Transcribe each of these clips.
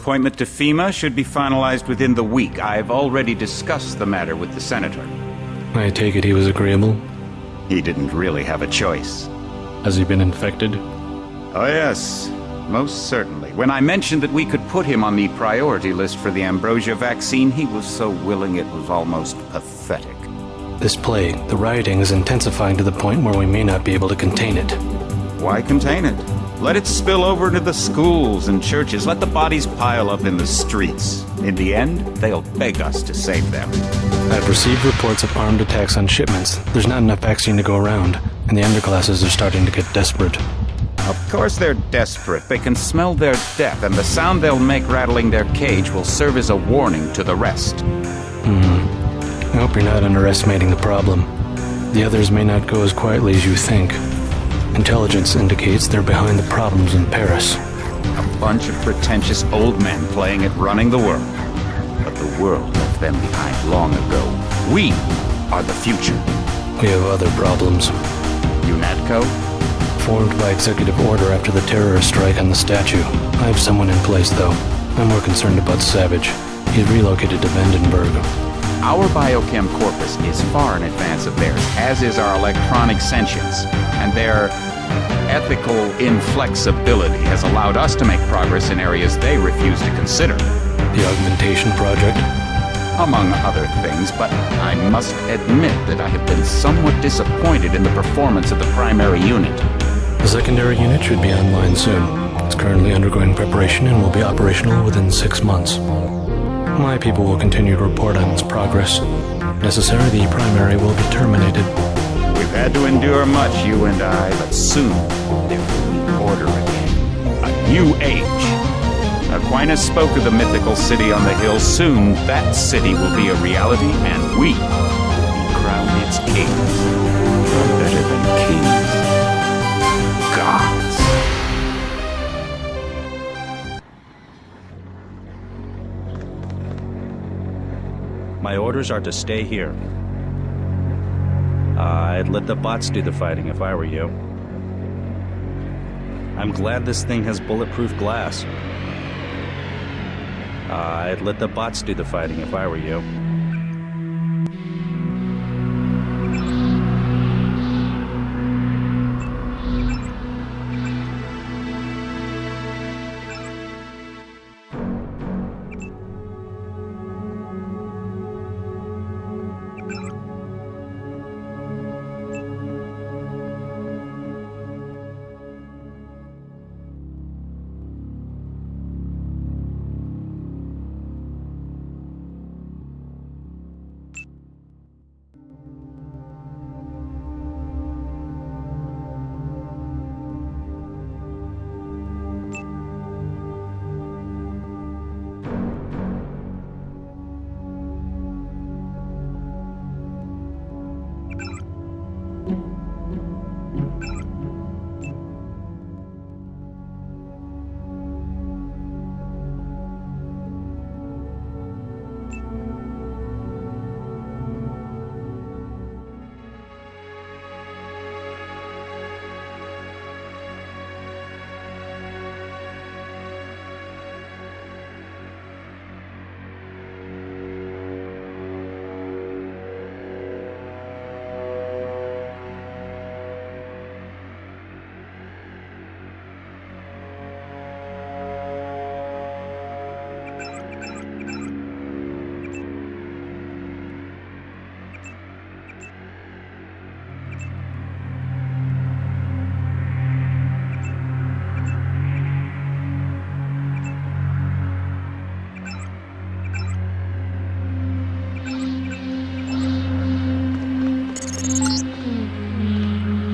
appointment to FEMA should be finalized within the week. I've already discussed the matter with the senator. I take it he was agreeable? He didn't really have a choice. Has he been infected? Oh yes, most certainly. When I mentioned that we could put him on the priority list for the ambrosia vaccine, he was so willing it was almost pathetic. This plague, the rioting, is intensifying to the point where we may not be able to contain it. Why contain it? Let it spill over into the schools and churches. Let the bodies pile up in the streets. In the end, they'll beg us to save them. I've received reports of armed attacks on shipments. There's not enough vaccine to go around, and the underclasses are starting to get desperate. Of course they're desperate. They can smell their death, and the sound they'll make rattling their cage will serve as a warning to the rest. I hope you're not underestimating the problem. The others may not go as quietly as you think. Intelligence indicates they're behind the problems in Paris. A bunch of pretentious old men playing at running the world. But the world left them behind long ago. We are the future. We have other problems. UNATCO? Formed by executive order after the terrorist strike on the statue. I have someone in place, though. I'm more concerned about Savage. He's relocated to Vandenberg. Our biochem corpus is far in advance of theirs, as is our electronic sentience. And their ethical inflexibility has allowed us to make progress in areas they refuse to consider. The augmentation project? Among other things, but I must admit that I have been somewhat disappointed in the performance of the primary unit. The secondary unit should be online soon. It's currently undergoing preparation and will be operational within 6 months. My people will continue to report on its progress. If necessary, the primary will be terminated. We've had to endure much, you and I, but soon there will be order again. A new age. Aquinas spoke of the mythical city on the hill. Soon that city will be a reality, and we will be crowned its kings. We're better than kings. Gods. My orders are to stay here. I'd let the bots do the fighting if I were you. I'm glad this thing has bulletproof glass. I'd let the bots do the fighting if I were you.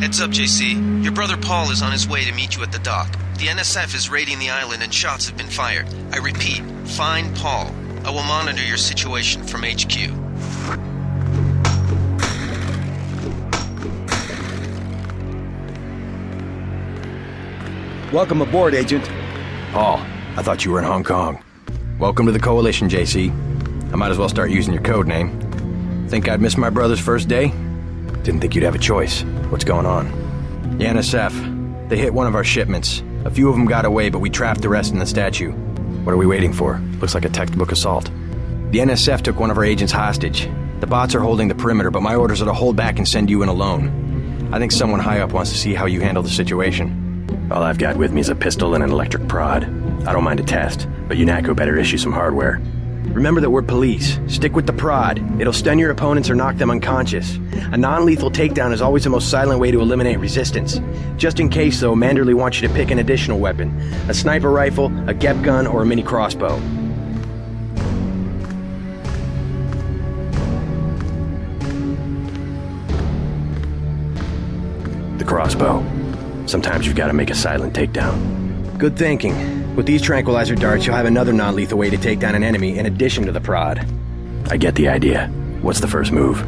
Heads up, JC. Your brother Paul is on his way to meet you at the dock. The NSF is raiding the island and shots have been fired. I repeat, find Paul. I will monitor your situation from HQ. Welcome aboard, Agent. Paul, I thought you were in Hong Kong. Welcome to the Coalition, JC. I might as well start using your code name. Think I'd miss my brother's first day? Didn't think you'd have a choice. What's going on? The NSF. They hit one of our shipments. A few of them got away, but we trapped the rest in the statue. What are we waiting for? Looks like a textbook assault. The NSF took one of our agents hostage. The bots are holding the perimeter, but my orders are to hold back and send you in alone. I think someone high up wants to see how you handle the situation. All I've got with me is a pistol and an electric prod. I don't mind a test, but UNATCO better issue some hardware. Remember that we're police. Stick with the prod. It'll stun your opponents or knock them unconscious. A non-lethal takedown is always the most silent way to eliminate resistance. Just in case, though, Manderley wants you to pick an additional weapon. A sniper rifle, a GEP gun, or a mini crossbow. The crossbow. Sometimes you've got to make a silent takedown. Good thinking. With these tranquilizer darts, you'll have another non-lethal way to take down an enemy in addition to the prod. I get the idea. What's the first move?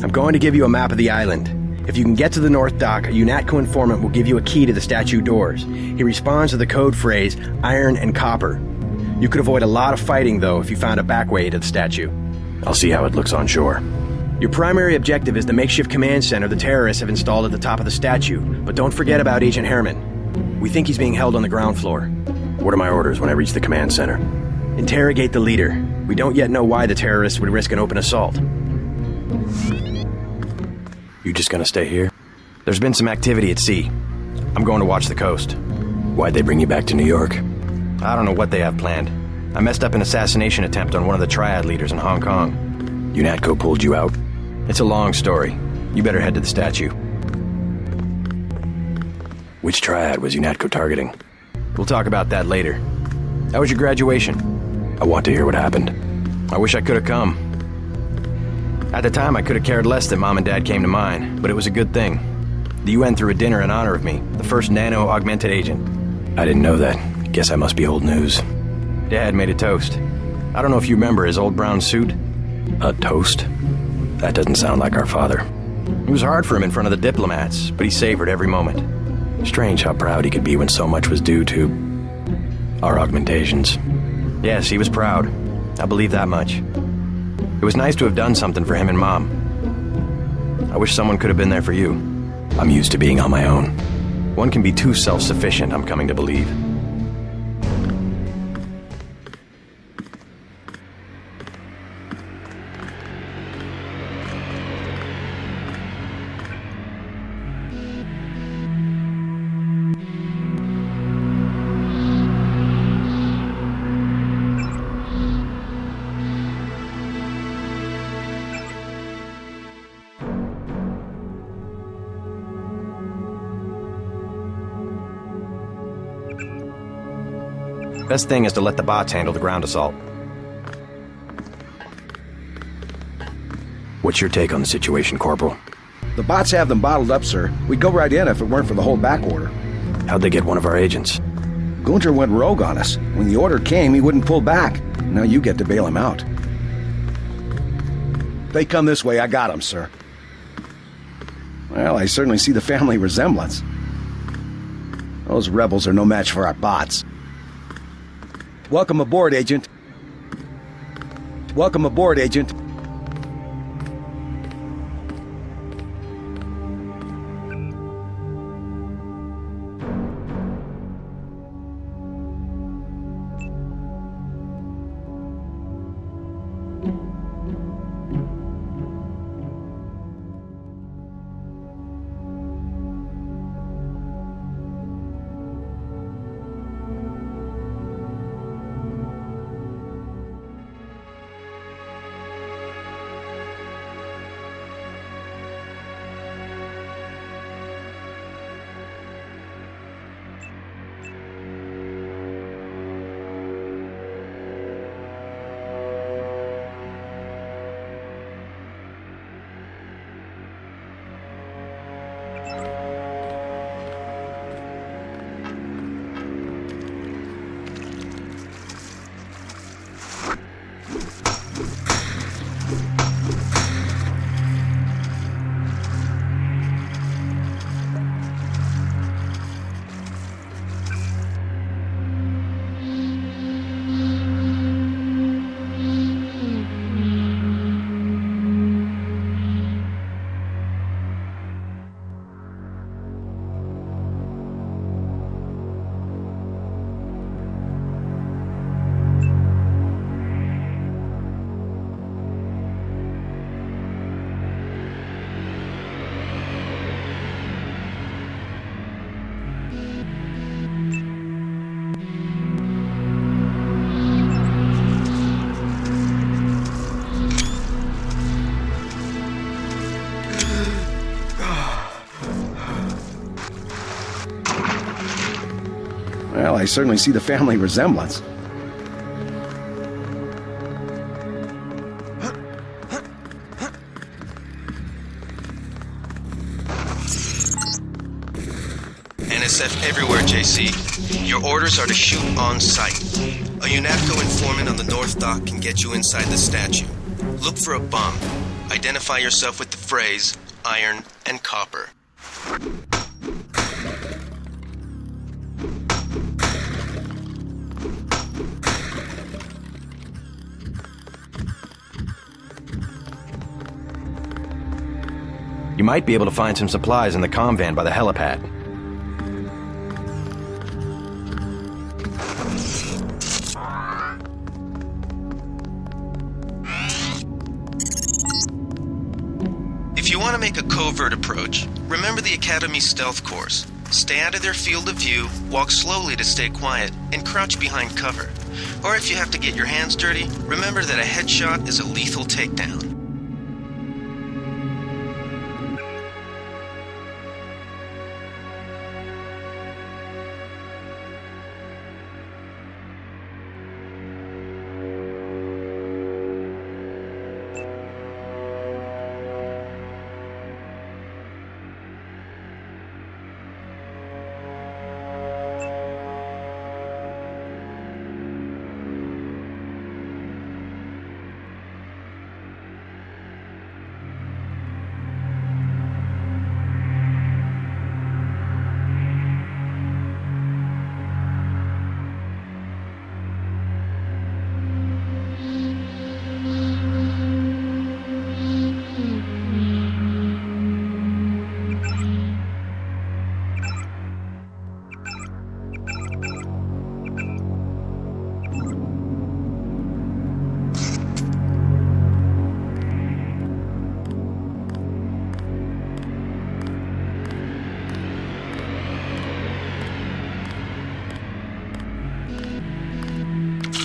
I'm going to give you a map of the island. If you can get to the North Dock, a UNATCO informant will give you a key to the statue doors. He responds to the code phrase, iron and copper. You could avoid a lot of fighting, though, if you found a back way to the statue. I'll see how it looks on shore. Your primary objective is the makeshift command center the terrorists have installed at the top of the statue, but don't forget about Agent Herman. We think he's being held on the ground floor. What are my orders when I reach the command center? Interrogate the leader. We don't yet know why the terrorists would risk an open assault. You just gonna stay here? There's been some activity at sea. I'm going to watch the coast. Why'd they bring you back to New York? I don't know what they have planned. I messed up an assassination attempt on one of the Triad leaders in Hong Kong. UNATCO pulled you out? It's a long story. You better head to the statue. Which Triad was UNATCO targeting? We'll talk about that later. How was your graduation? I want to hear what happened. I wish I could have come. At the time, I could have cared less that Mom and Dad came to mine, but it was a good thing. The UN threw a dinner in honor of me, the first nano-augmented agent. I didn't know that. Guess I must be old news. Dad made a toast. I don't know if you remember his old brown suit. A toast? That doesn't sound like our father. It was hard for him in front of the diplomats, but he savored every moment. Strange how proud he could be when so much was due to our augmentations. Yes, he was proud. I believe that much. It was nice to have done something for him and Mom. I wish someone could have been there for you. I'm used to being on my own. One can be too self-sufficient, I'm coming to believe. Best thing is to let the bots handle the ground assault. What's your take on the situation, Corporal? The bots have them bottled up, sir. We'd go right in if it weren't for the whole back order. How'd they get one of our agents? Gunter went rogue on us. When the order came, he wouldn't pull back. Now you get to bail him out. They come this way, I got them, sir. Well, I certainly see the family resemblance. Those rebels are no match for our bots. Welcome aboard, Agent. Welcome aboard, Agent. Well, I certainly see the family resemblance. NSF everywhere, JC. Your orders are to shoot on sight. A UNATCO informant on the North Dock can get you inside the statue. Look for a bum. Identify yourself with the phrase, iron and copper. You might be able to find some supplies in the comm van by the helipad. If you want to make a covert approach, remember the Academy stealth course. Stay out of their field of view, walk slowly to stay quiet, and crouch behind cover. Or if you have to get your hands dirty, remember that a headshot is a lethal takedown.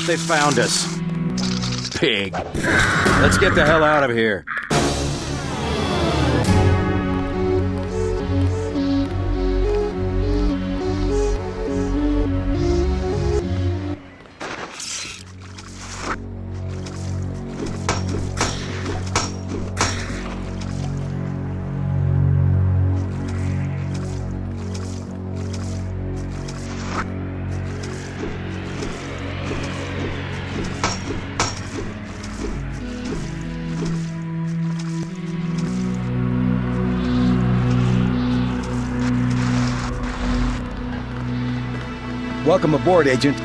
They found us. Pig. Let's get the hell out of here. Welcome aboard, Agent.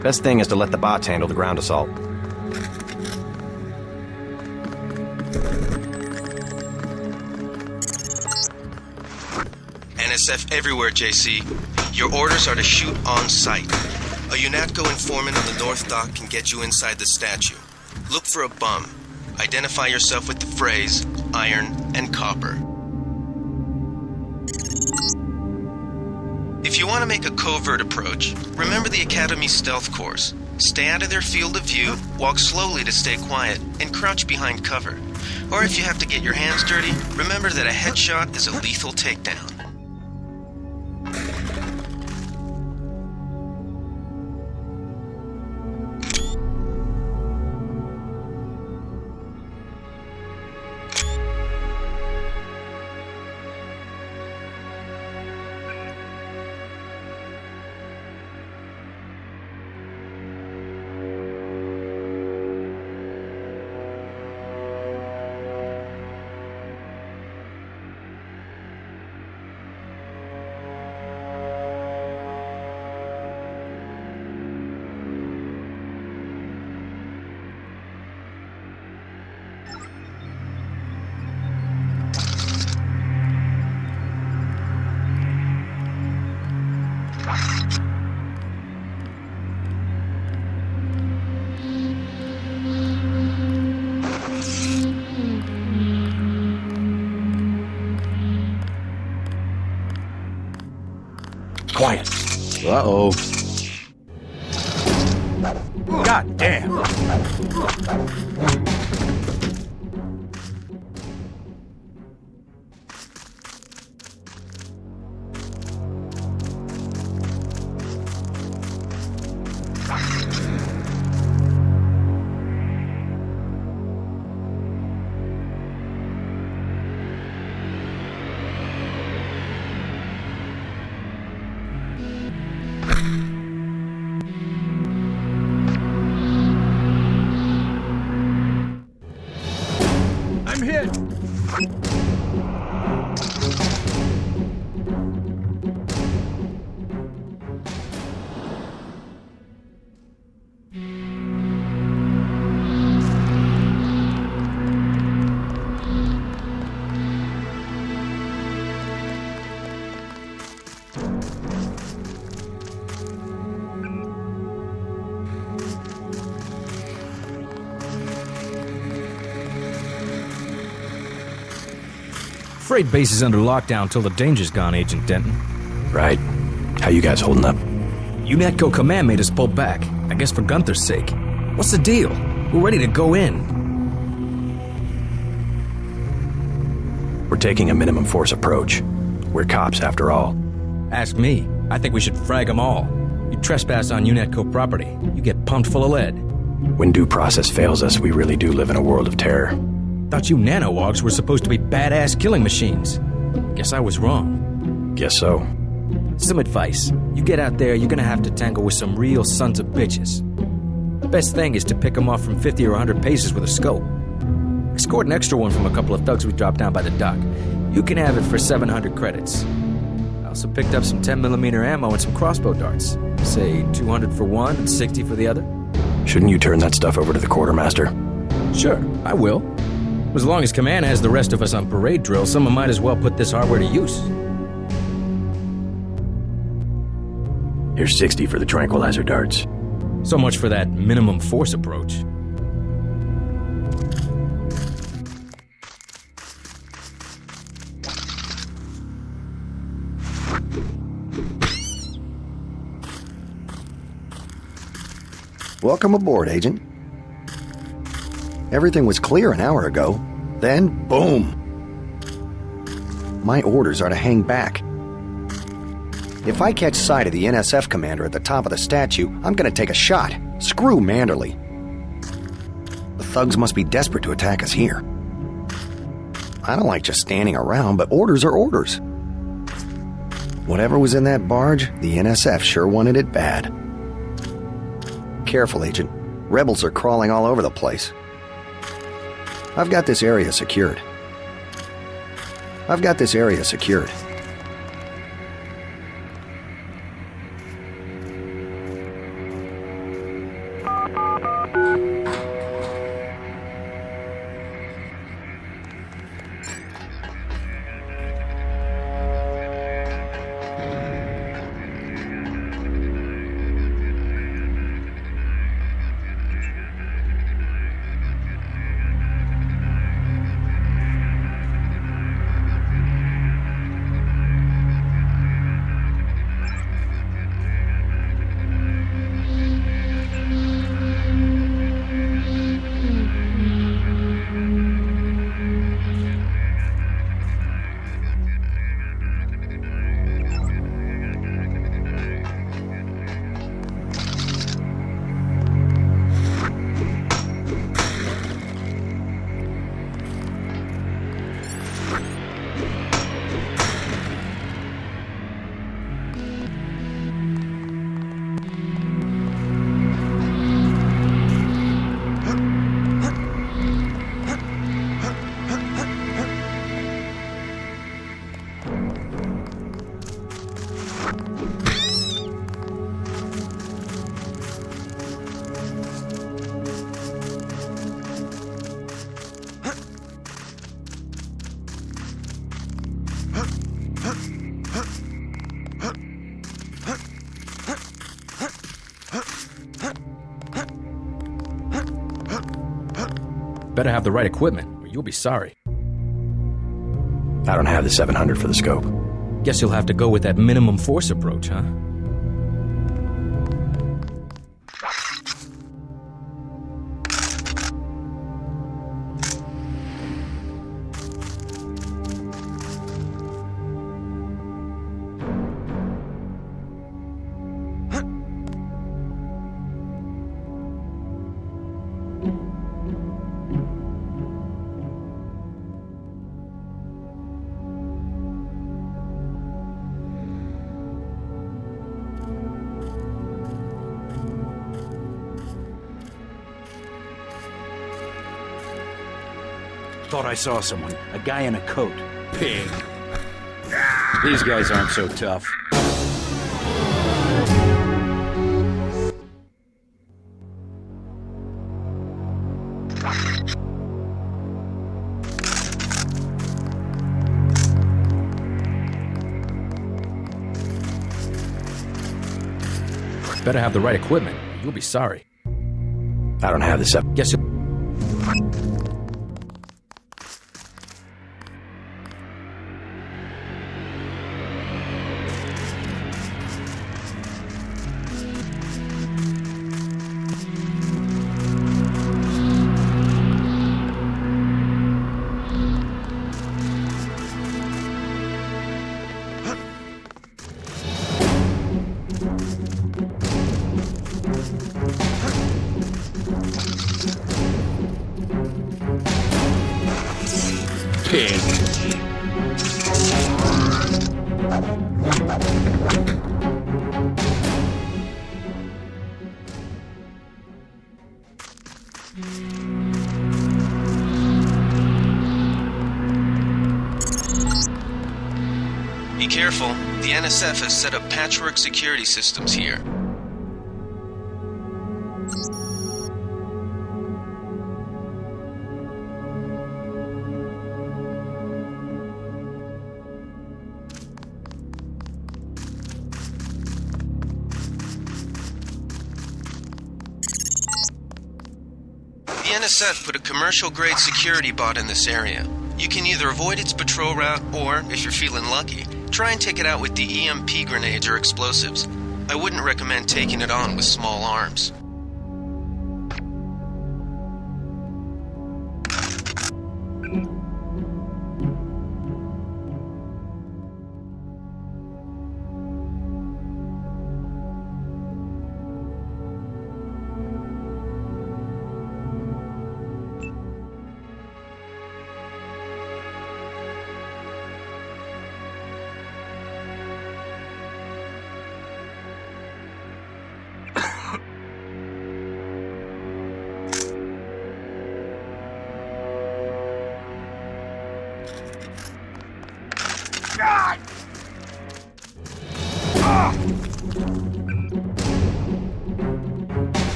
Best thing is to let the bots handle the ground assault. NSF everywhere, JC. Your orders are to shoot on sight. A UNATCO informant on the North Dock can get you inside the statue. Look for a bum. Identify yourself with the phrase, iron and copper. If you want to make a covert approach, remember the Academy stealth course. Stay out of their field of view, walk slowly to stay quiet, and crouch behind cover. Or if you have to get your hands dirty, remember that a headshot is a lethal takedown. Quiet. Uh-oh. God damn. Freight base is under lockdown till the danger's gone, Agent Denton. Right. How you guys holding up? UNATCO command made us pull back, I guess for Gunther's sake. What's the deal? We're ready to go in. We're taking a minimum force approach. We're cops, after all. Ask me. I think we should frag them all. You trespass on UNATCO property, you get pumped full of lead. When due process fails us, we really do live in a world of terror. Thought you nanowogs were supposed to be badass killing machines. Guess I was wrong. Guess so. Some advice. You get out there, you're gonna have to tangle with some real sons of bitches. Best thing is to pick them off from 50 or 100 paces with a scope. I scored an extra one from a couple of thugs we dropped down by the dock. You can have it for 700 credits. I also picked up some 10mm ammo and some crossbow darts. Say 200 for one and 60 for the other. Shouldn't you turn that stuff over to the quartermaster? Sure, I will. As long as Command has the rest of us on parade drill, someone might as well put this hardware to use. Here's 60 for the tranquilizer darts. So much for that minimum force approach. Welcome aboard, Agent. Everything was clear an hour ago. Then, boom! My orders are to hang back. If I catch sight of the NSF commander at the top of the statue, I'm gonna take a shot. Screw Manderley. The thugs must be desperate to attack us here. I don't like just standing around, but orders are orders. Whatever was in that barge, the NSF sure wanted it bad. Careful, Agent. Rebels are crawling all over the place. I've got this area secured. Better have the right equipment, or you'll be sorry. I don't have the 700 for the scope. Guess you'll have to go with that minimum force approach, huh? thought I saw someone. A guy in a coat. Pig. These guys aren't so tough. Better have the right equipment. You'll be sorry. I don't have this up. Guess you. Be careful. The NSF has set up patchwork security systems here. The NSF put a commercial-grade security bot in this area. You can either avoid its patrol route, or, if you're feeling lucky, try and take it out with the EMP grenades or explosives. I wouldn't recommend taking it on with small arms.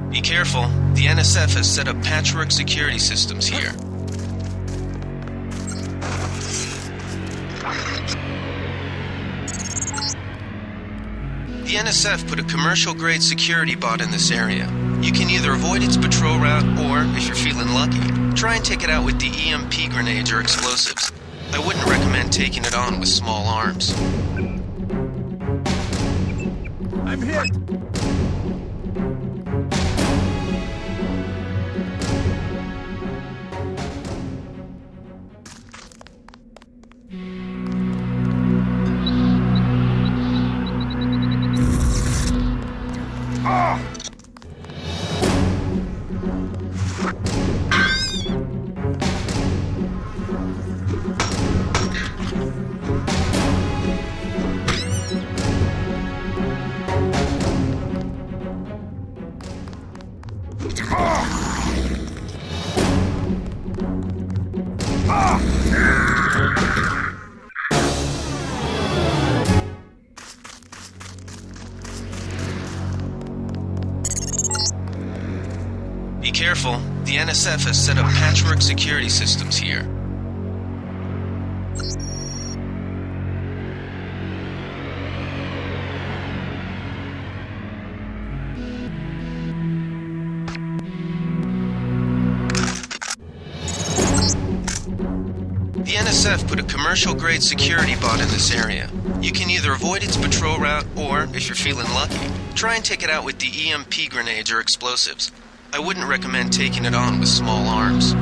Be careful. The NSF has set up patchwork security systems here. The NSF put a commercial-grade security bot in this area. You can either avoid its patrol route, or, if you're feeling lucky, try and take it out with the EMP grenades or explosives. I wouldn't recommend taking it on with small arms. I'm hit! Be careful. The NSF has set up patchwork security systems here. The NSF put a commercial-grade security bot in this area. You can either avoid its patrol route, or, if you're feeling lucky, try and take it out with the EMP grenades or explosives. I wouldn't recommend taking it on with small arms.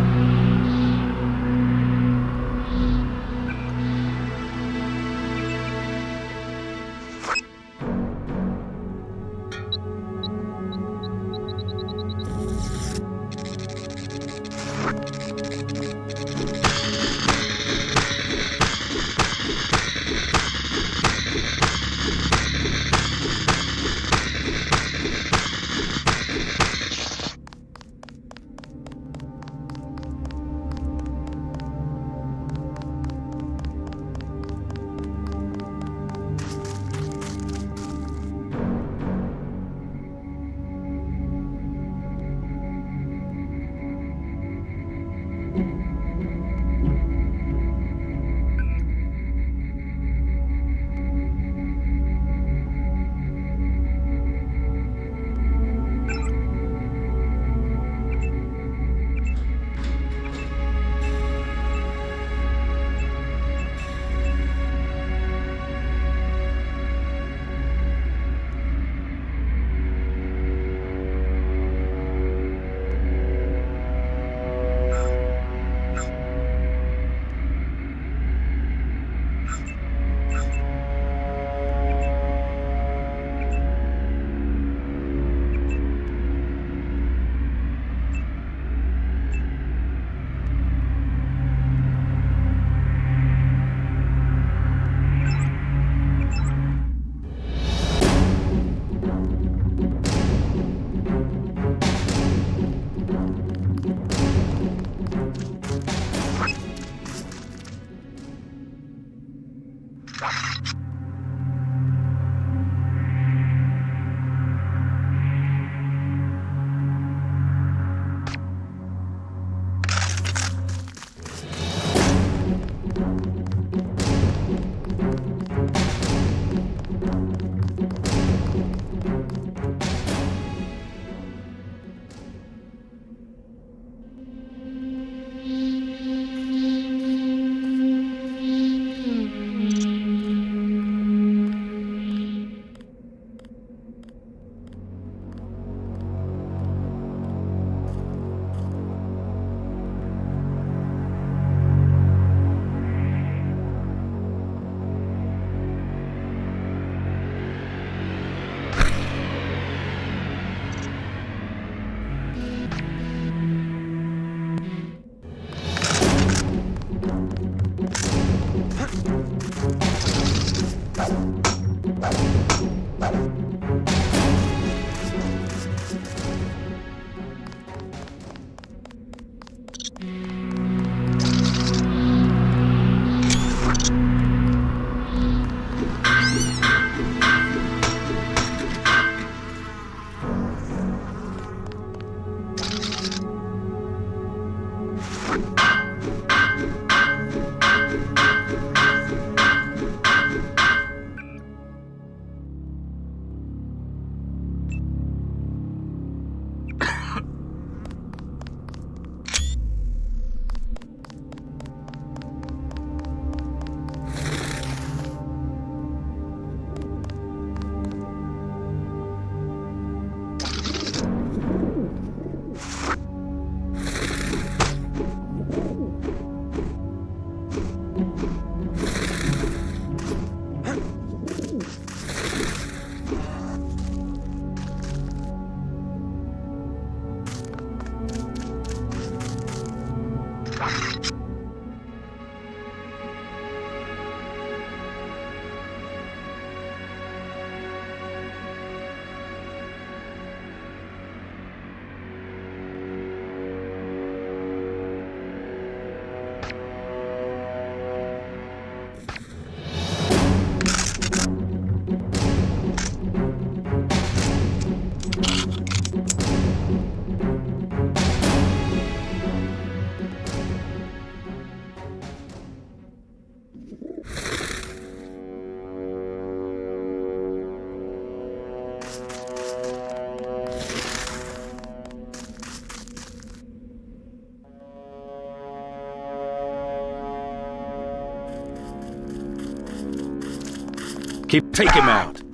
Take him out.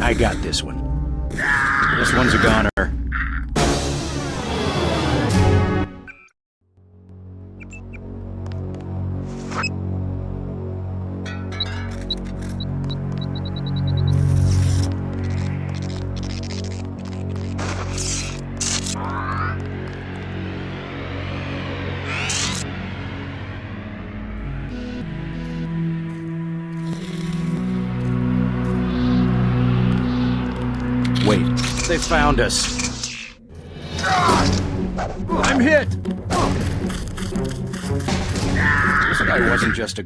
I got this one. This one's a goner. Wait, they found us. I'm hit! This guy wasn't just a...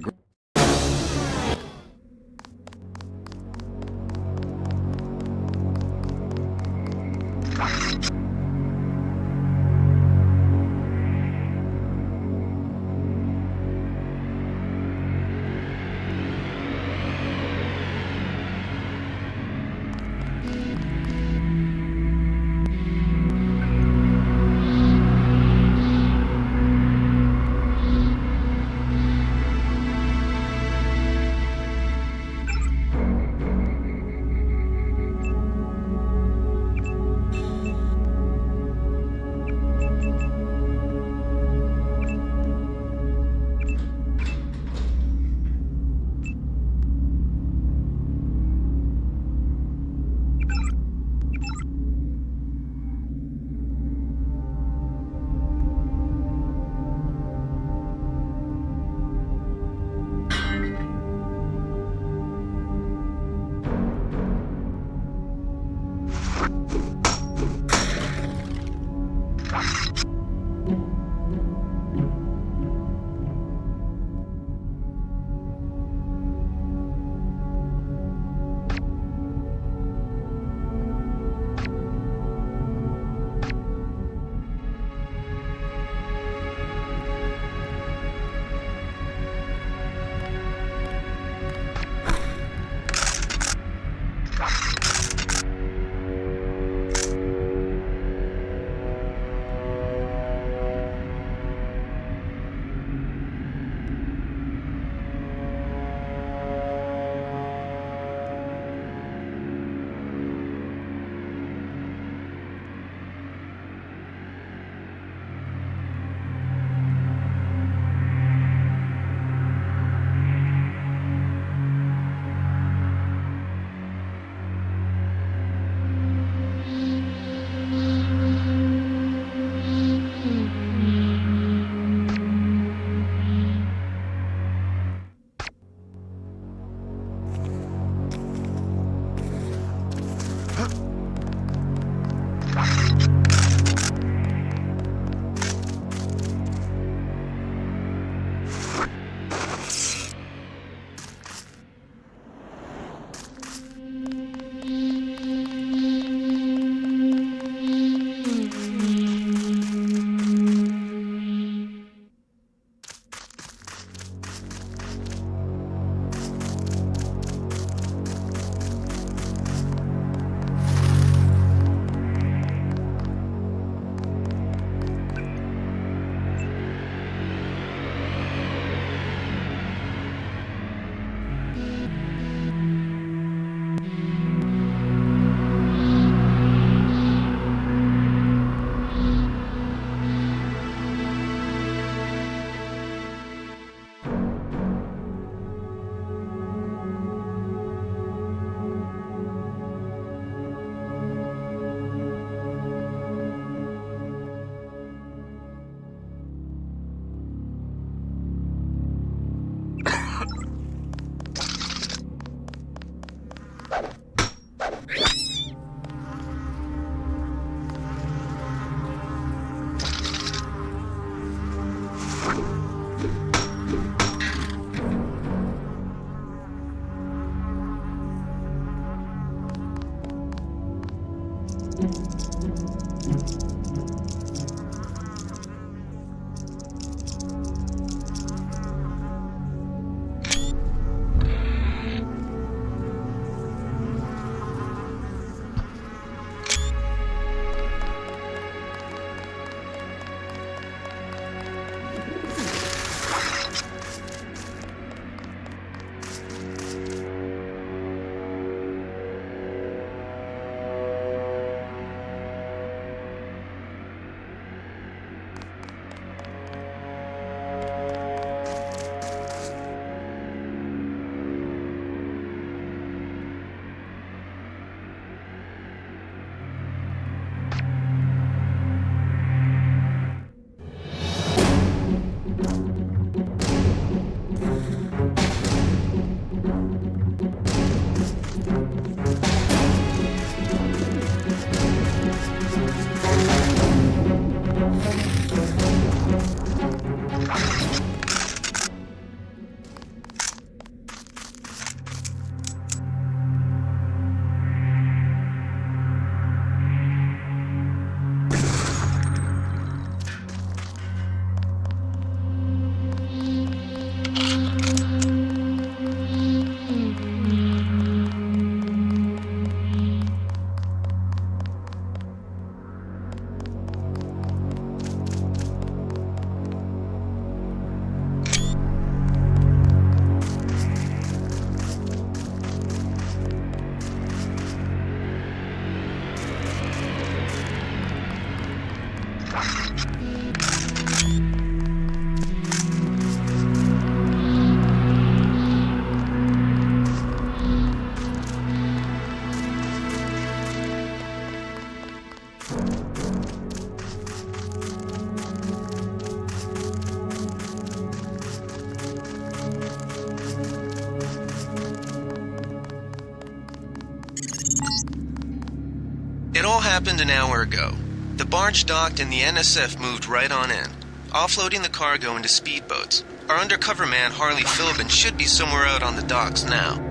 happened an hour ago. The barge docked and the NSF moved right on in, offloading the cargo into speedboats. Our undercover man, Harley Philbin, should be somewhere out on the docks now.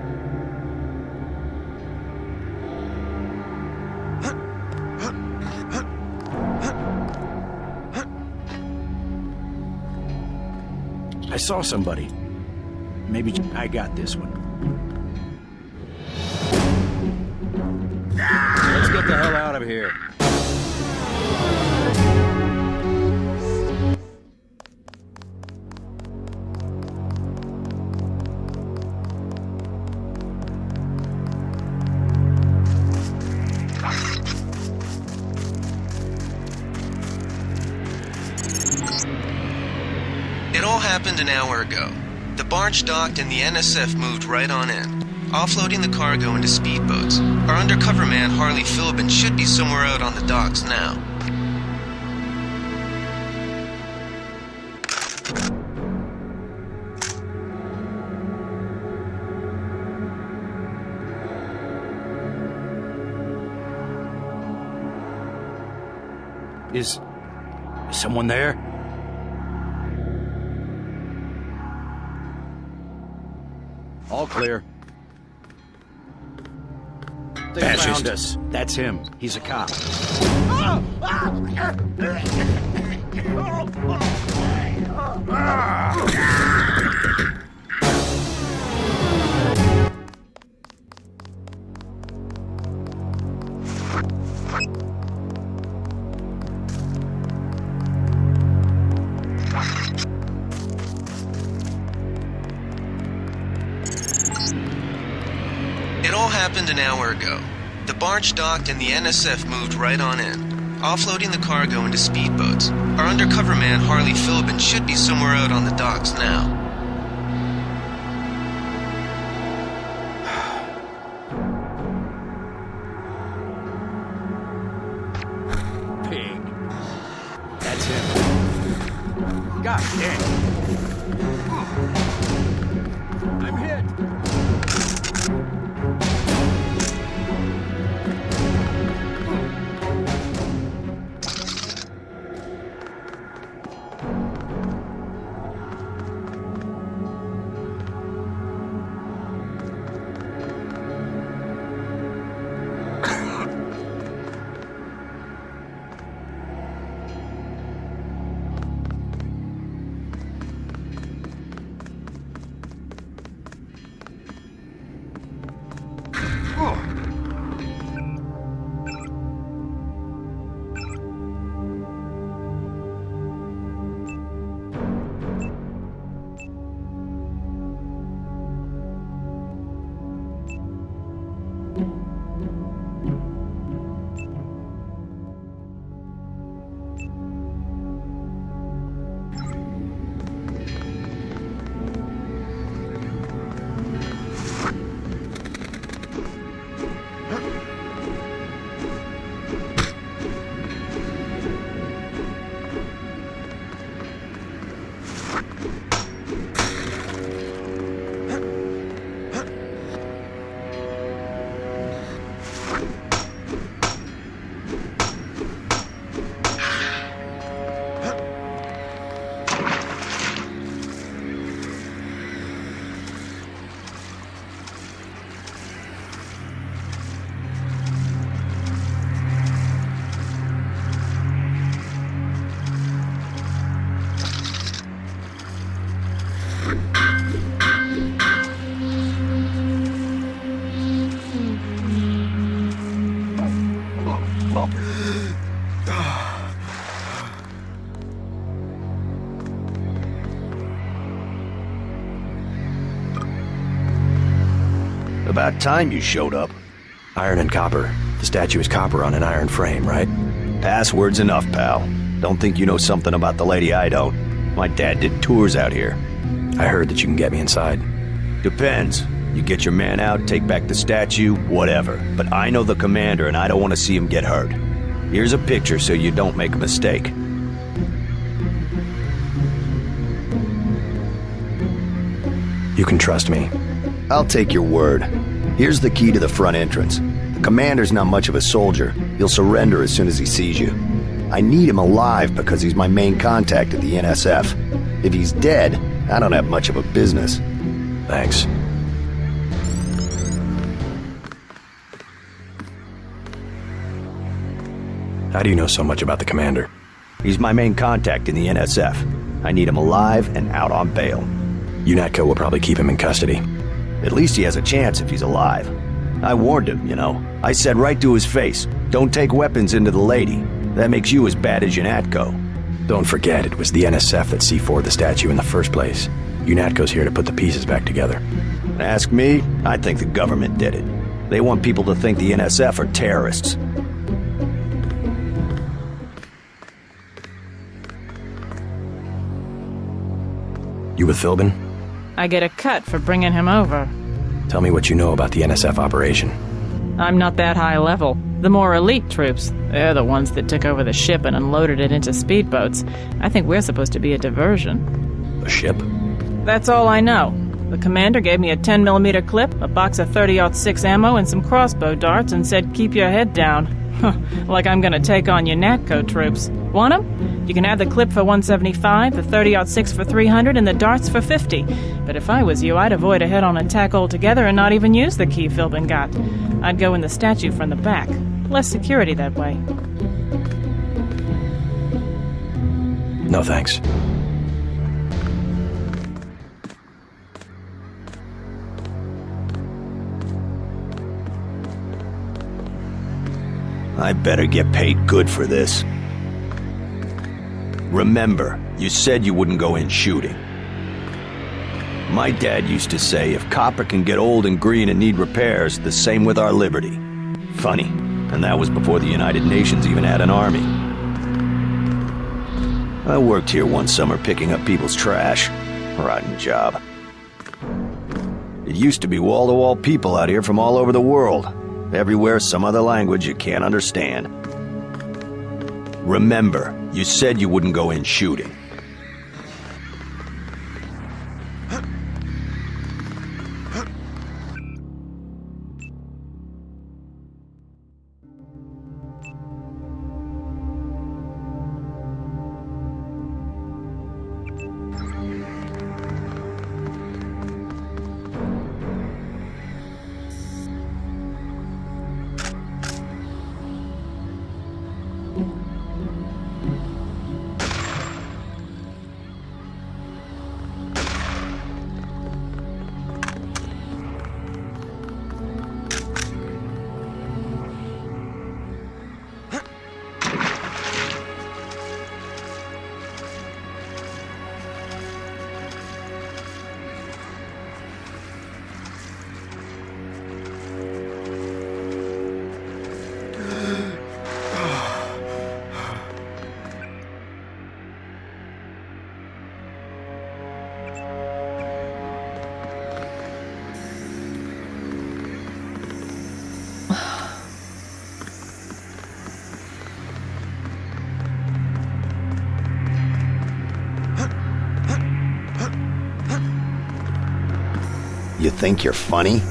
I saw somebody. Maybe I got this one. Let's get the hell out of here. It all happened an hour ago. The barge docked and the NSF moved right on in, offloading the cargo into speedboats. Our undercover man, Harley Philbin, should be somewhere out on the docks now. Is someone there? All clear. They found us. That's him. He's a cop. It all happened an hour ago. The barge docked and the NSF moved right on in, offloading the cargo into speedboats. Our undercover man, Harley Philbin, should be somewhere out on the docks now. Pig. That's him. God dang. I'm hit. About time you showed up. Iron and copper. The statue is copper on an iron frame, right? Password's enough, pal. Don't think you know something about the lady I don't. My dad did tours out here. I heard that you can get me inside. Depends. You get your man out, take back the statue, whatever. But I know the commander and I don't want to see him get hurt. Here's a picture so you don't make a mistake. You can trust me. I'll take your word. Here's the key to the front entrance. The commander's not much of a soldier, He'll surrender as soon as he sees you. I need him alive because he's my main contact at the NSF. If he's dead, I don't have much of a business. Thanks. How do you know so much about the commander? He's my main contact in the NSF. I need him alive and out on bail. UNATCO will probably keep him in custody. At least he has a chance if he's alive. I warned him, you know. I said right to his face, don't take weapons into the lady. That makes you as bad as UNATCO. Don't forget, it was the NSF that C4'd the statue in the first place. UNATCO's here to put the pieces back together. Ask me, I think the government did it. They want people to think the NSF are terrorists. You with Philbin? I get a cut for bringing him over. Tell me what you know about the NSF operation. I'm not that high level. The more elite troops, they're the ones that took over the ship and unloaded it into speedboats. I think we're supposed to be a diversion. A ship? That's all I know. The commander gave me a 10mm clip, a box of 30-06 ammo, and some crossbow darts and said, keep your head down. Like I'm gonna take on your UNATCO troops. Want 'em? You can have the clip for 175, the 30-06 for 300, and the darts for 50. But if I was you, I'd avoid a head-on attack altogether and not even use the key Philbin got. I'd go in the statue from the back. Less security that way. No thanks. I better get paid good for this. Remember, you said you wouldn't go in shooting. My dad used to say, if copper can get old and green and need repairs, the same with our liberty. Funny, and that was before the United Nations even had an army. I worked here one summer picking up people's trash. Rotten job. It used to be wall-to-wall people out here from all over the world. Everywhere, some other language you can't understand. Remember, you said you wouldn't go in shooting. You think you're funny?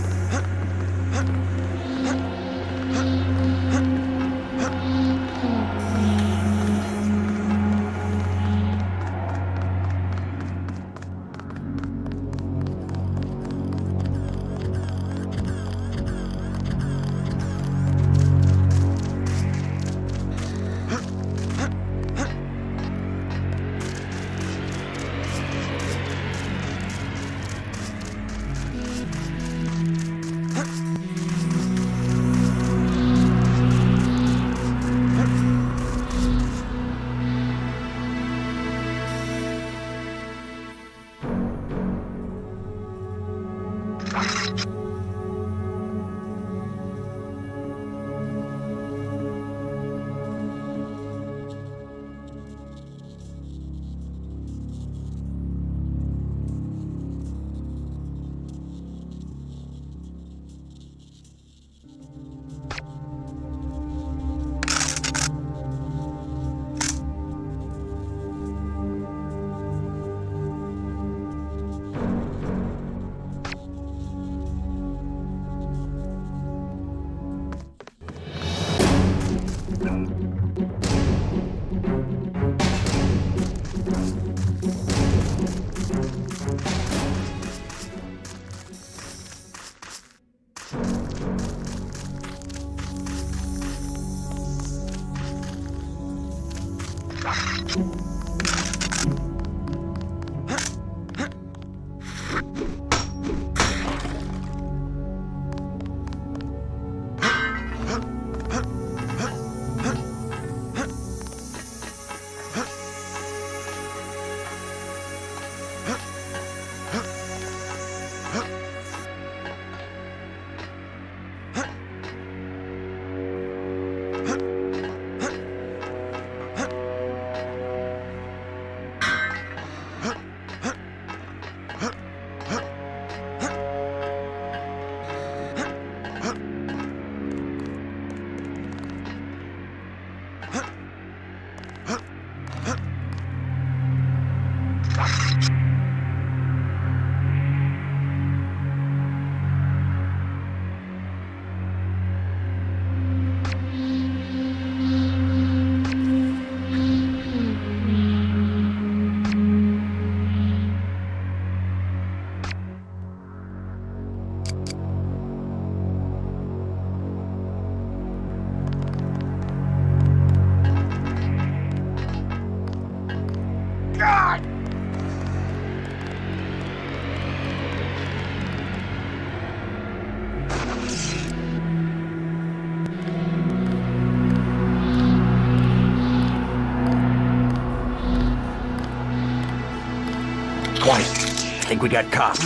point. I think we got cops.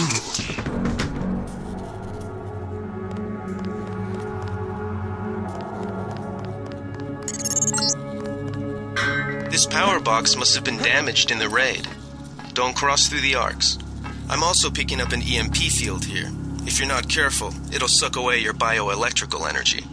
This power box must have been damaged in the raid. Don't cross through the arcs. I'm also picking up an EMP field here. If you're not careful, it'll suck away your bioelectrical energy.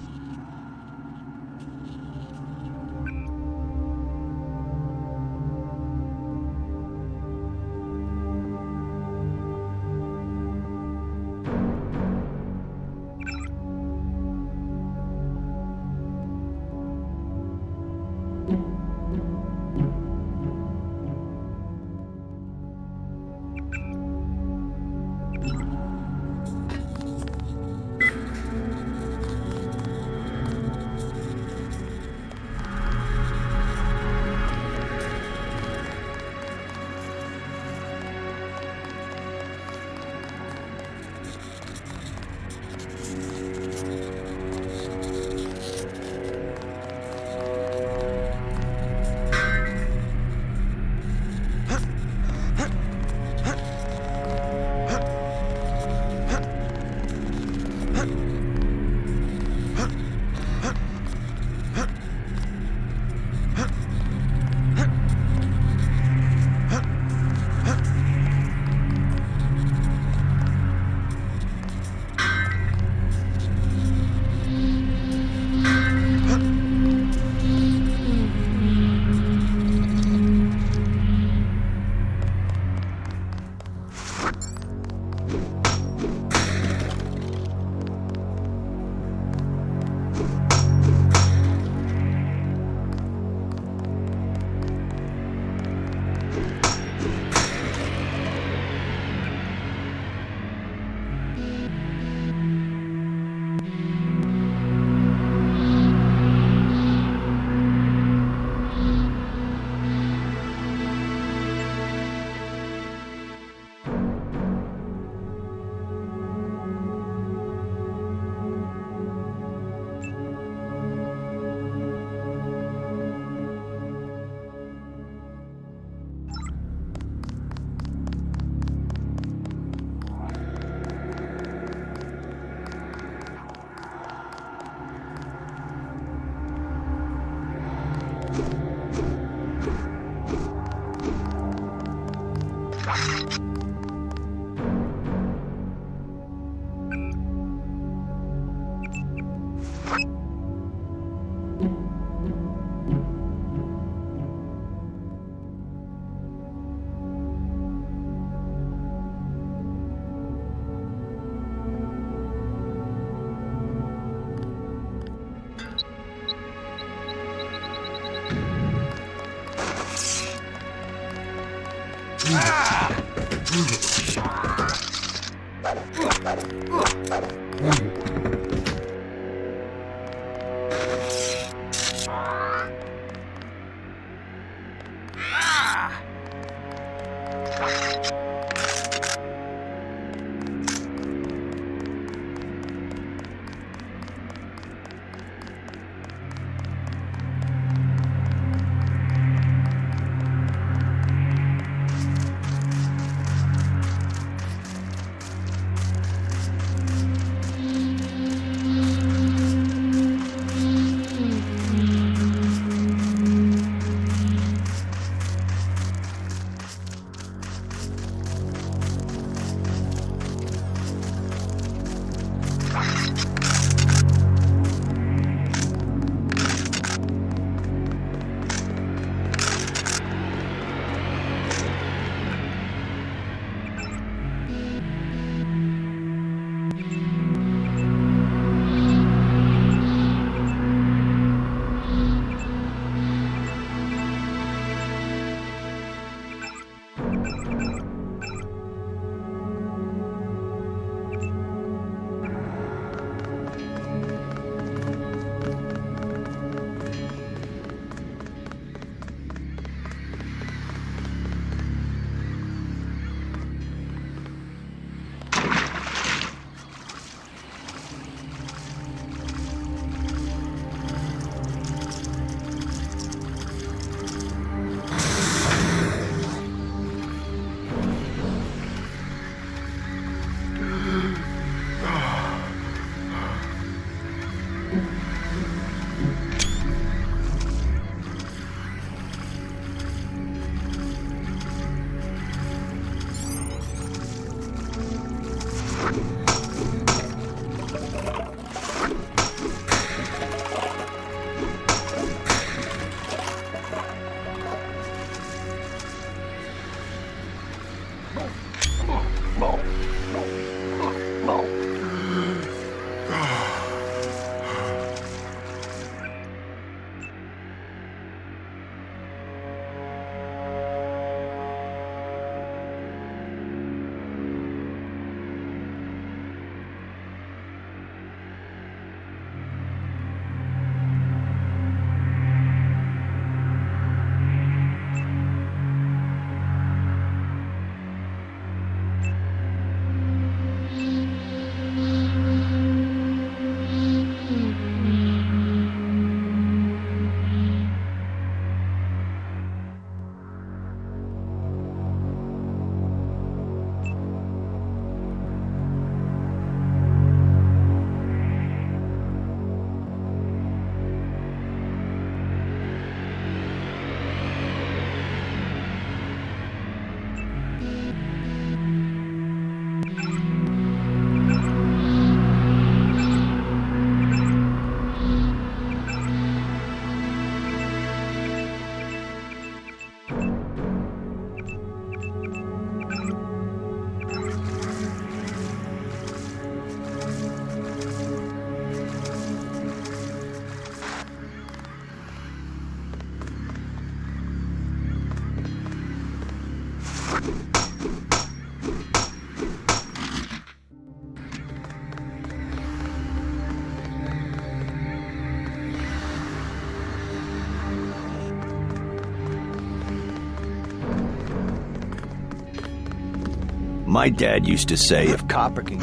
My dad used to say if copper can...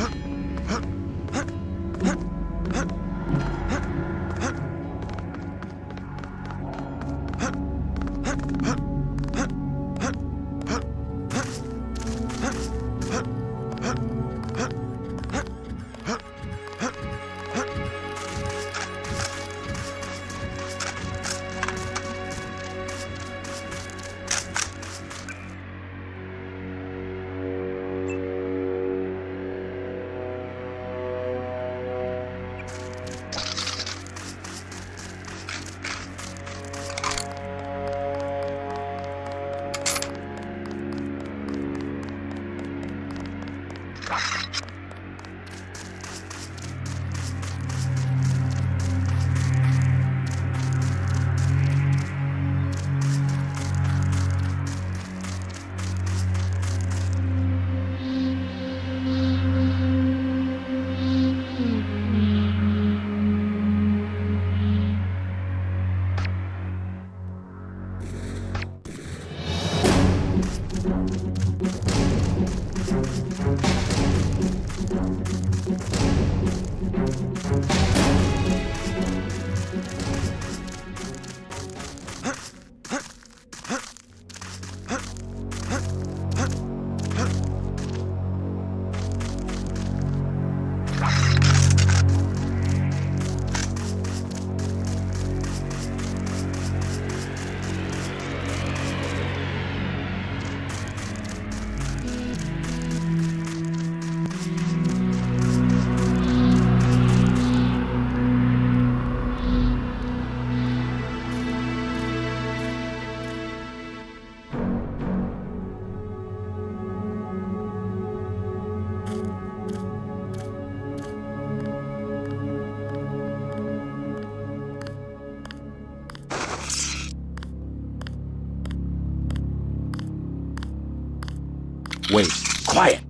Wait, quiet!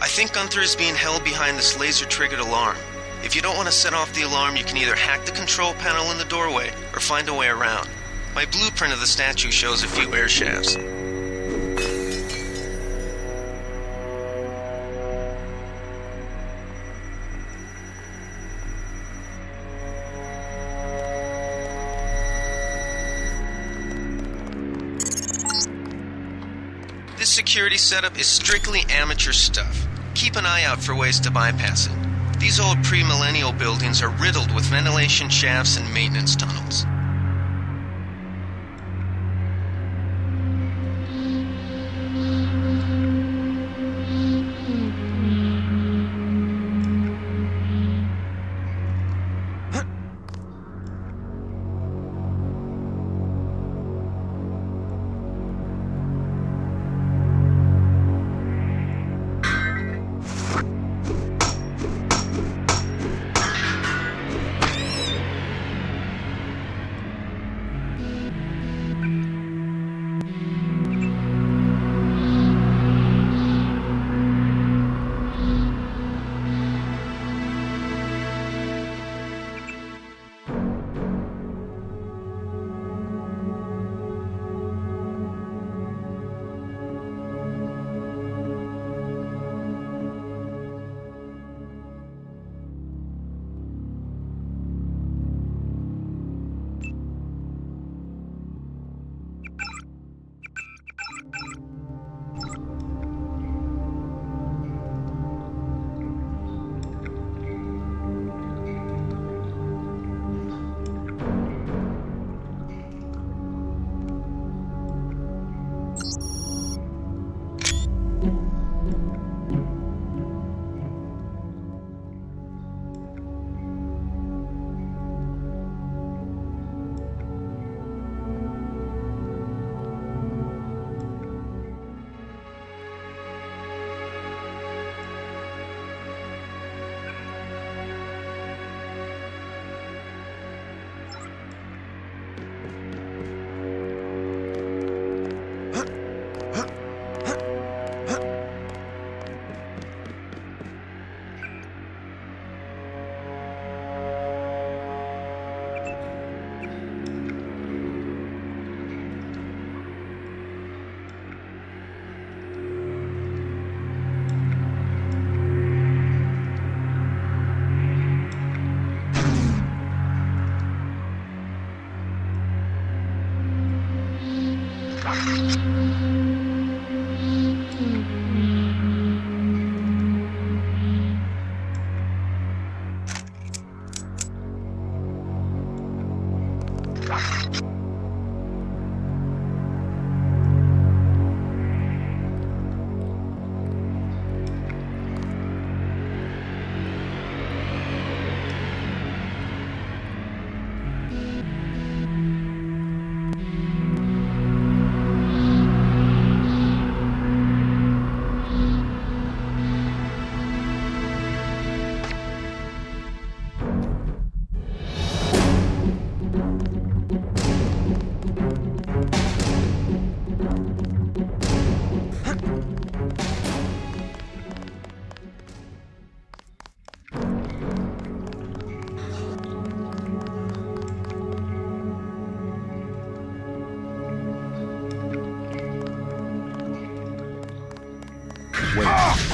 I think Gunther is being held behind this laser-triggered alarm. If you don't want to set off the alarm, you can either hack the control panel in the doorway or find a way around. My blueprint of the statue shows a few air shafts. This security setup is strictly amateur stuff. Keep an eye out for ways to bypass it. These old pre-millennial buildings are riddled with ventilation shafts and maintenance tunnels.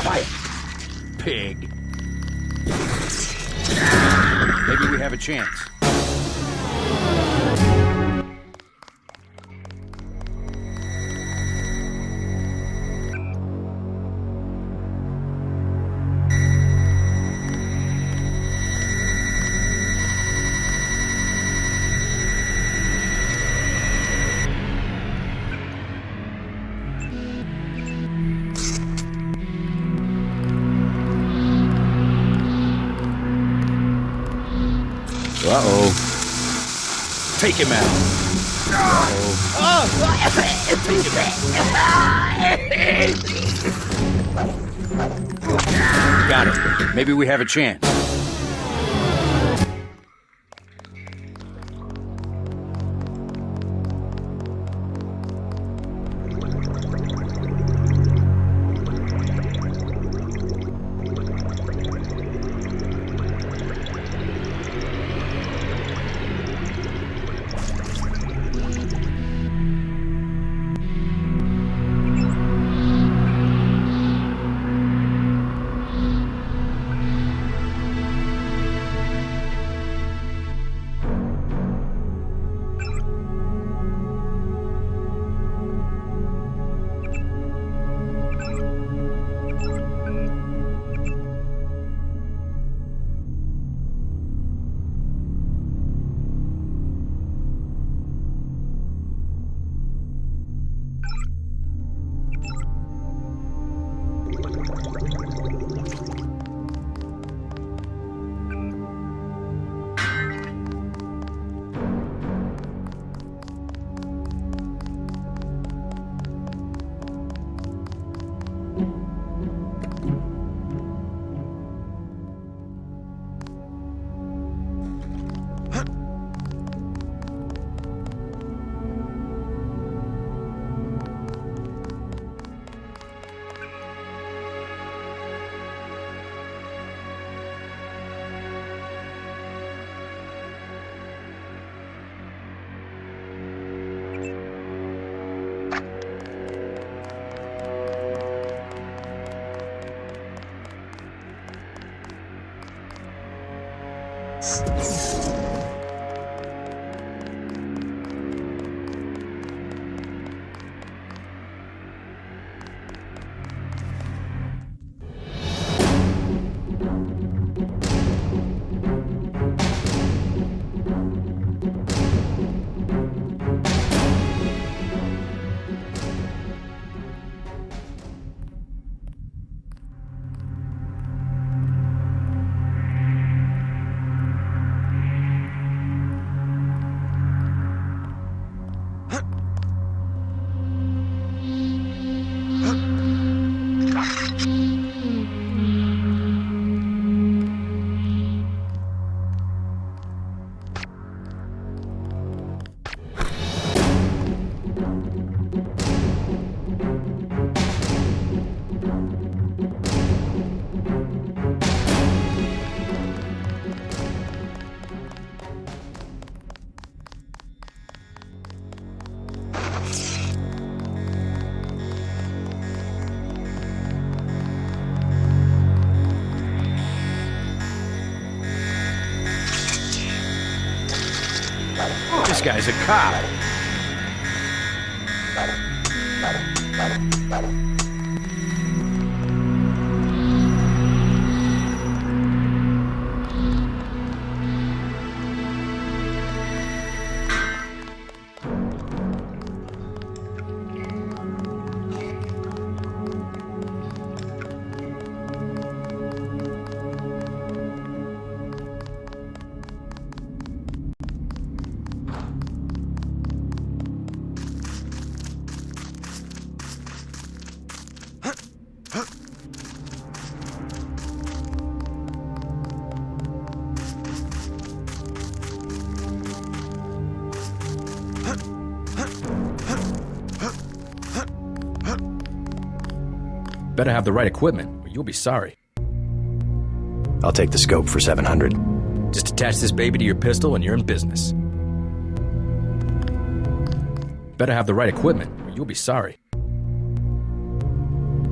Quiet! Pig. Maybe we have a chance. Uh-oh. Take him out. Uh-oh. Take him out. Got it. Maybe we have a chance. This guy's a cop. Better have the right equipment, or you'll be sorry. I'll take the scope for 700. Just attach this baby to your pistol and you're in business. Better have the right equipment, or you'll be sorry.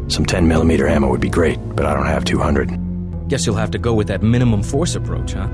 Some 10mm ammo would be great, but I don't have 200. Guess you'll have to go with that minimum force approach, huh?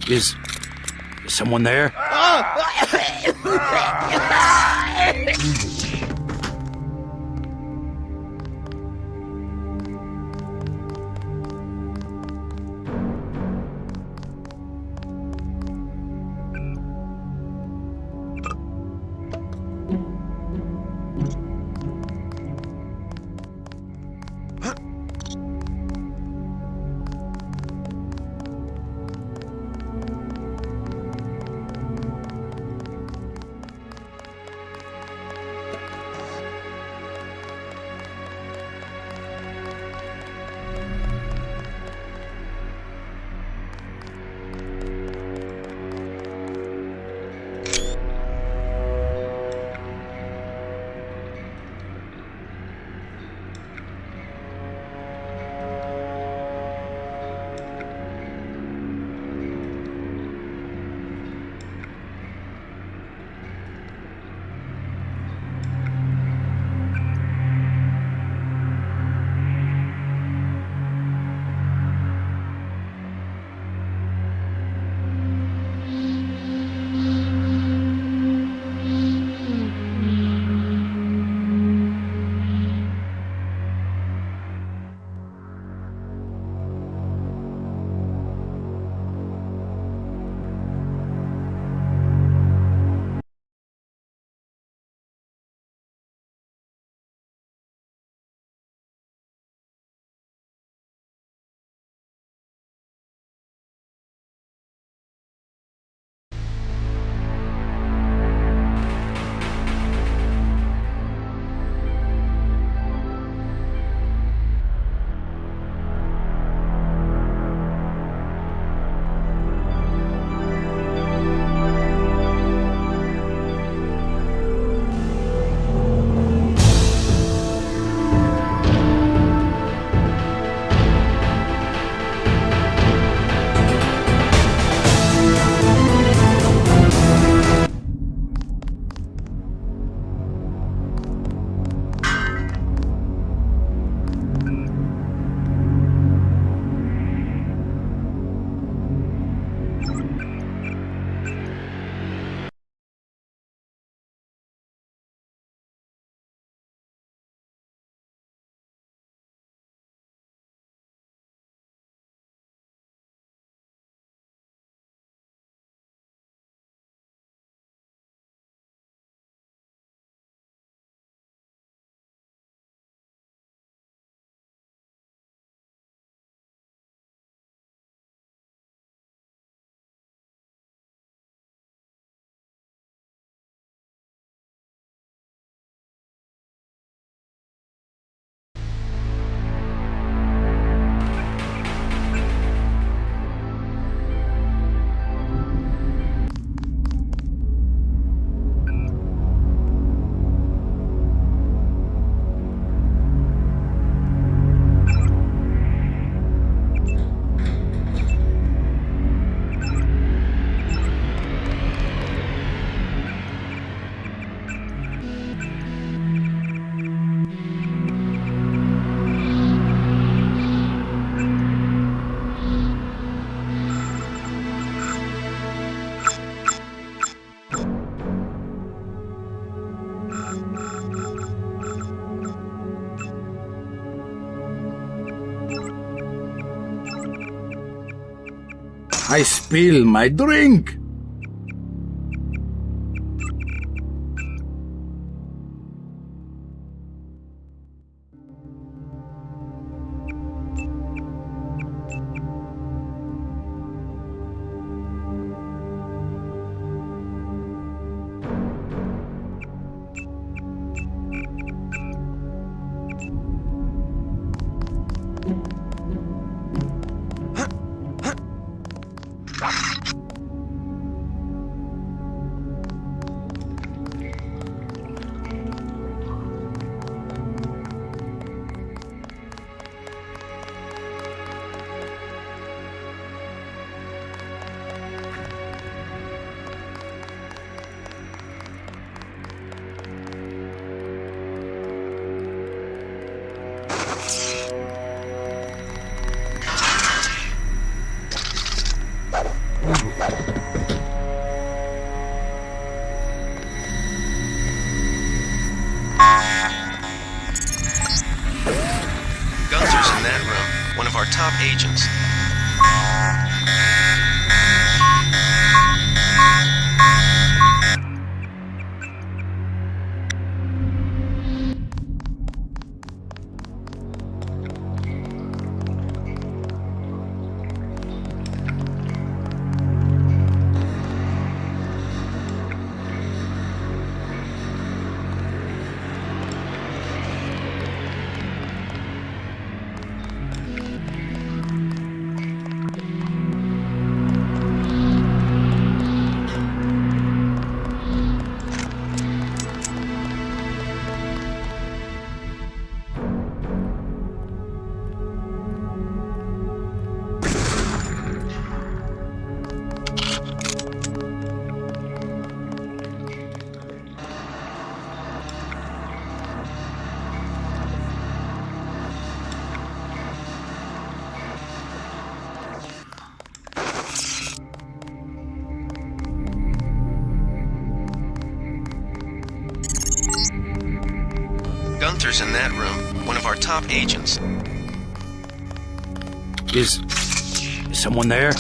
Is someone there? I spill my drink. Arthur's in that room, one of our top agents. Is someone there?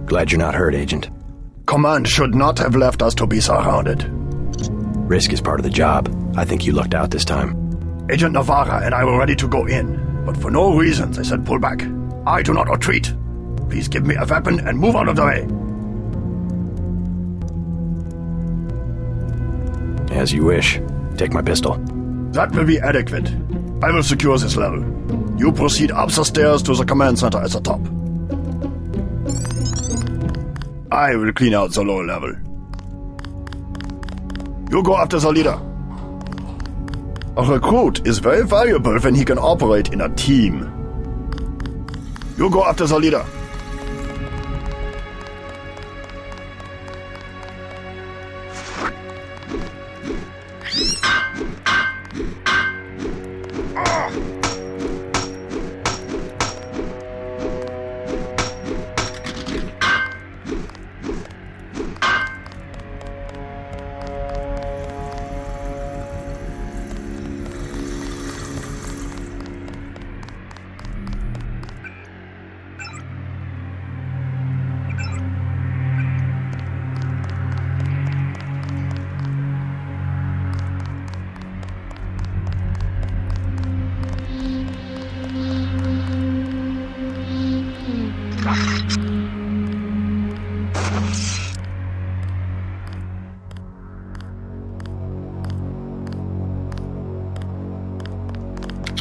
Glad you're not hurt, Agent. Command should not have left us to be surrounded. Risk is part of the job. I think you lucked out this time. Agent Navarra and I were ready to go in, but for no reason they said pull back. I do not retreat. Please give me a weapon and move out of the way. As you wish. Take my pistol. That will be adequate. I will secure this level. You proceed up the stairs to the command center at the top. I will clean out the lower level. You go after the leader. A recruit is very valuable when he can operate in a team. You go after the leader.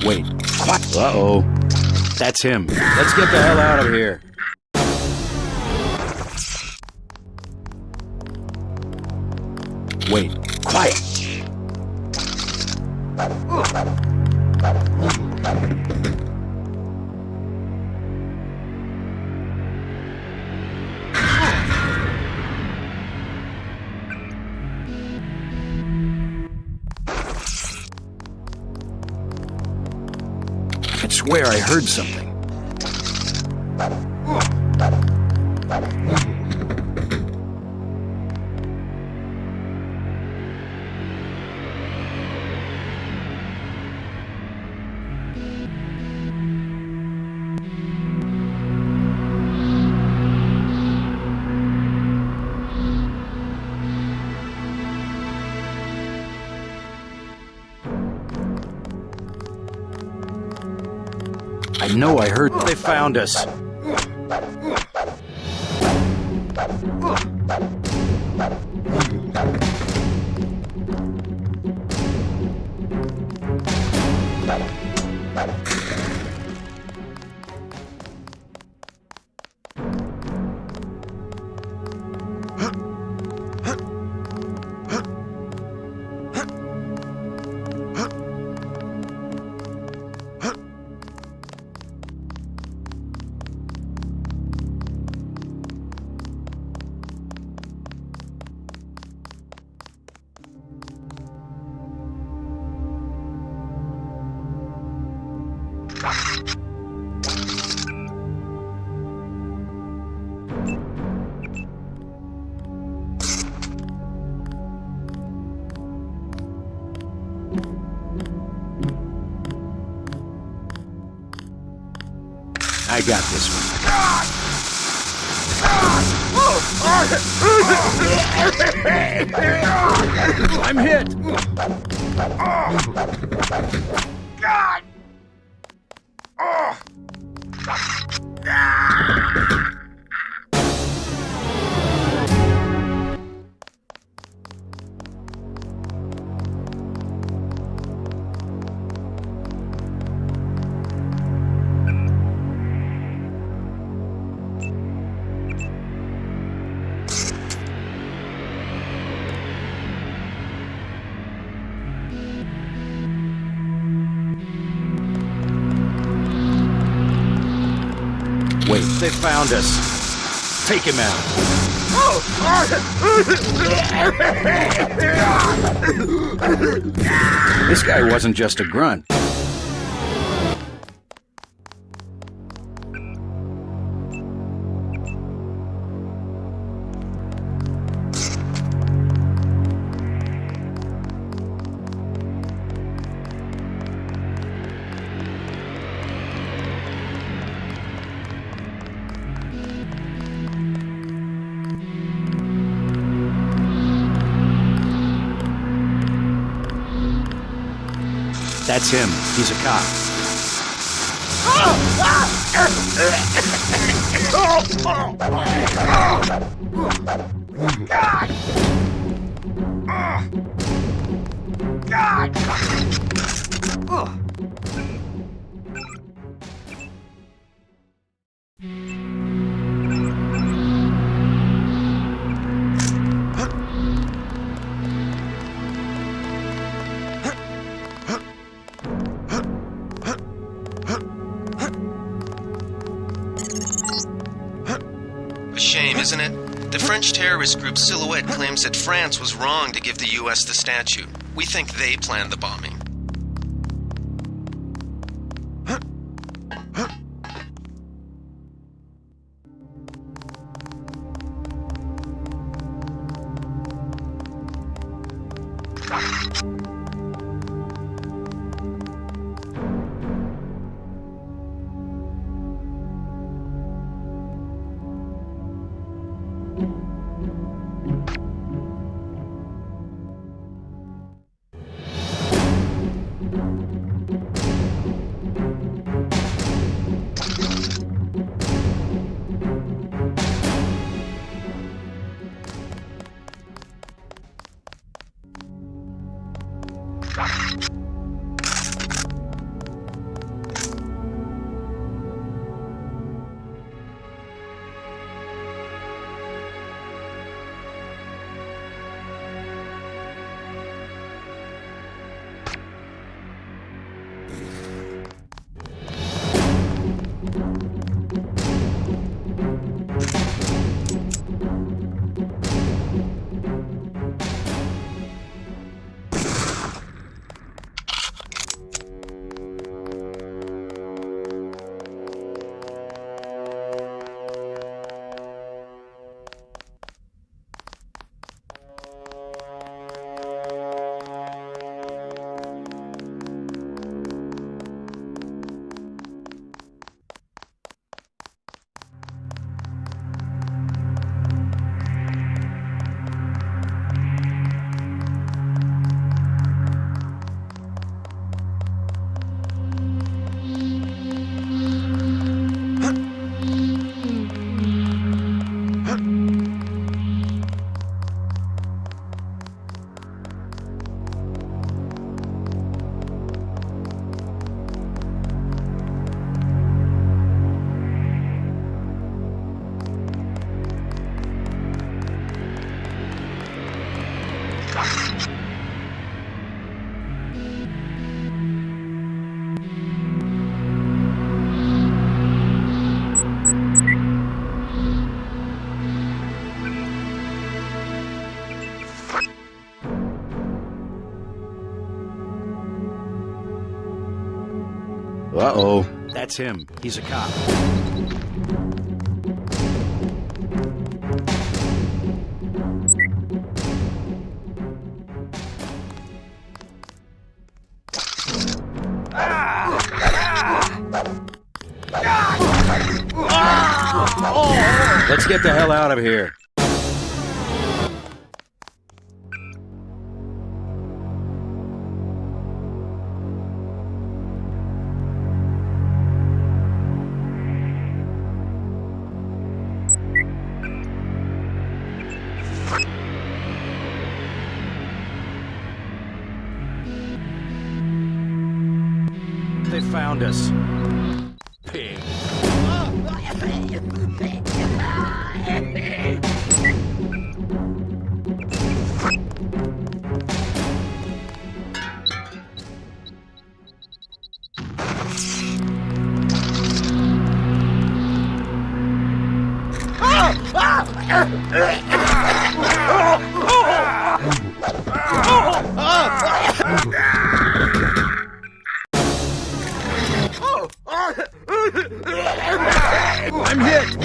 Wait. What? Uh-oh. That's him. Let's get the hell out of here. Wait. Quiet. I could swear I heard something. I know I heard they found us. I got this one. I'm hit! God! Wait, they found us. Take him out. This guy wasn't just a grunt. That's him. He's a cop. Shame, isn't it? The French terrorist group Silhouette claims that France was wrong to give the U.S. the statue. We think they planned the bombing. Uh-oh. That's him. He's a cop. Let's get the hell out of here. They found us. Pig. I'm hit!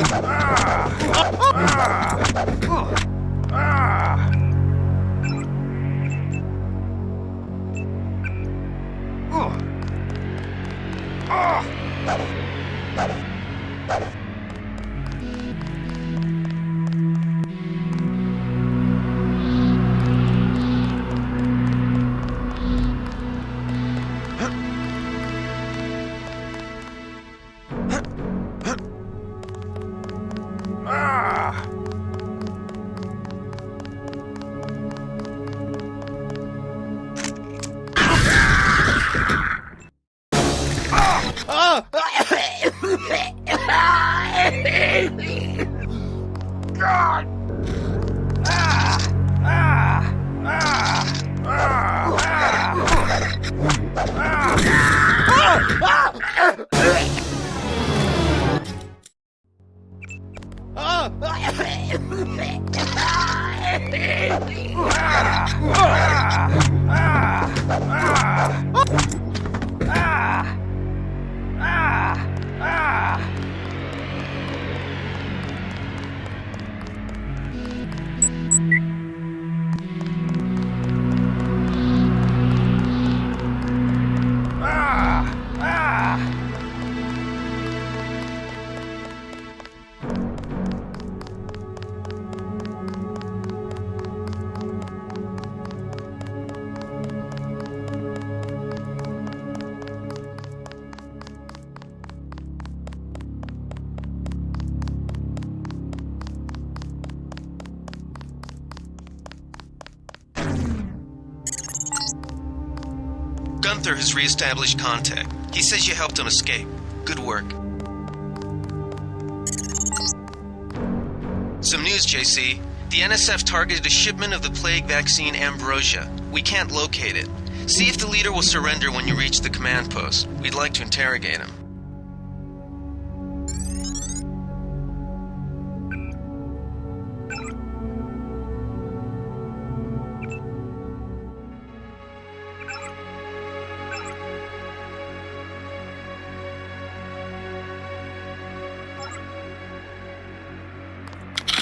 Gunther has re-established contact. He says you helped him escape. Good work. Some news, JC. The NSF targeted a shipment of the plague vaccine Ambrosia. We can't locate it. See if the leader will surrender when you reach the command post. We'd like to interrogate him.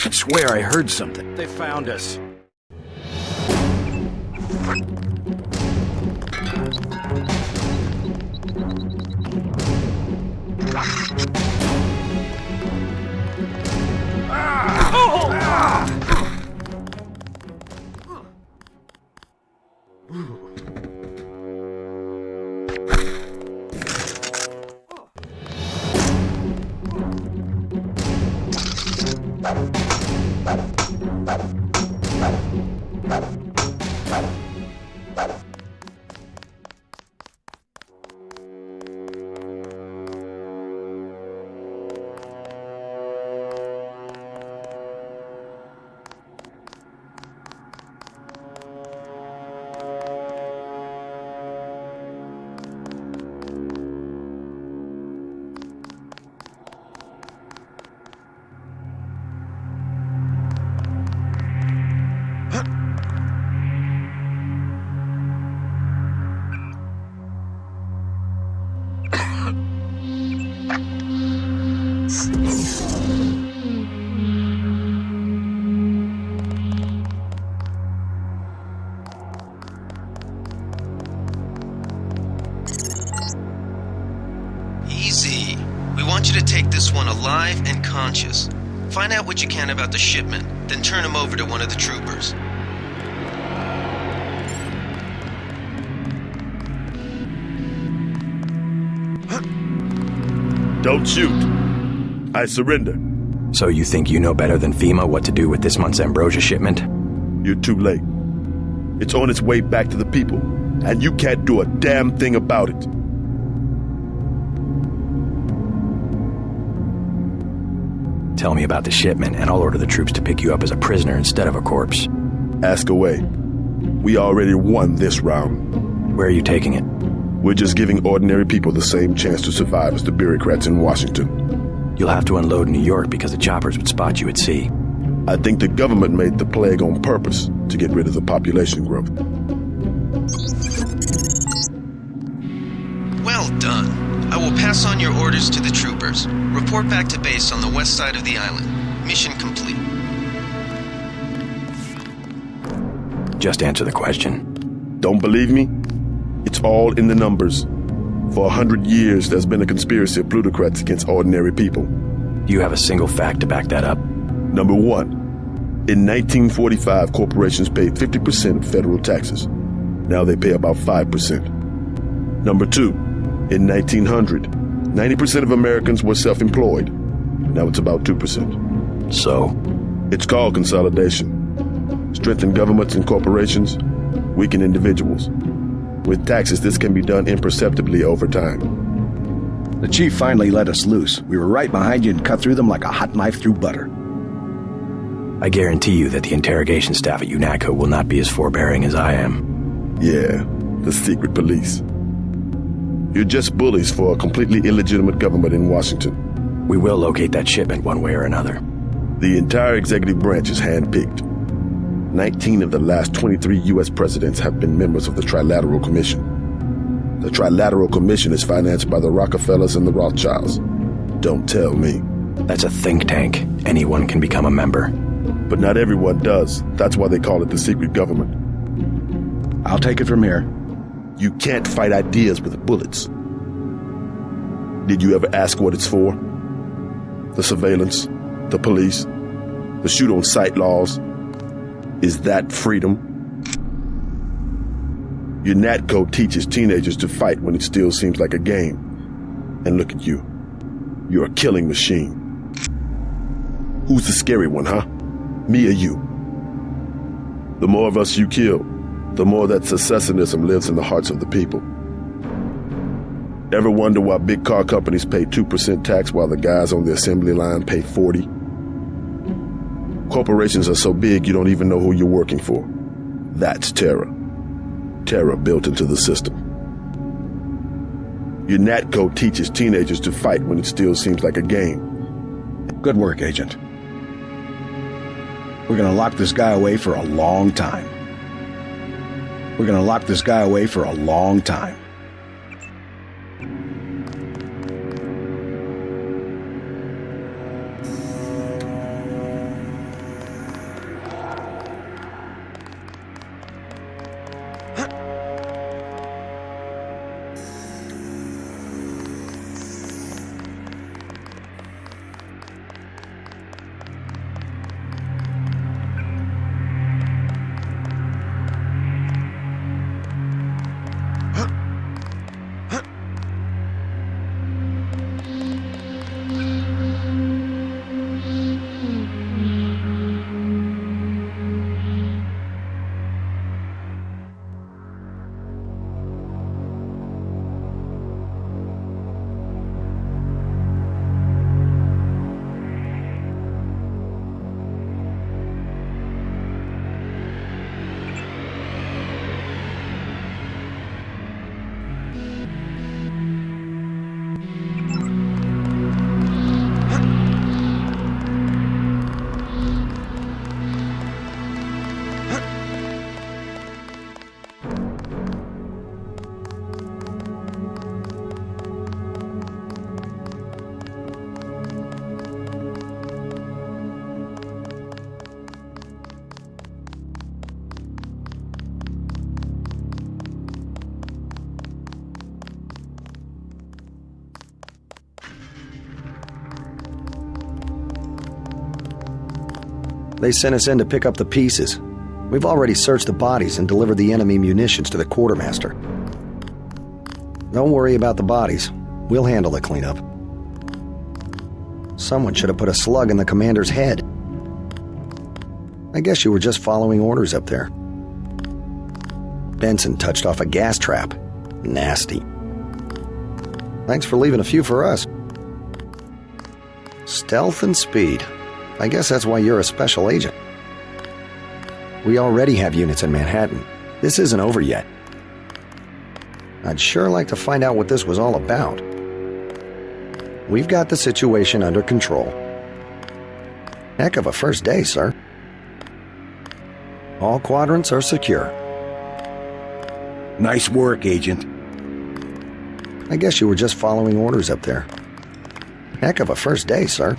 I swear I heard something. They found us. Easy. We want you to take this one alive and conscious. Find out what you can about the shipment, then turn him over to one of the troopers. Don't shoot. I surrender. So you think you know better than FEMA what to do with this month's ambrosia shipment? You're too late. It's on its way back to the people, and you can't do a damn thing about it. Tell me about the shipment, and I'll order the troops to pick you up as a prisoner instead of a corpse. Ask away. We already won this round. Where are you taking it? We're just giving ordinary people the same chance to survive as the bureaucrats in Washington. You'll have to unload in New York because the choppers would spot you at sea. I think the government made the plague on purpose to get rid of the population growth. Well done. I will pass on your orders to the troopers. Report back to base on the west side of the island. Mission complete. Just answer the question. Don't believe me? It's all in the numbers. For 100 years, there's been a conspiracy of plutocrats against ordinary people. Do you have a single fact to back that up? Number one, in 1945, corporations paid 50% of federal taxes. Now they pay about 5%. Number two, in 1900, 90% of Americans were self-employed. Now it's about 2%. So? It's called consolidation. Strengthen governments and corporations, weaken individuals. With taxes, this can be done imperceptibly over time. The chief finally let us loose. We were right behind you and cut through them like a hot knife through butter. I guarantee you that the interrogation staff at UNATCO will not be as forbearing as I am. Yeah, the secret police. You're just bullies for a completely illegitimate government in Washington. We will locate that shipment one way or another. The entire executive branch is handpicked. 19 of the last 23 U.S. presidents have been members of the Trilateral Commission. The Trilateral Commission is financed by the Rockefellers and the Rothschilds. Don't tell me. That's a think tank. Anyone can become a member. But not everyone does. That's why they call it the secret government. I'll take it from here. You can't fight ideas with bullets. Did you ever ask what it's for? The surveillance, the police, the shoot-on-sight laws. Is that freedom? UNATCO teaches teenagers to fight when it still seems like a game. And look at you. You're a killing machine. Who's the scary one, huh? Me or you? The more of us you kill, the more that secessionism lives in the hearts of the people. Ever wonder why big car companies pay 2% tax while the guys on the assembly line pay 40%? Corporations are so big you don't even know who you're working for. That's terror. Terror built into the system. UNATCO teaches teenagers to fight when it still seems like a game. Good work, Agent. We're gonna lock this guy away for a long time. We're gonna lock this guy away for a long time. They sent us in to pick up the pieces. We've already searched the bodies and delivered the enemy munitions to the quartermaster. Don't worry about the bodies. We'll handle the cleanup. Someone should have put a slug in the commander's head. I guess you were just following orders up there. Benson touched off a gas trap. Nasty. Thanks for leaving a few for us. Stealth and speed. I guess that's why you're a special agent. We already have units in Manhattan. This isn't over yet. I'd sure like to find out what this was all about. We've got the situation under control. Heck of a first day, sir. All quadrants are secure. Nice work, Agent. I guess you were just following orders up there. Heck of a first day, sir.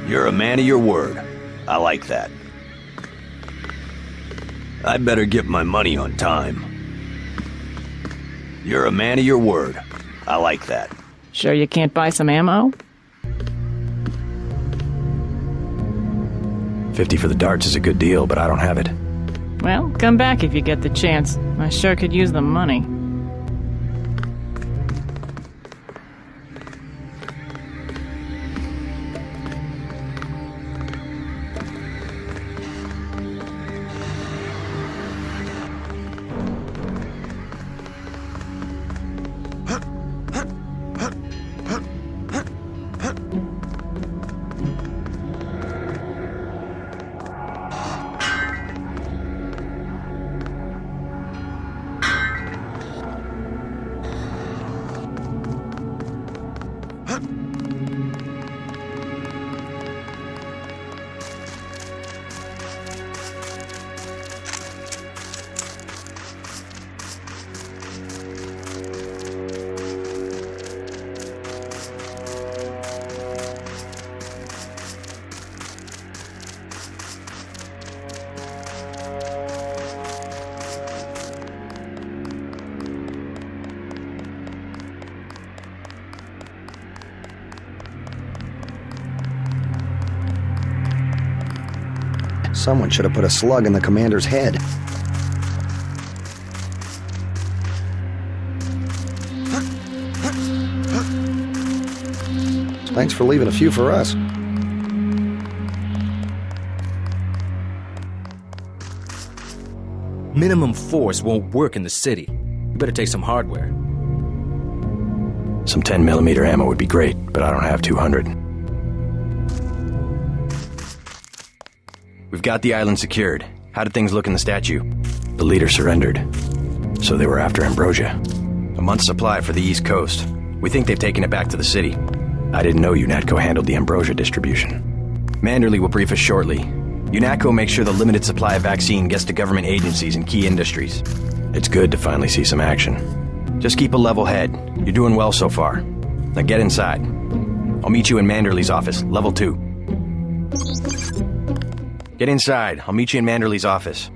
You're a man of your word. I like that. I better get my money on time. You're a man of your word. I like that. Sure you can't buy some ammo? 50 for the darts is a good deal, but I don't have it. Well, come back if you get the chance. I sure could use the money. Someone should have put a slug in the commander's head. Thanks for leaving a few for us. Minimum force won't work in the city. You better take some hardware. Some 10mm ammo would be great, but I don't have 200. We've got the island secured. How did things look in the statue? The leader surrendered. So they were after Ambrosia. A month's supply for the East Coast. We think they've taken it back to the city. I didn't know UNATCO handled the Ambrosia distribution. Manderley will brief us shortly. UNATCO makes sure the limited supply of vaccine gets to government agencies and key industries. It's good to finally see some action. Just keep a level head. You're doing well so far. Now get inside. I'll meet you in Manderley's office, level 2. Get inside. I'll meet you in Manderley's office.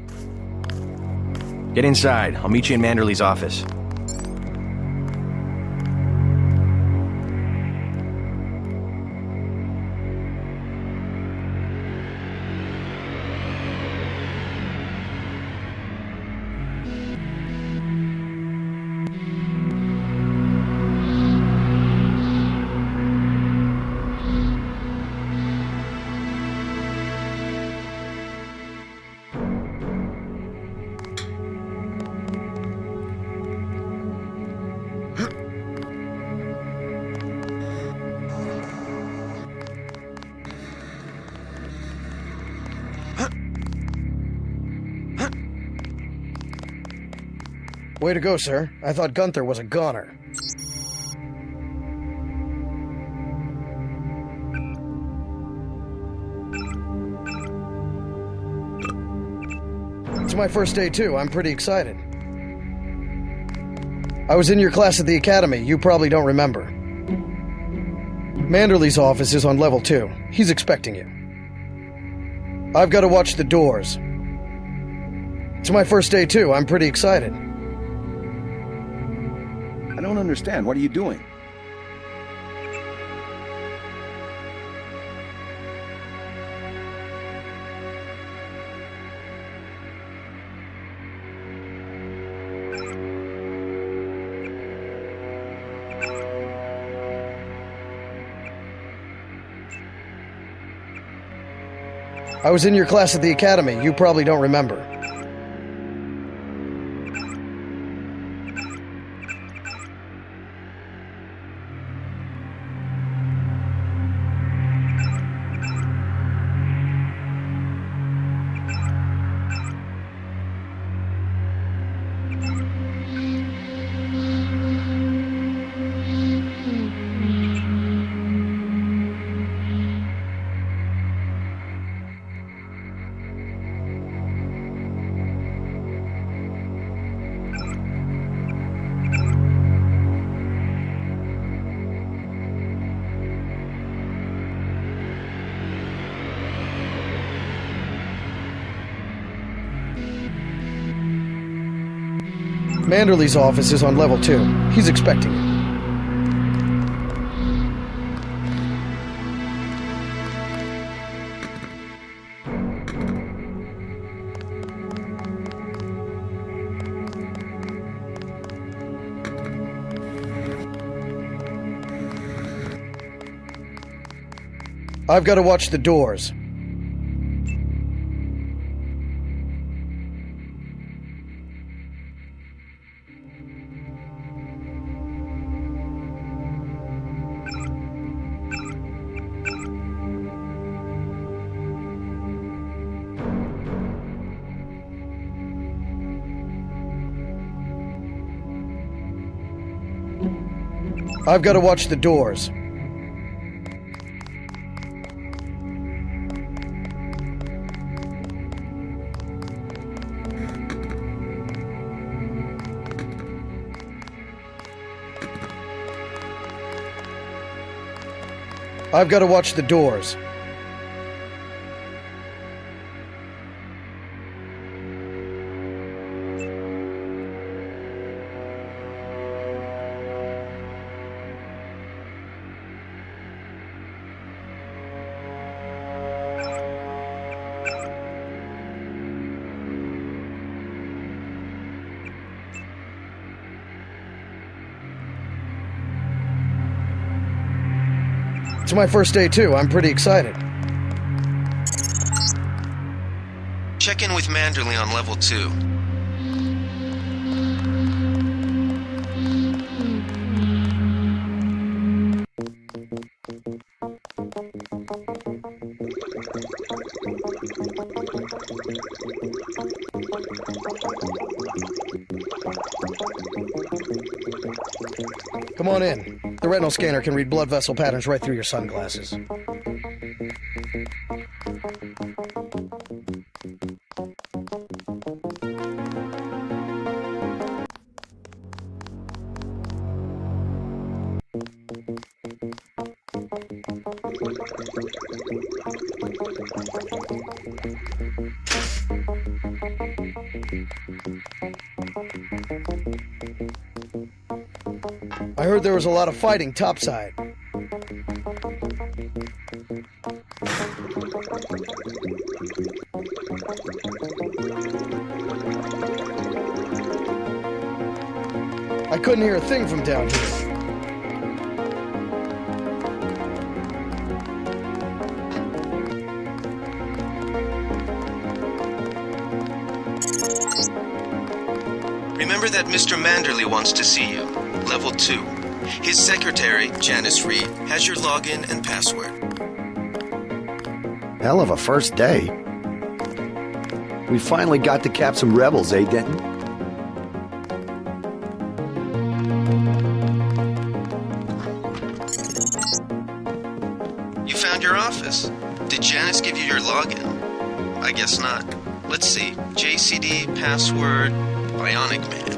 Get inside. I'll meet you in Manderley's office. Way to go, sir. I thought Gunther was a goner. It's my first day, too. I'm pretty excited. I was in your class at the academy. You probably don't remember. Manderley's office is on level 2. He's expecting you. I've got to watch the doors. It's my first day, too. I'm pretty excited. I don't understand. What are you doing? I was in your class at the academy. You probably don't remember. Manderley's office is on level 2. He's expecting you. I've got to watch the doors. I've got to watch the doors. I've got to watch the doors. It's my first day, too. I'm pretty excited. Check in with Manderley on level 2. Come on in. The retinal scanner can read blood vessel patterns right through your sunglasses. I heard there was a lot of fighting topside. I couldn't hear a thing from down here. Remember that Mr. Manderley wants to see you. Level 2. His secretary, Janice Reed, has your login and password. Hell of a first day. We finally got to cap some rebels, eh, Denton? found your office. Did Janice give you your login? I guess not. Let's see. JCD, password, Bionic Man.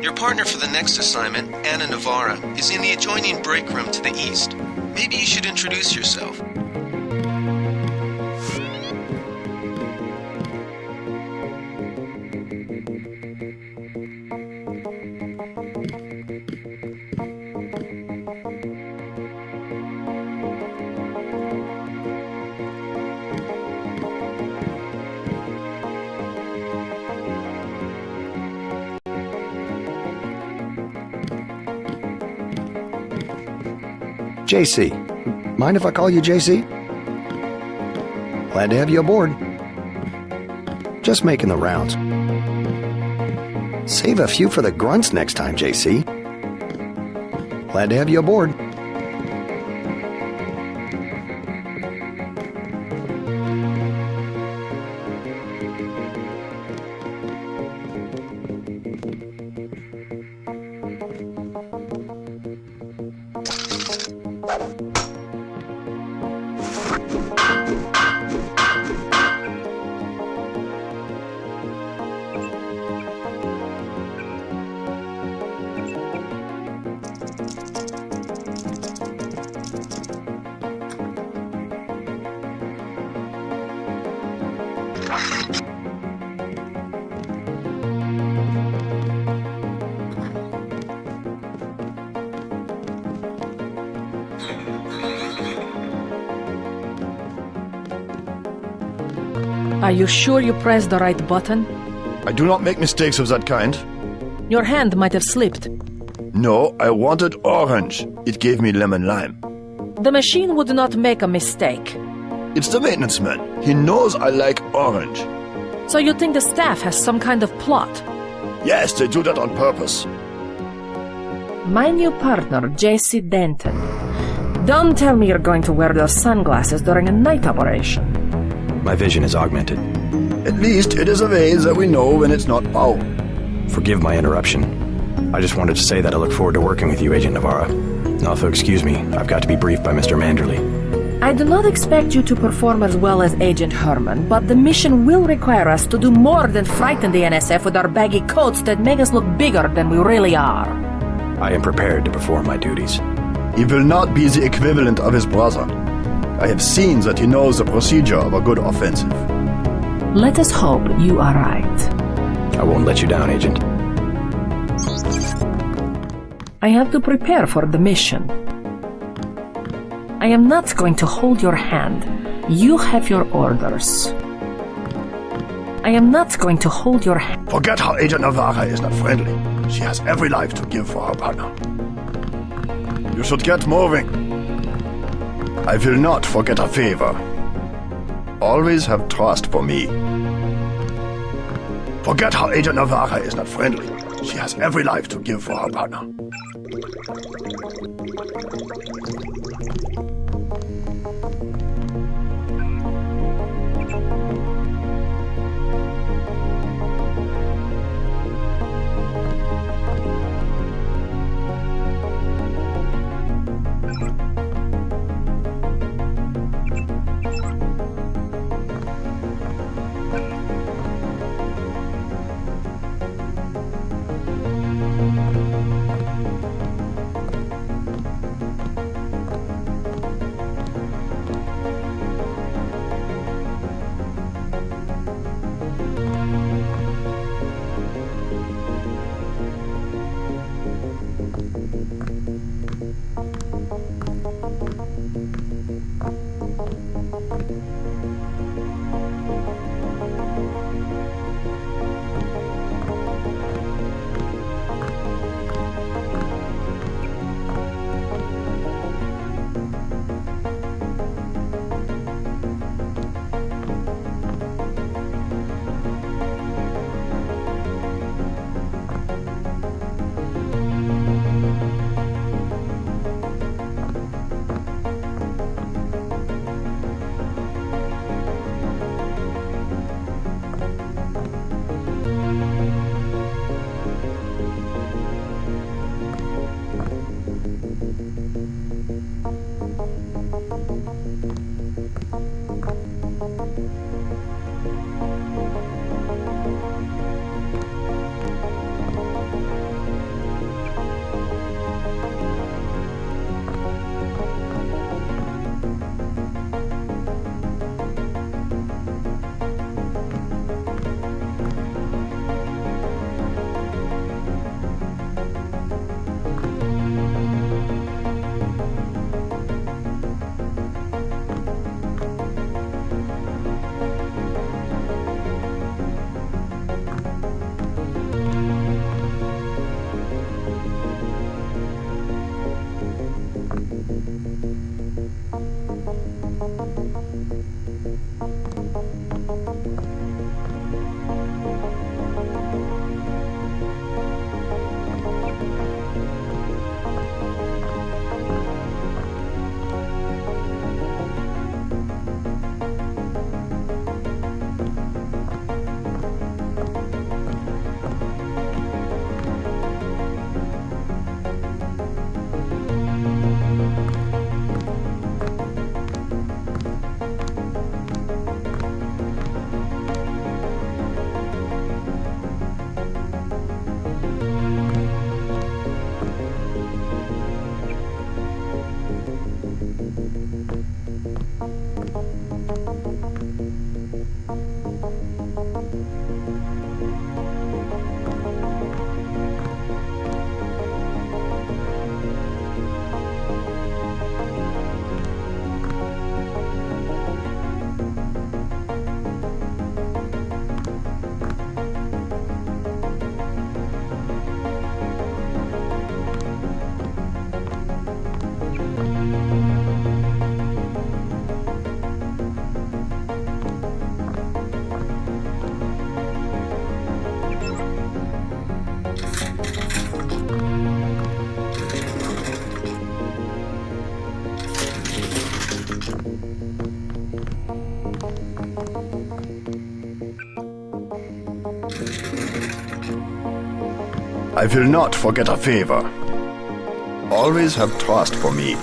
Your partner for the next assignment, Anna Navarra, is in the adjoining break room to the east. Maybe you should introduce yourself. JC. Mind if I call you JC? Glad to have you aboard. Just making the rounds. Save a few for the grunts next time, JC. Glad to have you aboard. Are you sure you pressed the right button? I do not make mistakes of that kind. Your hand might have slipped. No, I wanted orange. It gave me lemon lime. The machine would not make a mistake. It's the maintenance man. He knows I like orange. So you think the staff has some kind of plot? Yes, they do that on purpose. My new partner, J.C. Denton. Don't tell me you're going to wear those sunglasses during a night operation. My vision is augmented. At least it is a way that we know when it's not foul. Forgive my interruption. I just wanted to say that I look forward to working with you, Agent Navarra. Also, excuse me, I've got to be briefed by Mr. Manderley. I do not expect you to perform as well as Agent Herman, but the mission will require us to do more than frighten the NSF with our baggy coats that make us look bigger than we really are. I am prepared to perform my duties. He will not be the equivalent of his brother. I have seen that he knows the procedure of a good offensive. Let us hope you are right. I won't let you down, Agent. I have to prepare for the mission. I am not going to hold your hand. You have your orders. I am not going to hold your hand. Forget how Agent Navarra is not friendly. She has every life to give for her partner. You should get moving. I will not forget a favor. Always have trust for me. Forget how Agent Navarra is not friendly. She has every life to give for her partner. I will not forget a favor. Always have trust for me.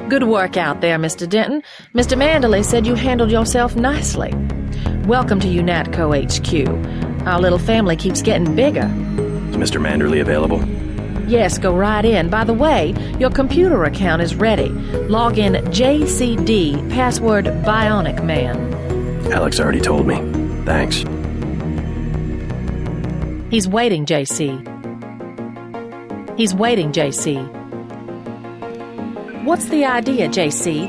Good work out there, Mr. Denton. Mr. Manderley said you handled yourself nicely. Welcome to UNATCO HQ. Our little family keeps getting bigger. Is Mr. Manderley available? Yes, go right in. By the way, your computer account is ready. Log in JCD, password Bionic Man. Alex already told me. Thanks. He's waiting, JC. He's waiting, JC. What's the idea, JC?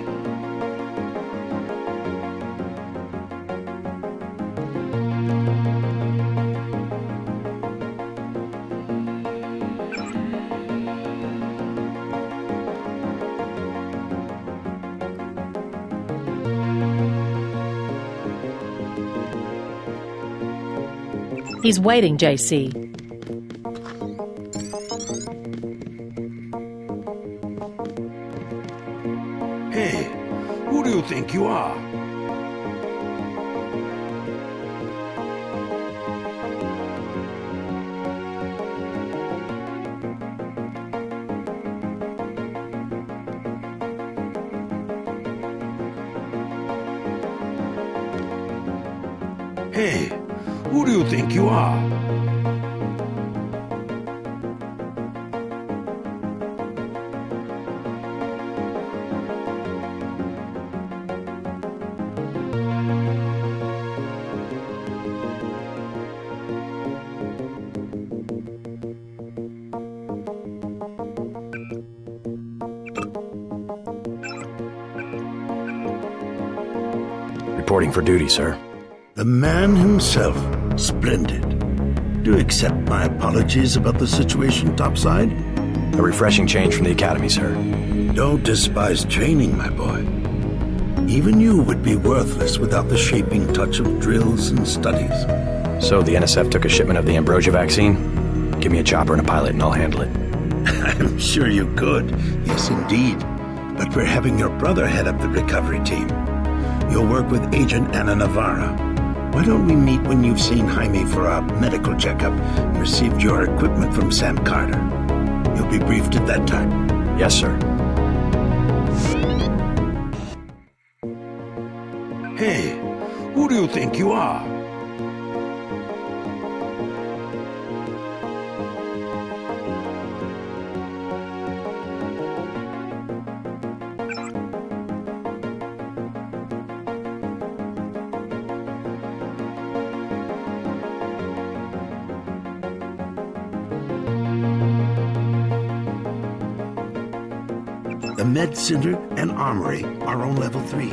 He's waiting, JC. Hey, who do you think you are? Hey, who do you think you are? Reporting for duty, sir. The man himself. Splendid. Do you accept my apologies about the situation topside? A refreshing change from the academy, sir. Don't despise training, my boy. Even you would be worthless without the shaping touch of drills and studies. So the NSF took a shipment of the ambrosia vaccine? Give me a chopper and a pilot and I'll handle it. I'm sure you could. Yes, indeed. But we're having your brother head up the recovery team. You'll work with Agent Anna Navarra. Why don't we meet when you've seen Jaime for a medical checkup and received your equipment from Sam Carter? You'll be briefed at that time. Yes, sir. Hey, who do you think you are? The Med Center and Armory are on level 3.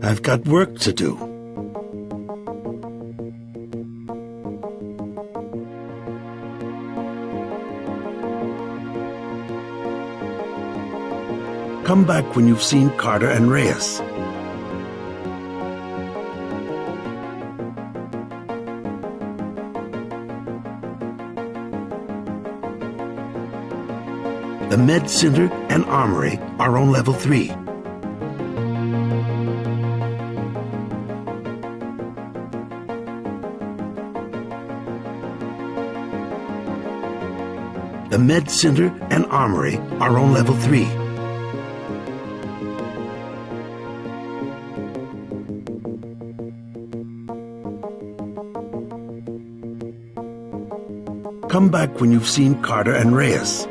I've got work to do. Come back when you've seen Carter and Reyes. The Med Center and Armory are on level 3. The The Med Center and Armory are on level 3. Come back when you've seen Carter and Reyes.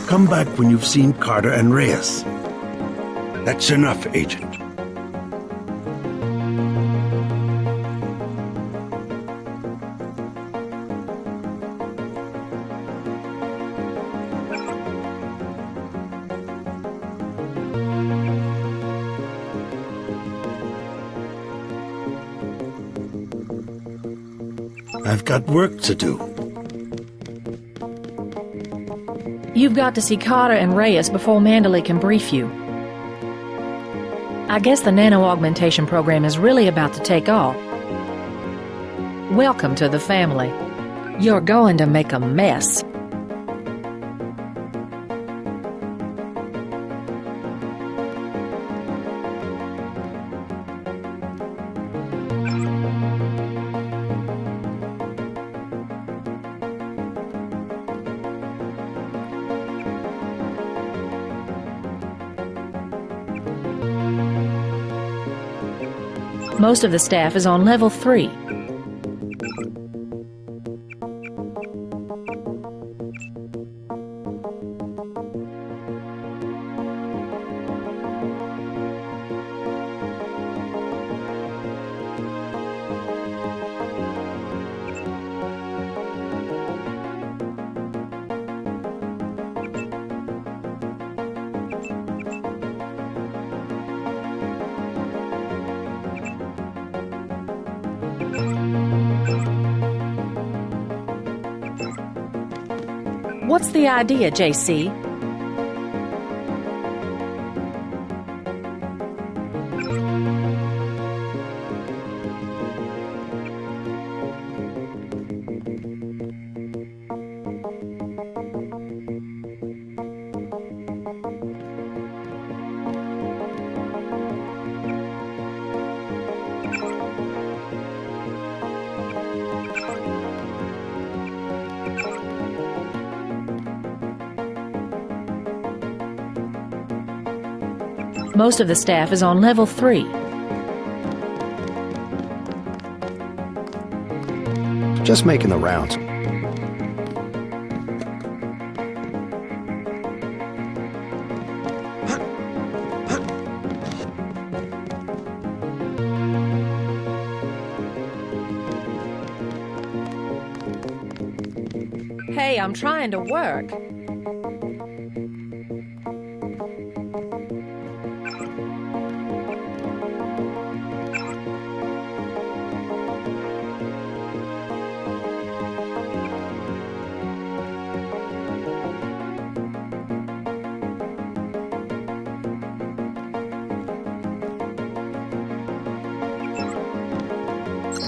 Come back when you've seen Carter and Reyes. That's enough, Agent. I've got work to do. You've got to see Carter and Reyes before Mandalay can brief you. I guess the nano-augmentation program is really about to take off. Welcome to the family. You're going to make a mess. Most of the staff is on level 3. What's the idea, JC? Most of the staff is on level 3. Just making the rounds. Hey, I'm trying to work.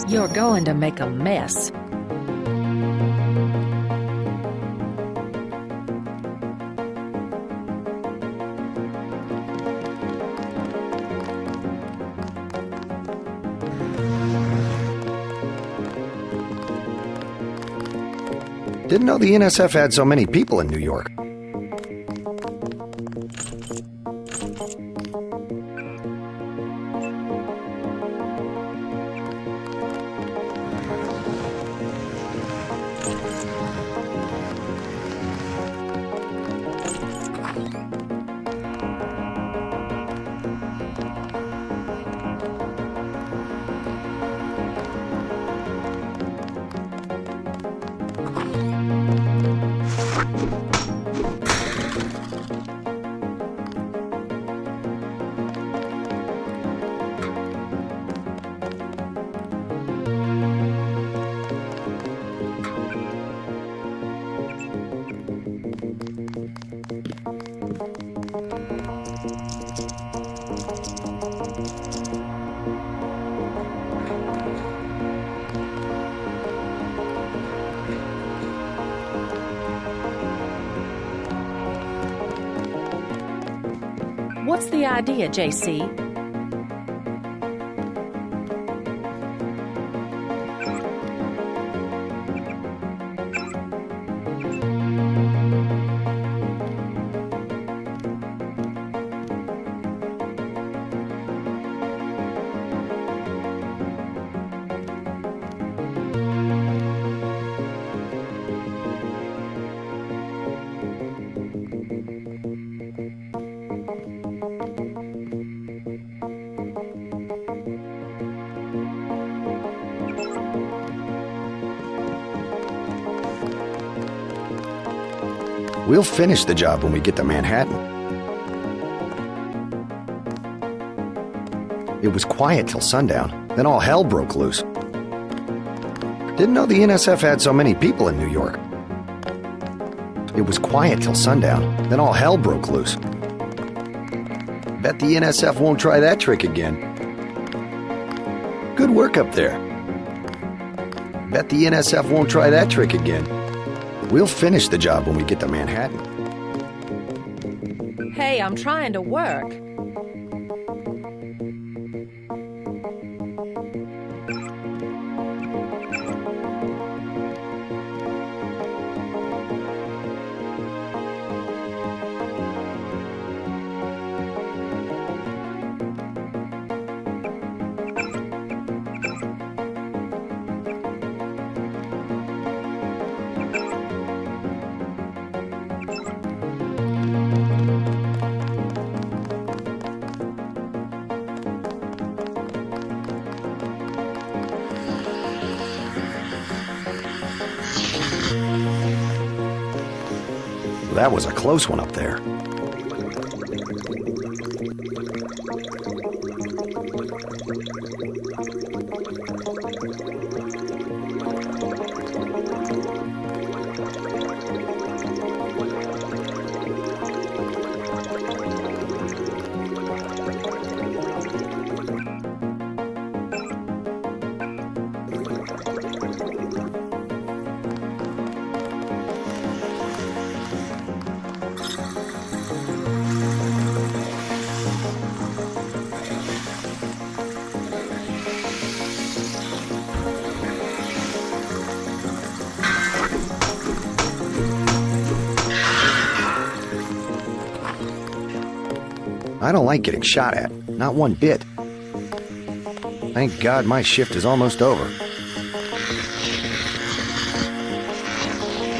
You're going to make a mess. Didn't know the NSF had so many people in New York. What's the idea, JC? We'll finish the job when we get to Manhattan. It was quiet till sundown, then all hell broke loose. Didn't know the NSF had so many people in New York. It was quiet till sundown, then all hell broke loose. Bet the NSF won't try that trick again. Good work up there. Bet the NSF won't try that trick again. We'll finish the job when we get to Manhattan. Hey, I'm trying to work. That was a close one up there. I don't like getting shot at, not one bit. Thank God my shift is almost over.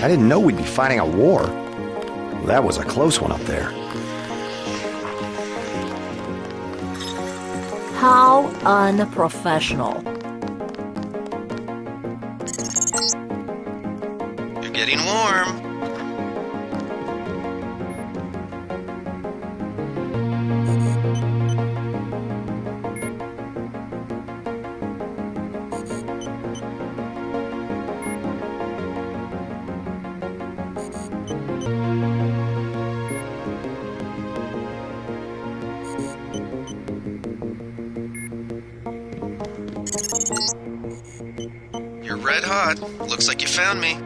I didn't know we'd be fighting a war. That was a close one up there. How unprofessional. You're getting warm. You're red hot. Looks like you found me.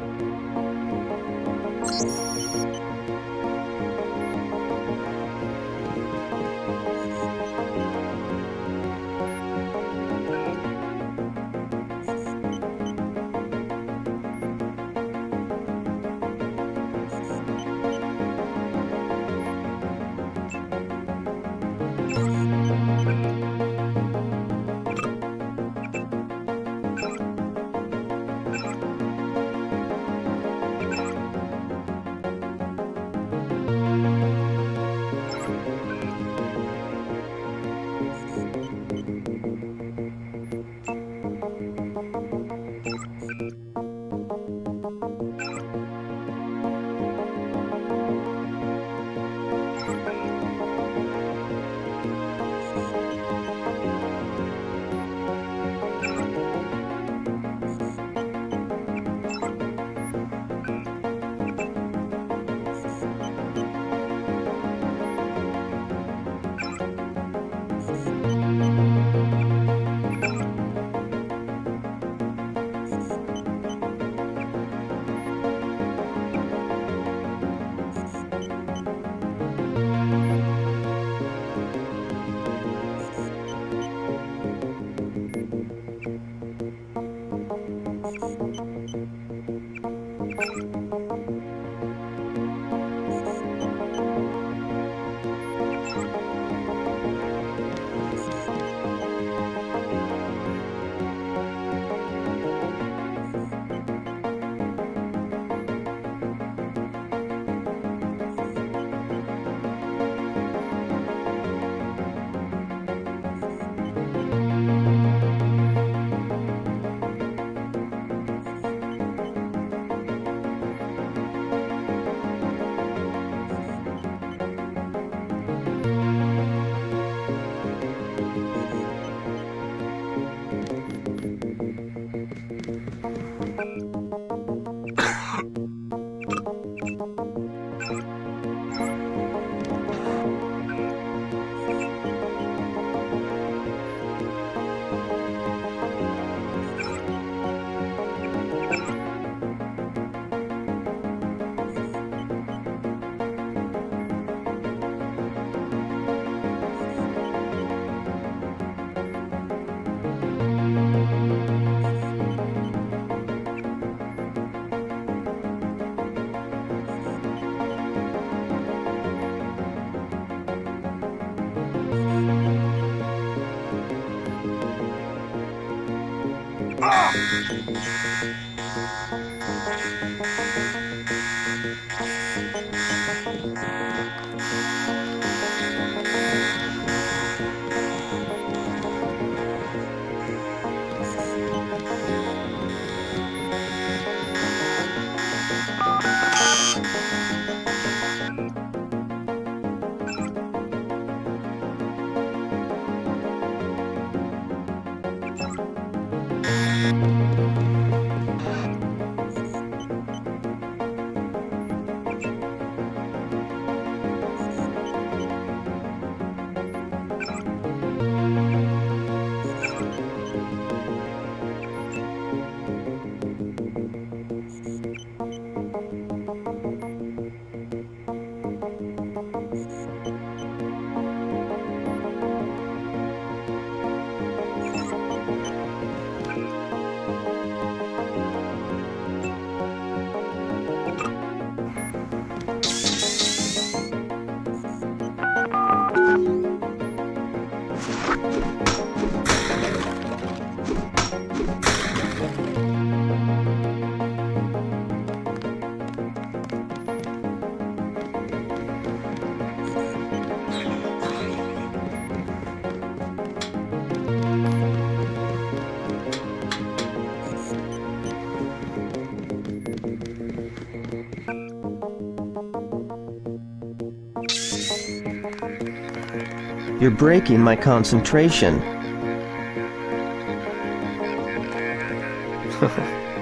You're breaking my concentration.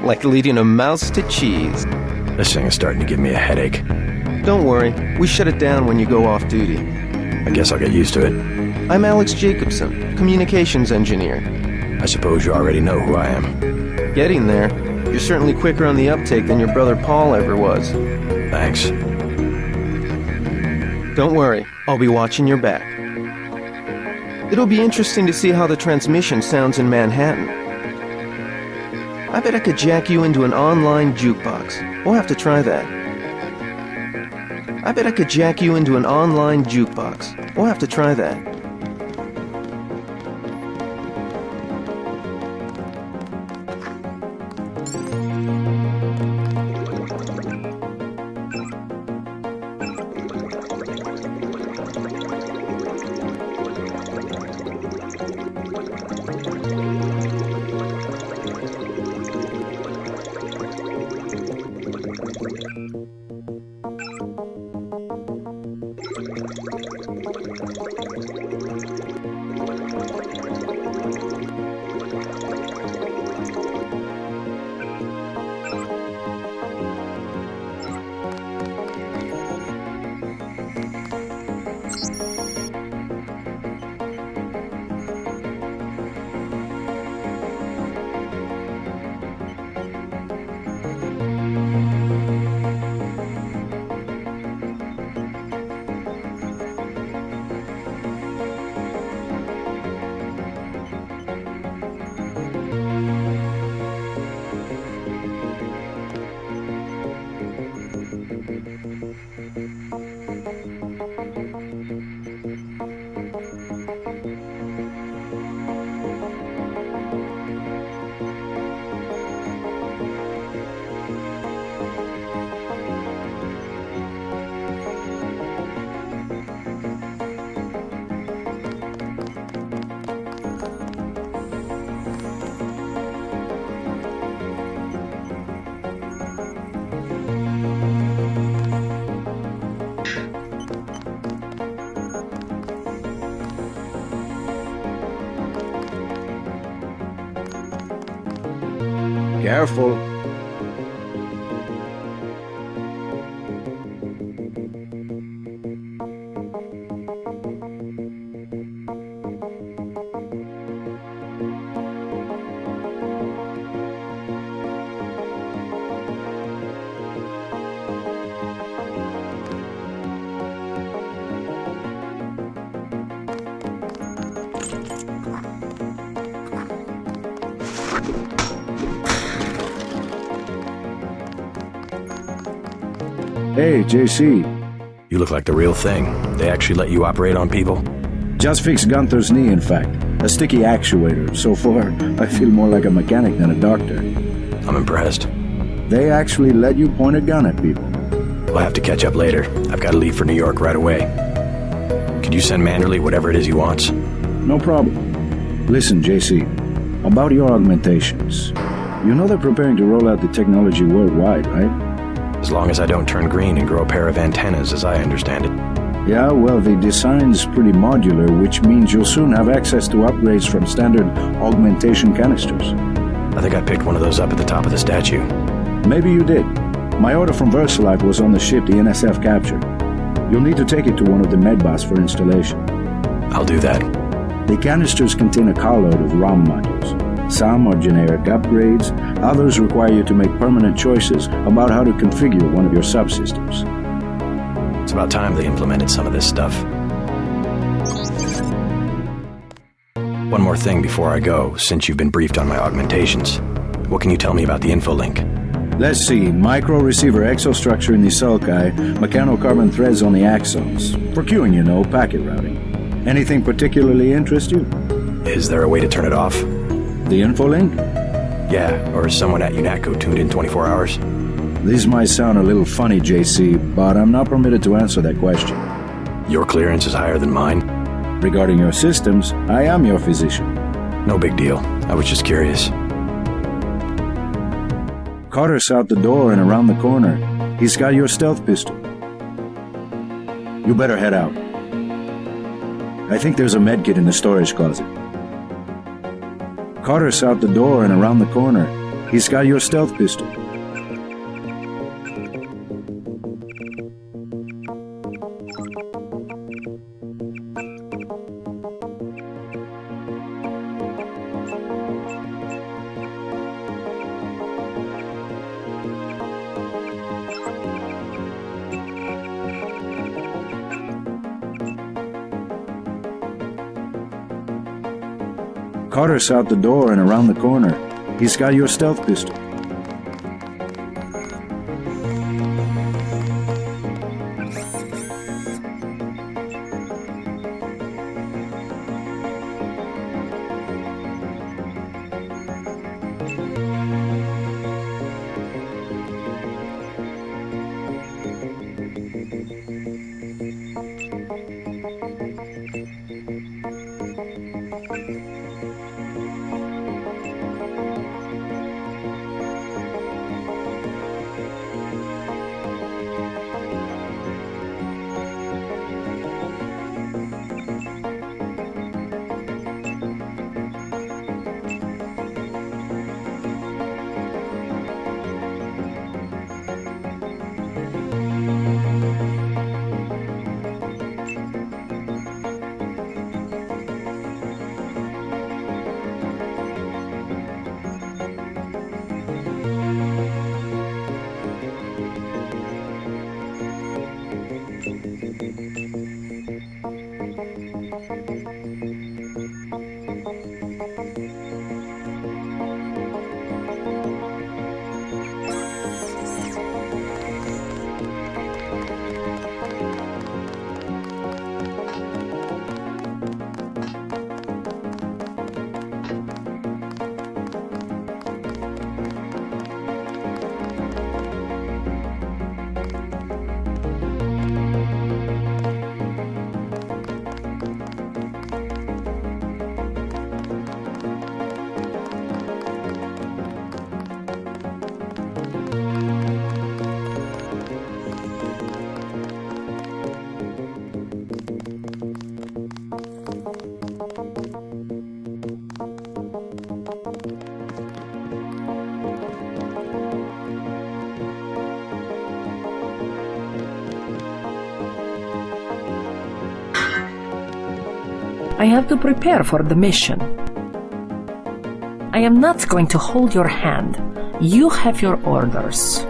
Like leading a mouse to cheese. This thing is starting to give me a headache. Don't worry, we shut it down when you go off duty. I guess I'll get used to it. I'm Alex Jacobson, communications engineer. I suppose you already know who I am. Getting there. You're certainly quicker on the uptake than your brother Paul ever was. Thanks. Don't worry, I'll be watching your back. It'll be interesting to see how the transmission sounds in Manhattan. I bet I could jack you into an online jukebox. We'll have to try that. I bet I could jack you into an online jukebox. We'll have to try that. Careful. Hey, JC. You look like the real thing. They actually let you operate on people? Just fixed Gunther's knee, in fact. A sticky actuator. So far, I feel more like a mechanic than a doctor. I'm impressed. They actually let you point a gun at people. We'll have to catch up later. I've got to leave for New York right away. Could you send Manderley whatever it is he wants? No problem. Listen, JC. About your augmentations. You know they're preparing to roll out the technology worldwide, right? As long as I don't turn green and grow a pair of antennas, as I understand it. Yeah, well, the design's pretty modular, which means you'll soon have access to upgrades from standard augmentation canisters. I think I picked one of those up at the top of the statue. Maybe you did. My order from VersaLife was on the ship the NSF captured. You'll need to take it to one of the medbus for installation. I'll do that. The canisters contain a carload of ROM modules. Some are generic upgrades, others require you to make permanent choices about how to configure one of your subsystems. It's about time they implemented some of this stuff. One more thing before I go, since you've been briefed on my augmentations. What can you tell me about the info link? Let's see, micro-receiver exostructure in the sulci, mechanocarbon threads on the axons. For queuing, you know, packet routing. Anything particularly interest you? Is there a way to turn it off? The info link? Yeah, or is someone at UNATCO tuned in 24 hours? This might sound a little funny, JC, but I'm not permitted to answer that question. Your clearance is higher than mine? Regarding your systems, I am your physician. No big deal. I was just curious. Carter's out the door and around the corner. He's got your stealth pistol. You better head out. I think there's a medkit in the storage closet. Carter's out the door and around the corner. He's got your stealth pistol. Carter's out the door and around the corner. He's got your stealth pistol. I have to prepare for the mission. I am not going to hold your hand. You have your orders.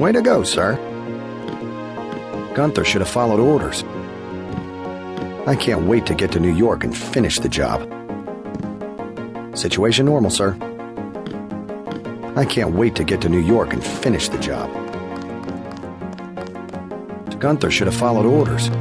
Way to go, sir. Gunther should have followed orders. I can't wait to get to New York and finish the job. Situation normal, sir. I can't wait to get to New York and finish the job. Gunther should have followed orders.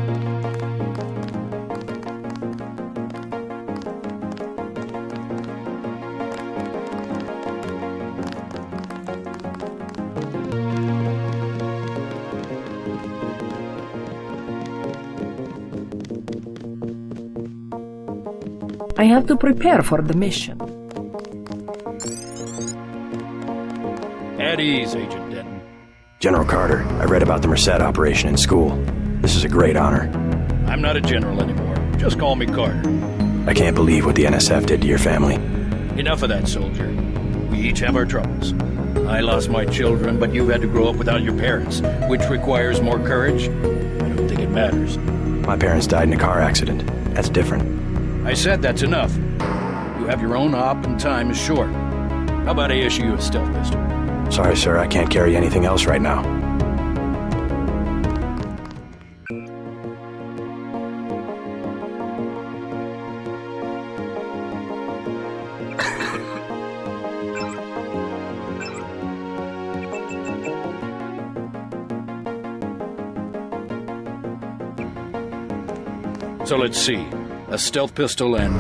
I have to prepare for the mission. At ease, Agent Denton. General Carter, I read about the Merced operation in school. This is a great honor. I'm not a general anymore. Just call me Carter. I can't believe what the NSF did to your family. Enough of that, soldier. We each have our troubles. I lost my children, but you had to grow up without your parents, which requires more courage. I don't think it matters. My parents died in a car accident. That's different. I said that's enough. You have your own op and time is short. How about I issue you a stealth pistol? Sorry, sir, I can't carry anything else right now. So let's see. A stealth pistol and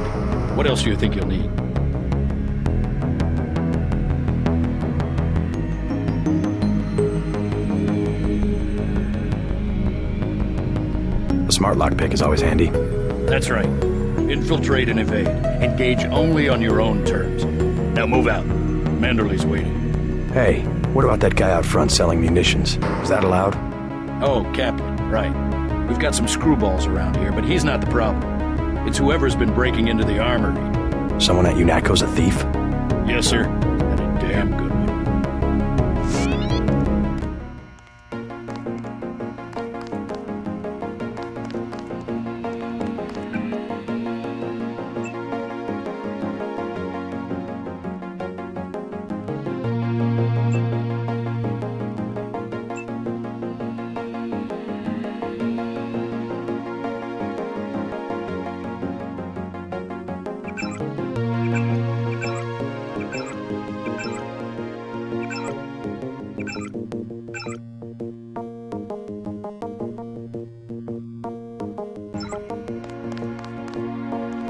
what else do you think you'll need? A smart lockpick is always handy. That's right. Infiltrate and evade. Engage only on your own terms. Now move out. Manderley's waiting. Hey, what about that guy out front selling munitions? Is that allowed? Oh, Kaplan, right. We've got some screwballs around here, but he's not the problem. It's whoever's been breaking into the armory. Someone at UNATCO's a thief? Yes, sir. And a damn good one.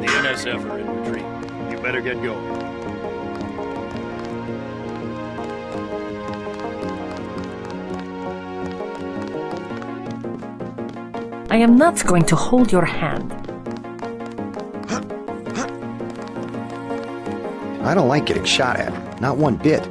The NSF are in retreat. You better get going. I am not going to hold your hand. I don't like getting shot at. Not one bit.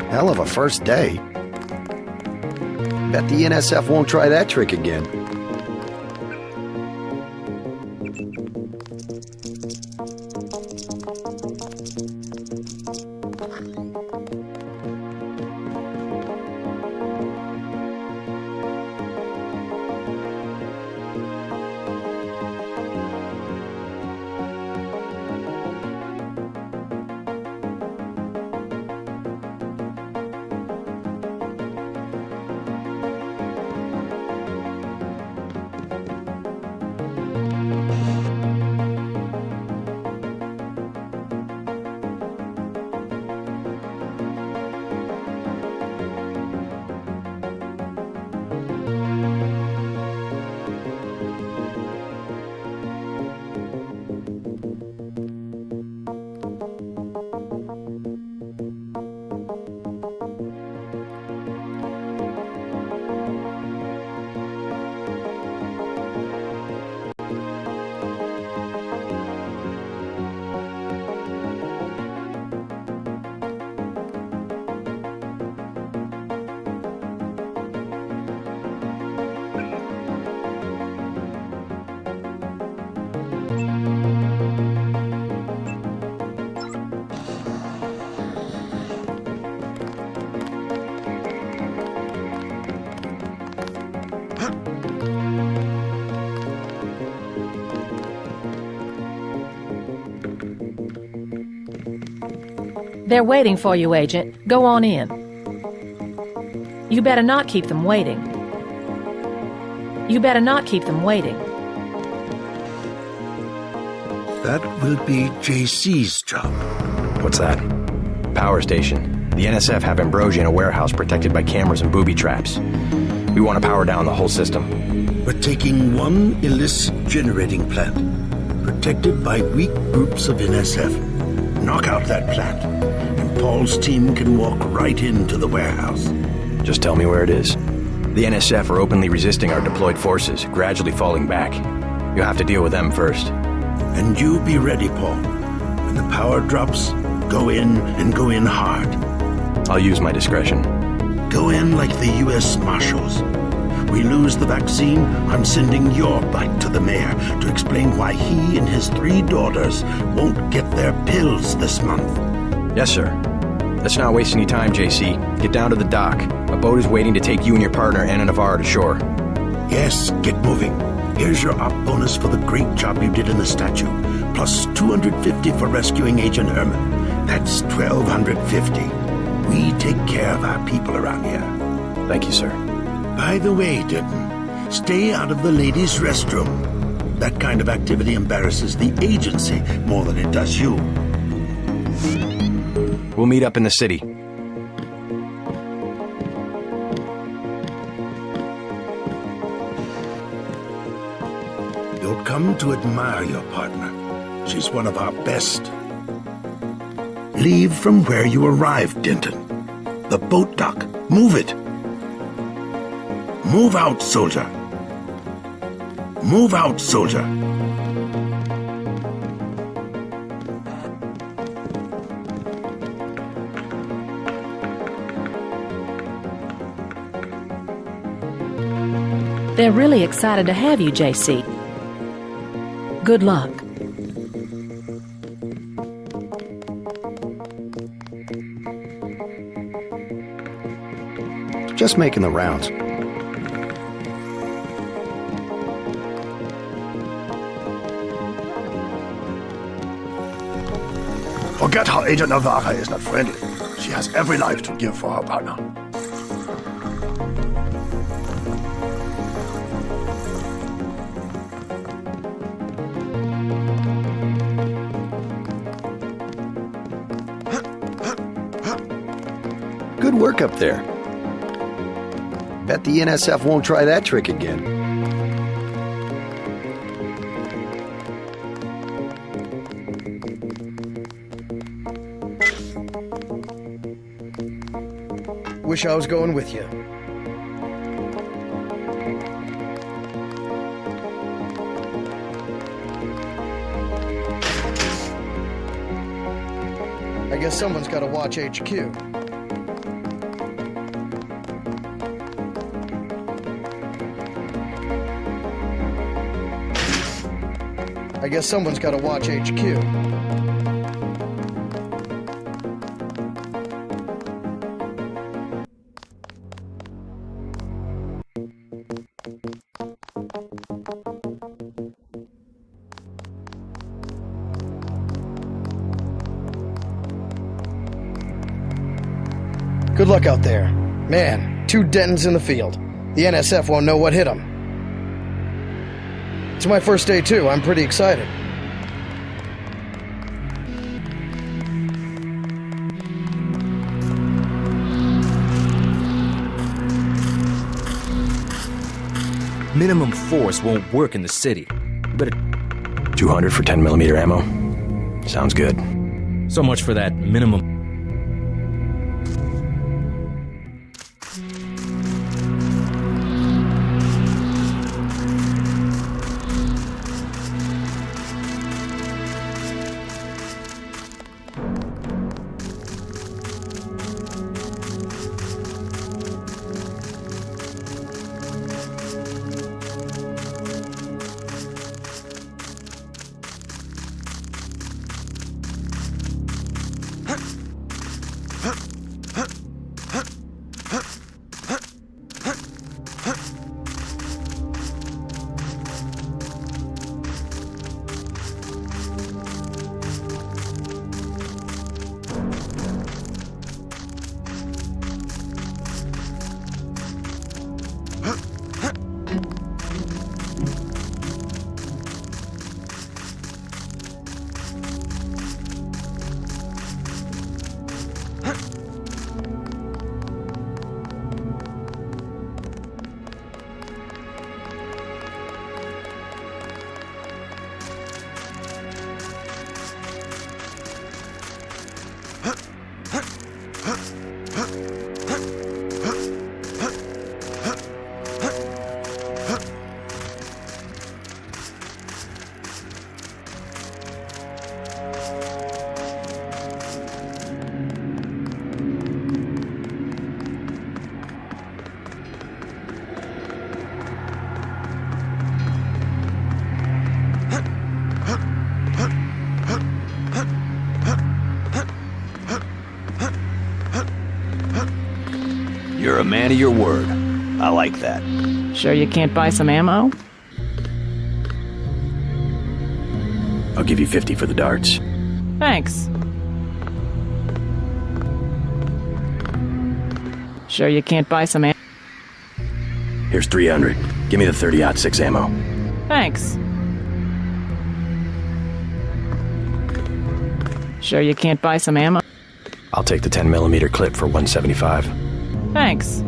Hell of a first day. Bet the NSF won't try that trick again. They're waiting for you, Agent. Go on in. You better not keep them waiting. You better not keep them waiting. That will be JC's job. What's that? Power station. The NSF have Ambrosia in a warehouse protected by cameras and booby traps. We want to power down the whole system. We're taking one illicit generating plant, protected by weak groups of NSF. Knock out that plant, and Paul's team can walk right into the warehouse. Just tell me where it is. The NSF are openly resisting our deployed forces, gradually falling back. You'll have to deal with them first. And you be ready, Paul. When the power drops, go in and go in hard. I'll use my discretion. Go in like the U.S. Marshals. We lose the vaccine, I'm sending your bike to the mayor to explain why he and his 3 daughters won't get their pills this month. Yes, sir. Let's not waste any time, JC. Get down to the dock. A boat is waiting to take you and your partner, Anna Navarro, to shore. Yes, get moving. Here's your op bonus for the great job you did in the statue, plus 250 for rescuing Agent Herman. That's 1,250. We take care of our people around here. Thank you, sir. By the way, Denton, stay out of the ladies' restroom. That kind of activity embarrasses the agency more than it does you. We'll meet up in the city. You'll come to admire your partner. She's one of our best. Leave from where you arrived, Denton. The boat dock. Move it. Move out, soldier. Move out, soldier. They're really excited to have you, JC. Good luck. Just making the rounds. Forget how Agent Navarro is not friendly. She has every life to give for her partner. Good work up there. Bet the NSF won't try that trick again. Wish I was going with you. I guess someone's got to watch HQ. I guess someone's got to watch HQ. Good luck out there. Man, 2 Dentons in the field. The NSF won't know what hit them. It's my first day, too. I'm pretty excited. Minimum force won't work in the city. But 200 for 10mm ammo. Sounds good. So much for that minimum. man of your word. I like that. Sure you can't buy some ammo? I'll give you 50 for the darts. Thanks. Sure you can't buy some ammo? Here's 300. Give me the 30-06 ammo. Thanks. Sure you can't buy some ammo? I'll take the 10mm clip for 175. Thanks.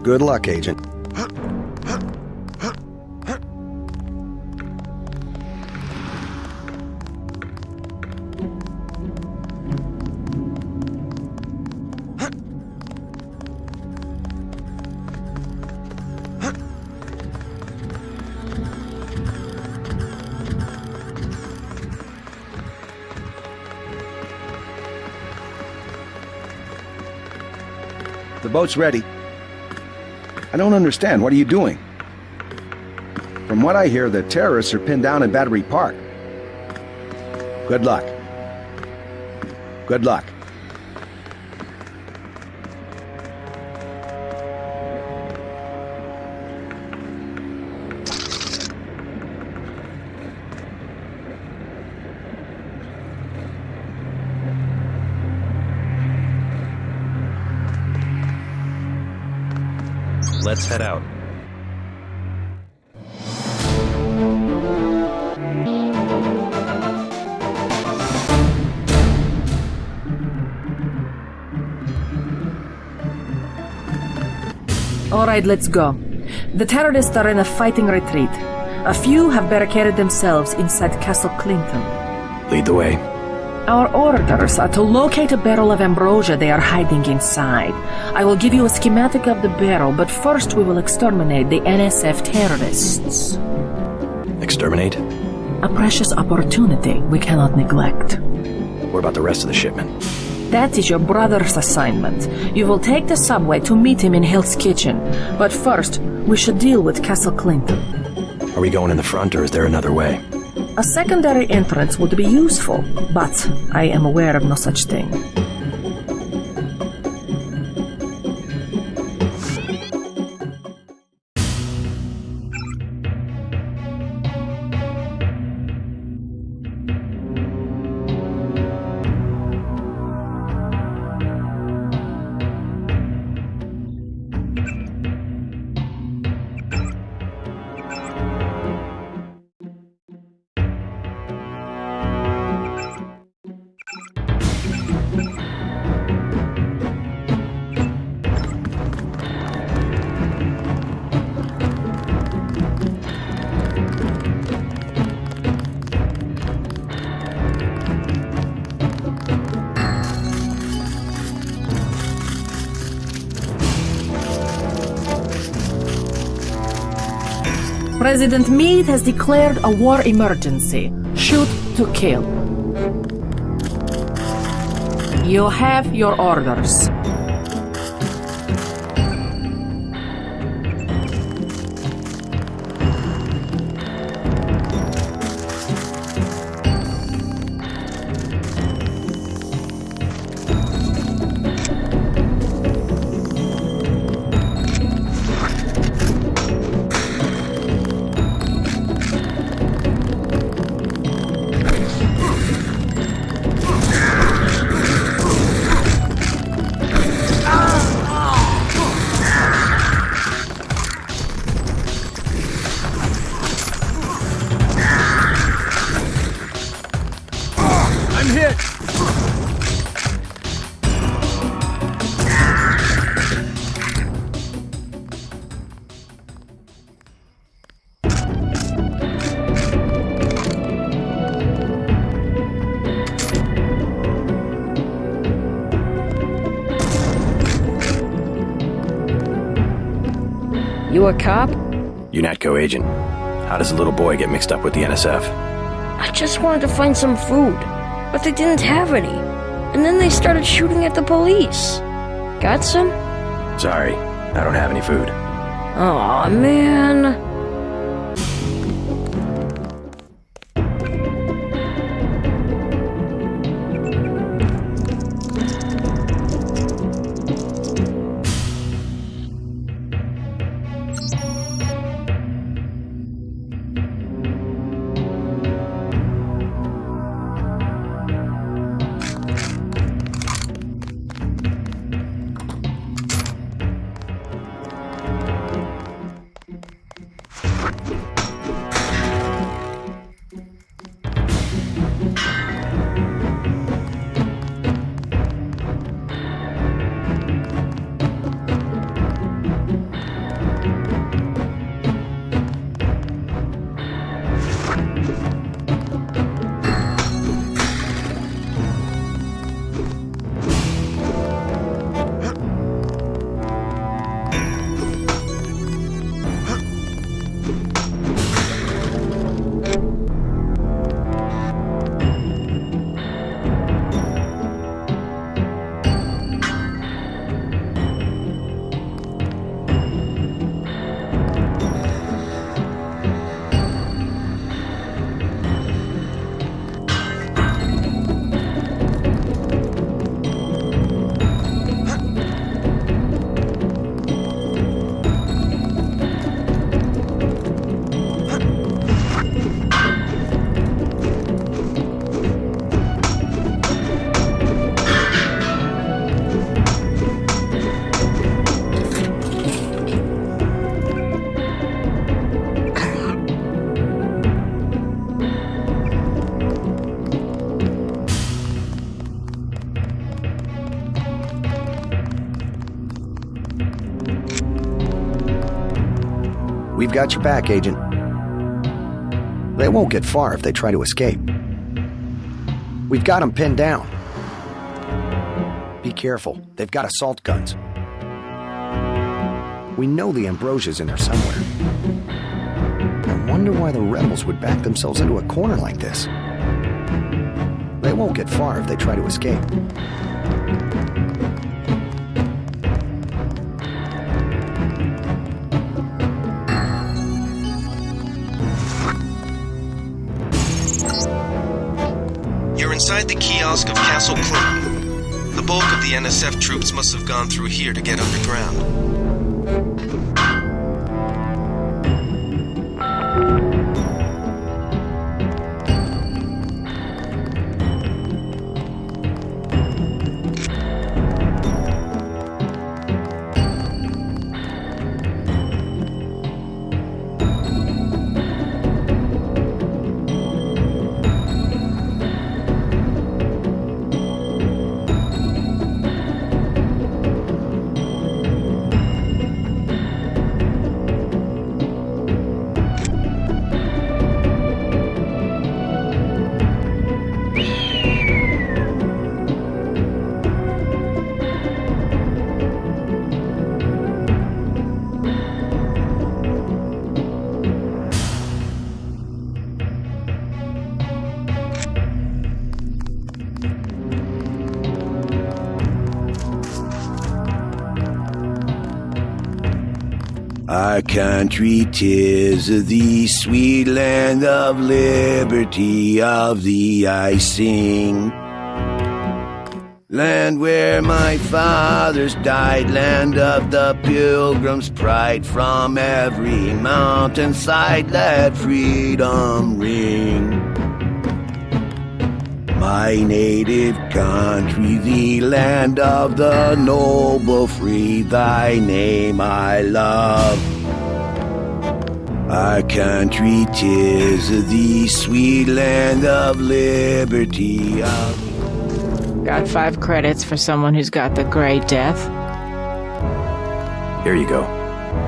Good luck, Agent. The boat's ready. I don't understand. What are you doing? From what I hear, the terrorists are pinned down in Battery Park. Good luck. Good luck. Let's head out. All right, let's go. The terrorists are in a fighting retreat. A few have barricaded themselves inside Castle Clinton. Lead the way. Our orders are to locate a barrel of ambrosia they are hiding inside. I will give you a schematic of the barrel, but first we will exterminate the NSF terrorists. Exterminate? A precious opportunity we cannot neglect. What about the rest of the shipment? That is your brother's assignment. You will take the subway to meet him in Hill's Kitchen. But first, we should deal with Castle Clinton. Are we going in the front, or is there another way? A secondary entrance would be useful, but I am aware of no such thing. President Meade has declared a war emergency. Shoot to kill. You have your orders. I'm hit! You a cop? UNATCO agent. How does a little boy get mixed up with the NSF? I just wanted to find some food, but they didn't have any. And then they started shooting at the police. Got some? Sorry, I don't have any food. Aw, man. We've got your back, Agent. They won't get far if they try to escape. We've got them pinned down. Be careful. They've got assault guns. We know the Ambrosia's in there somewhere. I wonder why the rebels would back themselves into a corner like this. They won't get far if they try to escape. You're inside the kiosk of Castle Clinton. The bulk of the NSF troops must have gone through here to get underground. Our country 'tis the sweet land of liberty, of thee I sing. Land where my fathers died, land of the pilgrim's pride, from every mountainside let freedom ring. My native country, the land of the noble free, thy name I love. Our country 'tis the sweet land of liberty. Got 5 credits for someone who's got the Gray Death. Here you go.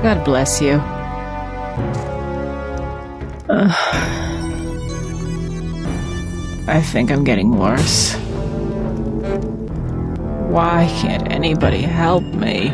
God bless you. I think I'm getting worse. Why can't anybody help me?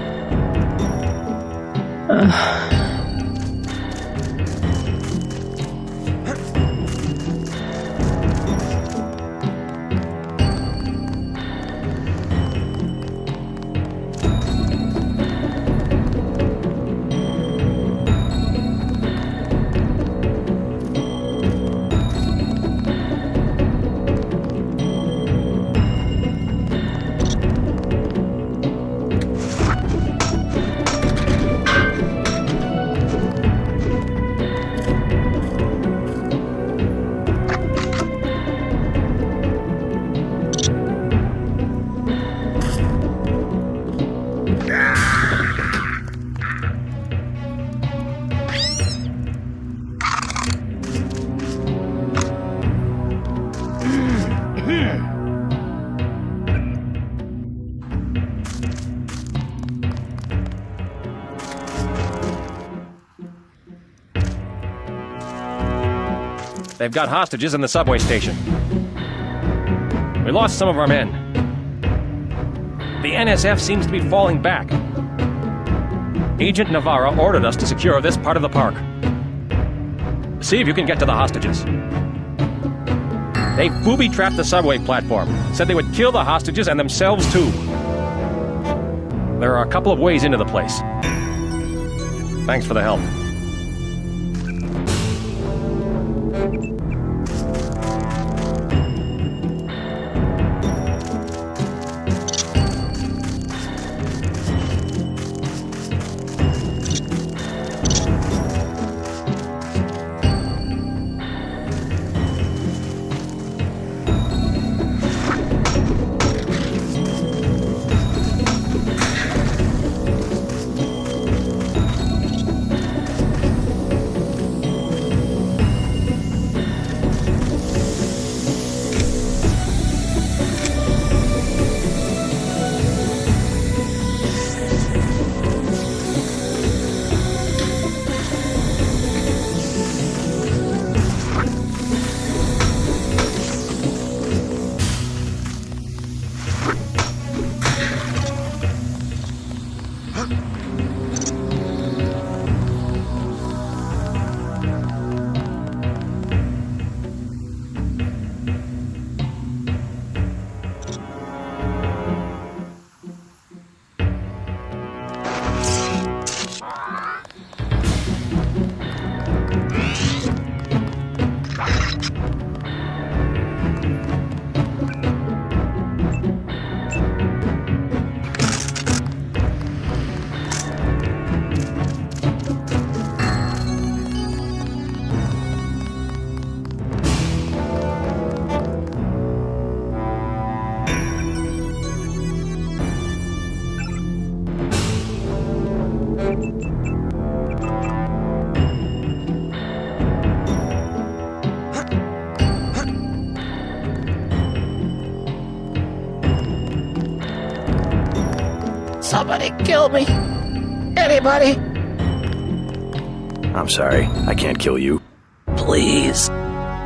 They've got hostages in the subway station. We lost some of our men. The NSF seems to be falling back. Agent Navarra ordered us to secure this part of the park. See if you can get to the hostages. They booby-trapped the subway platform. Said they would kill the hostages and themselves too. There are a couple of ways into the place. Thanks for the help. Somebody kill me! Anybody? I'm sorry, I can't kill you. Please.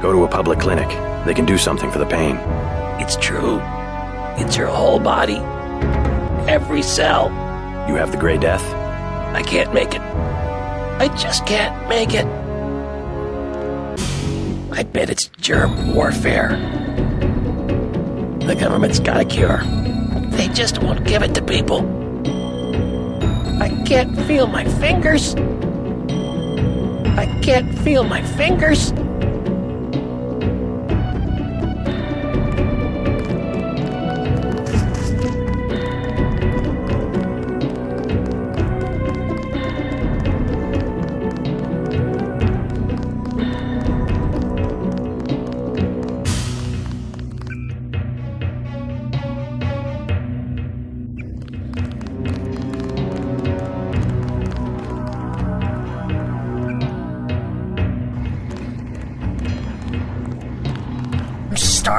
Go to a public clinic. They can do something for the pain. It's true. It's your whole body. Every cell. You have the Gray Death? I can't make it. I just can't make it. I bet it's germ warfare. The government's got a cure. They just won't give it to people. I can't feel my fingers. I can't feel my fingers.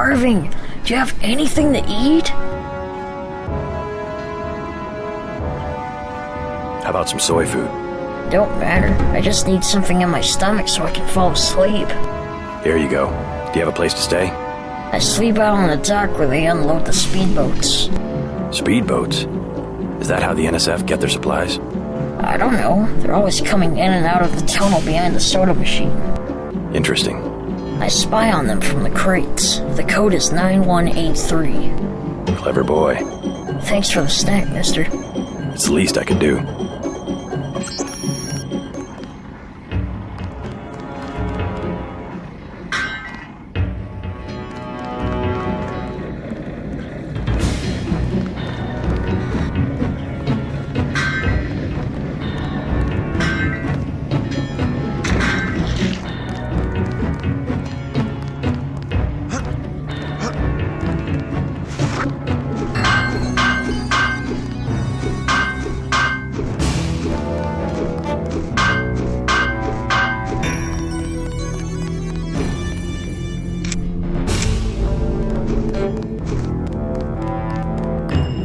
starving. Do you have anything to eat? How about some soy food? Don't matter. I just need something in my stomach so I can fall asleep. Here you go. Do you have a place to stay? I sleep out on the dock where they unload the speedboats. Speedboats? Is that how the NSF get their supplies? I don't know. They're always coming in and out of the tunnel behind the soda machine. Interesting. I spy on them from the crates. The code is 9183. Clever boy. Thanks for the snack, mister. It's the least I could do.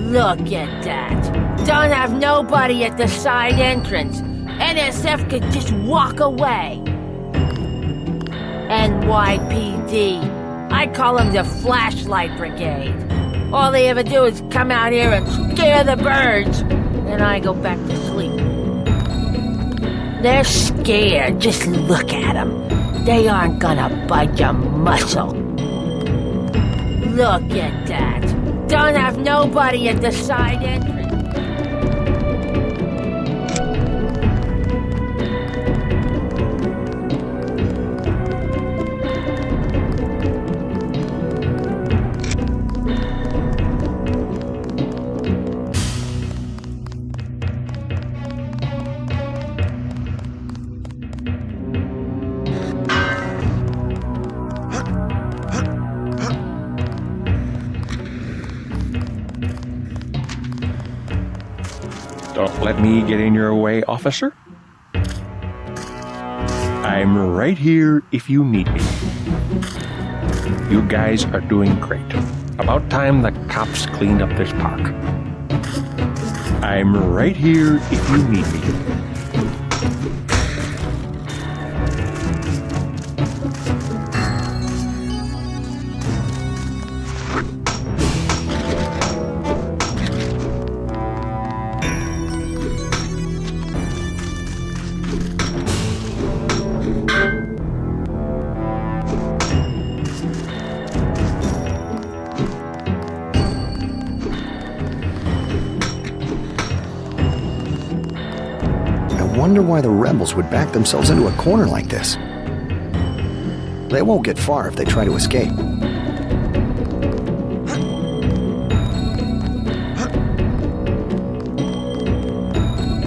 Look at that. Don't have nobody at the side entrance. NSF could just walk away. NYPD. I call them the Flashlight Brigade. All they ever do is come out here and scare the birds. Then I go back to sleep. They're scared. Just look at them. They aren't gonna budge a muscle. Look at that. Don't have nobody at the side entrance. Don't let me get in your way, officer. I'm right here if you need me. You guys are doing great. About time the cops cleaned up this park. I'm right here if you need me. I wonder why the rebels would back themselves into a corner like this. They won't get far if they try to escape.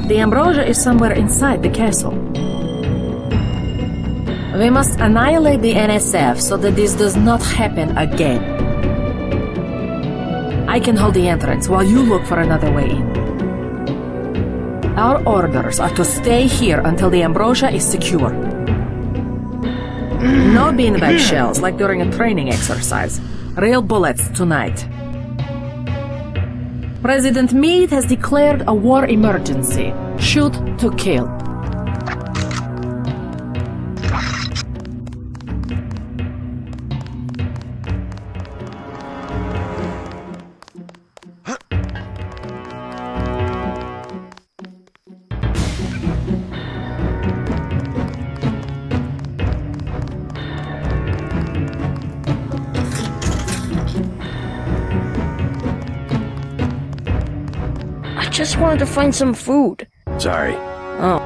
The ambrosia is somewhere inside the castle. We must annihilate the NSF so that this does not happen again. I can hold the entrance while you look for another way in. Our orders are to stay here until the ambrosia is secure. No beanbag shells like during a training exercise. Real bullets tonight. President Meade has declared a war emergency. Shoot to kill. I just wanted to find some food. Sorry. Oh.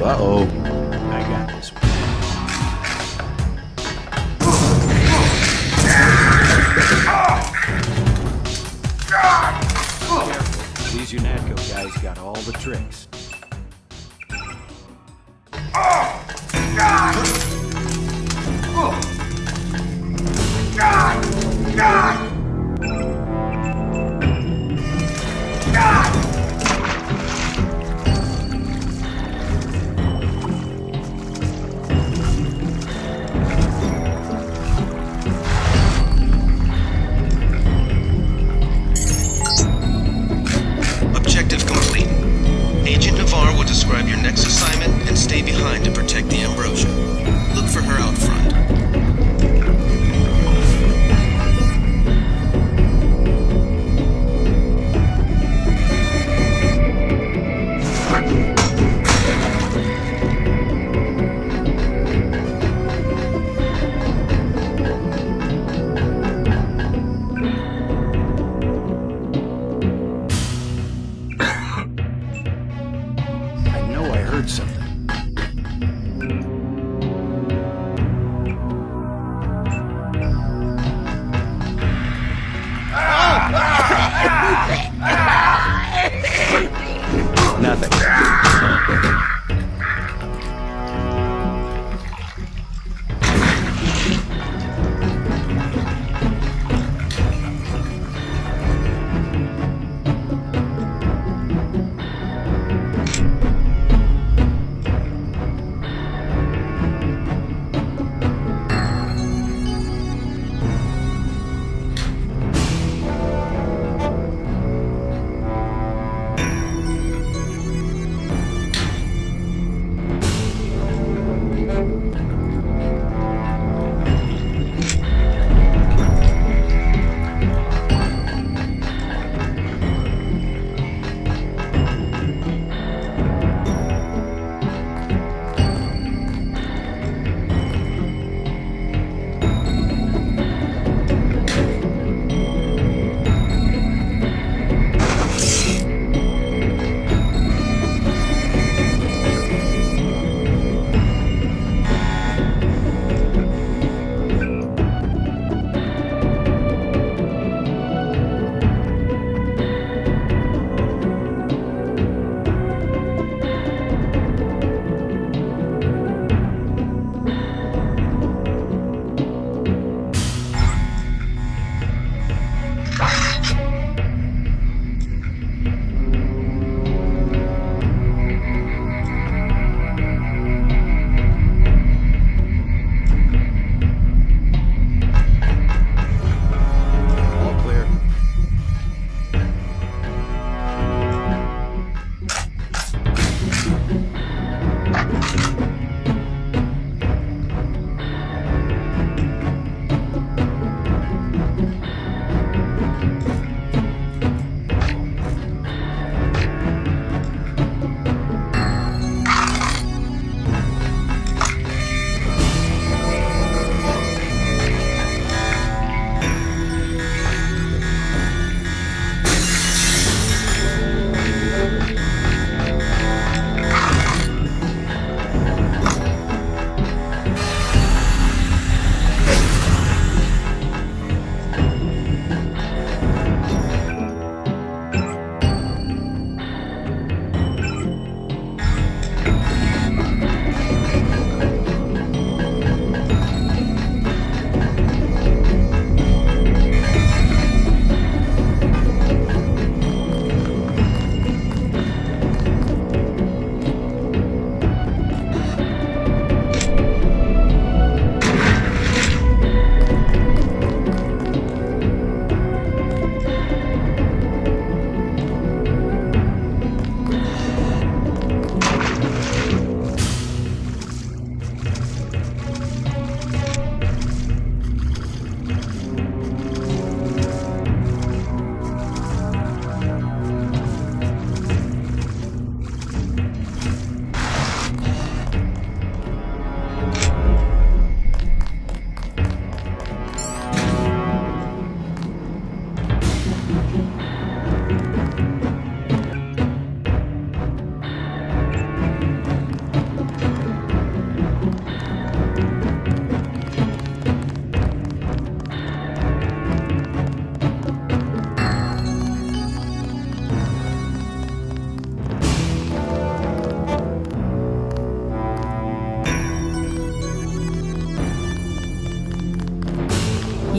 Uh-oh. I got this one. Careful. These UNATCO guys got all the tricks. Objective complete. Agent Navarre will describe your next assignment and stay behind to protect the Ambrosia. Look for her out front. I know I heard something.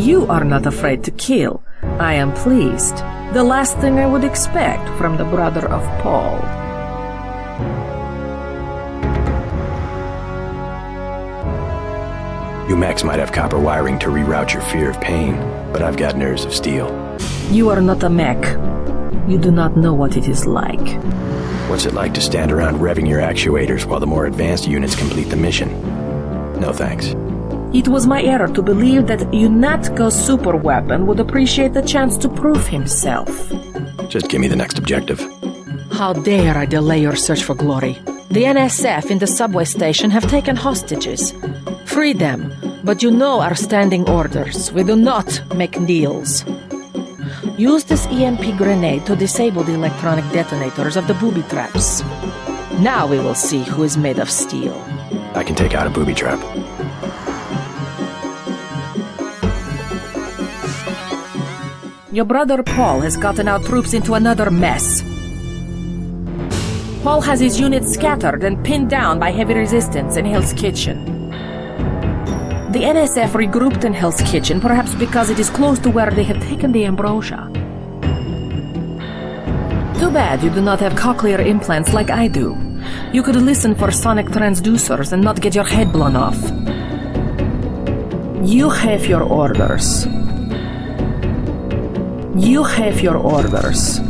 You are not afraid to kill. I am pleased. The last thing I would expect from the brother of Paul. You mechs might have copper wiring to reroute your fear of pain, but I've got nerves of steel. You are not a mech. You do not know what it is like. What's it like to stand around revving your actuators while the more advanced units complete the mission? No thanks. It was my error to believe that UNATCO's superweapon would appreciate the chance to prove himself. Just give me the next objective. How dare I delay your search for glory? The NSF in the subway station have taken hostages. Free them, but you know our standing orders. We do not make deals. Use this EMP grenade to disable the electronic detonators of the booby traps. Now we will see who is made of steel. I can take out a booby trap. Your brother Paul has gotten our troops into another mess. Paul has his units scattered and pinned down by heavy resistance in Hell's Kitchen. The NSF regrouped in Hell's Kitchen, perhaps because it is close to where they have taken the ambrosia. Too bad you do not have cochlear implants like I do. You could listen for sonic transducers and not get your head blown off. You have your orders. You have your orders.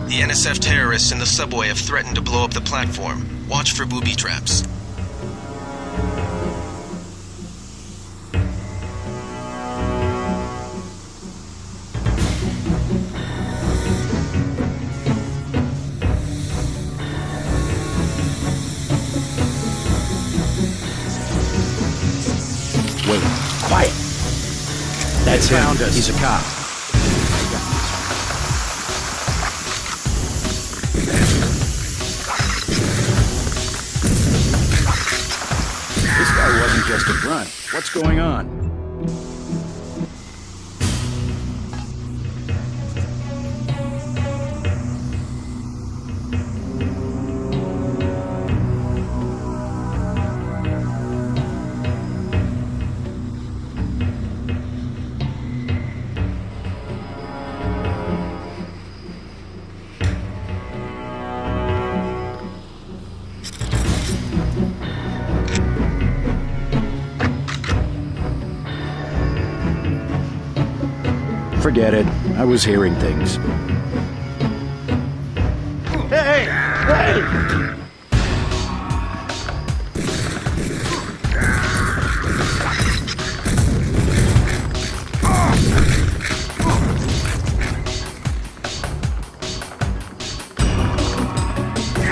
The NSF terrorists in the subway have threatened to blow up the platform. Watch for booby traps. Wait, quiet. That's him. Found us. He's a cop. This guy wasn't just a grunt. What's going on? Forget it. I was hearing things. Hey! Hey!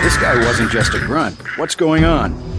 This guy wasn't just a grunt. What's going on?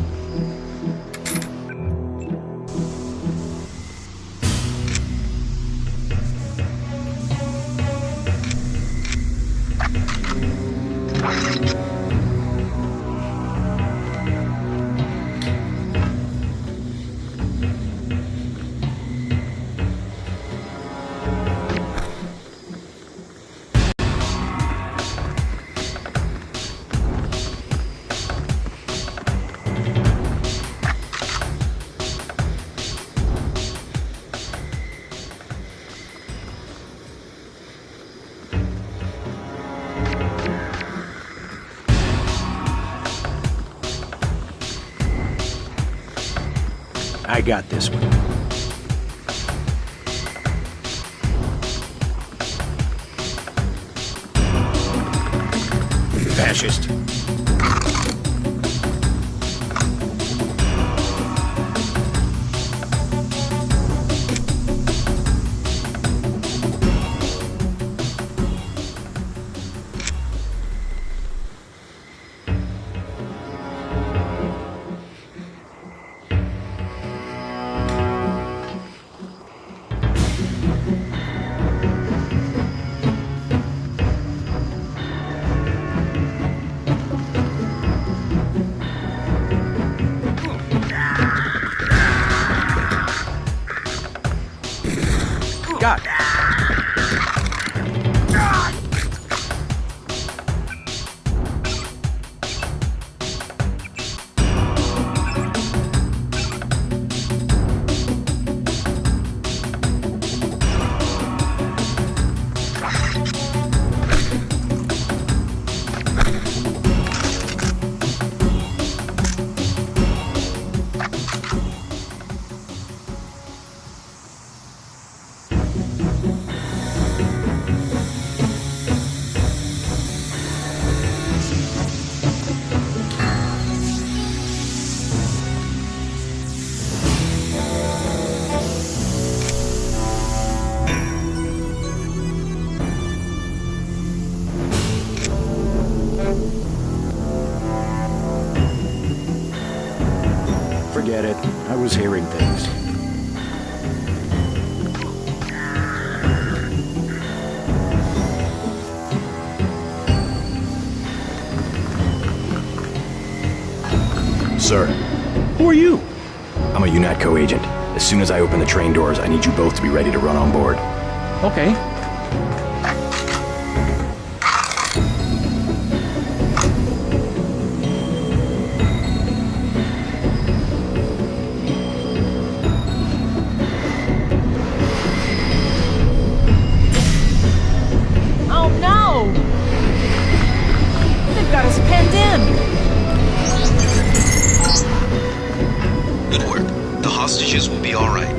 I got this one. fascist. Got it. Forget it. I was hearing things. Sir. Who are you? I'm a UNATCO agent. As soon as I open the train doors, I need you both to be ready to run on board. Okay. Oh no! They've got us penned in! Good work. The hostages will be all right.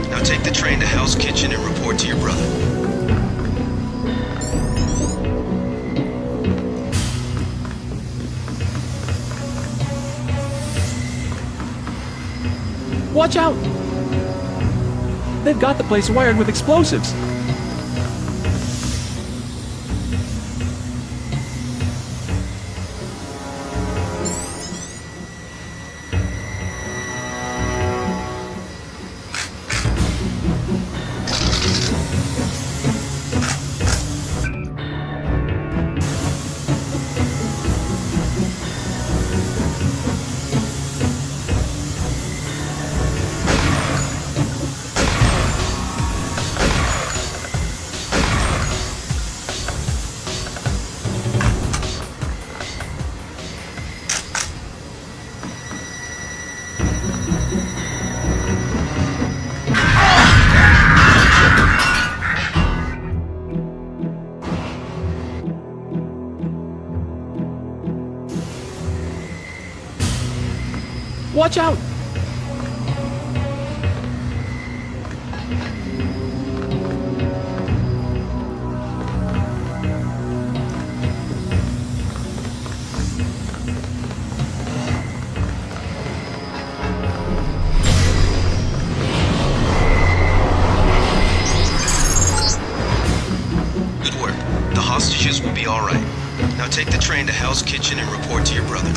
Now take the train to Hell's Kitchen and report to your brother. Watch out! They've got the place wired with explosives. Watch out! Good work. The hostages will be all right. Now take the train to Hell's Kitchen and report to your brother.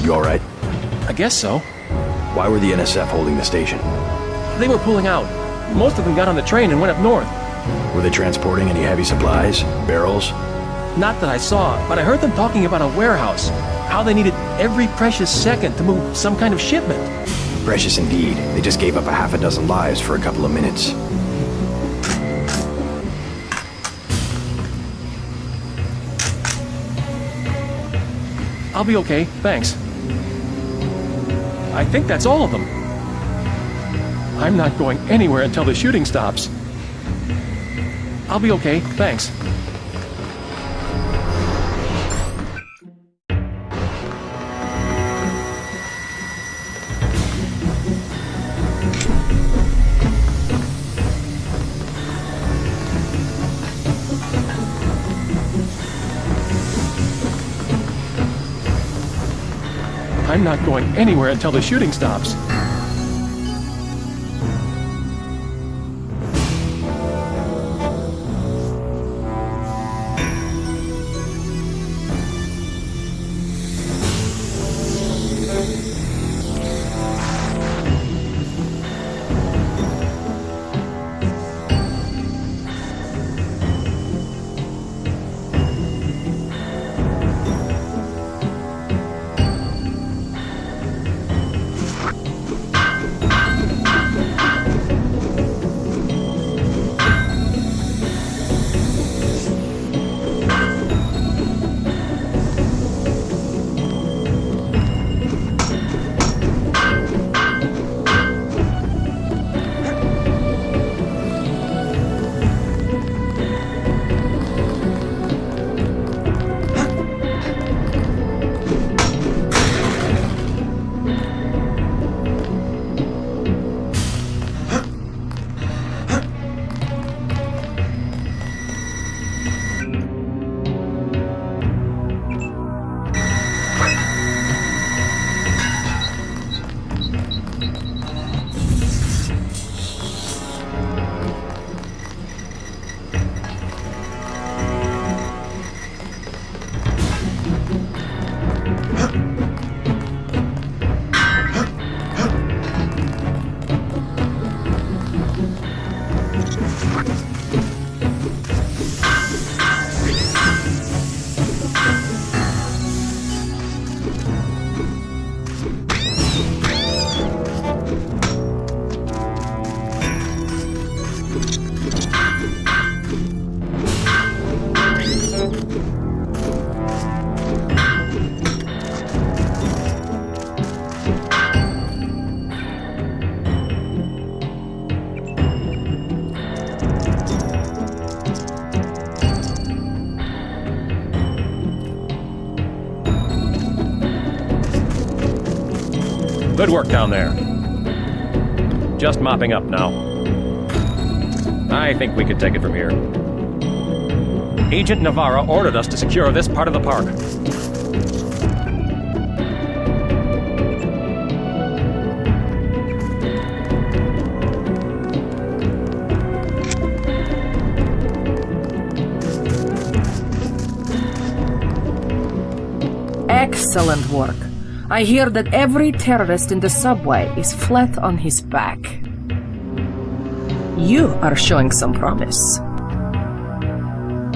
You alright? I guess so. Why were the NSF holding the station? They were pulling out. Most of them got on the train and went up north. Were they transporting any heavy supplies? Barrels? Not that I saw, but I heard them talking about a warehouse. How they needed every precious second to move some kind of shipment. Precious indeed. They just gave up a half a dozen lives for a couple of minutes. I'll be okay, thanks. I think that's all of them. I'm not going anywhere until the shooting stops. I'll be okay, thanks. I'm not going anywhere until the shooting stops. Good work down there. Just mopping up now. I think we could take it from here. Agent Navarra ordered us to secure this part of the park. Excellent work. I hear that every terrorist in the subway is flat on his back. You are showing some promise.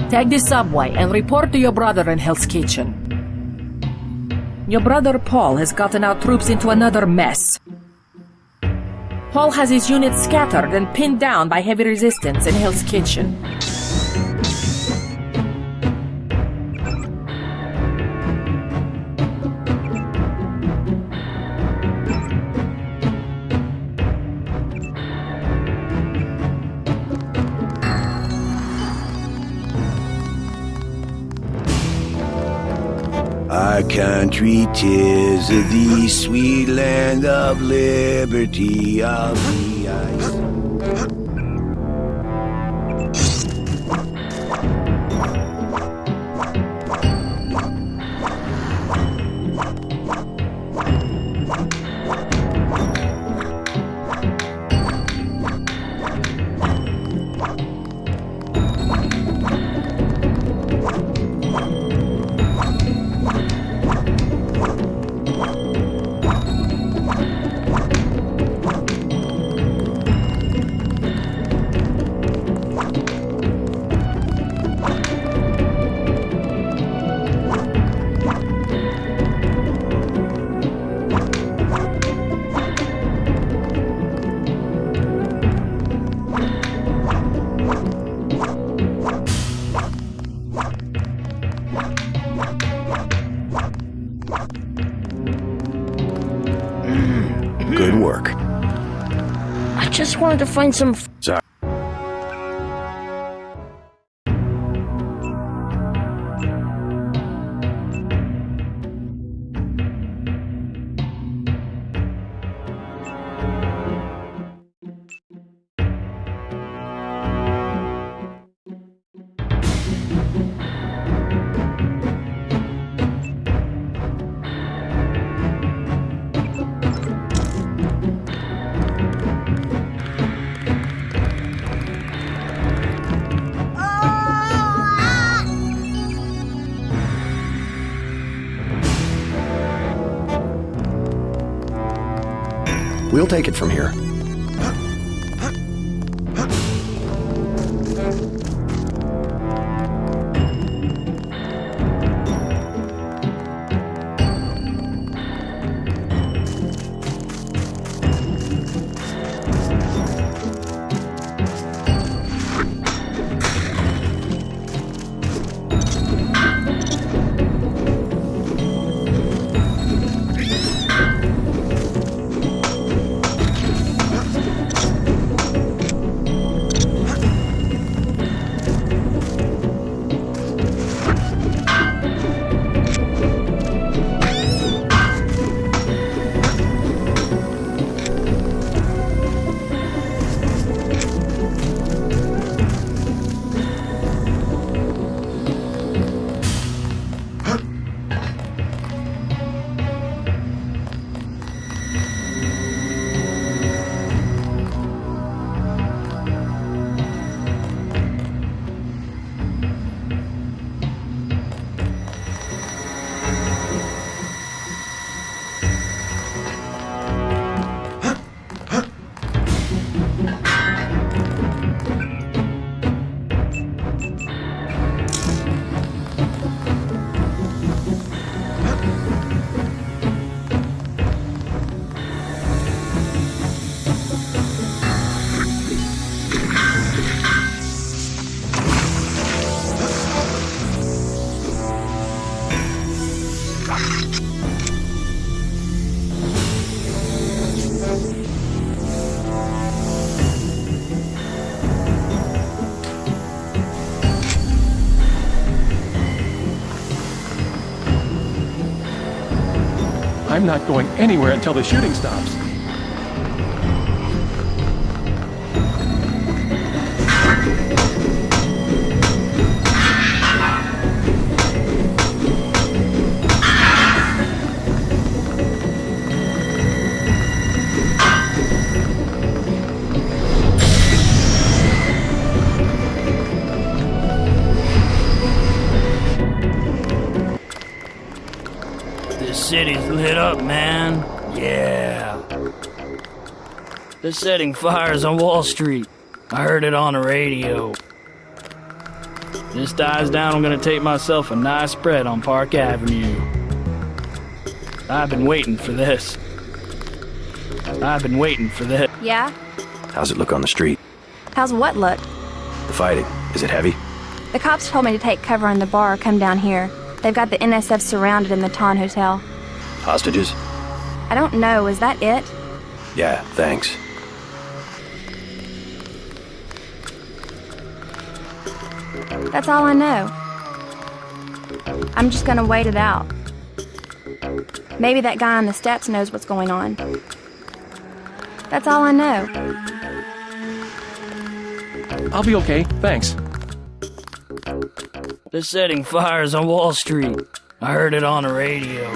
Take the subway and report to your brother in Hell's Kitchen. Your brother Paul has gotten our troops into another mess. Paul has his units scattered and pinned down by heavy resistance in Hell's Kitchen. Our country 'tis the sweet land of liberty of the ice. Good work. I just wanted to find some. Sorry. We'll take it from here. I'm not going anywhere until the shooting stops. This city's lit up, man. Yeah. They're setting fires on Wall Street. I heard it on the radio. This dies down, I'm gonna take myself a nice spread on Park Avenue. I've been waiting for this. I've been waiting for this. Yeah? How's it look on the street? How's what look? The fighting. Is it heavy? The cops told me to take cover in the bar or come down here. They've got the NSF surrounded in the Ton Hotel. Hostages? I don't know, is that it? Yeah, thanks. That's all I know. I'm just gonna wait it out. Maybe that guy on the steps knows what's going on. That's all I know. I'll be okay, thanks. They're setting fires on Wall Street. I heard it on the radio.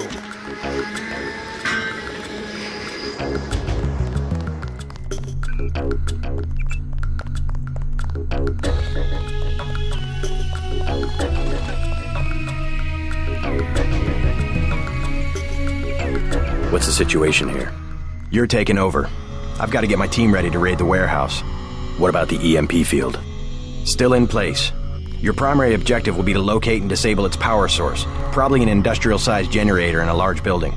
What's the situation here? You're taking over. I've got to get my team ready to raid the warehouse. What about the EMP field? Still in place. Your primary objective will be to locate and disable its power source, probably an industrial-sized generator in a large building.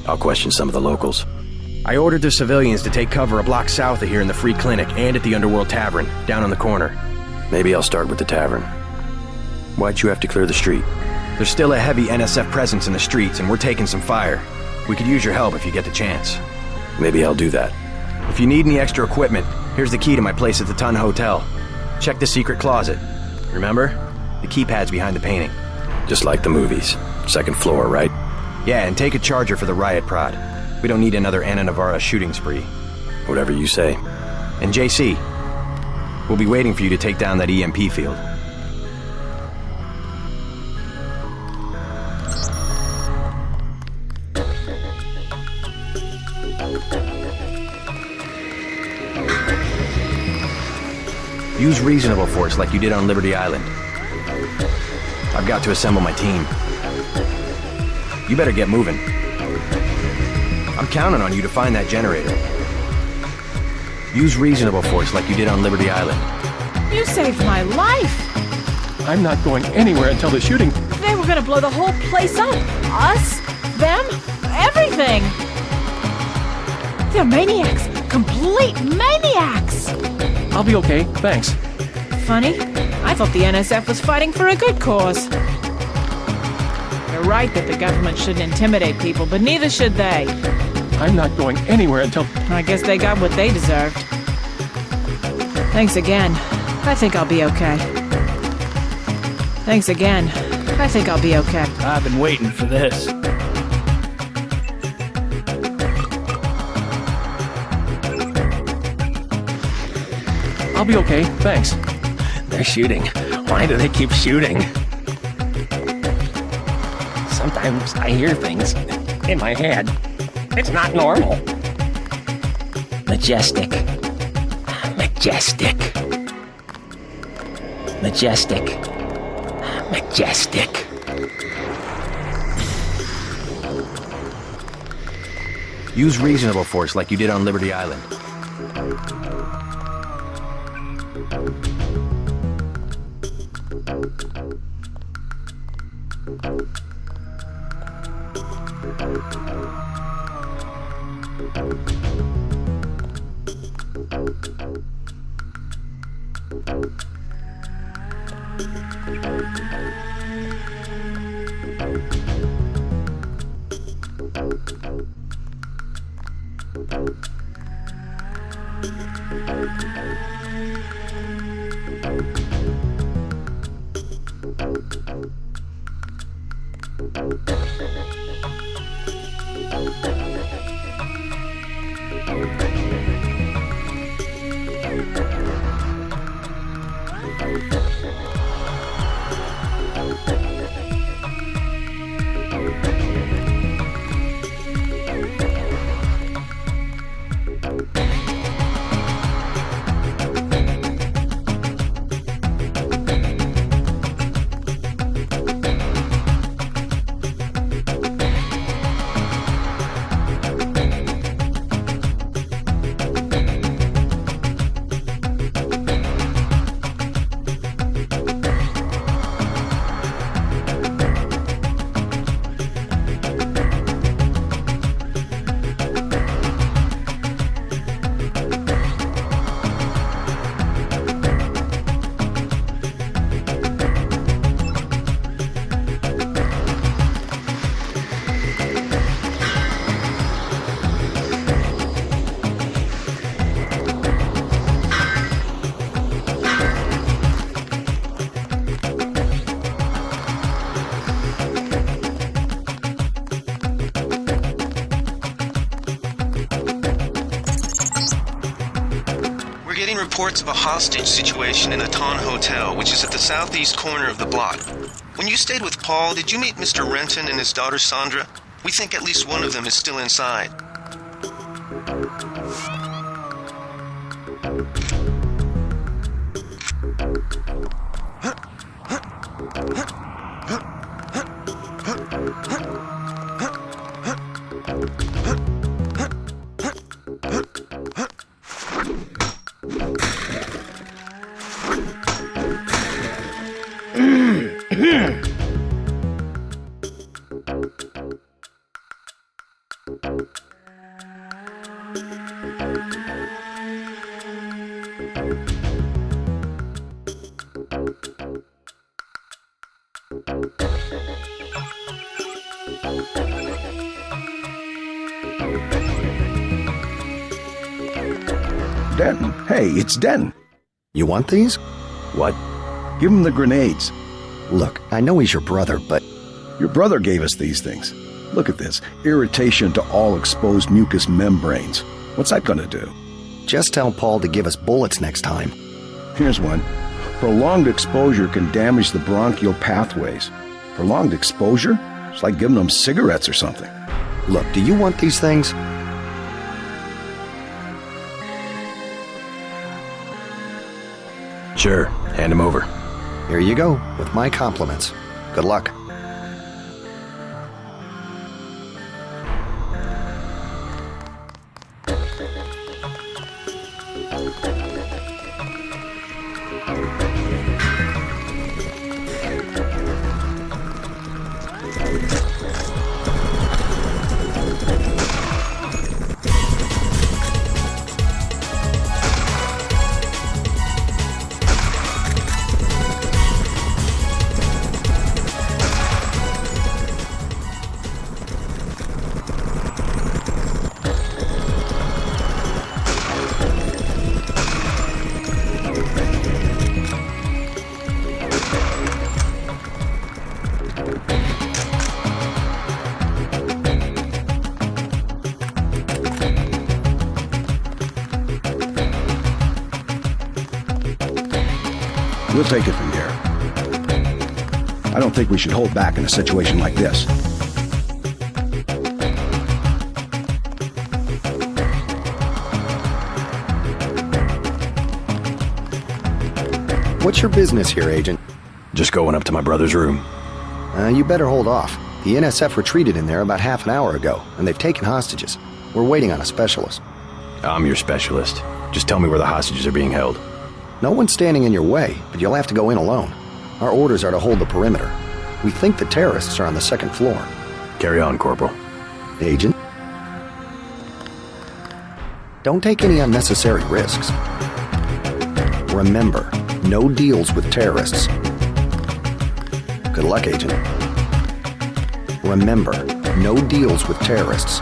I'll question some of the locals. I ordered the civilians to take cover a block south of here in the Free Clinic and at the Underworld Tavern, down on the corner. Maybe I'll start with the tavern. Why'd you have to clear the street? There's still a heavy NSF presence in the streets, and we're taking some fire. We could use your help if you get the chance. Maybe I'll do that. If you need any extra equipment, here's the key to my place at the Ton Hotel. Check the secret closet. Remember? The keypad's behind the painting. Just like the movies. Second floor, right? Yeah, and take a charger for the riot prod. We don't need another Anna Navarra shooting spree. Whatever you say. And JC, we'll be waiting for you to take down that EMP field. Use reasonable force like you did on Liberty Island. I've got to assemble my team. You better get moving. I'm counting on you to find that generator. Use reasonable force like you did on Liberty Island. You saved my life! I'm not going anywhere until the shooting. They were gonna blow the whole place up. Us, them, everything! They're maniacs! Complete maniacs! I'll be okay, thanks. Funny, I thought the NSF was fighting for a good cause. You're right that the government shouldn't intimidate people, but neither should they. I'm not going anywhere until... I guess they got what they deserved. Thanks again. I think I'll be okay. Thanks again. I think I'll be okay. I've been waiting for this. I'll be okay, thanks. They're shooting. Why do they keep shooting? Sometimes I hear things in my head. It's not normal. Majestic. Majestic. Majestic. Majestic. Use reasonable force like you did on Liberty Island. Reports of a hostage situation in the Ton Hotel, which is at the southeast corner of the block. When you stayed with Paul, did you meet Mr. Renton and his daughter Sandra? We think at least one of them is still inside. Denton. Hey, it's Denton. You want these? What? Give him the grenades. Look, I know he's your brother, but... Your brother gave us these things. Look at this. Irritation to all exposed mucous membranes. What's that gonna do? Just tell Paul to give us bullets next time. Here's one. Prolonged exposure can damage the bronchial pathways. Prolonged exposure? It's like giving them cigarettes or something. Look, do you want these things? Sure, hand him over. Here you go, with my compliments. Good luck. We'll take it from here. I don't think we should hold back in a situation like this. What's your business here, Agent? Just going up to my brother's room. You better hold off. The NSF retreated in there about half an hour ago, and they've taken hostages. We're waiting on a specialist. I'm your specialist. Just tell me where the hostages are being held. No one's standing in your way, but you'll have to go in alone. Our orders are to hold the perimeter. We think the terrorists are on the second floor. Carry on, Corporal. Agent? Don't take any unnecessary risks. Remember, no deals with terrorists. Good luck, Agent. Remember, no deals with terrorists.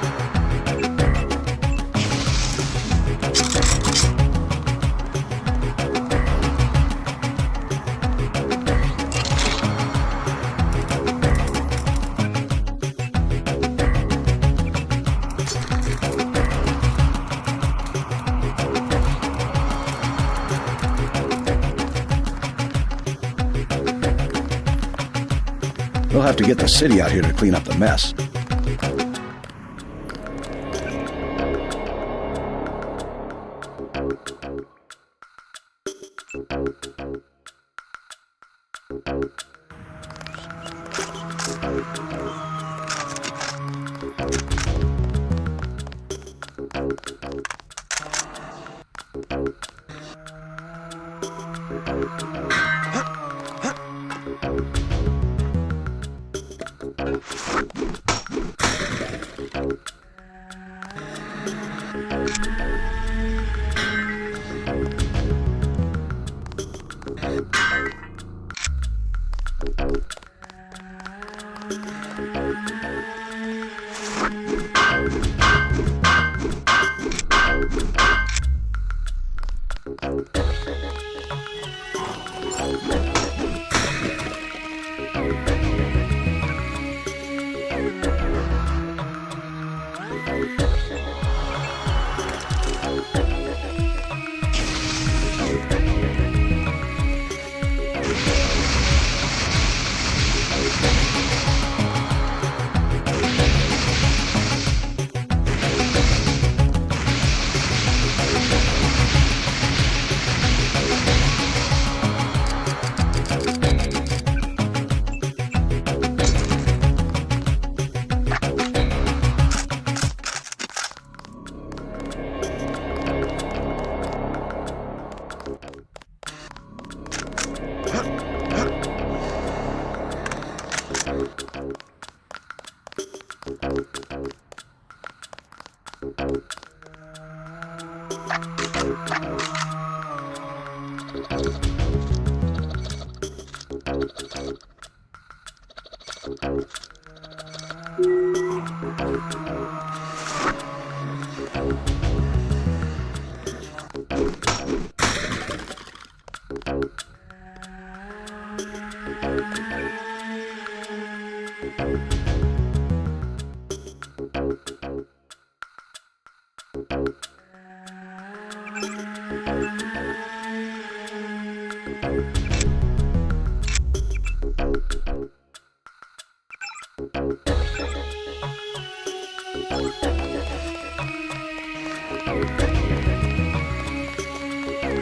We'll have to get the city out here to clean up the mess.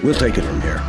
We'll take it from here.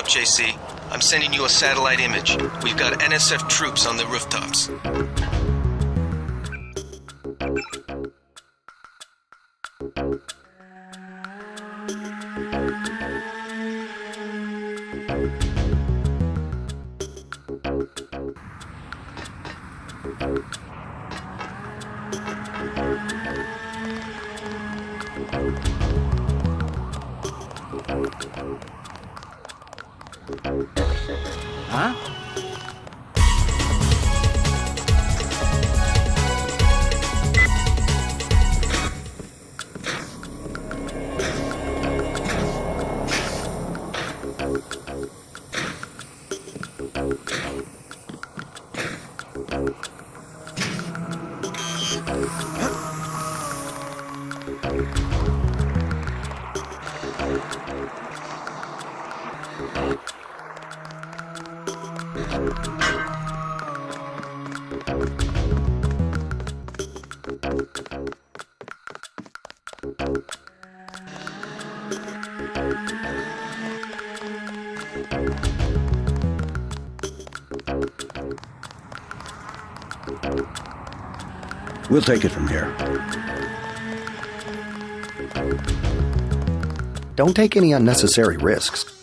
JC. I'm sending you a satellite image. We've got NSF troops on the rooftops. Huh? We'll take it from here. Don't take any unnecessary risks.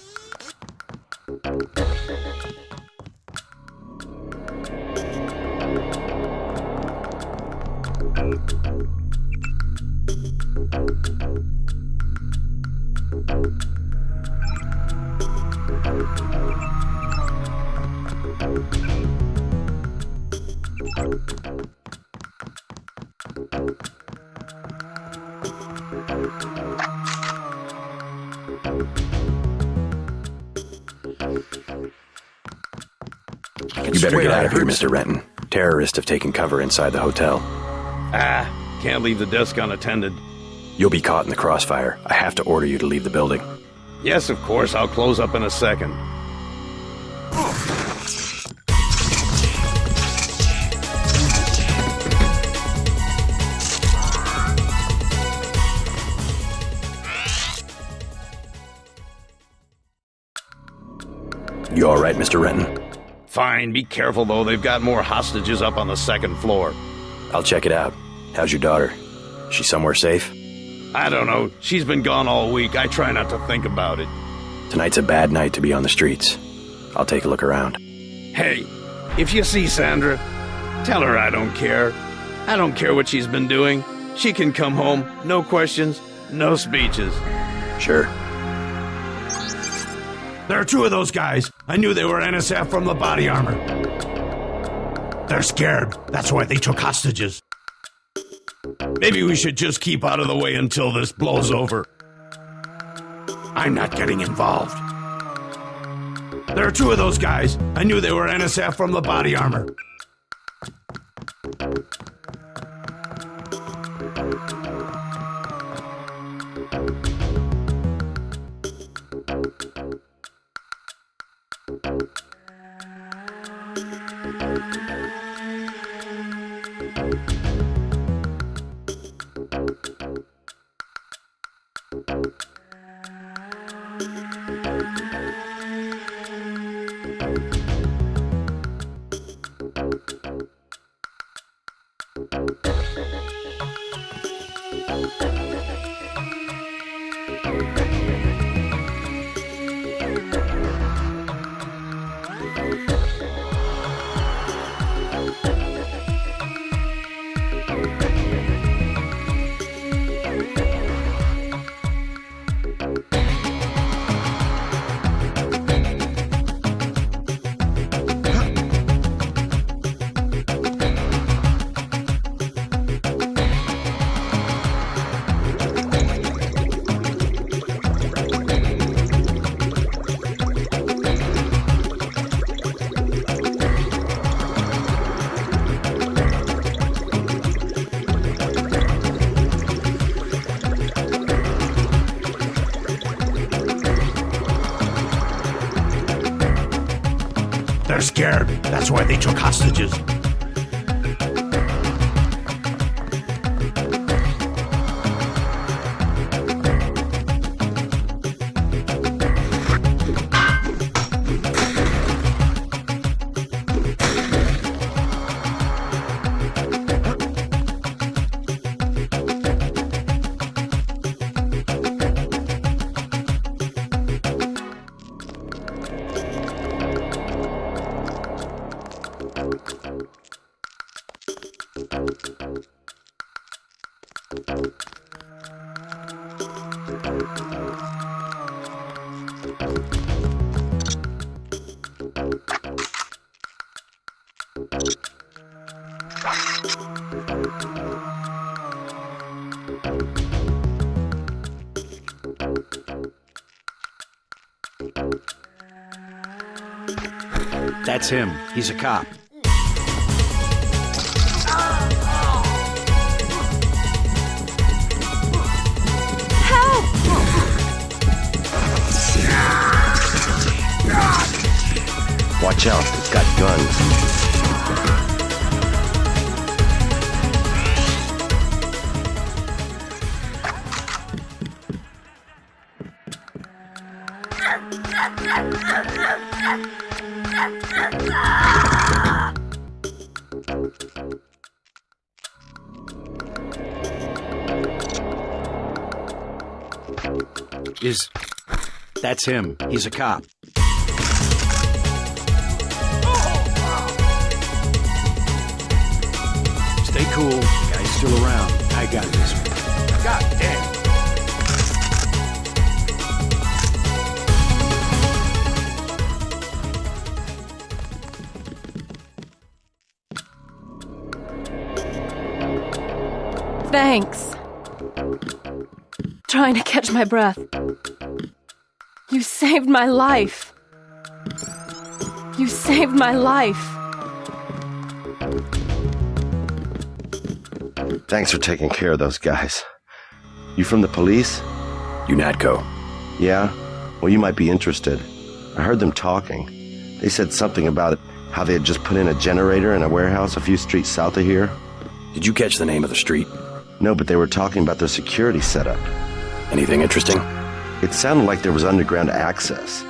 You better get out of here, Mr. Renton. Terrorists have taken cover inside the hotel. Can't leave the desk unattended. You'll be caught in the crossfire. I have to order you to leave the building. Yes, of course, I'll close up in a second. You all right, Mr. Renton? Fine, be careful though, they've got more hostages up on the second floor. I'll check it out. How's your daughter? She somewhere safe? I don't know, she's been gone all week, I try not to think about it. Tonight's a bad night to be on the streets. I'll take a look around. Hey, if you see Sandra, tell her I don't care. I don't care what she's been doing. She can come home, no questions, no speeches. Sure. There are two of those guys. I knew they were NSF from the body armor. They're scared. That's why they took hostages. Maybe we should just keep out of the way until this blows over. I'm not getting involved. There are two of those guys. I knew they were NSF from the body armor. They're scared. That's why they took hostages. That's him. He's a cop. Watch out, it's got guns. That's him. He's a cop. Stay cool. Guy's still around. I got this. God damn. Thanks. Trying to catch my breath. You saved my life. You saved my life. Thanks for taking care of those guys. You from the police? UNATCO. Yeah? Well, you might be interested. I heard them talking. They said something about it, how they had just put in a generator in a warehouse a few streets south of here. Did you catch the name of the street? No, but they were talking about their security setup. Anything interesting? It sounded like there was underground access.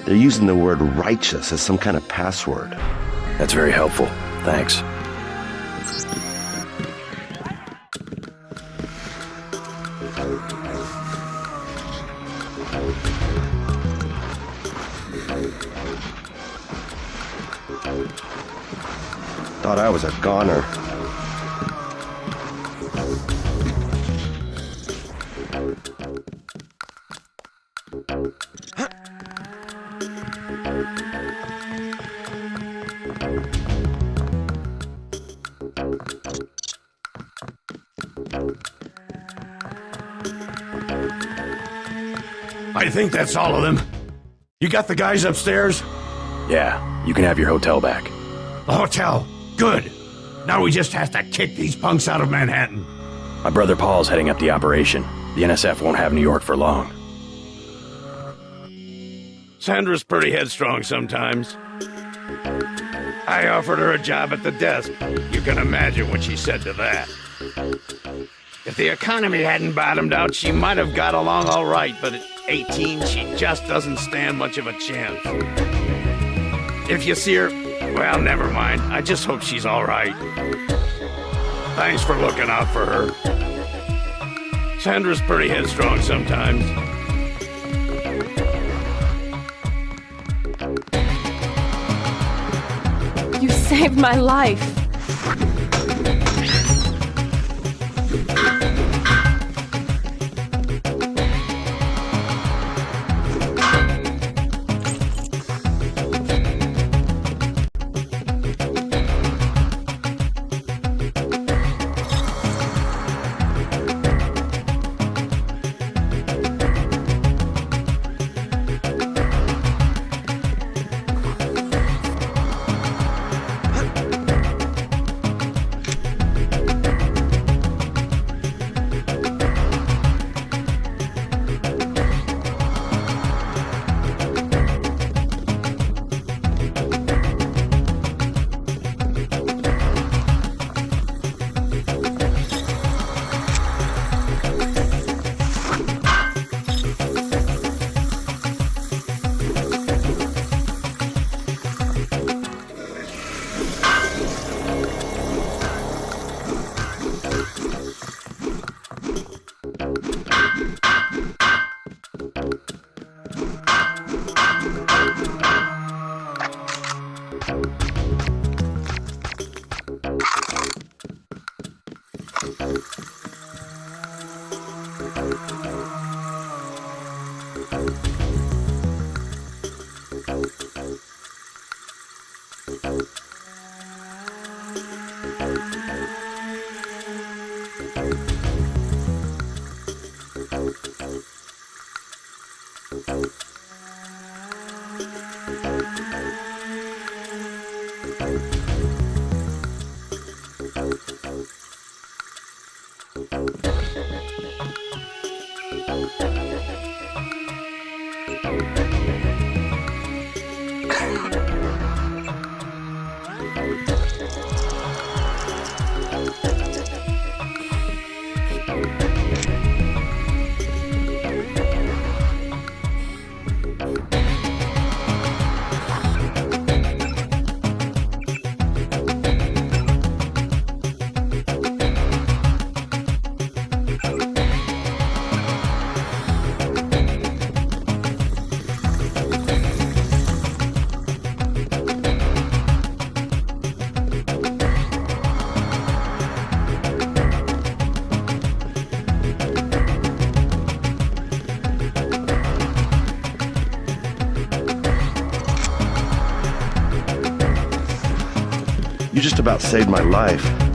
They're using the word righteous as some kind of password. That's very helpful. Thanks. Thought I was a goner. I think that's all of them. You got the guys upstairs? Yeah, you can have your hotel back. The hotel. Good. Now we just have to kick these punks out of Manhattan. My brother Paul's heading up the operation. The NSF won't have New York for long. Sandra's pretty headstrong sometimes. I offered her a job at the desk. You can imagine what she said to that. If the economy hadn't bottomed out, she might have got along all right, but at 18, she just doesn't stand much of a chance. If you see her, well, never mind. I just hope she's all right. Thanks for looking out for her. Sandra's pretty headstrong sometimes. You saved my life. You just about saved my life.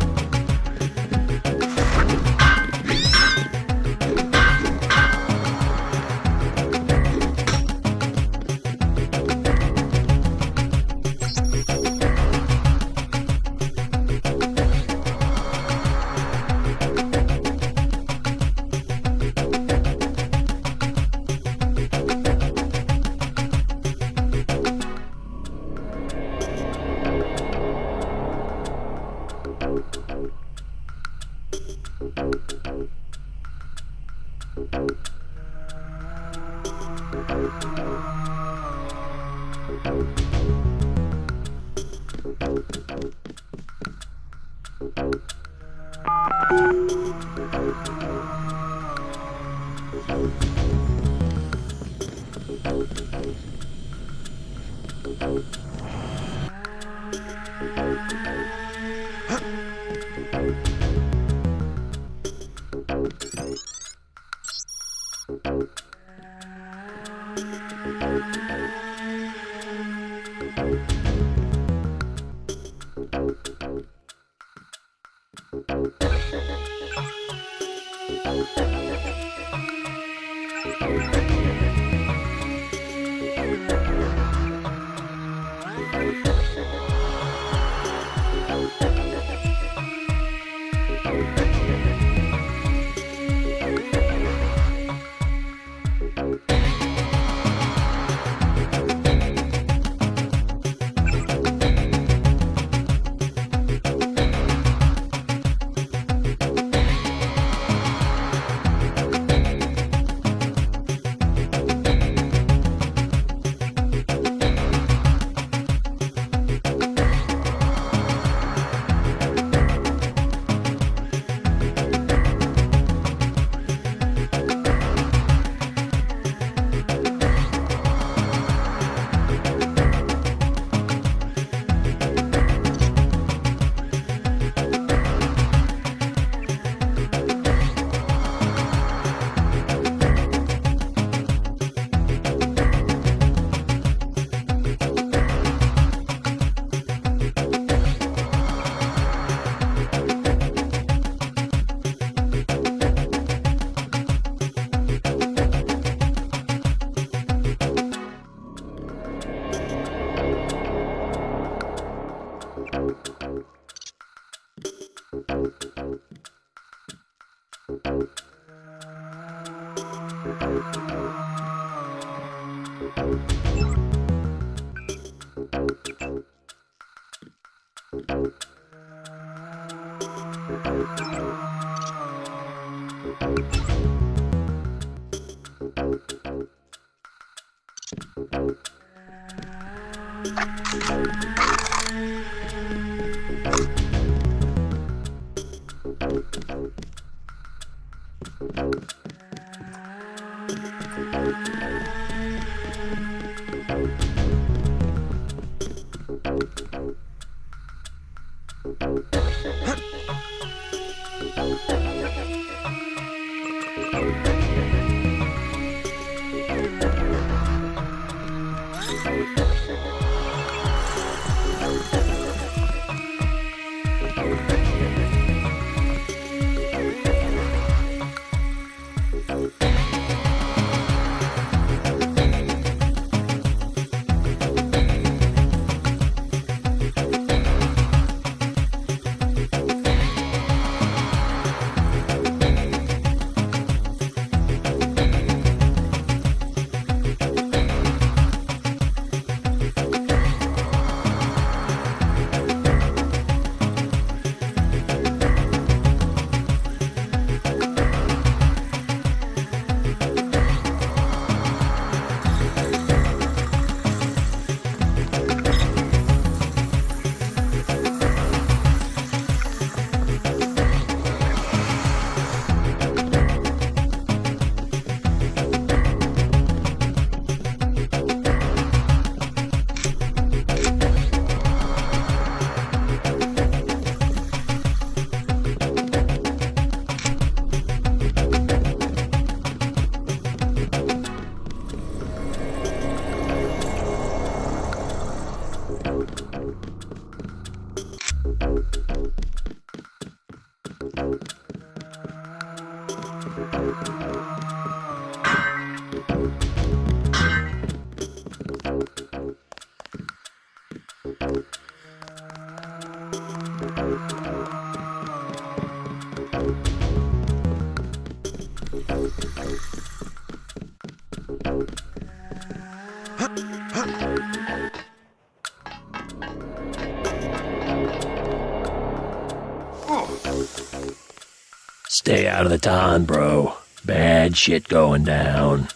Stay out of the ton, bro. Bad shit going down.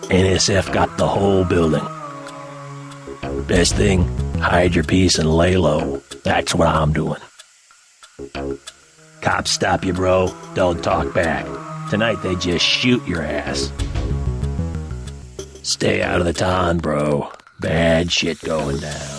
NSF got the whole building. Best thing, hide your piece and lay low. That's what I'm doing. Cops stop you, bro. Don't talk back. Tonight they just shoot your ass. Stay out of the ton, bro. Bad shit going down.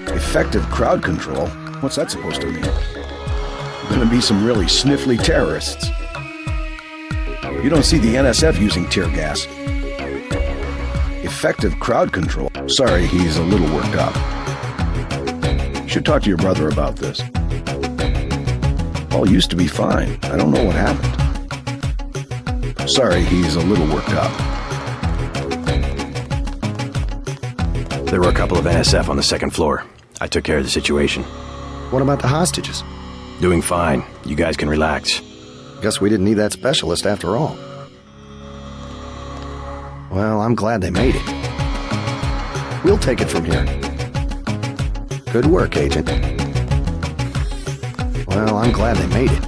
Effective crowd control? What's that supposed to mean? Gonna be some really sniffly terrorists. You don't see the NSF using tear gas. Effective crowd control? Sorry, he's a little worked up. You should talk to your brother about this. Paul used to be fine. I don't know what happened. Sorry, he's a little worked up. There were a couple of NSF on the second floor. I took care of the situation. What about the hostages? Doing fine. You guys can relax. Guess we didn't need that specialist after all. Well, I'm glad they made it. We'll take it from here. Good work, Agent. Well, I'm glad they made it.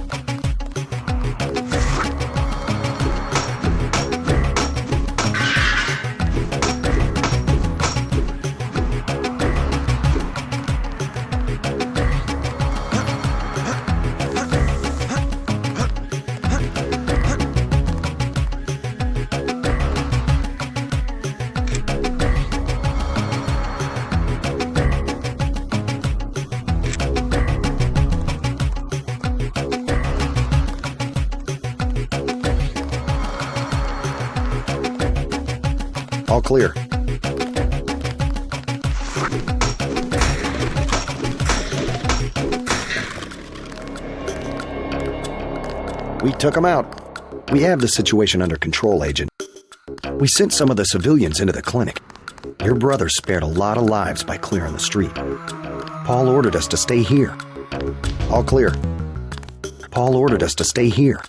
All clear. We took them out. We have the situation under control, Agent. We sent some of the civilians into the clinic. Your brother spared a lot of lives by clearing the street. Paul ordered us to stay here. All clear. Paul ordered us to stay here.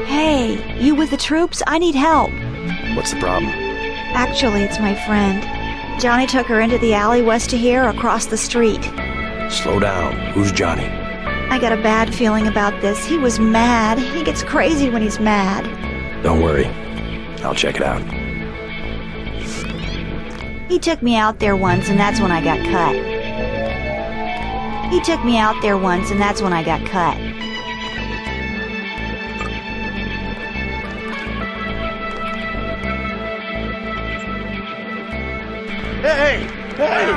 Hey, you with the troops? I need help. What's the problem? Actually, it's my friend. Johnny took her into the alley west of here, across the street. Slow down. Who's Johnny? I got a bad feeling about this. He was mad. He gets crazy when he's mad. Don't worry. I'll check it out. He took me out there once, and that's when I got cut. He took me out there once, and that's when I got cut. Hey! Hey!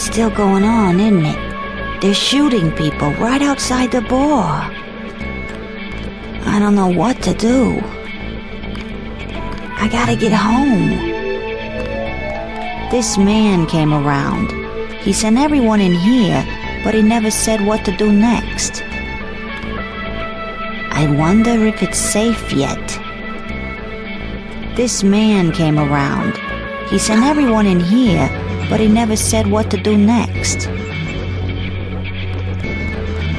still going on, isn't it? They're shooting people right outside the bar. I don't know what to do. I gotta get home. This man came around. He sent everyone in here, but he never said what to do next. I wonder if it's safe yet. This man came around. He sent everyone in here, but he never said what to do next.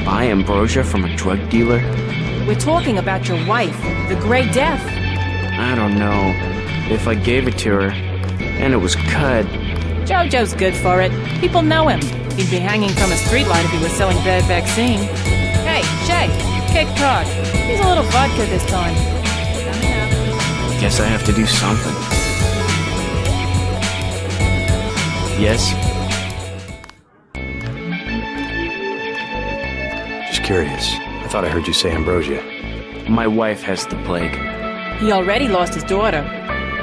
Buy ambrosia from a drug dealer? We're talking about your wife, the Grey Death. I don't know. If I gave it to her, and it was cut... Jojo's good for it. People know him. He'd be hanging from a streetlight if he was selling bad vaccine. Hey, Shay, kick Todd. He's a little vodka this time. Guess I have to do something. Yes? Just curious. I thought I heard you say ambrosia. My wife has the plague. He already lost his daughter.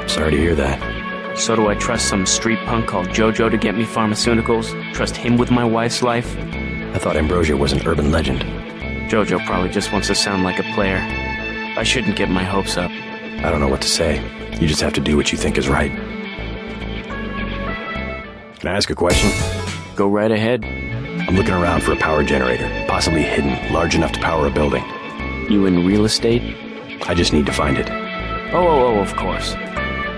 Sorry to hear that. So do I trust some street punk called Jojo to get me pharmaceuticals? Trust him with my wife's life? I thought ambrosia was an urban legend. Jojo probably just wants to sound like a player. I shouldn't get my hopes up. I don't know what to say. You just have to do what you think is right. Can I ask a question? Go right ahead. I'm looking around for a power generator, possibly hidden, large enough to power a building. You in real estate? I just need to find it. Oh, of course.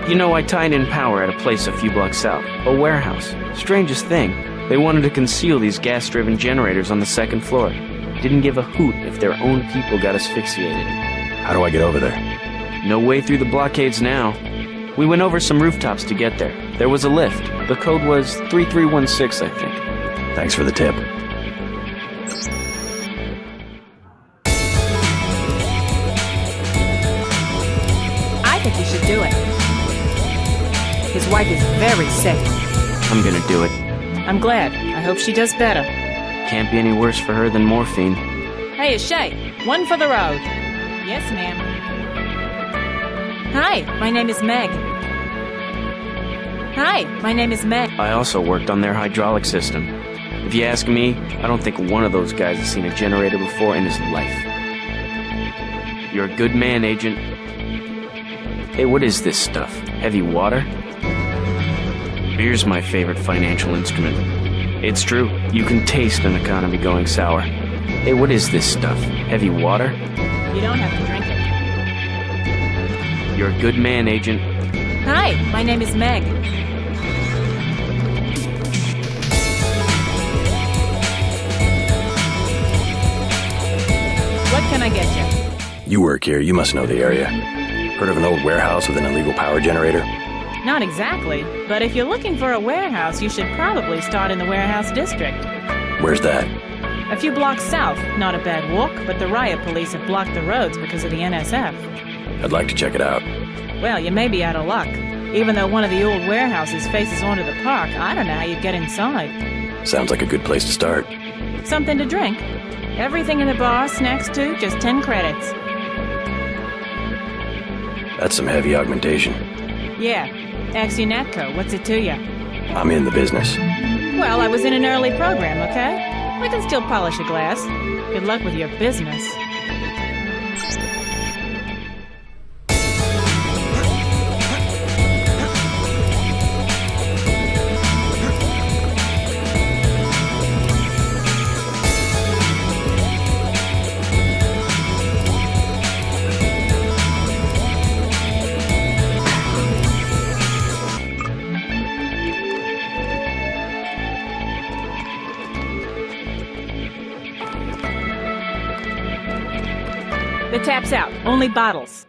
You know, I tied in power at a place a few blocks south. A warehouse. Strangest thing. They wanted to conceal these gas-driven generators on the second floor. Didn't give a hoot if their own people got asphyxiated. How do I get over there? No way through the blockades now. We went over some rooftops to get there. There was a lift. The code was 3316, I think. Thanks for the tip. I think you should do it. His wife is very sick. I'm gonna do it. I'm glad. I hope she does better. Can't be any worse for her than morphine. Hey, Shay, one for the road. Yes, ma'am. Hi, my name is Meg. Hi, my name is Meg. I also worked on their hydraulic system. If you ask me, I don't think one of those guys has seen a generator before in his life. You're a good man, Agent. Hey, what is this stuff? Heavy water? Beer's my favorite financial instrument. It's true, you can taste an economy going sour. Hey, what is this stuff? Heavy water? You don't have to drink it. You're a good man, Agent. Hi, my name is Meg. What can I get you? You work here, you must know the area. Heard of an old warehouse with an illegal power generator? Not exactly, but if you're looking for a warehouse, you should probably start in the warehouse district. Where's that? A few blocks south. Not a bad walk, but the riot police have blocked the roads because of the NSF. I'd like to check it out. Well, you may be out of luck. Even though one of the old warehouses faces onto the park, I don't know how you'd get inside. Sounds like a good place to start. Something to drink. Everything in the bar, snacks too, just 10 credits. That's some heavy augmentation. Yeah. Axionatco, what's it to you? I'm in the business. Well, I was in an early program, okay? I can still polish a glass. Good luck with your business. The tap's out. Only bottles.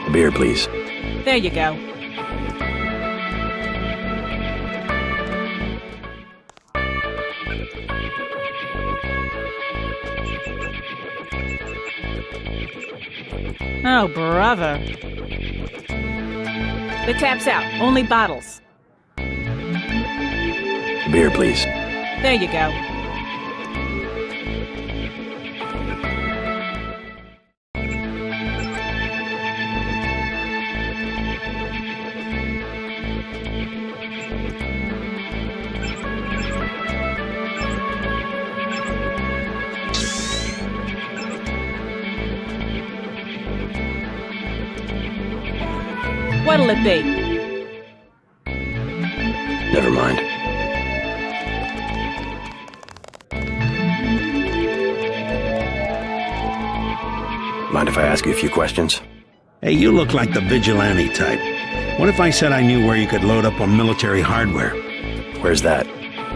A beer, please. There you go. Oh, brother. The tap's out. Only bottles. A beer, please. There you go. What'll it be? Never mind. Mind if I ask you a few questions? Hey, you look like the vigilante type. What if I said I knew where you could load up on military hardware? Where's that?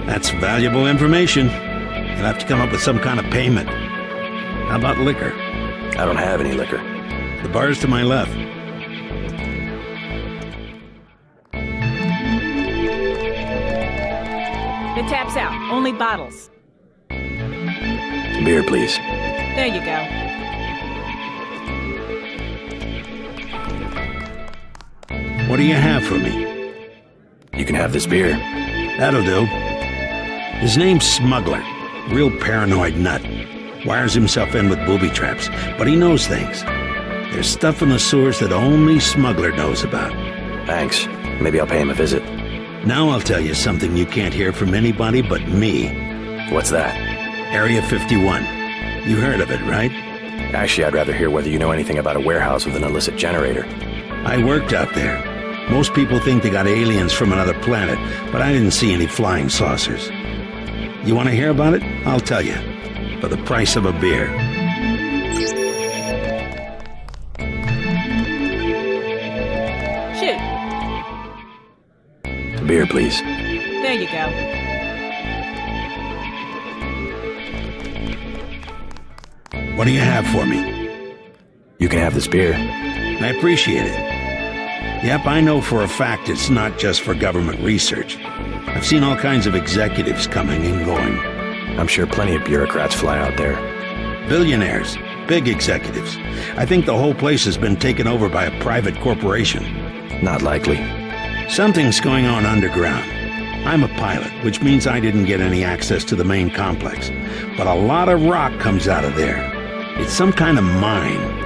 That's valuable information. You'll have to come up with some kind of payment. How about liquor? I don't have any liquor. The bar's to my left. The tap's out. Only bottles. Beer, please. There you go. What do you have for me? You can have this beer. That'll do. His name's Smuggler. Real paranoid nut. Wires himself in with booby traps, but he knows things. There's stuff in the sewers that only Smuggler knows about. Thanks. Maybe I'll pay him a visit. Now I'll tell you something you can't hear from anybody but me. What's that? Area 51. You heard of it, right? Actually, I'd rather hear whether you know anything about a warehouse with an illicit generator. I worked out there. Most people think they got aliens from another planet, but I didn't see any flying saucers. You want to hear about it? I'll tell you. For the price of a beer. Shoot. A beer, please. There you go. What do you have for me? You can have this beer. I appreciate it. Yep, I know for a fact it's not just for government research. I've seen all kinds of executives coming and going. I'm sure plenty of bureaucrats fly out there. Billionaires, big executives. I think the whole place has been taken over by a private corporation. Not likely. Something's going on underground. I'm a pilot, which means I didn't get any access to the main complex. But a lot of rock comes out of there. It's some kind of mine.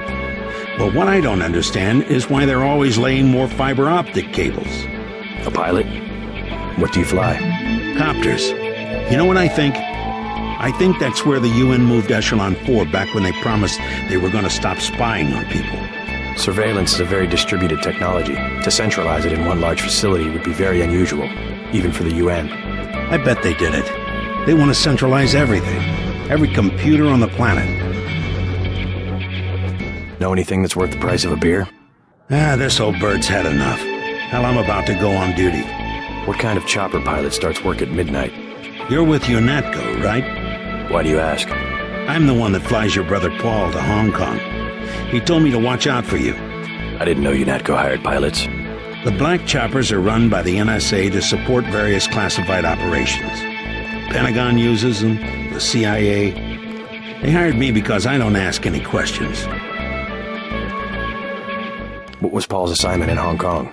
But what I don't understand is why they're always laying more fiber optic cables. A pilot? What do you fly? Copters. You know what I think? I think that's where the UN moved Echelon 4 back when they promised they were going to stop spying on people. Surveillance is a very distributed technology. To centralize it in one large facility would be very unusual, even for the UN. I bet they did it. They want to centralize everything. Every computer on the planet. Know anything that's worth the price of a beer? This old bird's had enough. Hell, I'm about to go on duty. What kind of chopper pilot starts work at midnight? You're with UNATCO, right? Why do you ask? I'm the one that flies your brother Paul to Hong Kong. He told me to watch out for you. I didn't know UNATCO hired pilots. The black choppers are run by the NSA to support various classified operations. Pentagon uses them, the CIA. They hired me because I don't ask any questions. What was Paul's assignment in Hong Kong?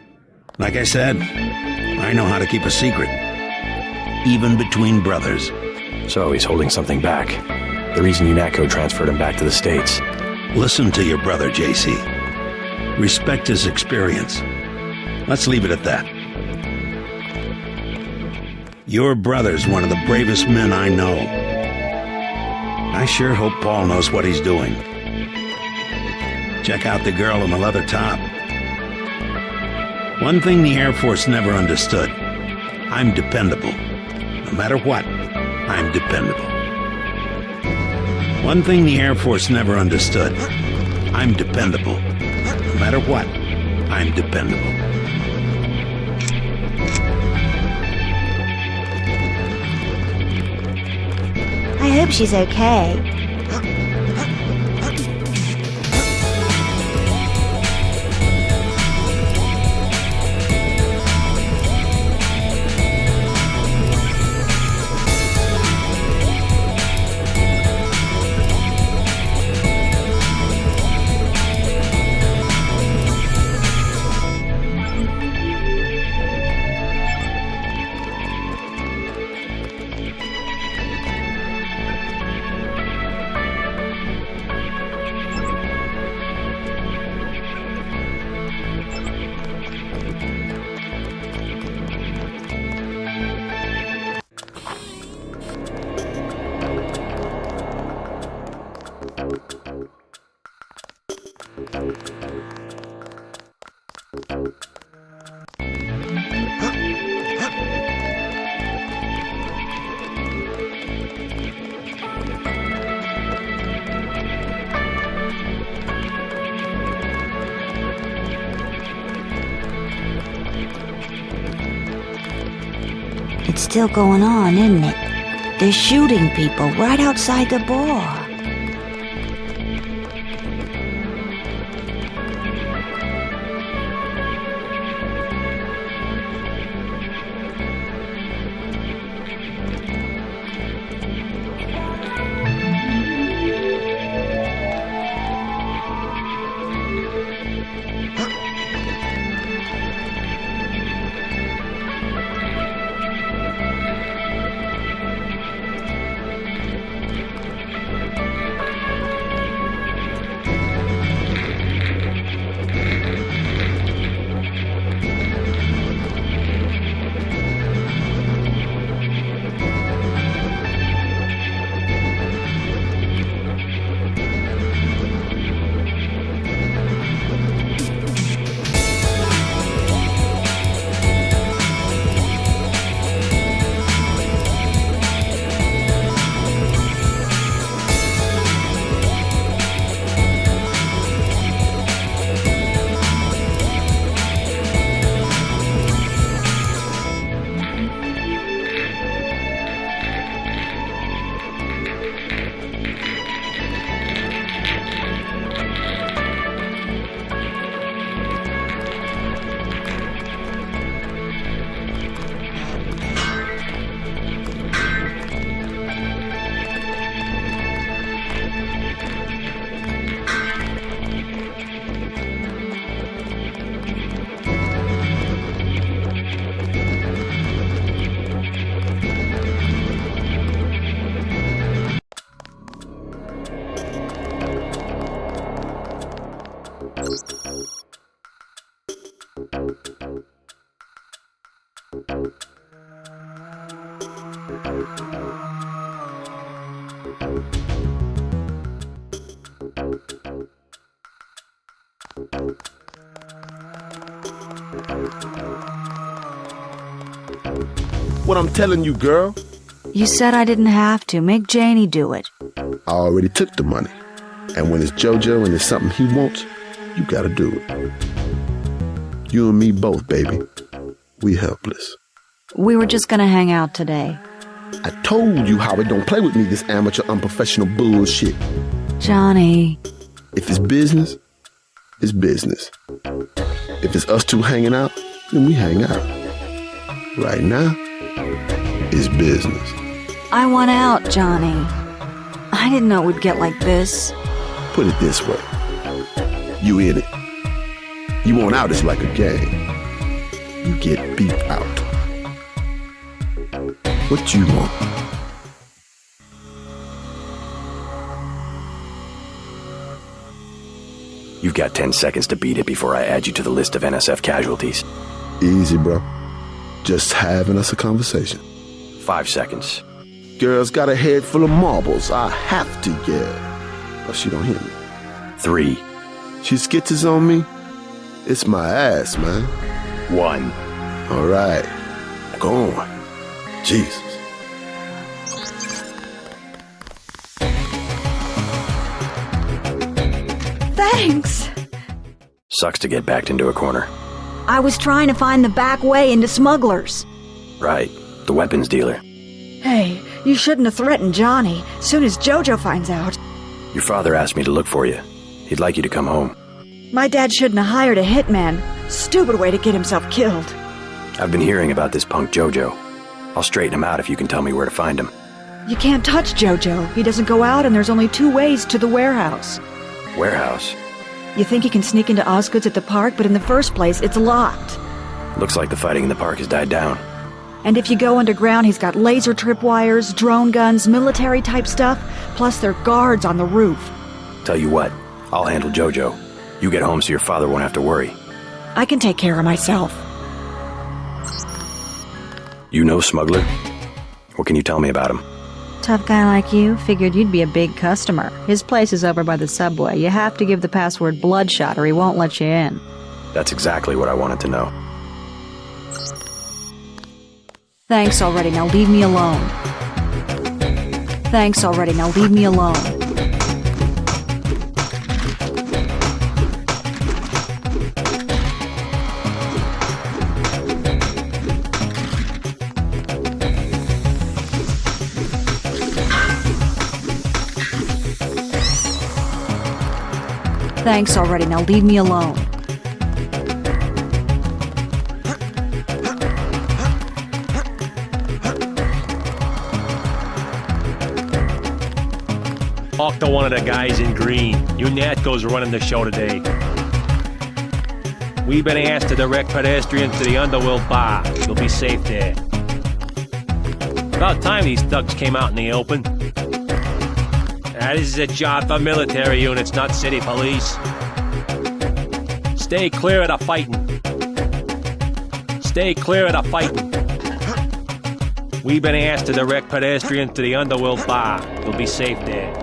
Like I said, I know how to keep a secret. Even between brothers. So he's holding something back. The reason UNATCO transferred him back to the States. Listen to your brother, JC. Respect his experience. Let's leave it at that. Your brother's one of the bravest men I know. I sure hope Paul knows what he's doing. Check out the girl in the leather top. One thing the Air Force never understood. I'm dependable. No matter what, I'm dependable. One thing the Air Force never understood. I'm dependable. No matter what, I'm dependable. I hope she's okay. It's still going on, isn't it? They're shooting people right outside the bar. What I'm telling you, girl. You said I didn't have to. Make Janie do it. I already took the money. And when it's JoJo and it's something he wants, you gotta do it. You and me both, baby. We helpless. We were just gonna hang out today. I told you, Howard, don't play with me this amateur, unprofessional bullshit. Johnny. If it's business, it's business. If it's us two hanging out, then we hang out. Right now, it's business. I want out, Johnny. I didn't know it would get like this. Put it this way. You in it. You want out, it's like a game. You get beat out. What you want? You've got 10 seconds to beat it before I add you to the list of NSF casualties. Easy, bro. Just having us a conversation. 5 seconds. Girl's got a head full of marbles. I have to yell. But she don't hear me. 3. She skitches on me. It's my ass, man. 1. All right. Go on. Jesus. Thanks. Sucks to get backed into a corner. I was trying to find the back way into smugglers. Right. The weapons dealer. Hey, you shouldn't have threatened Johnny. Soon as JoJo finds out. Your father asked me to look for you. He'd like you to come home. My dad shouldn't have hired a hitman. Stupid way to get himself killed. I've been hearing about this punk JoJo. I'll straighten him out if you can tell me where to find him. You can't touch JoJo. He doesn't go out and there's only 2 ways to the warehouse. Warehouse? You think he can sneak into Osgood's at the park, but in the first place, it's locked. Looks like the fighting in the park has died down. And if you go underground, he's got laser tripwires, drone guns, military-type stuff, plus there are guards on the roof. Tell you what, I'll handle JoJo. You get home so your father won't have to worry. I can take care of myself. You know Smuggler? What can you tell me about him? Tough guy like you, figured you'd be a big customer. His place is over by the subway. You have to give the password Bloodshot or he won't let you in. That's exactly what I wanted to know. Thanks already, now leave me alone. Thanks already, now leave me alone. Thanks already, now leave me alone. Talk to one of the guys in green. You Natco's running the show today. We've been asked to direct pedestrians to the Underworld Bar. You'll be safe there. About time these thugs came out in the open. This is a job for military units, not city police. Stay clear of the fighting. Stay clear of the fighting. We've been asked to direct pedestrians to the Underworld Bar. You'll be safe there.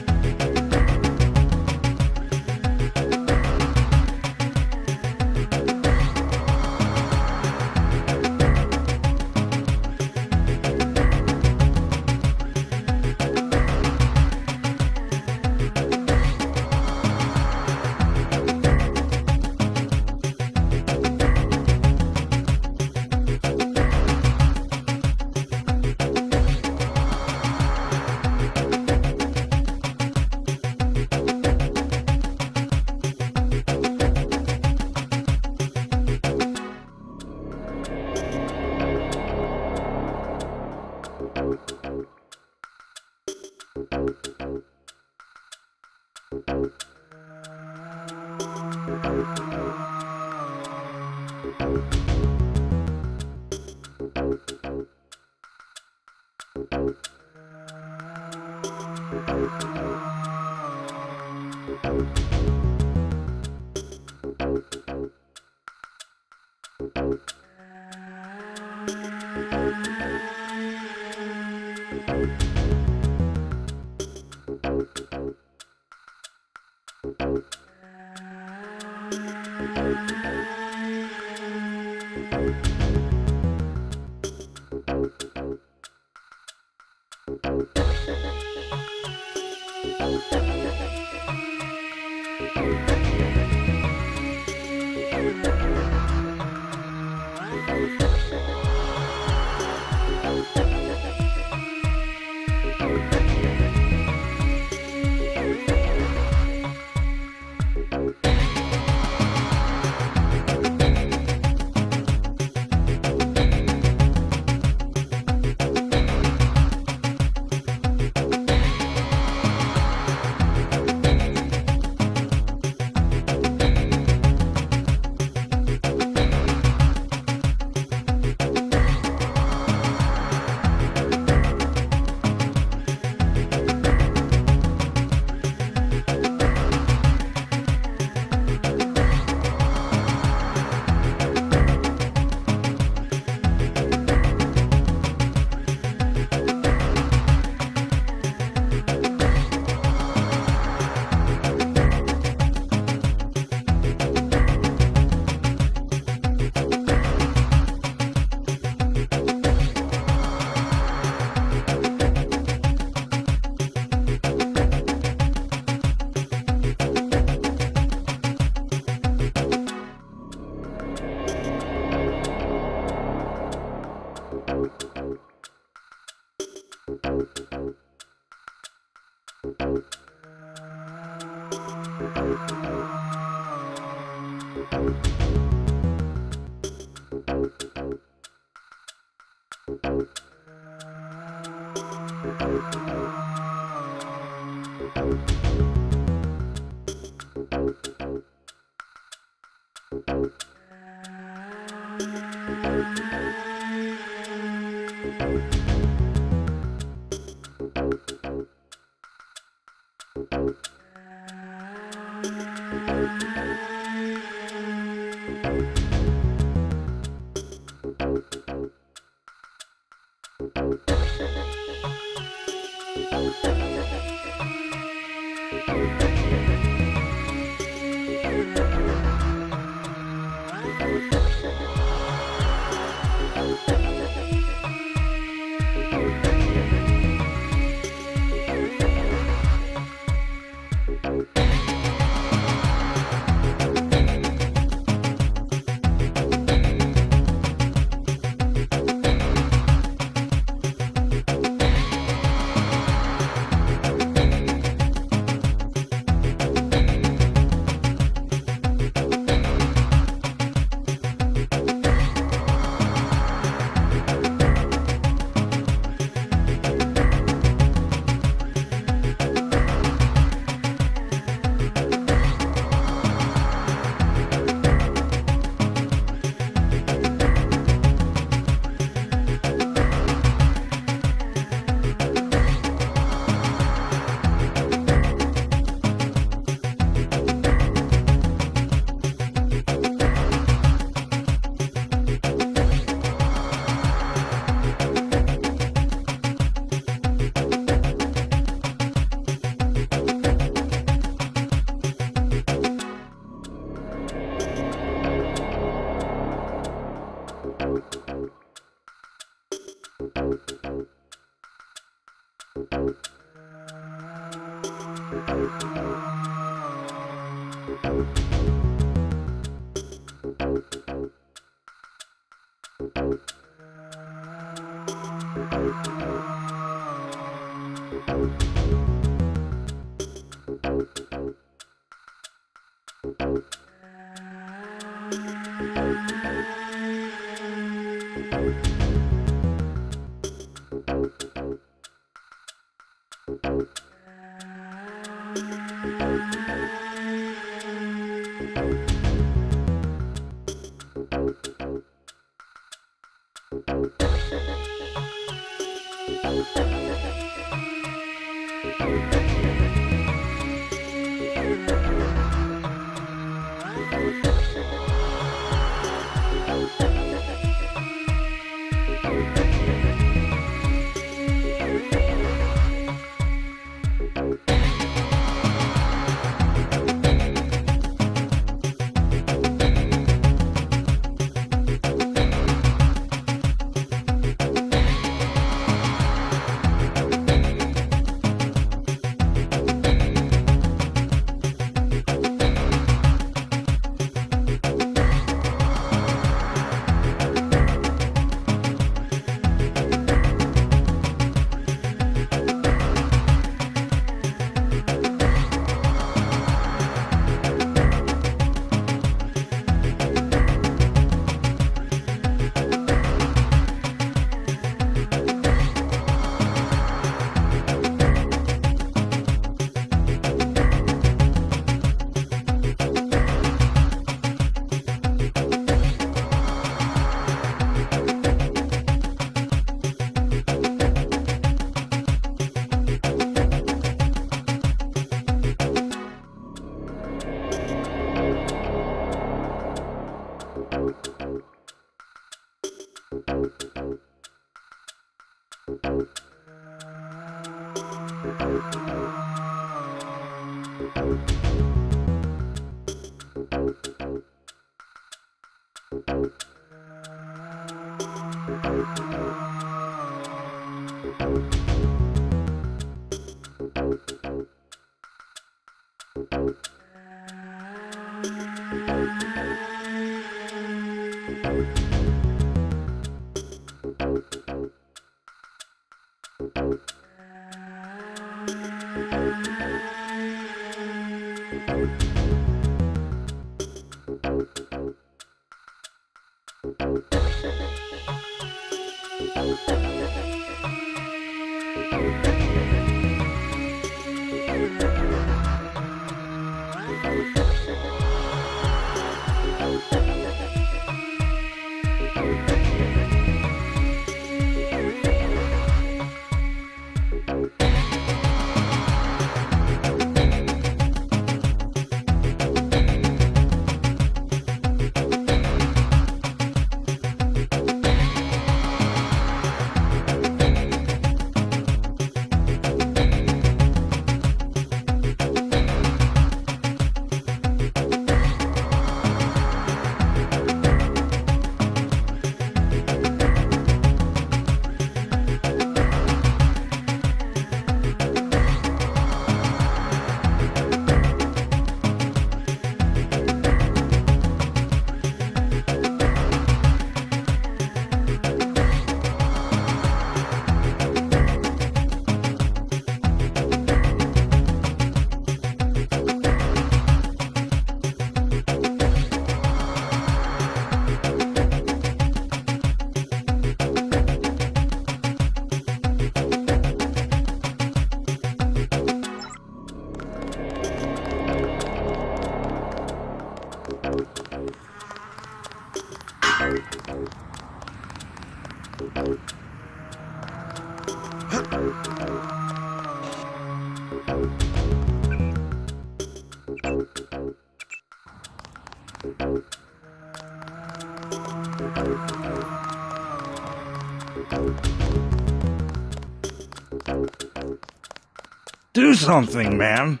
Do something, man.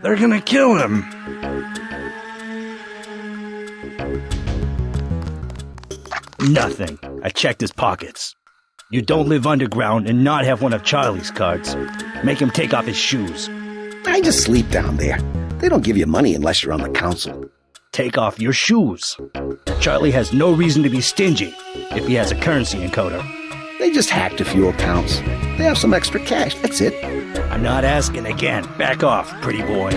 They're gonna kill him. Nothing. I checked his pockets. You don't live underground and not have one of Charlie's cards. Make him take off his shoes. I just sleep down there. They don't give you money unless you're on the council. Take off your shoes. Charlie has no reason to be stingy if he has a currency encoder. They just hacked a few accounts. They have some extra cash, that's it. I'm not asking again. Back off, pretty boy.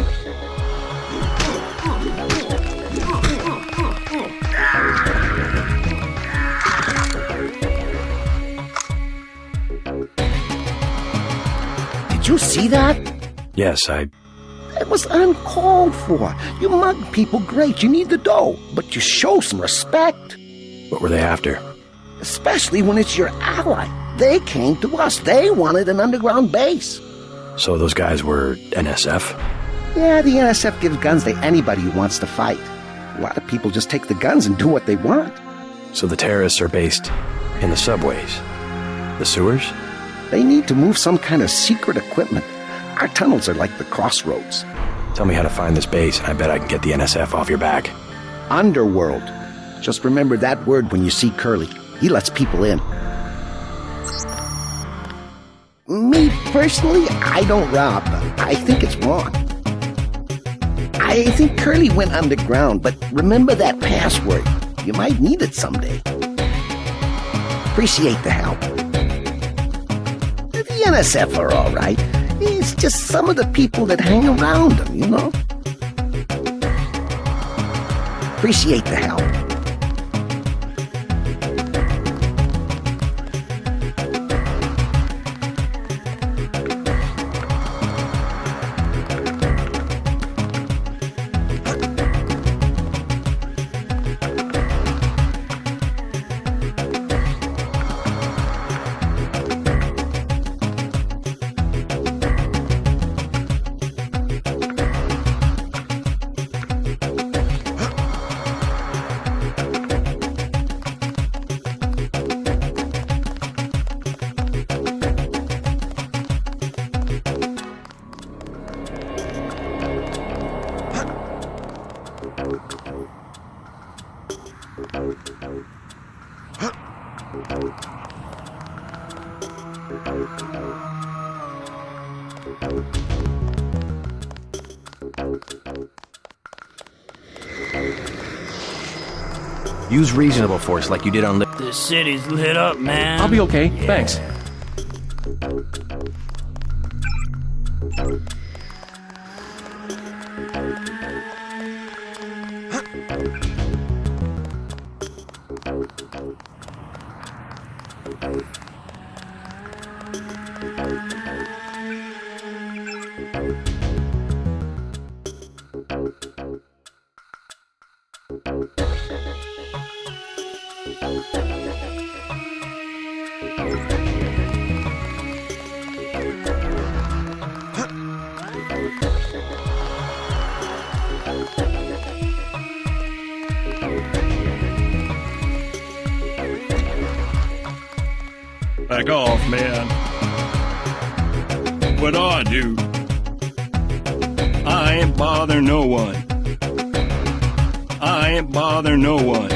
Did you see that? Yes, It was uncalled for. You mug people, great, you need the dough, but you show some respect. What were they after? Especially when it's your ally. They came to us. They wanted an underground base. So those guys were NSF? Yeah, the NSF gives guns to anybody who wants to fight. A lot of people just take the guns and do what they want. So the terrorists are based in the subways? The sewers? They need to move some kind of secret equipment. Our tunnels are like the crossroads. Tell me how to find this base, and I bet I can get the NSF off your back. Underworld. Just remember that word when you see Curly. He lets people in. Me, personally, I don't rob them. I think it's wrong. I think Curly went underground, but remember that password. You might need it someday. Appreciate the help. The NSF are all right. It's just some of the people that hang around them, you know? Appreciate the help. Use reasonable force like you did on This city's lit up, man. I'll be okay, thanks. Back off, man. What do I do? I ain't bother no one. I ain't bother no one.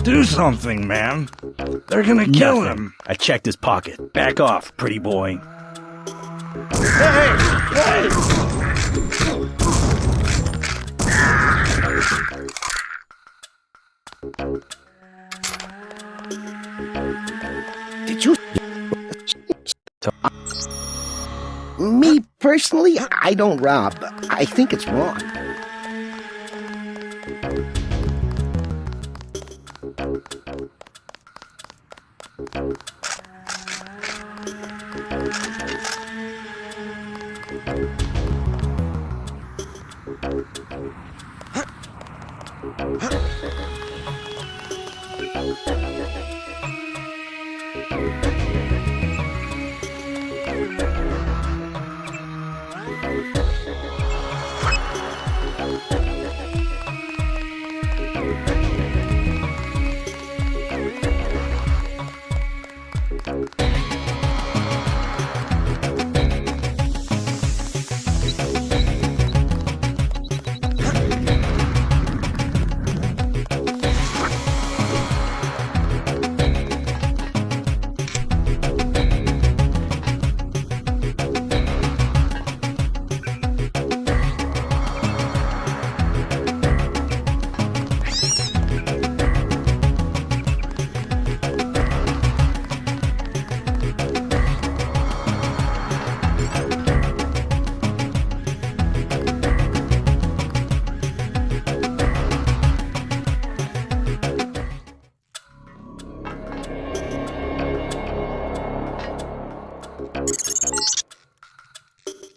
Do something, man. They're gonna kill him. I checked his pocket. Back off, pretty boy. Hey! Did you... Me, personally, I don't rob. I think it's wrong.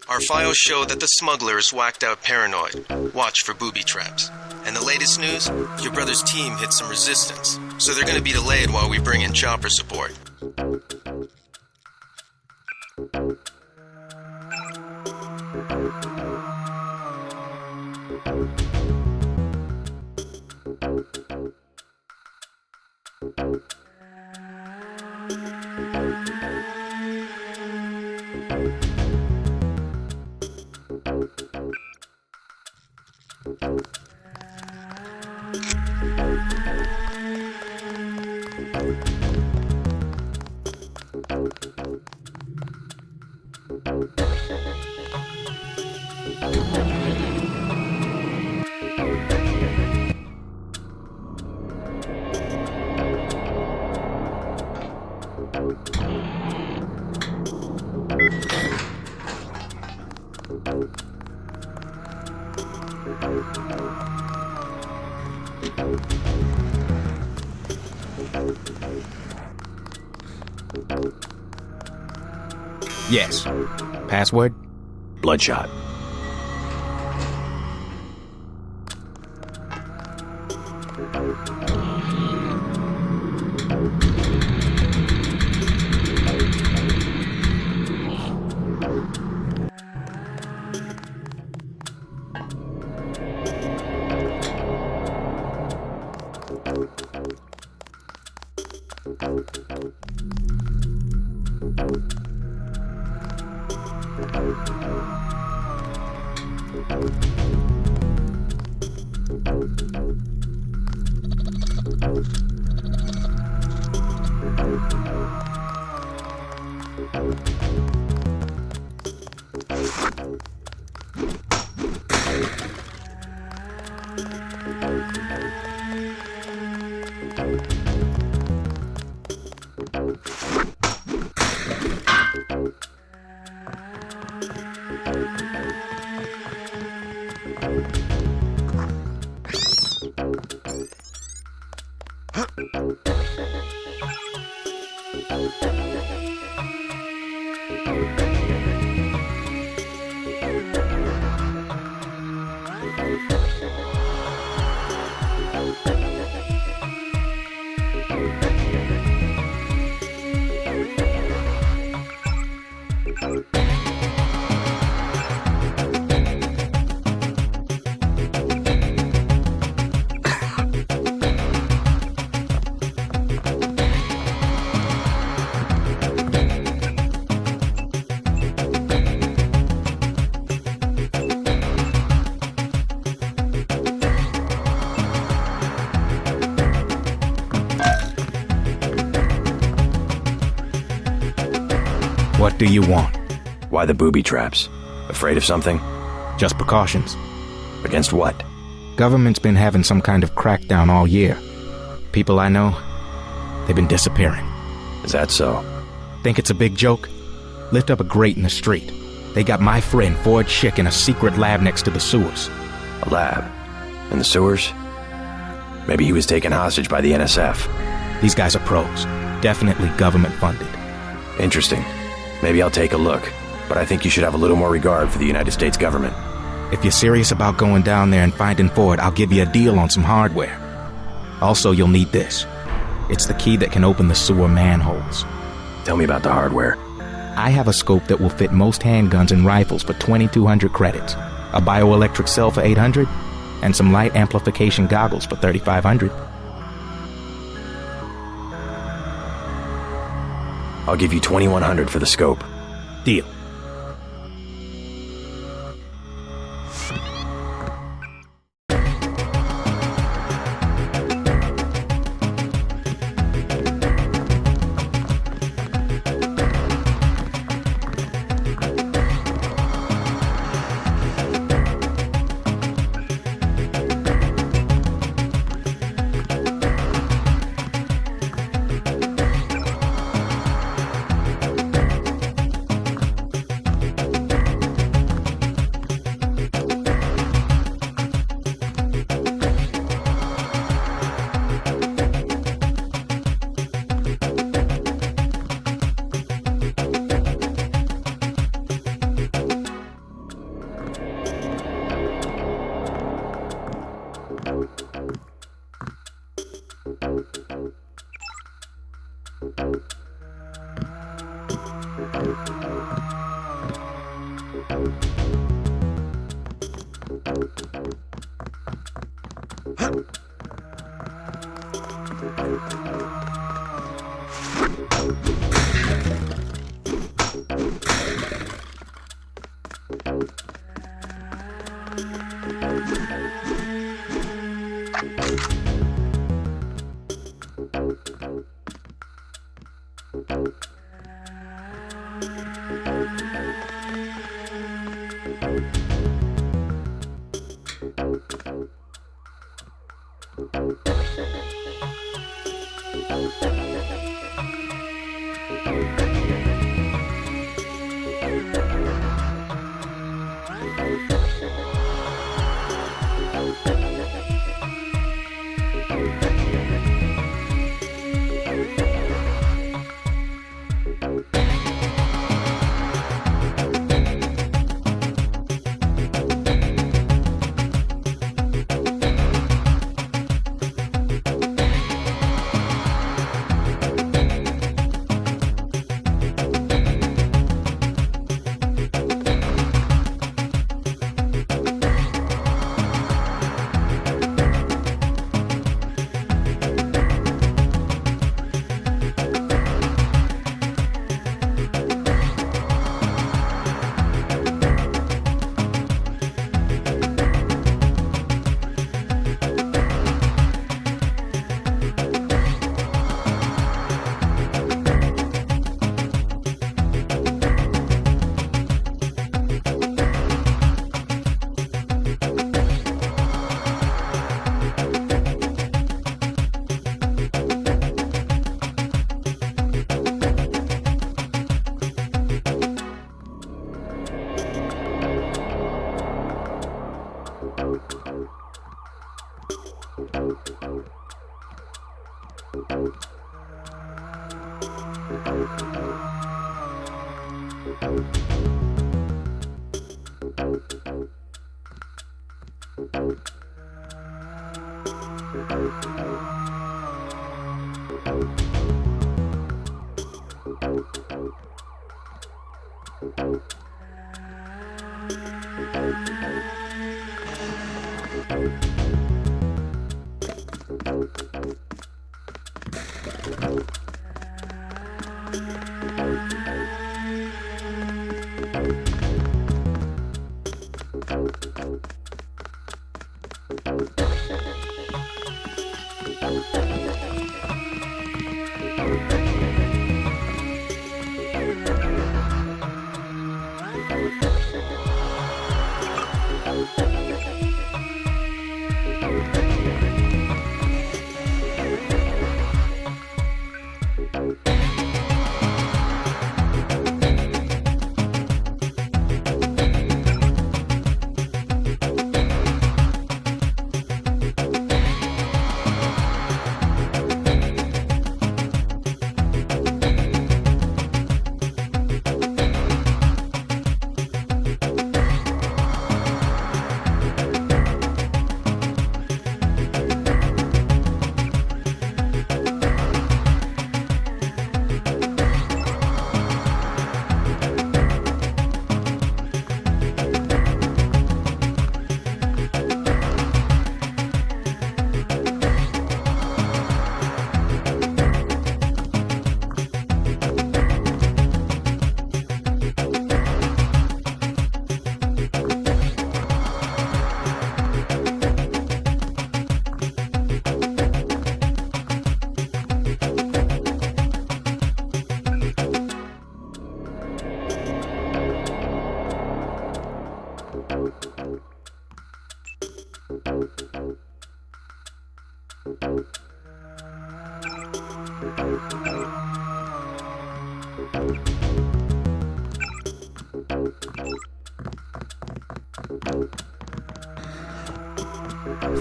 Our files show that the smuggler is whacked out paranoid. Watch for booby traps. And the latest news? Your brother's team hit some resistance, so they're gonna be delayed while we bring in chopper support. Yes. Password? Bloodshot. What do you want? Why the booby traps? Afraid of something? Just precautions. Against what? Government's been having some kind of crackdown all year. People I know, they've been disappearing. Is that so? Think it's a big joke? Lift up a grate in the street. They got my friend Ford Schick in a secret lab next to the sewers. A lab? In the sewers? Maybe he was taken hostage by the NSF. These guys are pros. Definitely government funded. Interesting. Maybe I'll take a look, but I think you should have a little more regard for the United States government. If you're serious about going down there and finding Ford, I'll give you a deal on some hardware. Also, you'll need this. It's the key that can open the sewer manholes. Tell me about the hardware. I have a scope that will fit most handguns and rifles for 2,200 credits, a bioelectric cell for 800, and some light amplification goggles for 3,500. I'll give you 2,100 for the scope. Deal.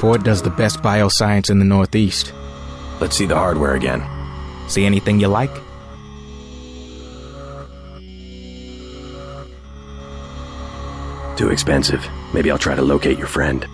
Ford does the best bioscience in the Northeast. Let's see the hardware again. See anything you like? Too expensive. Maybe I'll try to locate your friend.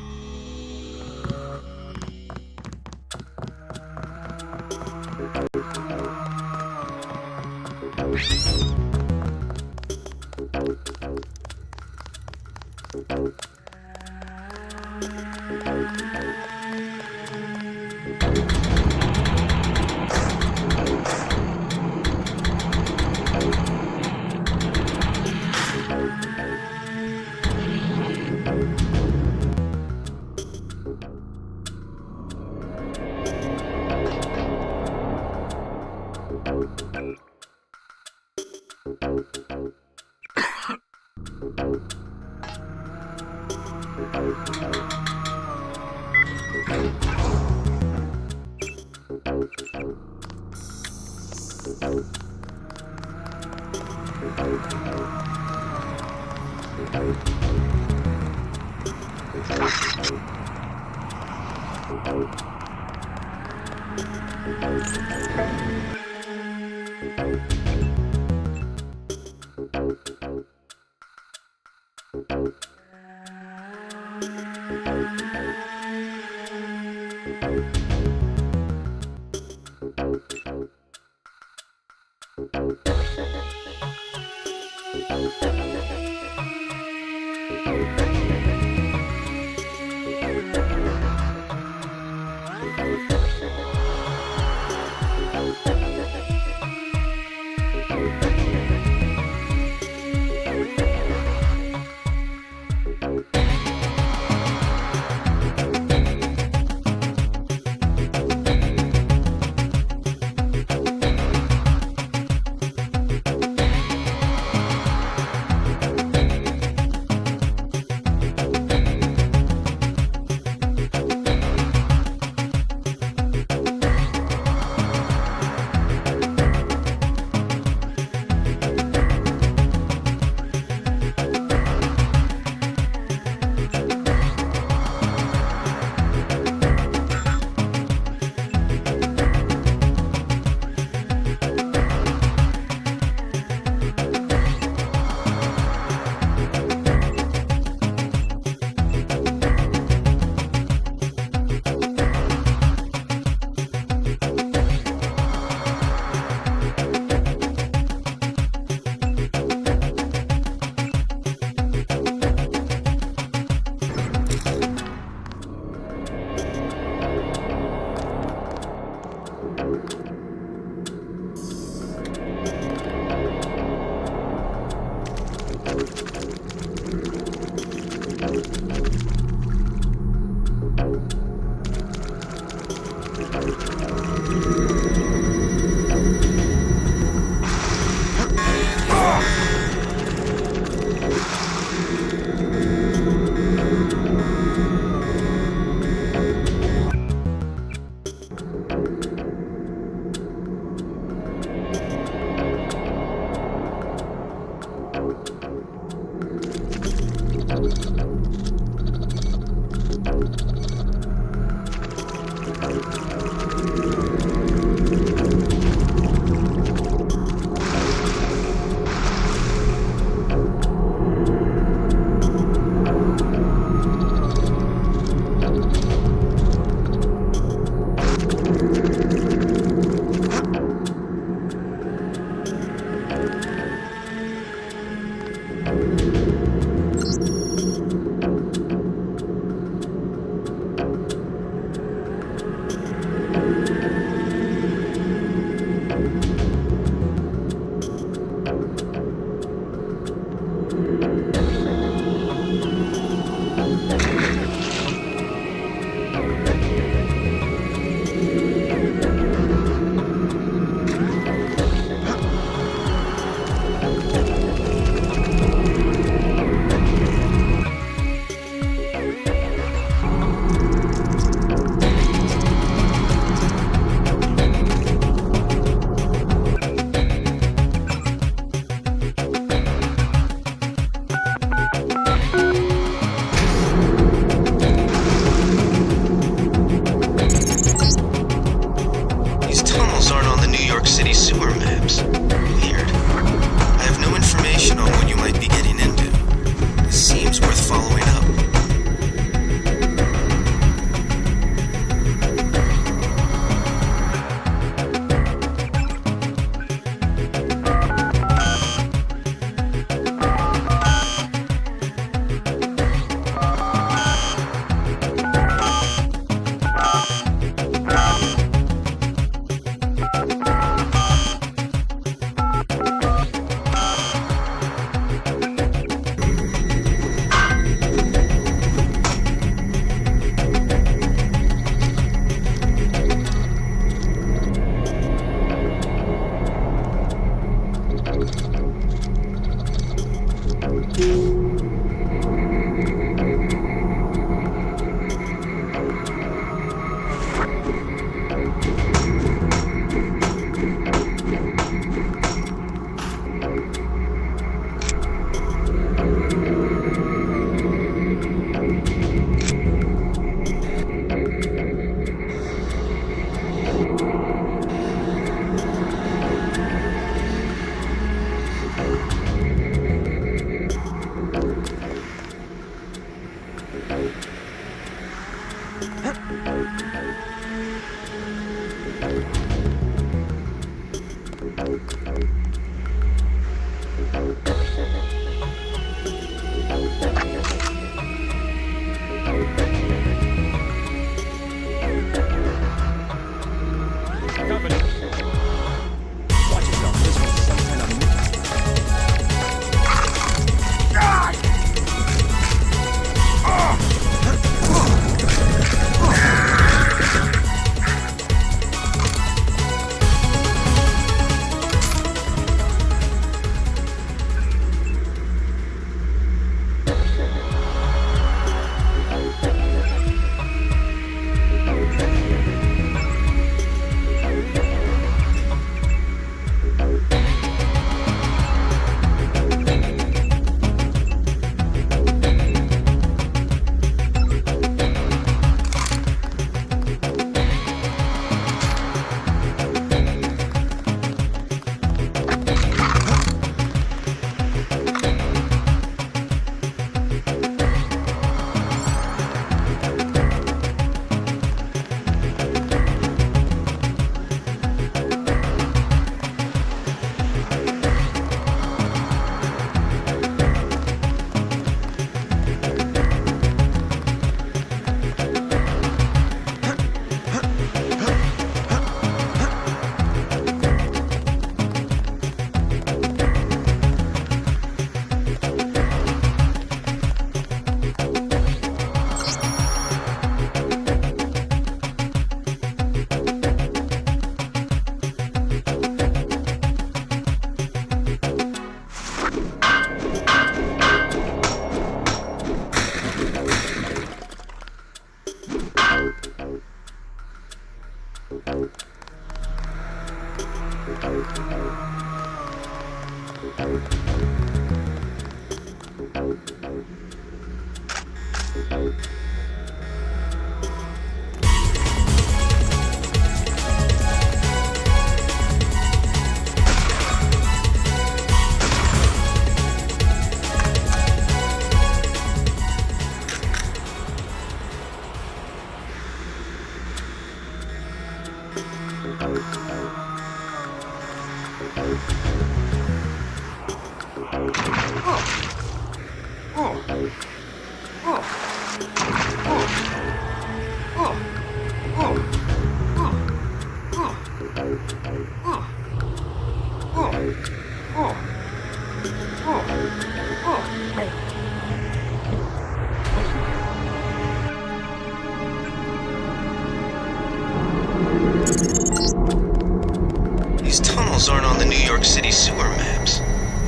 These tunnels aren't on the New York City sewer maps.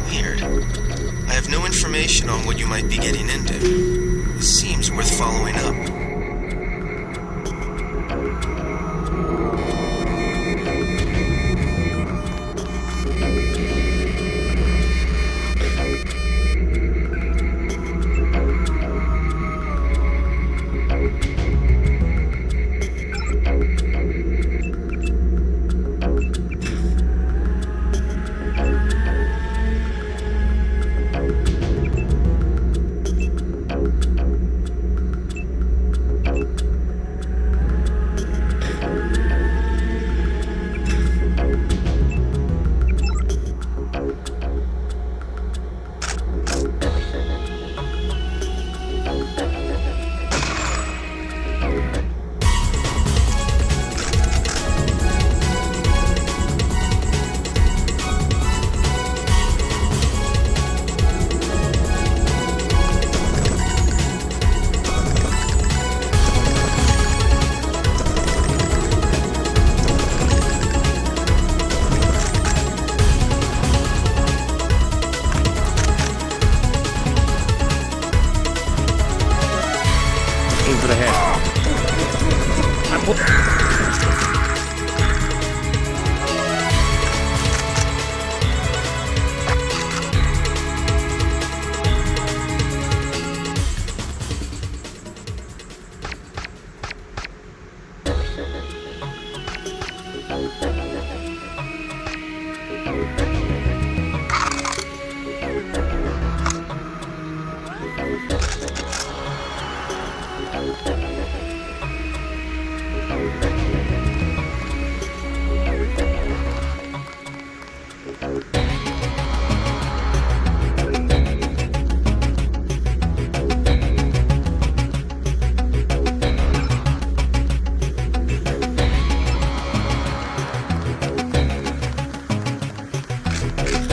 Weird. I have no information on what you might be getting into. This seems worth following up. Aim for the head.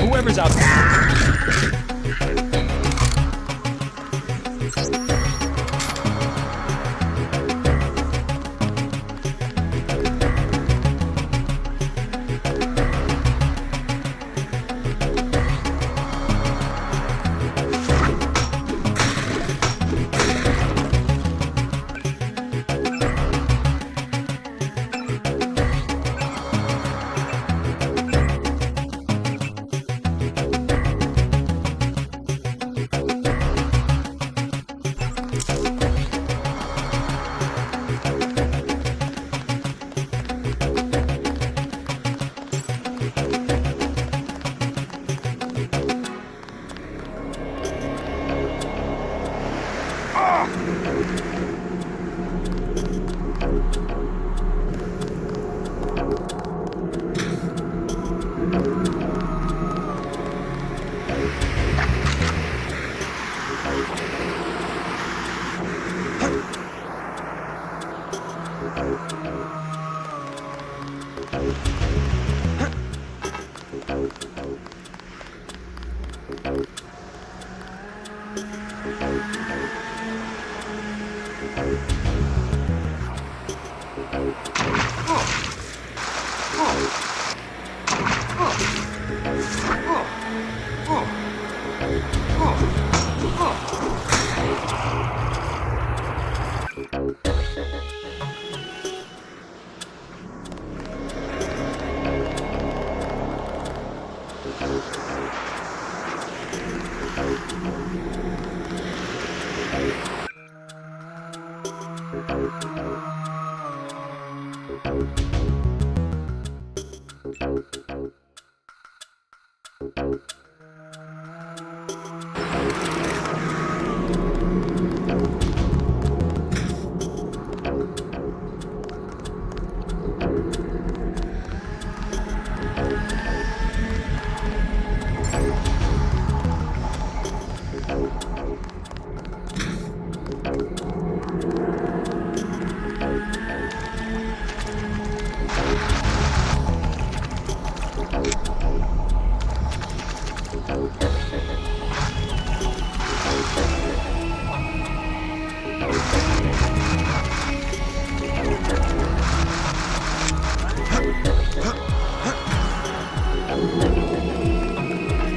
Whoever's out there.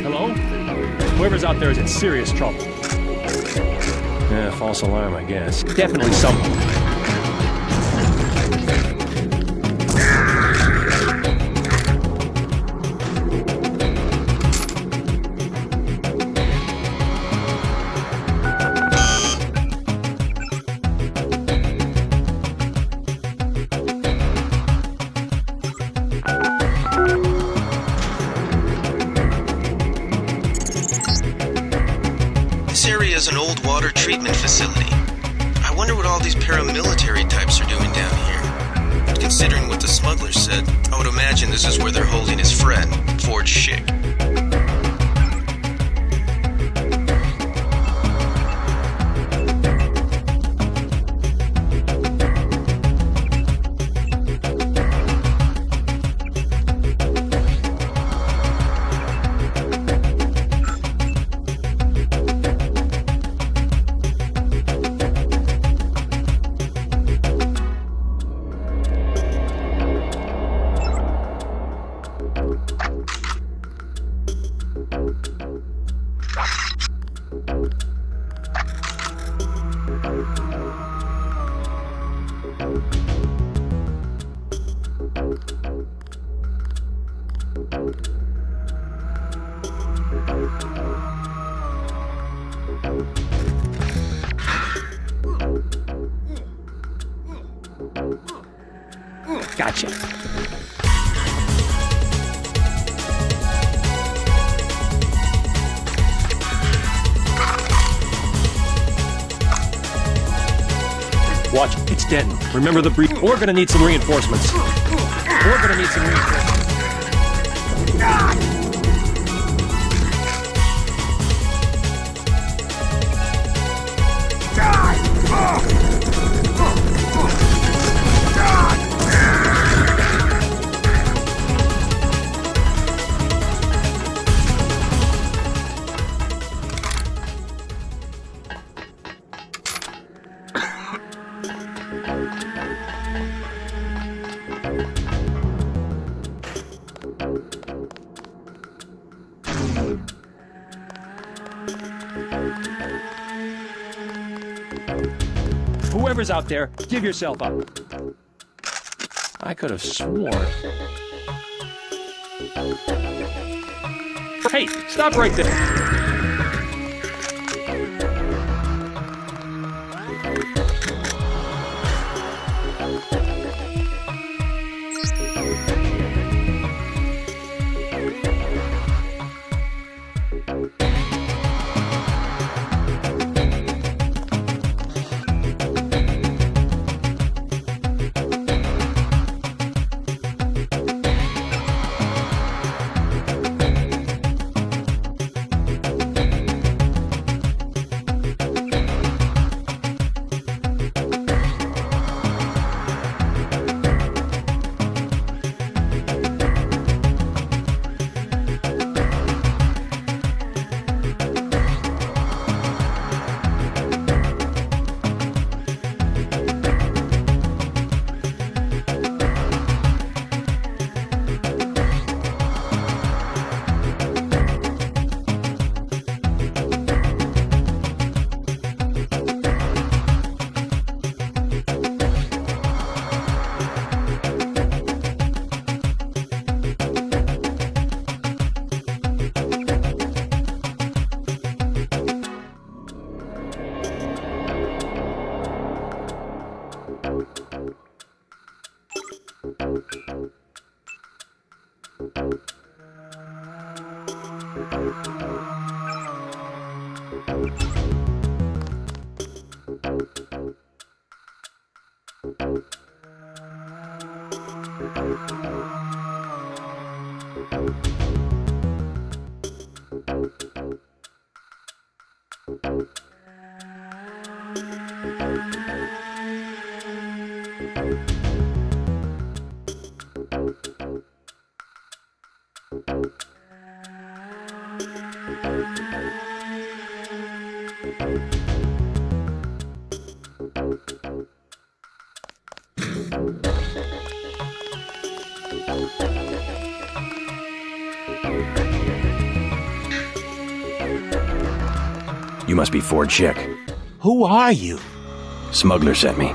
Hello? Whoever's out there is in serious trouble. Yeah, false alarm, I guess. Definitely someone. This area is an old water treatment facility. I wonder what all these paramilitary types are doing down here. Considering what the smugglers said, I would imagine this is where they're holding his friend, Forge Schick. Gotcha. Watch, it's Denton. Remember the brief. We're gonna need some reinforcements. We're gonna need some reinforcements. Whoever's out there, give yourself up. I could have sworn. Hey, stop right there. You must be Ford Chick. Who are you? Smuggler sent me.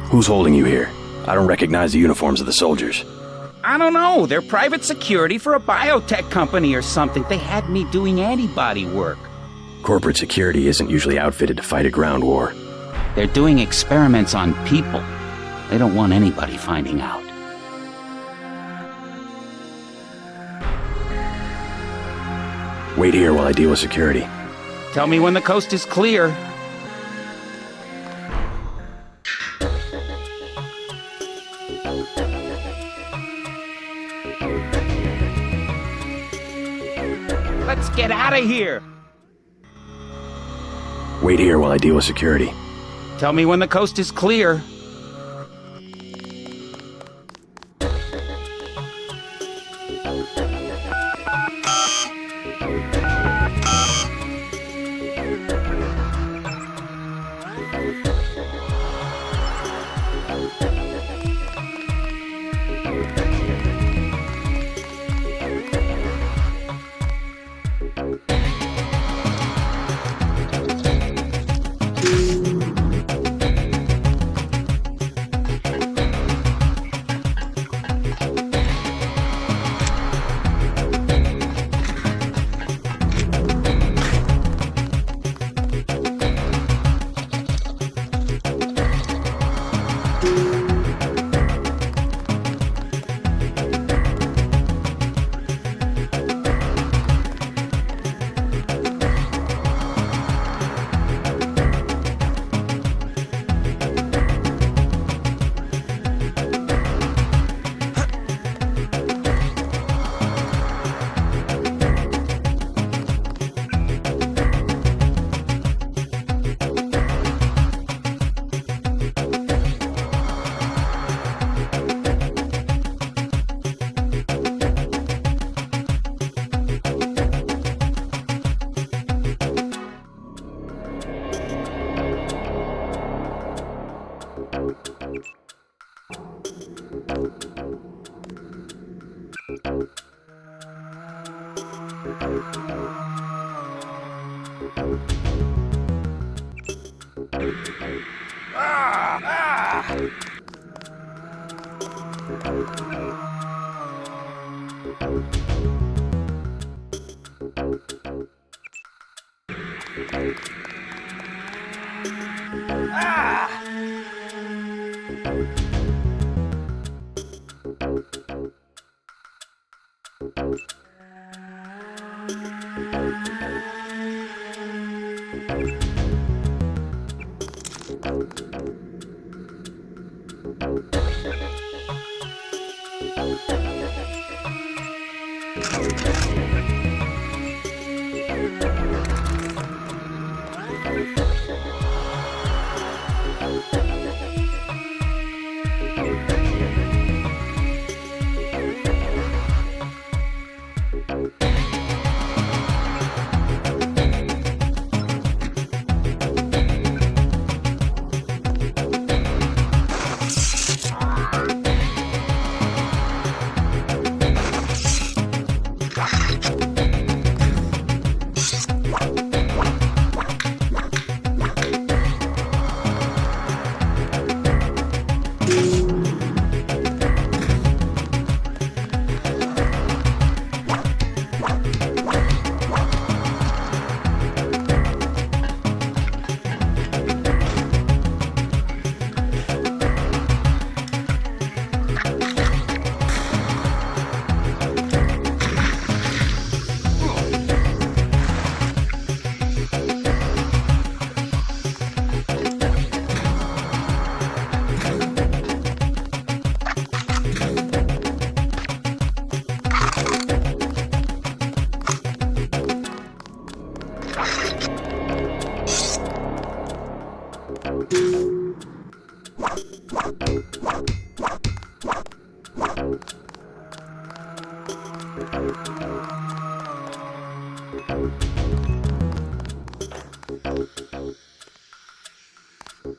Who's holding you here? I don't recognize the uniforms of the soldiers. I don't know. They're private security for a biotech company or something. They had me doing antibody work. Corporate security isn't usually outfitted to fight a ground war. They're doing experiments on people. They don't want anybody finding out. Wait here while I deal with security. Tell me when the coast is clear. Let's get out of here! Wait here while I deal with security. Tell me when the coast is clear.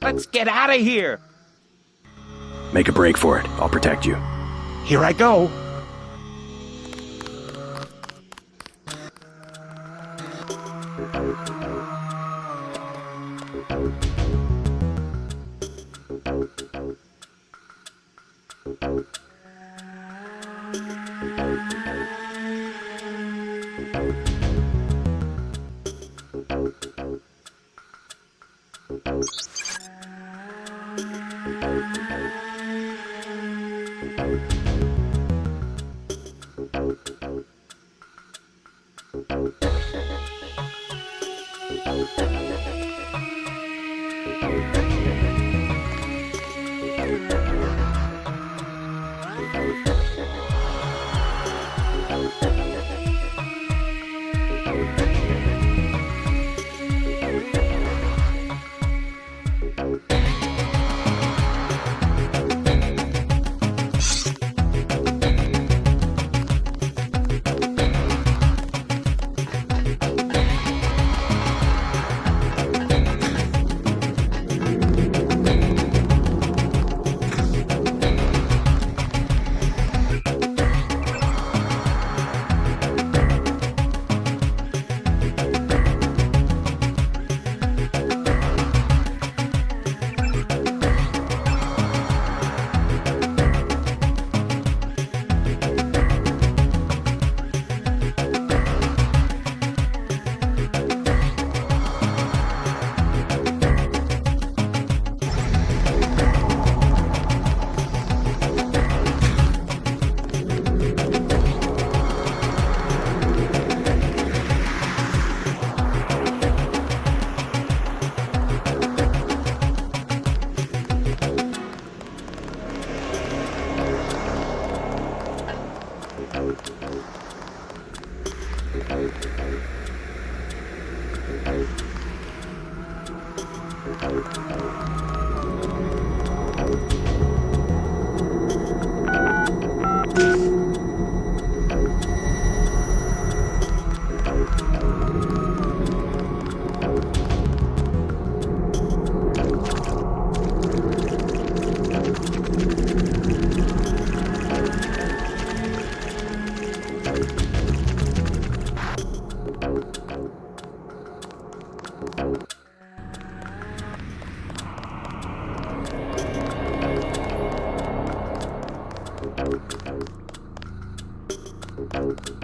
Let's get out of here! Make a break for it. I'll protect you. Here I go.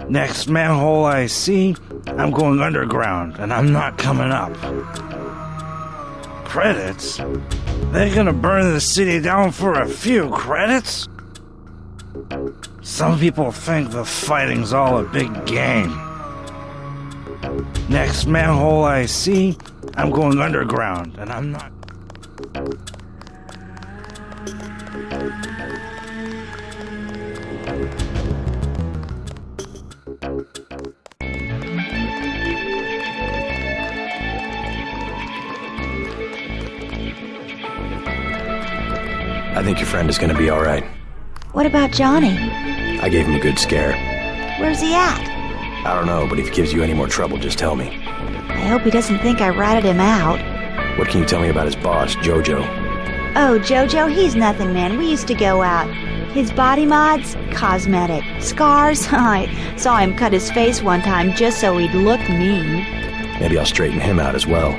Next manhole I see, I'm going underground, and I'm not coming up. Credits? They're gonna burn the city down for a few credits? Some people think the fighting's all a big game. Next manhole I see, I'm going underground, and I'm not... I think your friend is gonna be alright. What about Johnny? I gave him a good scare. Where's he at? I don't know, but if he gives you any more trouble, just tell me. I hope he doesn't think I ratted him out. What can you tell me about his boss, Jojo? Oh, Jojo, he's nothing, man. We used to go out. His body mods? Cosmetic. Scars? I saw him cut his face one time just so he'd look mean. Maybe I'll straighten him out as well.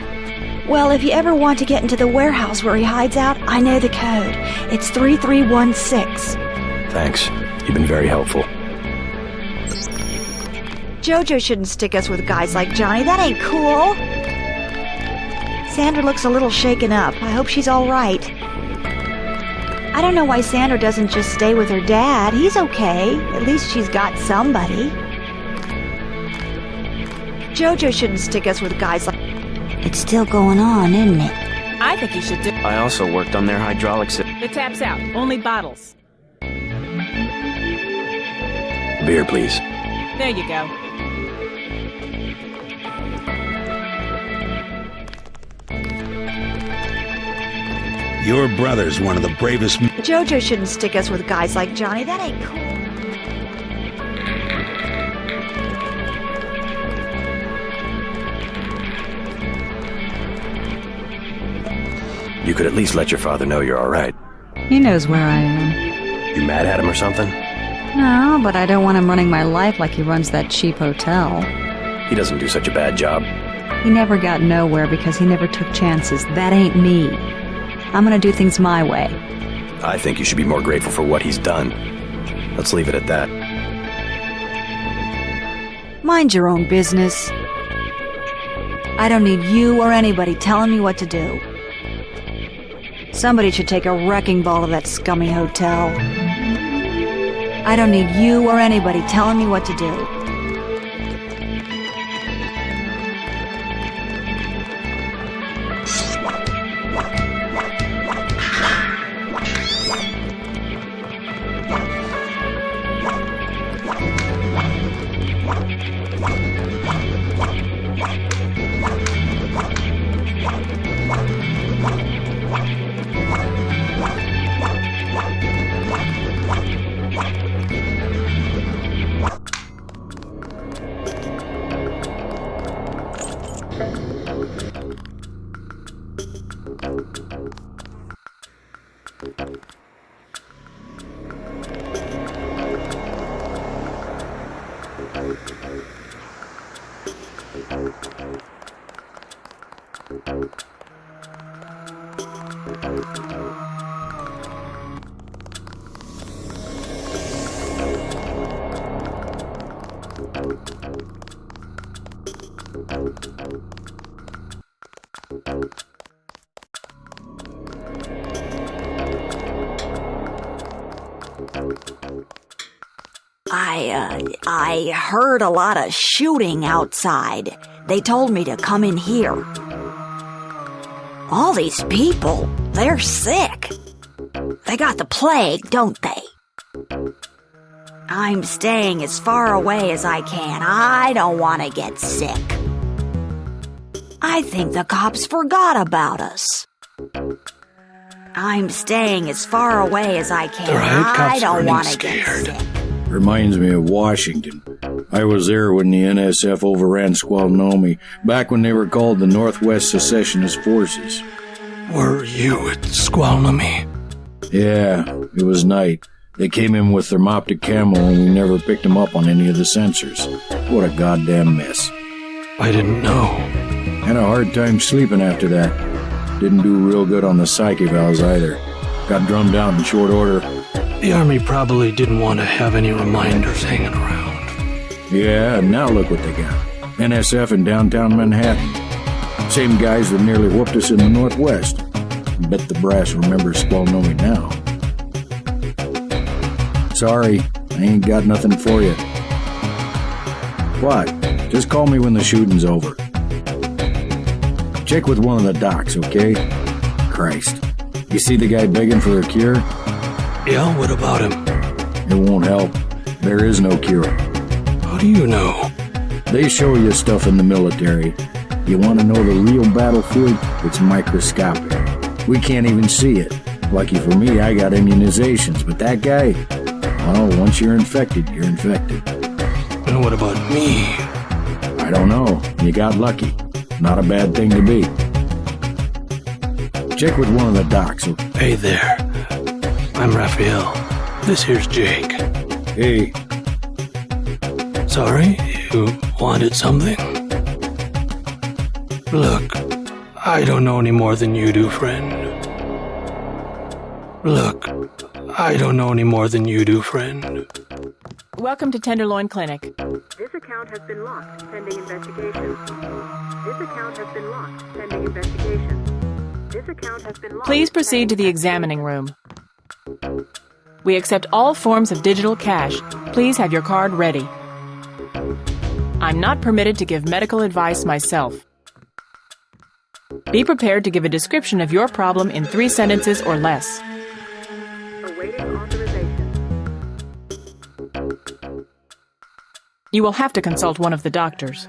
Well, if you ever want to get into the warehouse where he hides out, I know the code. It's 3316. Thanks. You've been very helpful. Jojo shouldn't stick us with guys like Johnny. That ain't cool. Sandra looks a little shaken up. I hope she's all right. I don't know why Sandra doesn't just stay with her dad. He's okay. At least she's got somebody. Jojo shouldn't stick us with guys like... It's still going on, isn't it? I think you should do... I also worked on their hydraulic system. The tap's out. Only bottles. Beer, please. There you go. Your brother's one of the bravest. JoJo shouldn't stick us with guys like Johnny. That ain't cool. You could at least let your father know you're all right. He knows where I am. You mad at him or something? No, but I don't want him running my life like he runs that cheap hotel. He doesn't do such a bad job. He never got nowhere because he never took chances. That ain't me. I'm gonna do things my way. I think you should be more grateful for what he's done. Let's leave it at that. Mind your own business. I don't need you or anybody telling me what to do. Somebody should take a wrecking ball to that scummy hotel. I don't need you or anybody telling me what to do. I heard a lot of shooting outside. They told me to come in here. All these people, they're sick. They got the plague, don't they? I'm staying as far away as I can. I don't want to get sick. I think the cops forgot about us. I'm staying as far away as I can. I don't want to get sick. Reminds me of Washington. I was there when the NSF overran Squalnomi, back when they were called the Northwest Secessionist Forces. Were you at Squalnomi? Yeah, it was night. They came in with thermoptic camo and we never picked them up on any of the sensors. What a goddamn mess. I didn't know. Had a hard time sleeping after that. Didn't do real good on the psyche valves either. Got drummed out in short order. The Army probably didn't want to have any reminders hanging around. Yeah, and now look what they got. NSF in downtown Manhattan. Same guys that nearly whooped us in the Northwest. Bet the brass remembers Squalnomi now. Sorry, I ain't got nothing for you. What? Just call me when the shooting's over. Check with one of the docs, okay? Christ. You see the guy begging for a cure? Yeah, what about him? It won't help. There is no cure. How do you know? They show you stuff in the military. You want to know the real battlefield? It's microscopic. We can't even see it. Lucky for me, I got immunizations, but that guy... Well, once you're infected, you're infected. And what about me? I don't know. You got lucky. Not a bad thing to be. Check with one of the docs. Hey there. I'm Raphael. This here's Jake. Hey. Sorry, you wanted something? Look, I don't know any more than you do, friend. Look, I don't know any more than you do, friend. Welcome to Tenderloin Clinic. This account has been locked pending investigation. This account has been locked pending investigation. This account has been locked. Please proceed to the examining room. We accept all forms of digital cash. Please have your card ready. I'm not permitted to give medical advice myself. Be prepared to give a description of your problem in 3 sentences or less. Awaiting authorization. You will have to consult one of the doctors.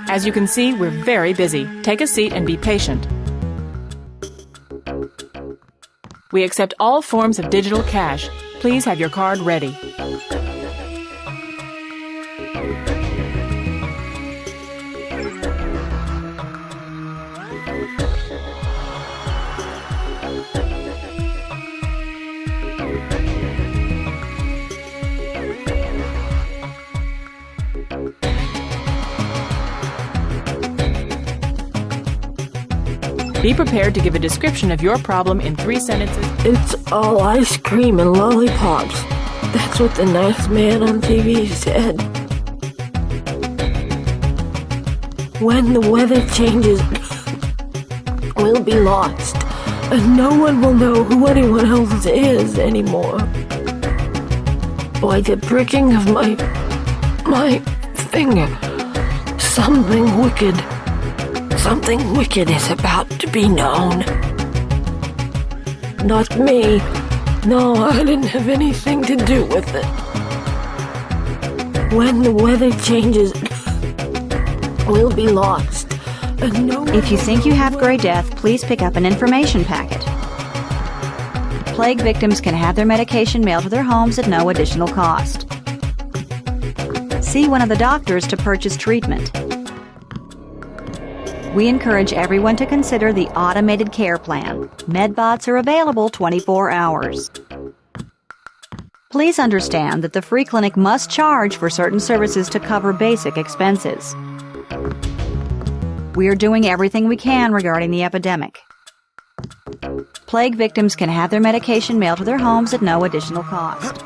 As you can see, we're very busy. Take a seat and be patient. We accept all forms of digital cash. Please have your card ready. Be prepared to give a description of your problem in 3 sentences. It's all ice cream and lollipops. That's what the nice man on TV said. When the weather changes, we'll be lost, and no one will know who anyone else is anymore. Like the pricking of my finger. Something wicked is about to be known. Not me. No, I didn't have anything to do with it. When the weather changes, we'll be lost. And no one If you think you have Gray Death, please pick up an information packet. Plague victims can have their medication mailed to their homes at no additional cost. See one of the doctors to purchase treatment. We encourage everyone to consider the automated care plan. Medbots are available 24 hours. Please understand that the free clinic must charge for certain services to cover basic expenses. We are doing everything we can regarding the epidemic. Plague victims can have their medication mailed to their homes at no additional cost.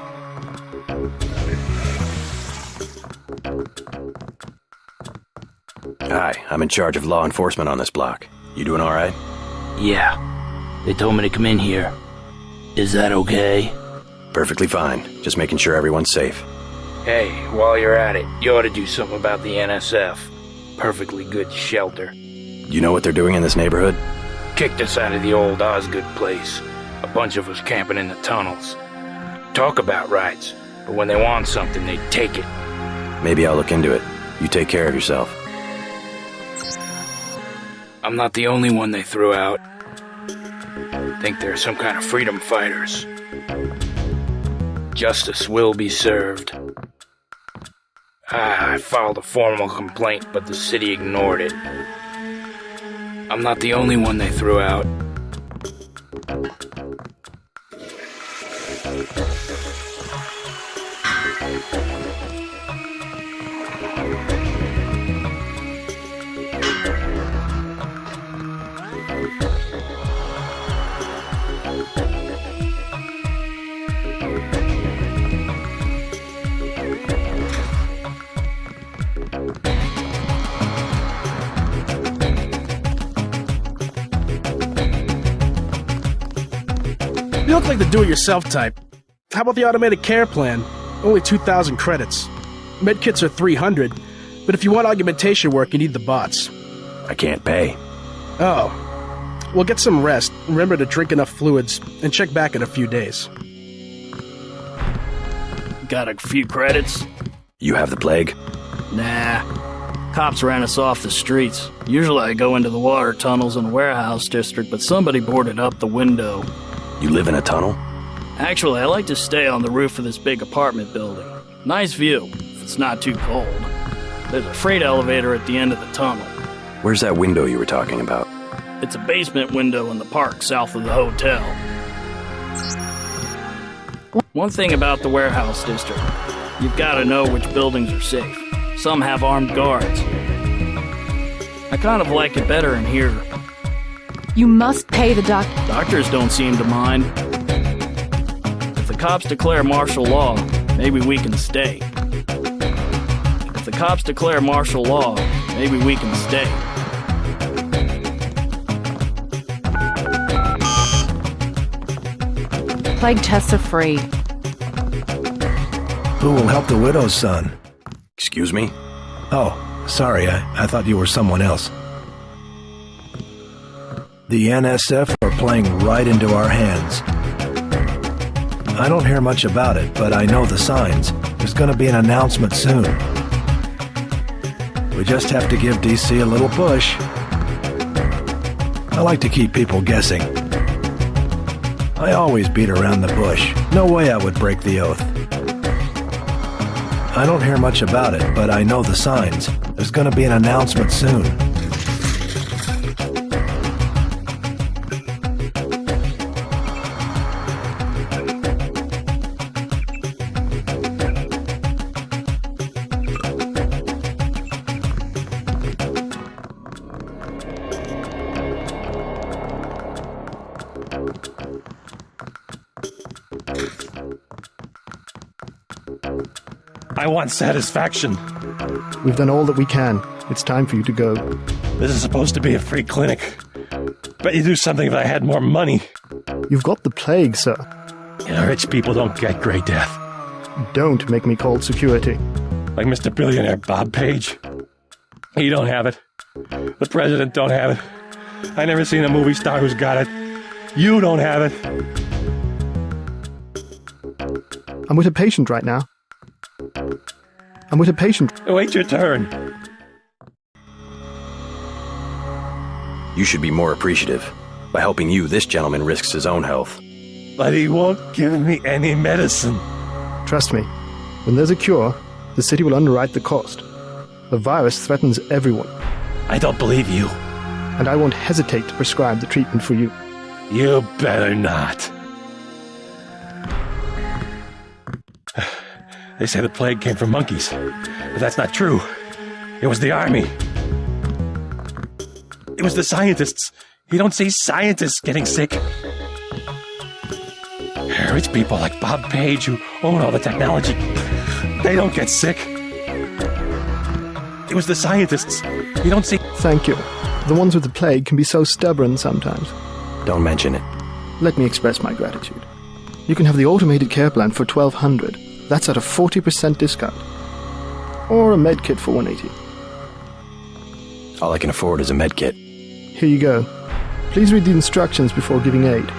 Hi, I'm in charge of law enforcement on this block. You doing all right? Yeah. They told me to come in here. Is that okay? Perfectly fine. Just making sure everyone's safe. Hey, while you're at it, you ought to do something about the NSF. Perfectly good shelter. You know what they're doing in this neighborhood? Kicked us out of the old Osgood place. A bunch of us camping in the tunnels. Talk about rights, but when they want something, they take it. Maybe I'll look into it. You take care of yourself. I'm not the only one they threw out. Think they're some kind of freedom fighters. Justice will be served. I filed a formal complaint, but the city ignored it. I'm not the only one they threw out. You look like the do-it-yourself type. How about the automated care plan? Only 2,000 credits. Medkits are 300, but if you want augmentation work, you need the bots. I can't pay. Oh. Well, get some rest. Remember to drink enough fluids, and check back in a few days. Got a few credits? You have the plague? Nah. Cops ran us off the streets. Usually I go into the water tunnels in the warehouse district, but somebody boarded up the window. You live in a tunnel? Actually, I like to stay on the roof of this big apartment building. Nice view, if it's not too cold. There's a freight elevator at the end of the tunnel. Where's that window you were talking about? It's a basement window in the park south of the hotel. One thing about the warehouse district, you've got to know which buildings are safe. Some have armed guards. I kind of like it better in here. You must pay the doctor. Doctors don't seem to mind. If the cops declare martial law, maybe we can stay. If the cops declare martial law, maybe we can stay. Plague tests are free. Who will help the widow's son? Excuse me? Oh, sorry, I thought you were someone else. The NSF are playing right into our hands. I don't hear much about it, but I know the signs. There's going to be an announcement soon. We just have to give DC a little push. I like to keep people guessing. I always beat around the bush. No way I would break the oath. I don't hear much about it, but I know the signs. There's gonna be an announcement soon. I want satisfaction. We've done all that we can. It's time for you to go. This is supposed to be a free clinic. Bet you do something if I had more money. You've got the plague, sir. You know, rich people don't get gray death. Don't make me call security. Like Mr. Billionaire Bob Page. He don't have it. The president don't have it. I never seen a movie star who's got it. You don't have it. I'm with a patient right now. I'm with a patient. Wait your turn. You should be more appreciative. By helping you, this gentleman risks his own health. But he won't give me any medicine. Trust me, when there's a cure, the city will underwrite the cost. The virus threatens everyone. I don't believe you. And I won't hesitate to prescribe the treatment for you. You better not. They say the plague came from monkeys, but that's not true. It was the army. It was the scientists. You don't see scientists getting sick. Rich people like Bob Page who own all the technology, they don't get sick. It was the scientists. You don't see... Thank you. The ones with the plague can be so stubborn sometimes. Don't mention it. Let me express my gratitude. You can have the automated care plan for $1,200. That's at a 40% discount. Or a med kit for $180. All I can afford is a med kit. Here you go. Please read the instructions before giving aid.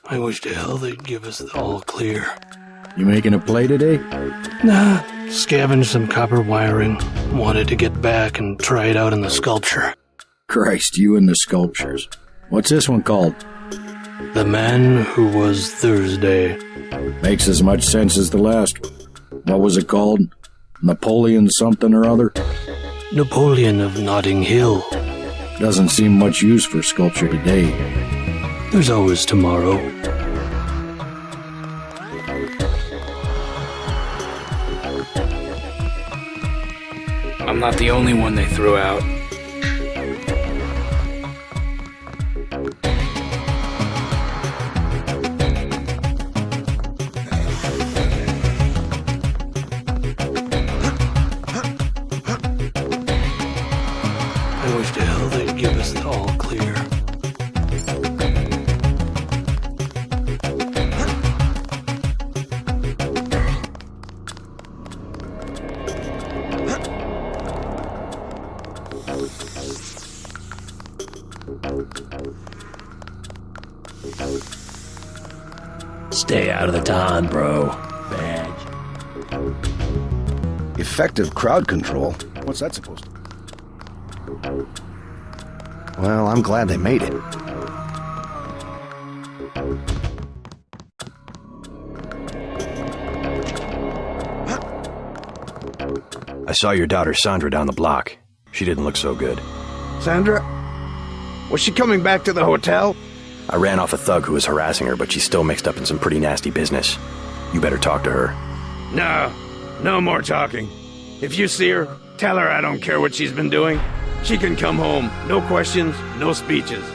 I wish to hell they'd give us the all clear. You making a play today? Nah, scavenged some copper wiring. Wanted to get back and try it out in the sculpture. Christ, you and the sculptures. What's this one called? The Man Who Was Thursday. Makes as much sense as the last one. What was it called? Napoleon something or other? Napoleon of Notting Hill. Doesn't seem much use for sculpture today. There's always tomorrow. I'm not the only one they threw out. I wish to hell they'd give us the all clear. Stay out of the ton, bro. Badge. Effective crowd control? What's that supposed to be? Well, I'm glad they made it. I saw your daughter Sandra down the block. She didn't look so good. Sandra? Was she coming back to the hotel? I ran off a thug who was harassing her, but she's still mixed up in some pretty nasty business. You better talk to her. No more talking. If you see her, tell her I don't care what she's been doing. She can come home. No questions, no speeches.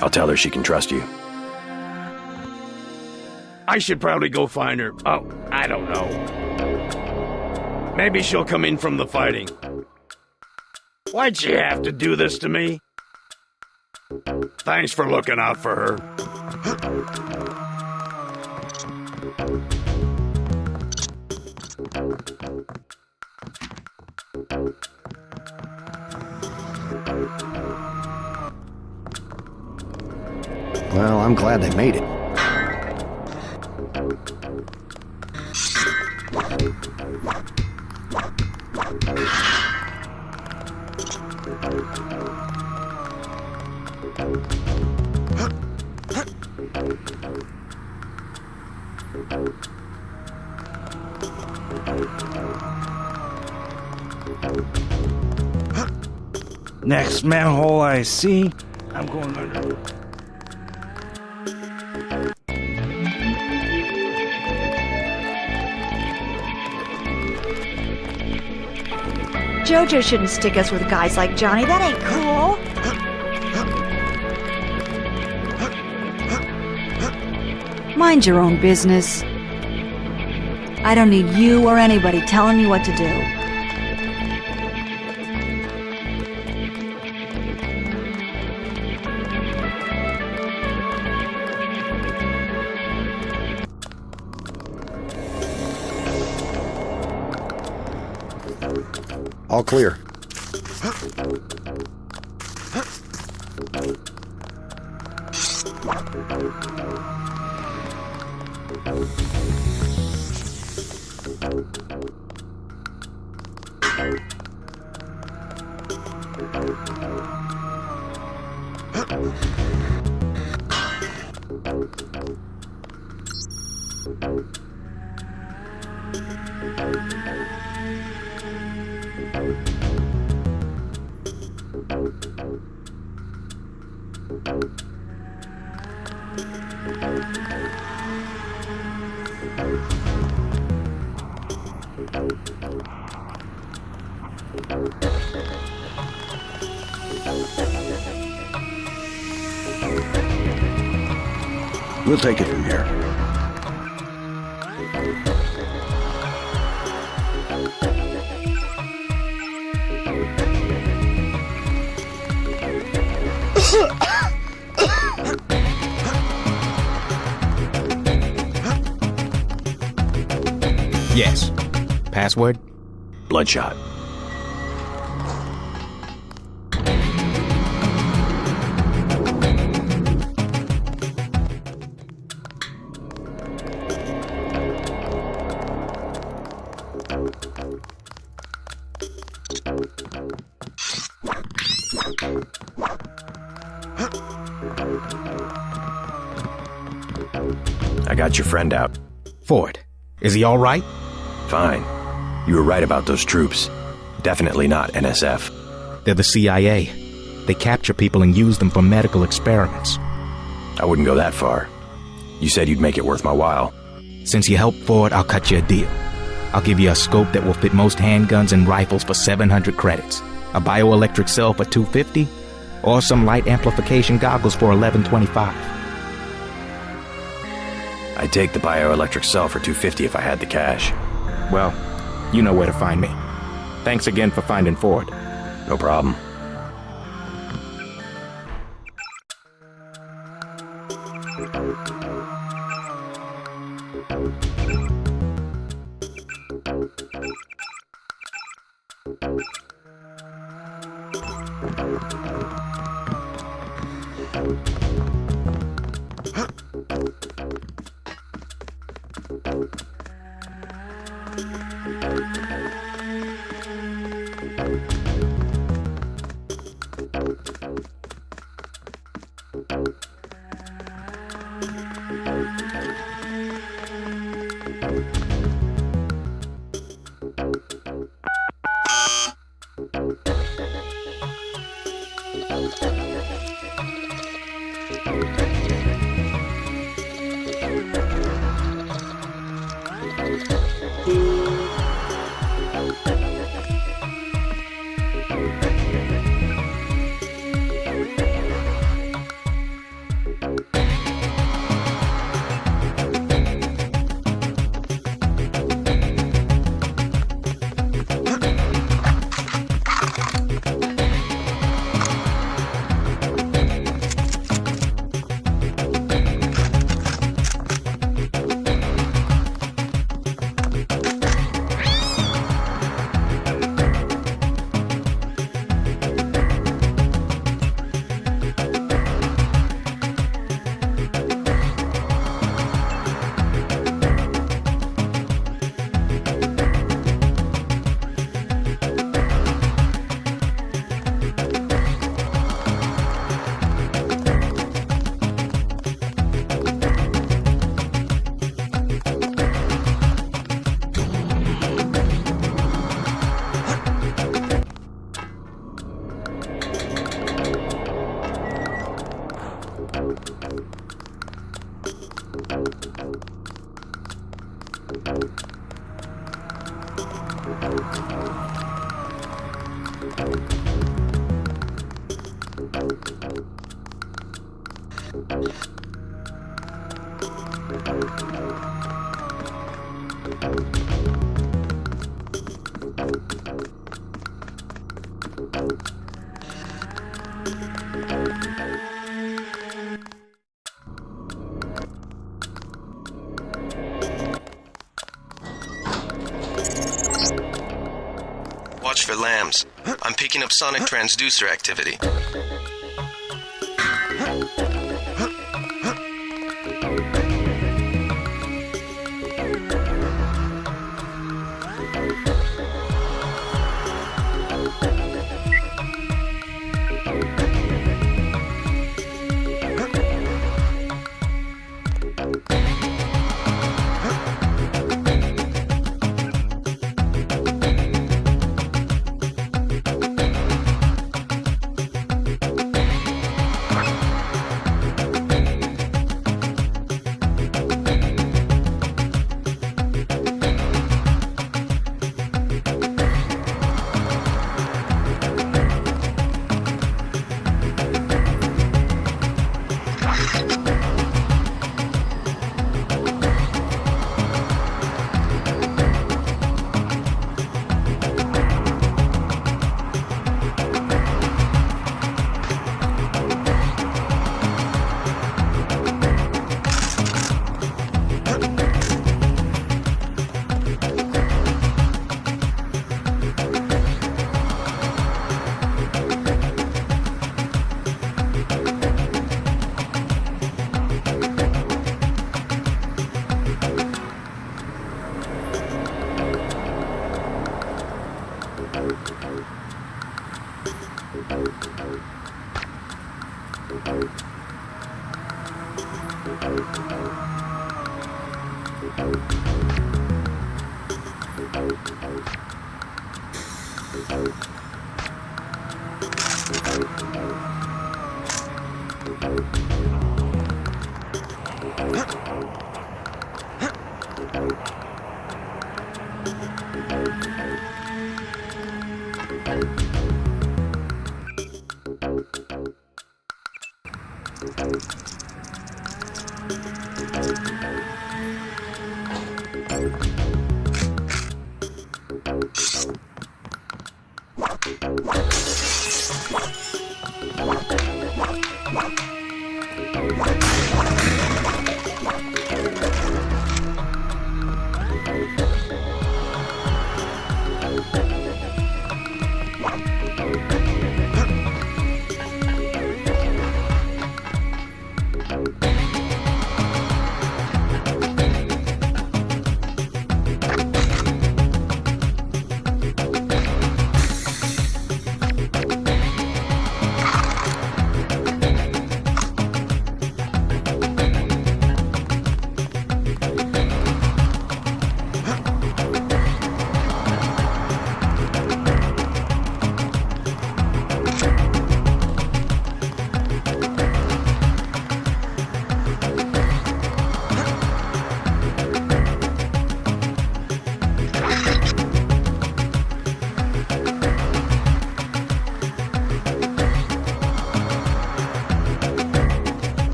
I'll tell her she can trust you. I should probably go find her. Oh, I don't know. Maybe she'll come in from the fighting. Why'd she have to do this to me? Thanks for looking out for her. Well, I'm glad they made it. Next manhole I see, I'm going under. JoJo shouldn't stick us with guys like Johnny. That ain't cool. Mind your own business. I don't need you or anybody telling me what to do. All clear. We'll take it from here. Yes. Password? Bloodshot. I got your friend out. Ford, is he all right? Fine. You were right about those troops. Definitely not NSF. They're the CIA. They capture people and use them for medical experiments. I wouldn't go that far. You said you'd make it worth my while. Since you helped Ford, I'll cut you a deal. I'll give you a scope that will fit most handguns and rifles for 700 credits, a bioelectric cell for 250, or some light amplification goggles for 1125. I'd take the bioelectric cell for 250 if I had the cash. Well, you know where to find me. Thanks again for finding Ford. No problem. Watch for lambs. I'm picking up sonic transducer activity.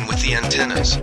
With the antennas.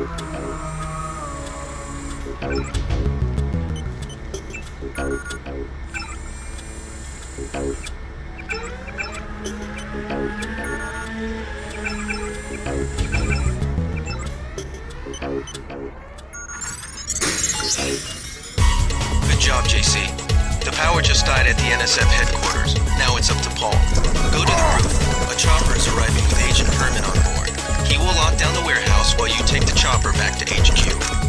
Good job, JC. The power just died at the NSF headquarters. Now it's up to Paul. Go to the roof. A chopper is arriving with Agent Herman on board. He will lock down the warehouse while you take the chopper back to HQ.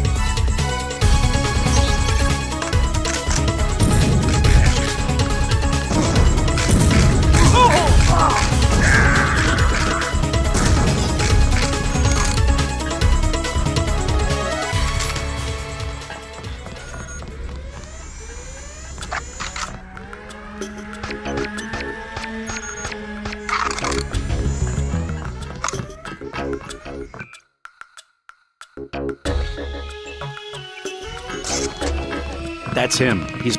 That's him. He's...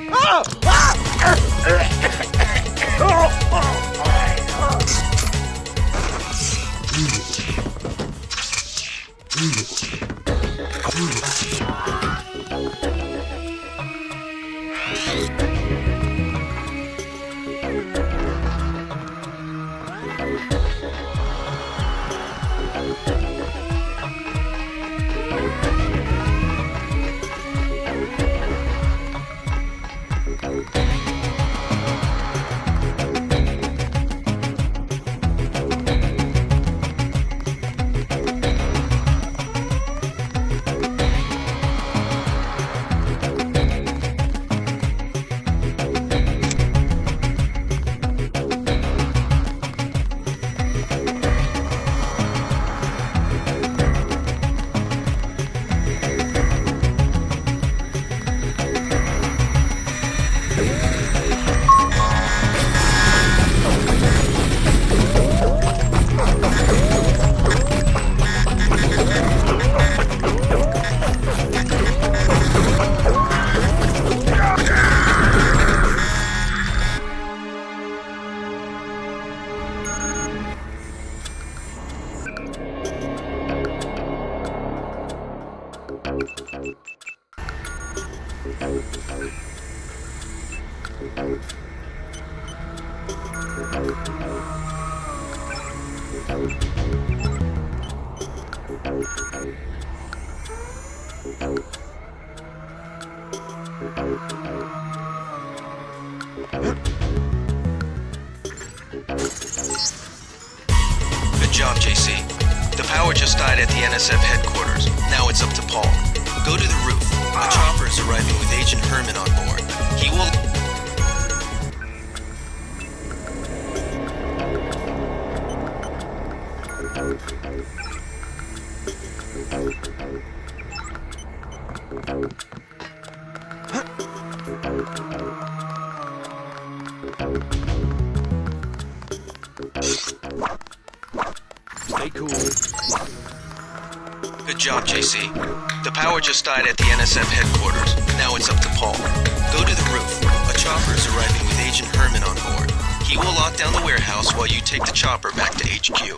Good job, JC. The power just died at the NSF headquarters. Now it's up to Paul. Go to the roof. A chopper is arriving with Agent Herman on board. He will... Stay cool. Good job, JC. The power just died at the NSF headquarters. Now it's up to Paul. Go to the roof. A chopper is arriving with Agent Herman on board. He will lock down the warehouse while you take the chopper back to HQ.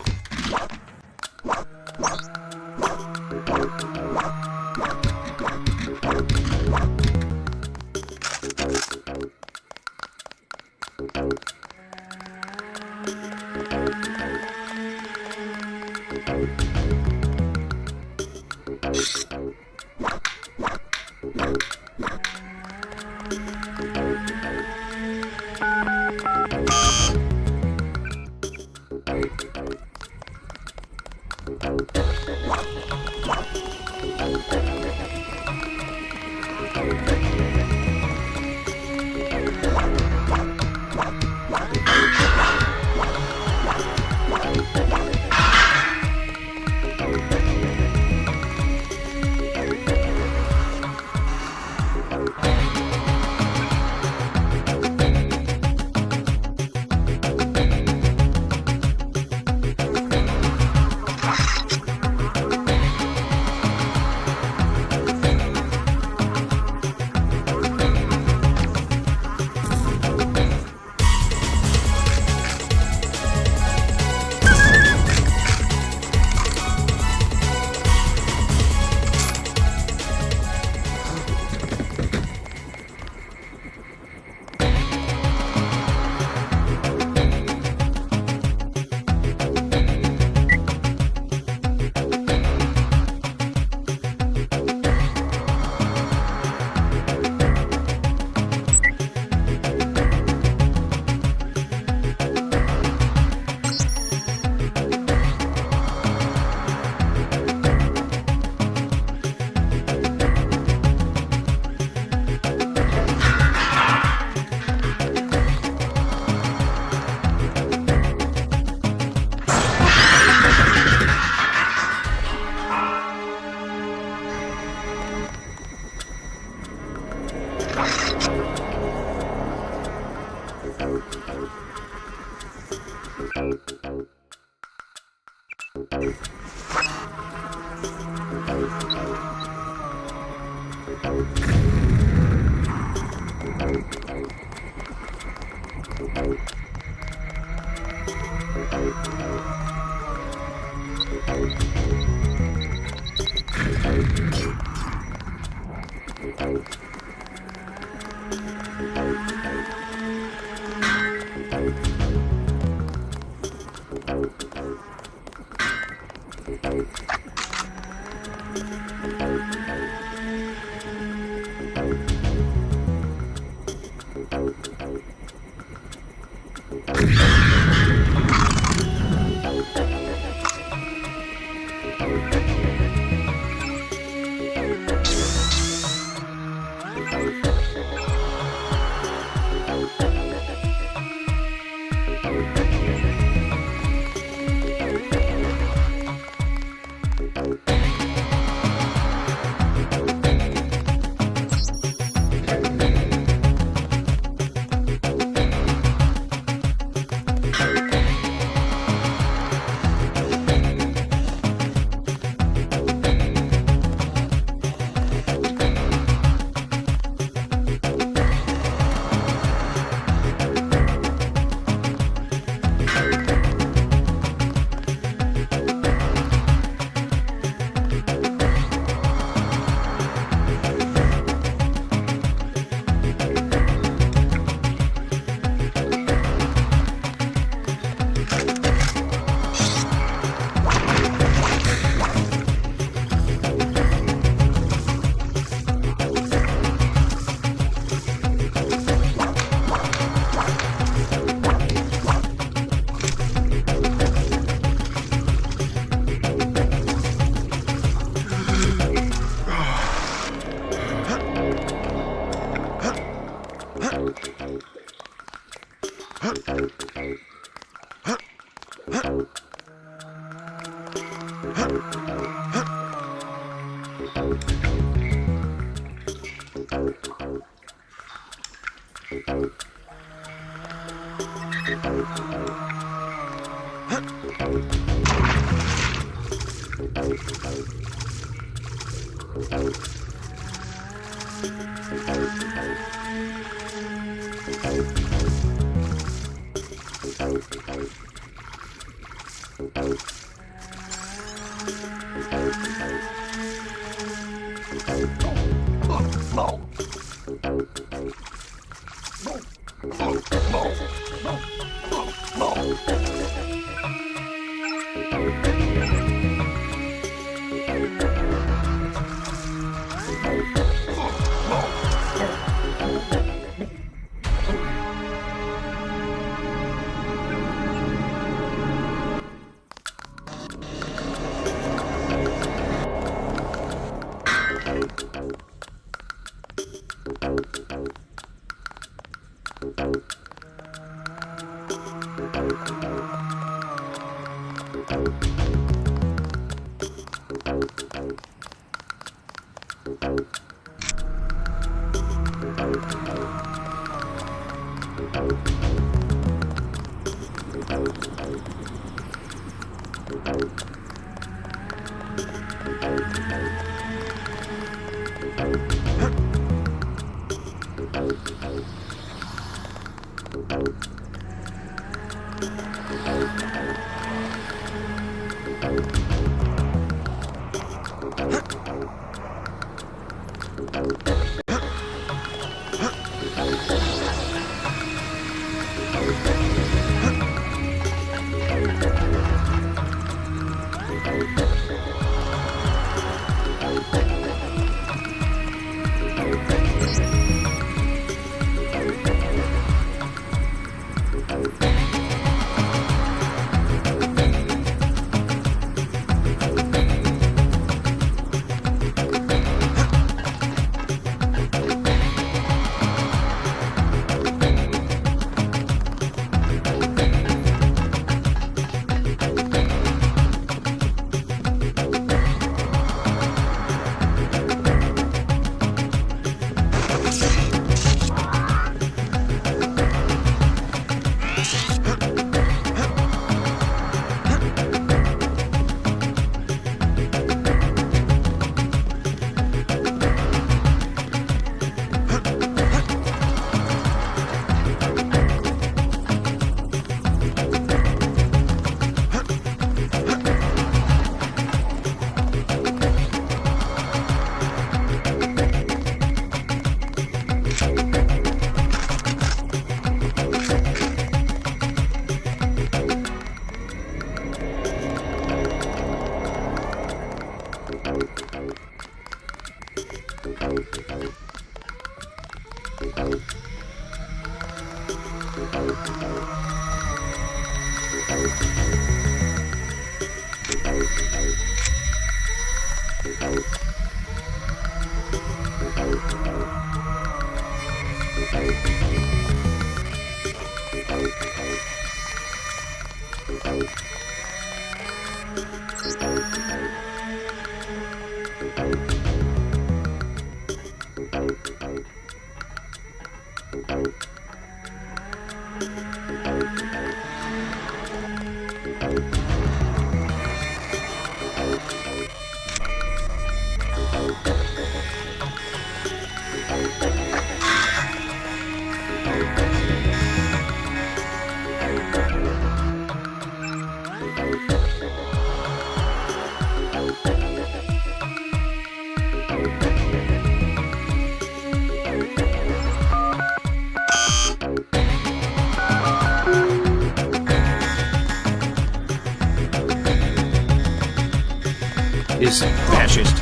Is fascist.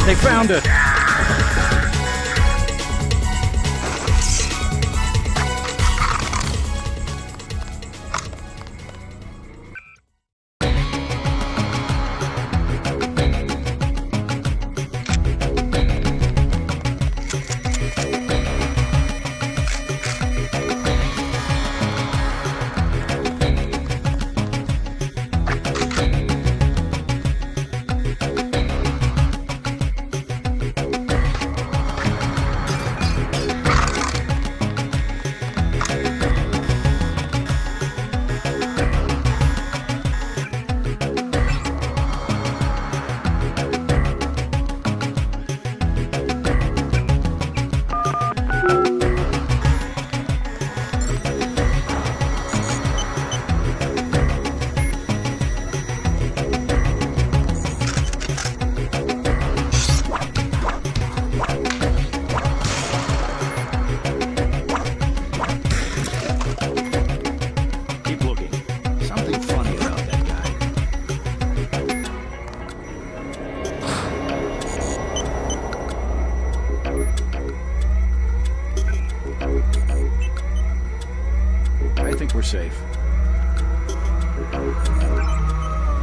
They found it. I think we're safe.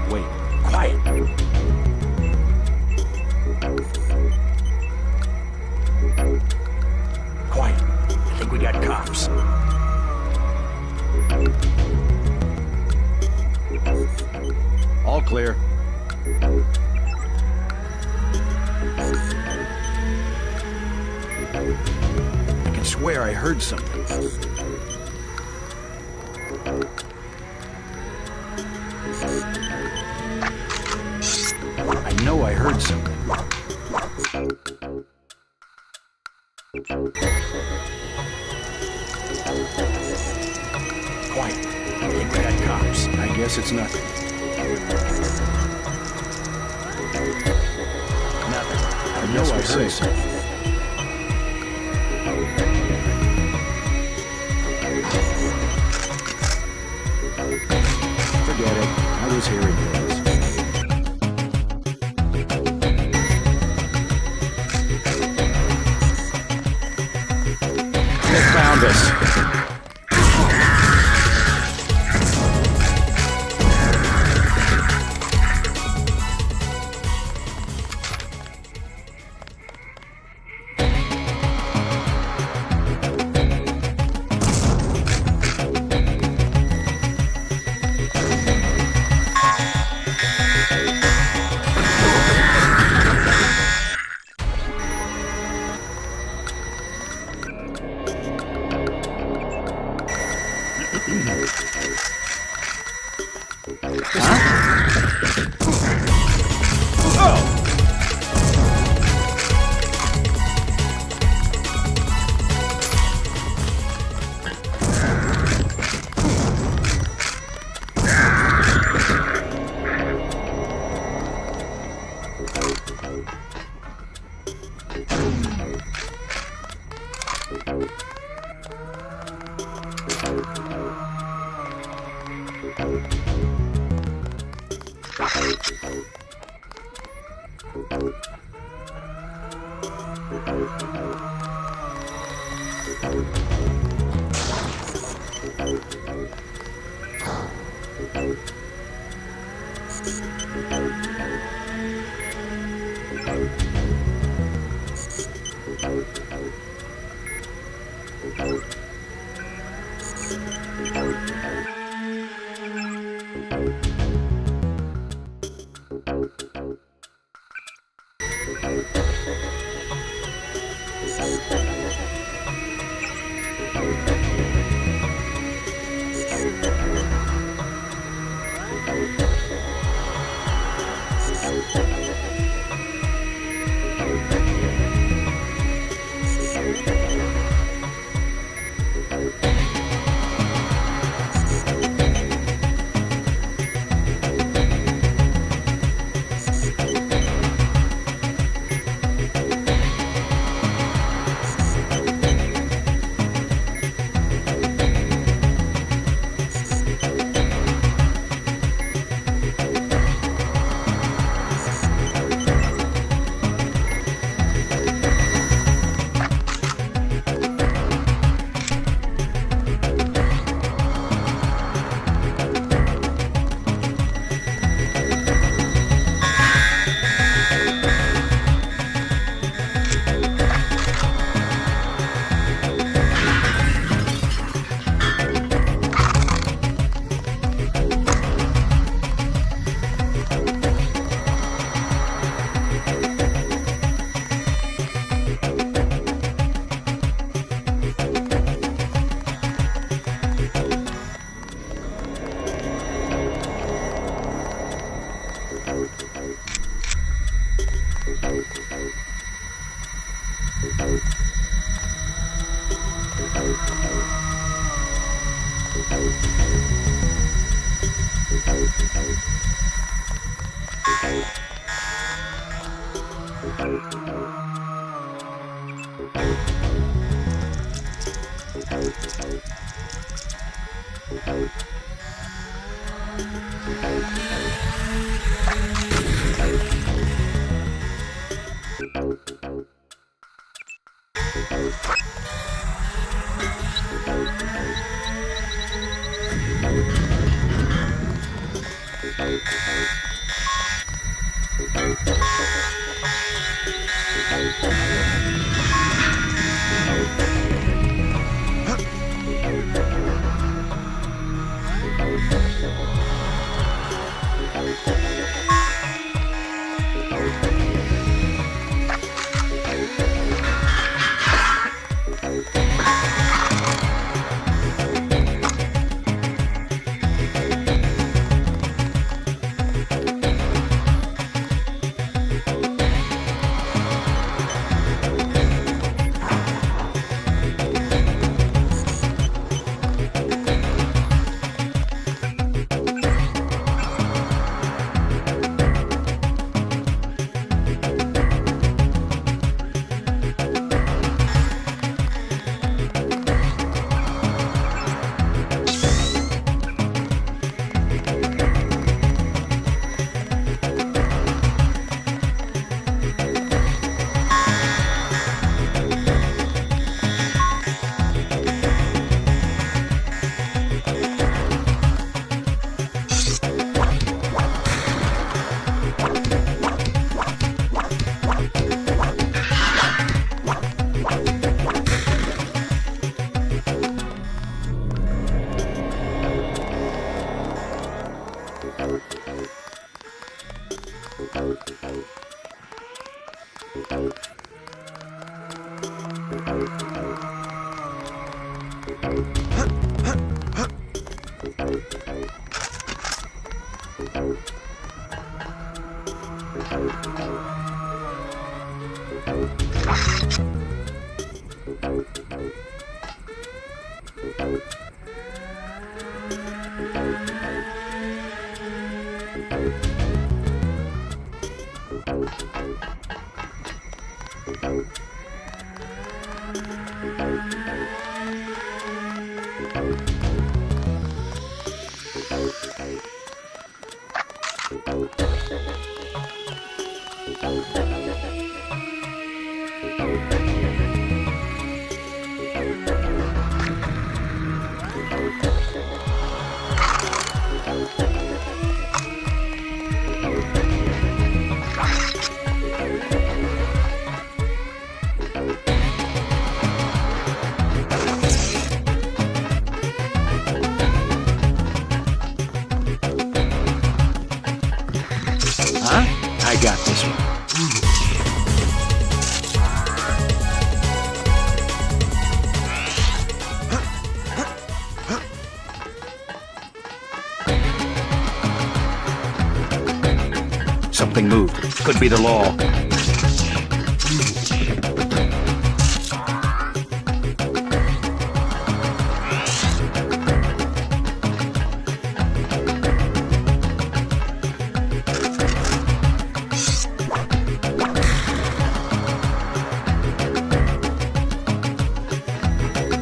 Wait, quiet. Quiet. I think we got cops. All clear. I can swear I heard something. I know I heard something. Quiet. I think we got cops. I guess it's nothing. Nothing. I know I heard something. Forget it. I was hearing things. They found us. Something moved. Could be the law.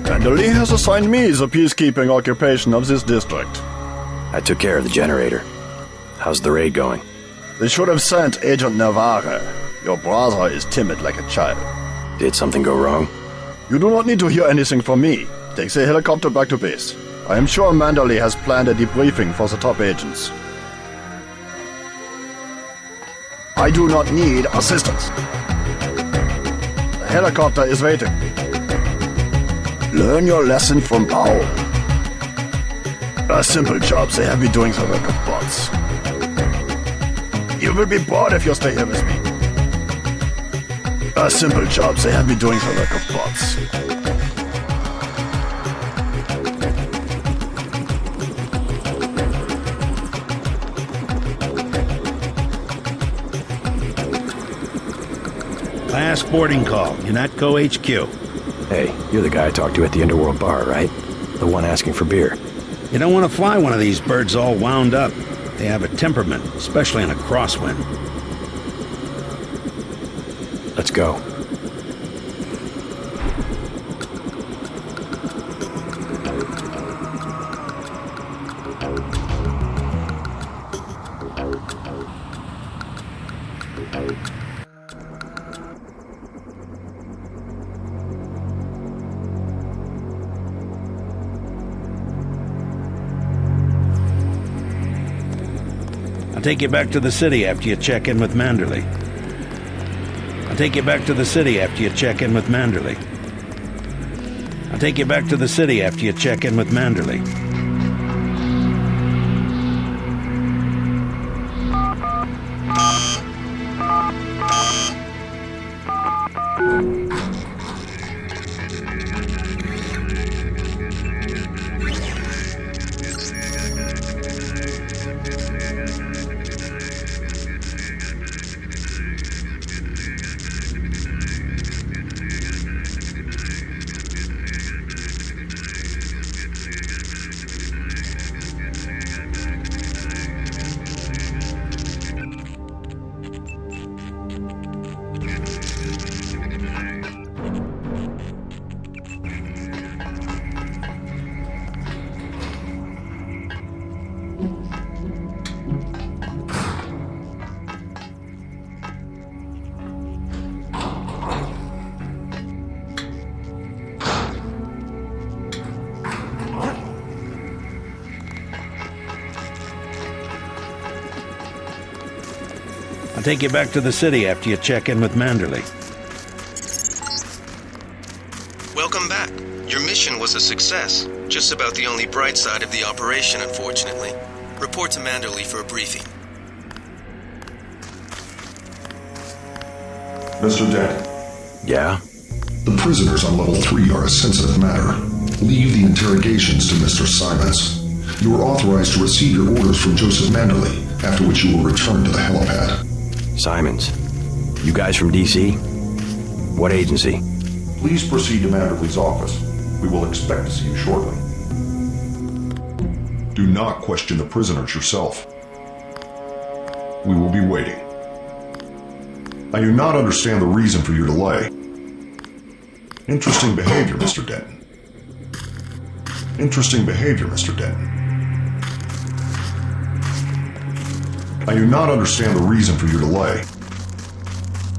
Manderly has assigned me the peacekeeping occupation of this district. I took care of the generator. How's the raid going? They should have sent Agent Navarre. Your brother is timid like a child. Did something go wrong? You do not need to hear anything from me. Take the helicopter back to base. I am sure Manderly has planned a debriefing for the top agents. I do not need assistance. The helicopter is waiting. Learn your lesson from Paul. A simple job, they have me doing the work of bots. You will be bored if you stay here with me. A simple job, they have me doing the work of bots. Last boarding call, UNATCO HQ. Hey, you're the guy I talked to at the Underworld bar, right? The one asking for beer. You don't want to fly one of these birds all wound up. They have a temperament, especially in a crosswind. Let's go. I'll take you back to the city after you check in with Manderly. I'll take you back to the city after you check in with Manderly. I'll take you back to the city after you check in with Manderly. I'll take you back to the city after you check in with Manderly. Welcome back. Your mission was a success. Just about the only bright side of the operation, unfortunately. Report to Manderly for a briefing. Mr. Dent. Yeah? The prisoners on level 3 are a sensitive matter. Leave the interrogations to Mr. Simons. You are authorized to receive your orders from Joseph Manderly, after which you will return to the helipad. Simons. You guys from D.C.? What agency? Please proceed to Manderly's office. We will expect to see you shortly. Do not question the prisoners yourself. We will be waiting. I do not understand the reason for your delay. Interesting behavior, Mr. Denton. Interesting behavior, Mr. Denton. I do not understand the reason for your delay.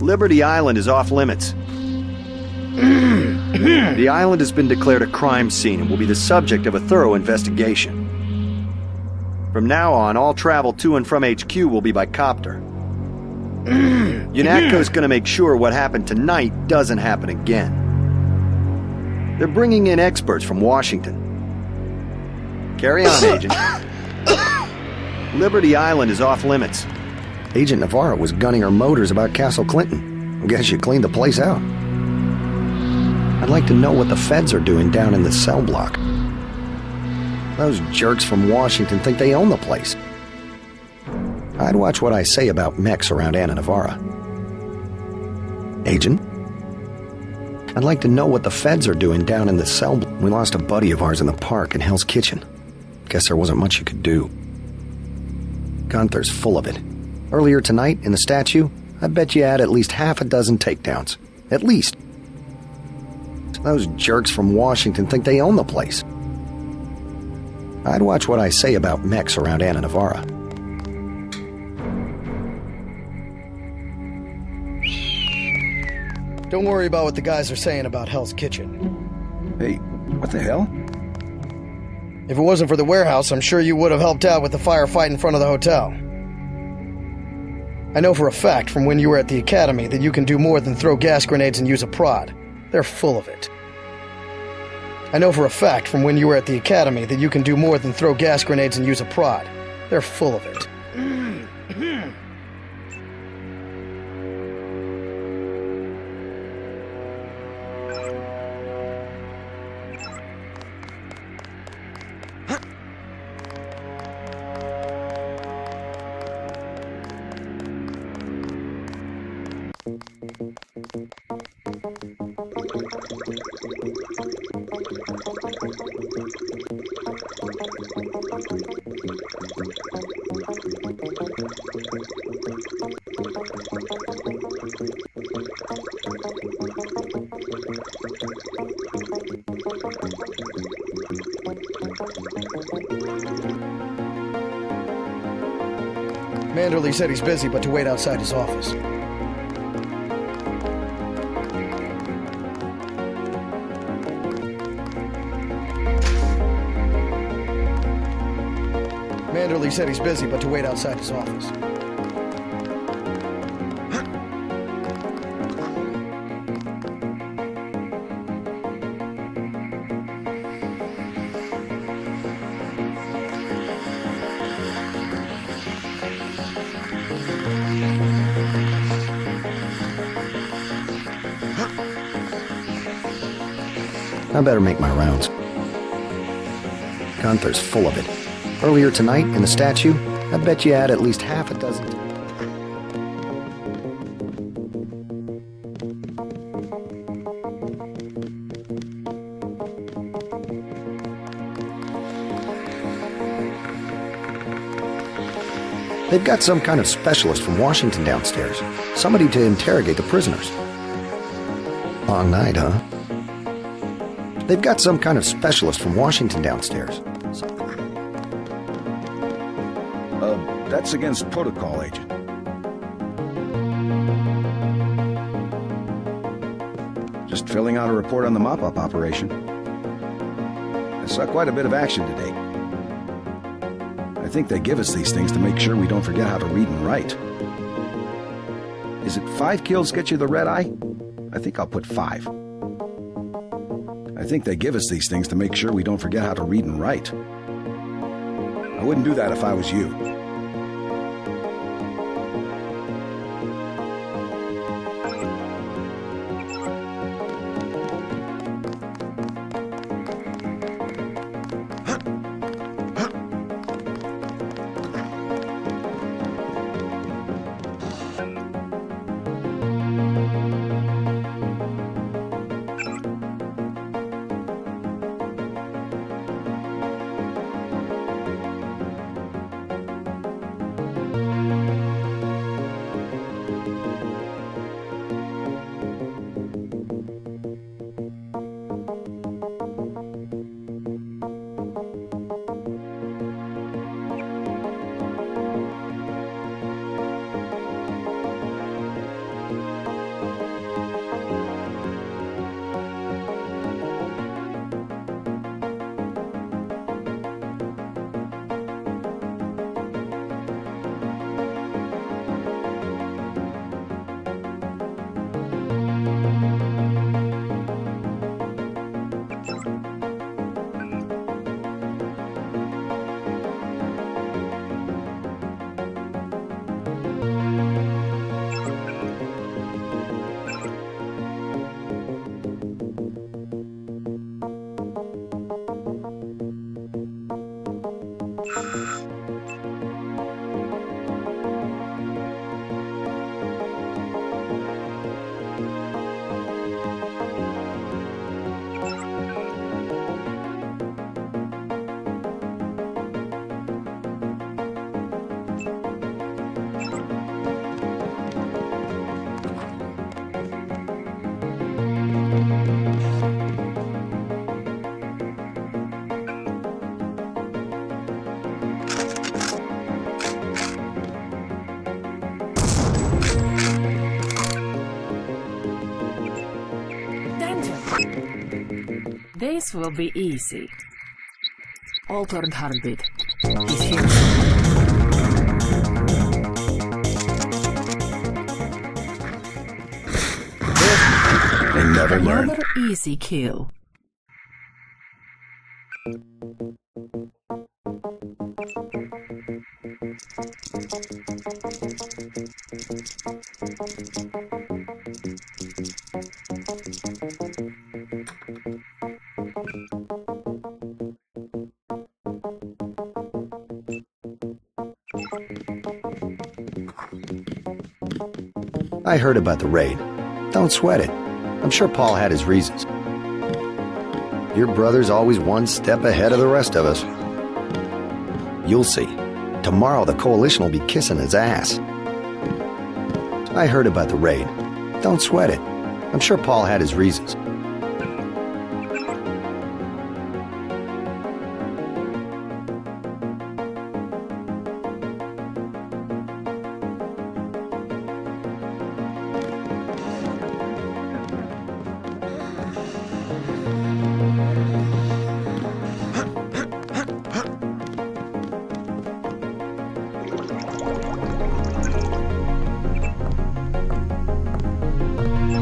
Liberty Island is off limits. The island has been declared a crime scene and will be the subject of a thorough investigation. From now on, all travel to and from HQ will be by copter. UNATCO's gonna make sure what happened tonight doesn't happen again. They're bringing in experts from Washington. Carry on, Agent. Liberty Island is off limits. Agent Navarro was gunning her motors about Castle Clinton. I guess you cleaned the place out. I'd like to know what the feds are doing down in the cell block. Those jerks from Washington think they own the place. I'd watch what I say about mechs around Anna Navarra. Agent? I'd like to know what the feds are doing down in the cell. We lost a buddy of ours in the park in Hell's Kitchen. Guess there wasn't much you could do. Gunther's full of it. Earlier tonight, in the statue, I bet you had at least half a dozen takedowns. At least. Those jerks from Washington think they own the place. I'd watch what I say about mechs around Anna Navarra. Don't worry about what the guys are saying about Hell's Kitchen. Hey, what the hell? If it wasn't for the warehouse, I'm sure you would have helped out with the firefight in front of the hotel. I know for a fact from when you were at the academy that you can do more than throw gas grenades and use a prod. They're full of it. I know for a fact from when you were at the academy that you can do more than throw gas grenades and use a prod. They're full of it. Manderley said he's busy, but to wait outside his office. Manderley said he's busy, but to wait outside his office. I better make my rounds. Gunther's full of it. Earlier tonight, in the statue, I bet you had at least half a dozen. They've got some kind of specialist from Washington downstairs. Somebody to interrogate the prisoners. Long night, huh? They've got some kind of specialist from Washington downstairs. That's against protocol, Agent. Just filling out a report on the mop-up operation. I saw quite a bit of action today. I think they give us these things to make sure we don't forget how to read and write. Is it 5 kills get you the red eye? I think I'll put 5. I think they give us these things to make sure we don't forget how to read and write. I wouldn't do that if I was you. This will be easy. Altered heartbeat. He's here. They never learn. Another easy kill. I heard about the raid. Don't sweat it. I'm sure Paul had his reasons. Your brother's always one step ahead of the rest of us. You'll see. Tomorrow the Coalition will be kissing his ass. I heard about the raid. Don't sweat it. I'm sure Paul had his reasons.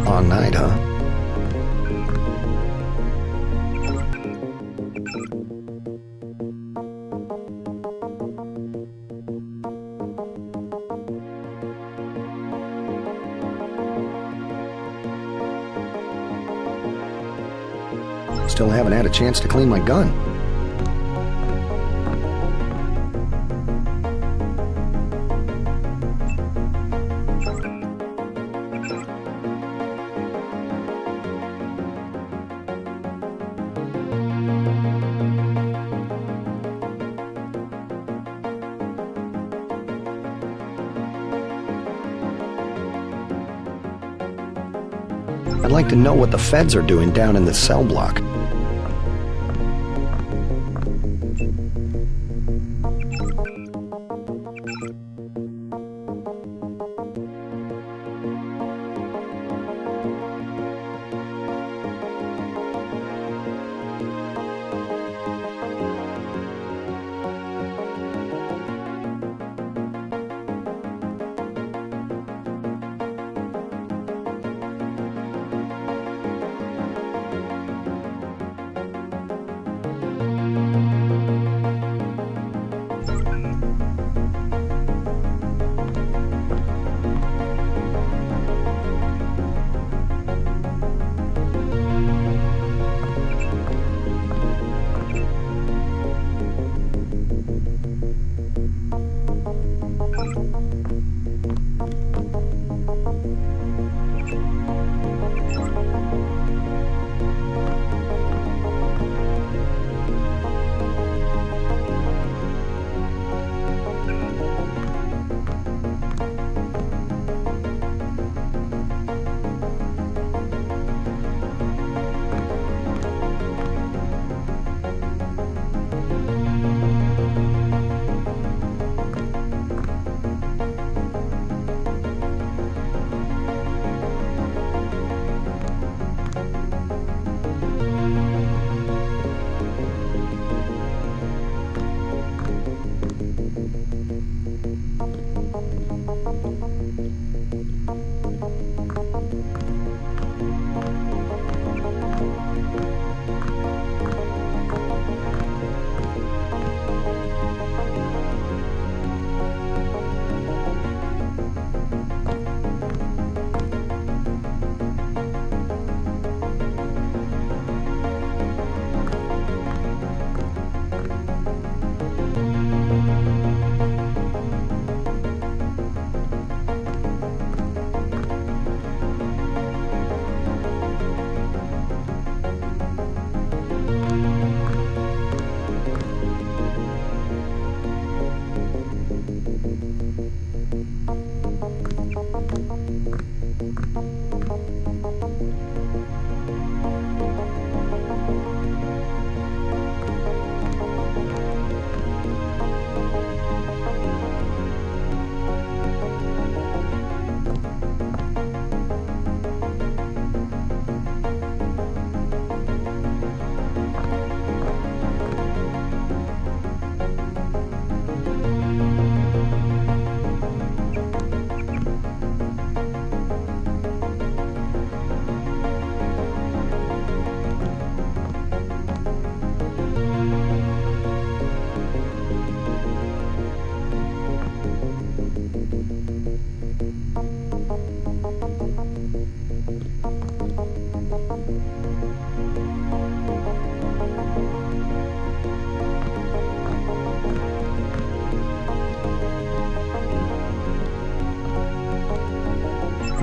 All night, huh? Still haven't had a chance to clean my gun. I'd like to know what the feds are doing down in the cell block.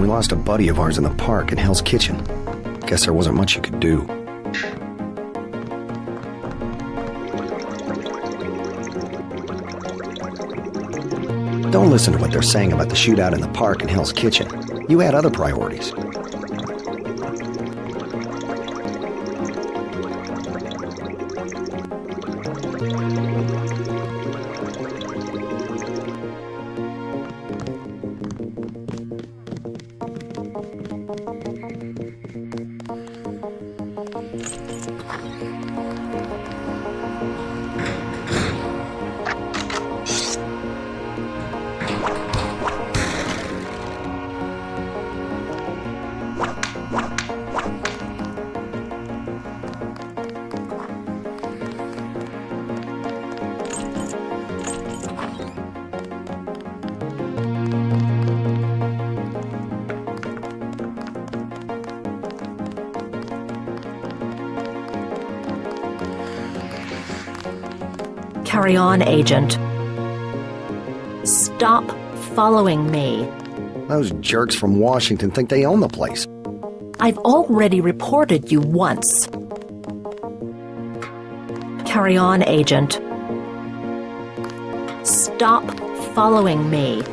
We lost a buddy of ours in the park in Hell's Kitchen. Guess there wasn't much you could do. Don't listen to what they're saying about the shootout in the park in Hell's Kitchen. You had other priorities. Carry on, Agent. Stop following me. Those jerks from Washington think they own the place. I've already reported you once. Carry on, Agent. Stop following me.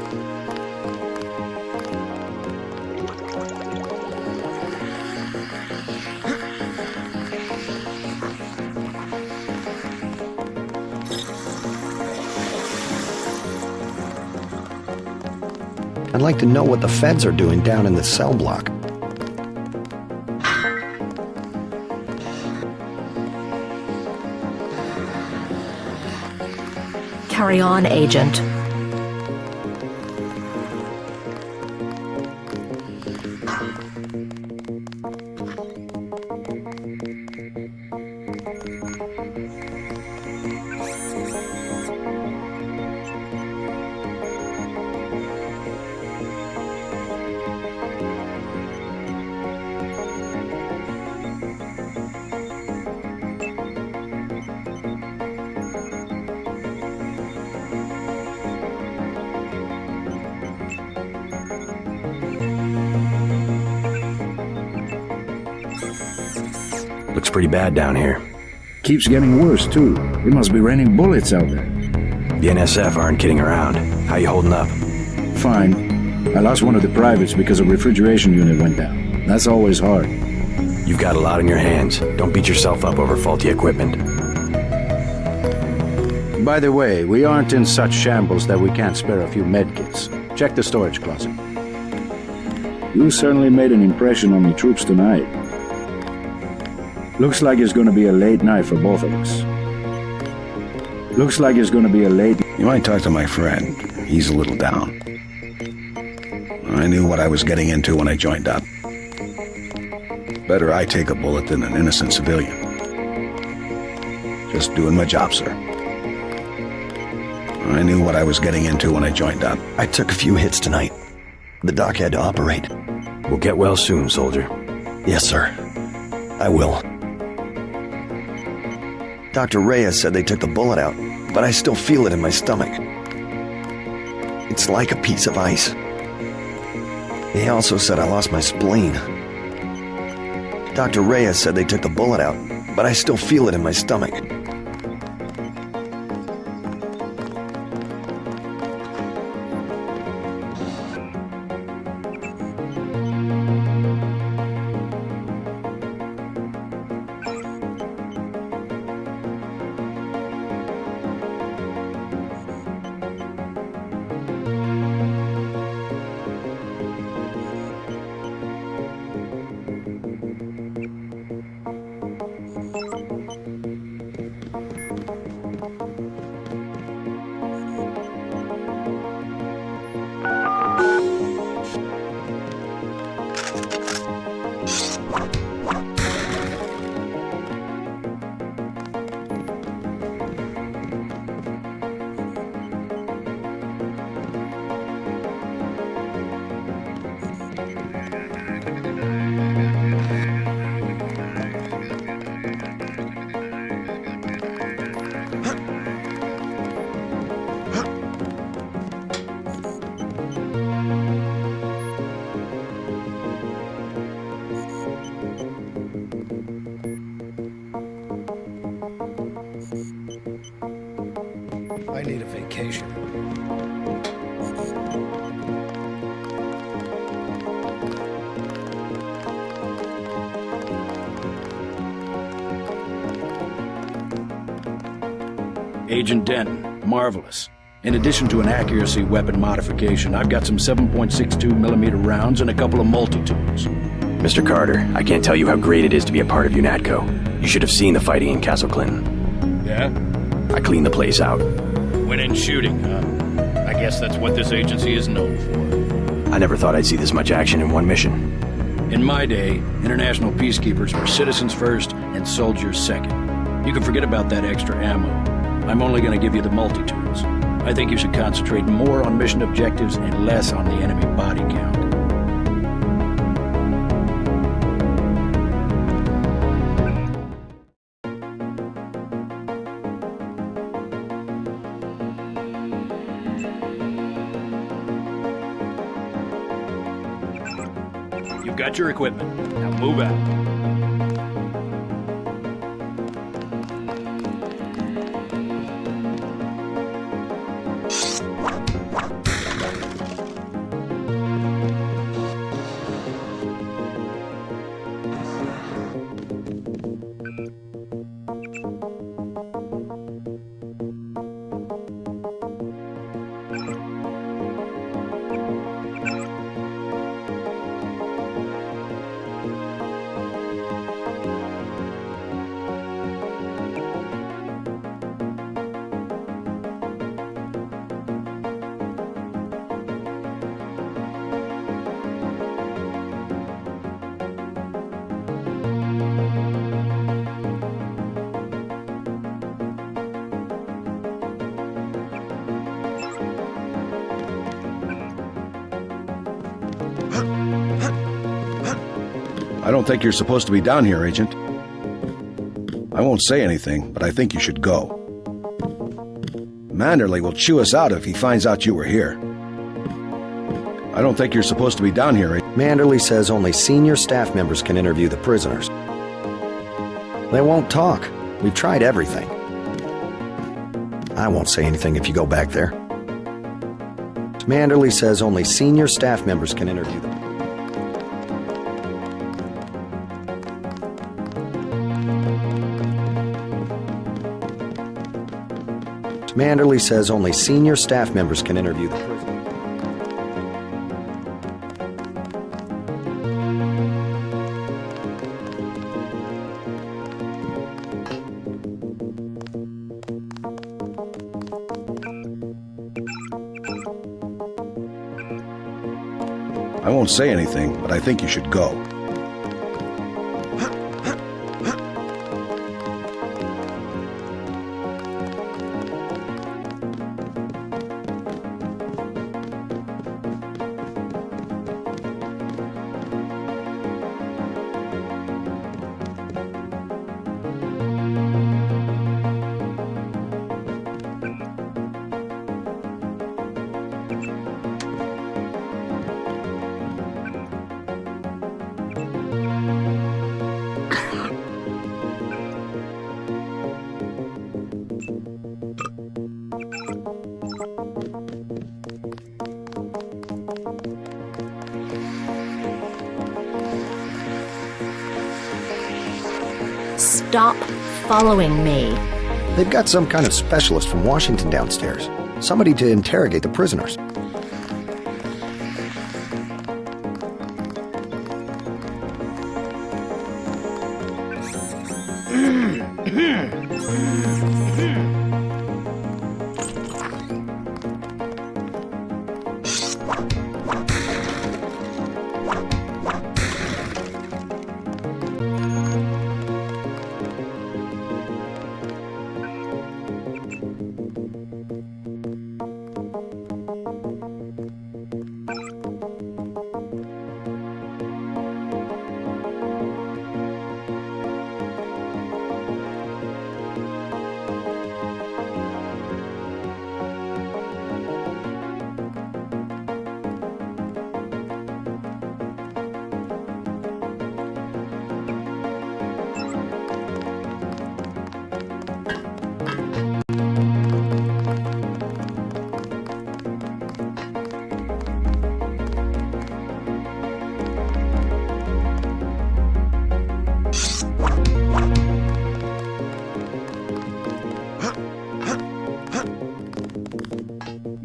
I'd like to know what the feds are doing down in the cell block. Carry on, Agent. Looks pretty bad down here. Keeps getting worse, too. It must be raining bullets out there. The NSF aren't kidding around. How you holding up? Fine. I lost one of the privates because a refrigeration unit went down. That's always hard. You've got a lot on your hands. Don't beat yourself up over faulty equipment. By the way, we aren't in such shambles that we can't spare a few medkits. Check the storage closet. You certainly made an impression on the troops tonight. Looks like it's gonna be a late night for both of us. You might talk to my friend. He's a little down. I knew what I was getting into when I joined up. Better I take a bullet than an innocent civilian. Just doing my job, sir. I knew what I was getting into when I joined up. I took a few hits tonight. The doc had to operate. We'll get well soon, soldier. Yes, sir. I will. Dr. Reyes said they took the bullet out, but I still feel it in my stomach. It's like a piece of ice. He also said I lost my spleen. Dr. Reyes said they took the bullet out, but I still feel it in my stomach. Agent Denton, marvelous. In addition to an accuracy weapon modification, I've got some 7.62 millimeter rounds and a couple of multi-tools. Mr. Carter, I can't tell you how great it is to be a part of UNATCO. You should have seen the fighting in Castle Clinton. Yeah? I cleaned the place out. Went in shooting, huh? I guess that's what this agency is known for. I never thought I'd see this much action in one mission. In my day, international peacekeepers were citizens first and soldiers second. You can forget about that extra ammo. I'm only going to give you the multi-tools. I think you should concentrate more on mission objectives and less on the enemy body count. You've got your equipment. Now move out. I don't think you're supposed to be down here, Agent. I won't say anything, but I think you should go. Manderley will chew us out if he finds out you were here. I don't think you're supposed to be down here, Agent. Manderley says only senior staff members can interview the prisoners. They won't talk. We've tried everything. I won't say anything if you go back there. Manderley says only senior staff members can interview them. Manderley says only senior staff members can interview the prisoner. I won't say anything, but I think you should go. Stop following me. They've got some kind of specialist from Washington downstairs. Somebody to interrogate the prisoners.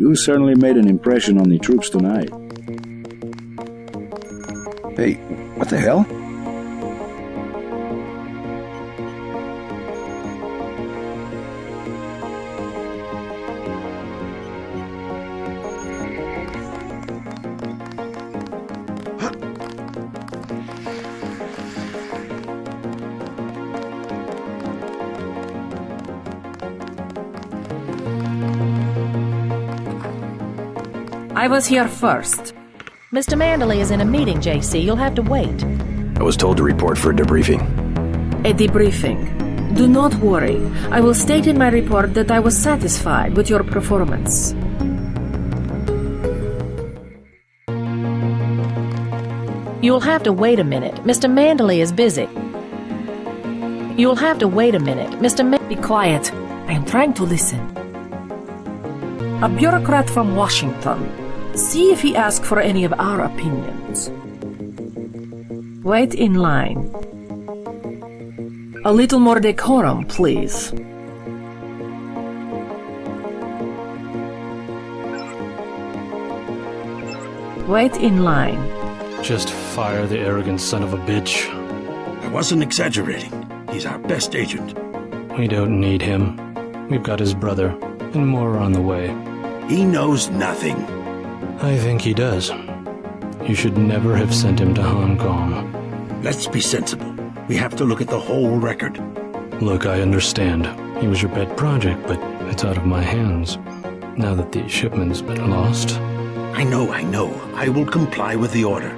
You certainly made an impression on the troops tonight. Hey, what the hell? I was here first. Mr. Manderley is in a meeting, JC. You'll have to wait. I was told to report for a debriefing. A debriefing. Do not worry. I will state in my report that I was satisfied with your performance. You'll have to wait a minute. Mr. Manderley is busy. You'll have to wait a minute. Be quiet. I am trying to listen. A bureaucrat from Washington. See if he asks for any of our opinions. Wait in line. A little more decorum, please. Wait in line. Just fire the arrogant son of a bitch. I wasn't exaggerating. He's our best agent. We don't need him. We've got his brother, and more are on the way. He knows nothing. I think he does. You should never have sent him to Hong Kong. Let's be sensible. We have to look at the whole record. Look, I understand. He was your pet project, but it's out of my hands. Now that the shipment's been lost. I know. I will comply with the order.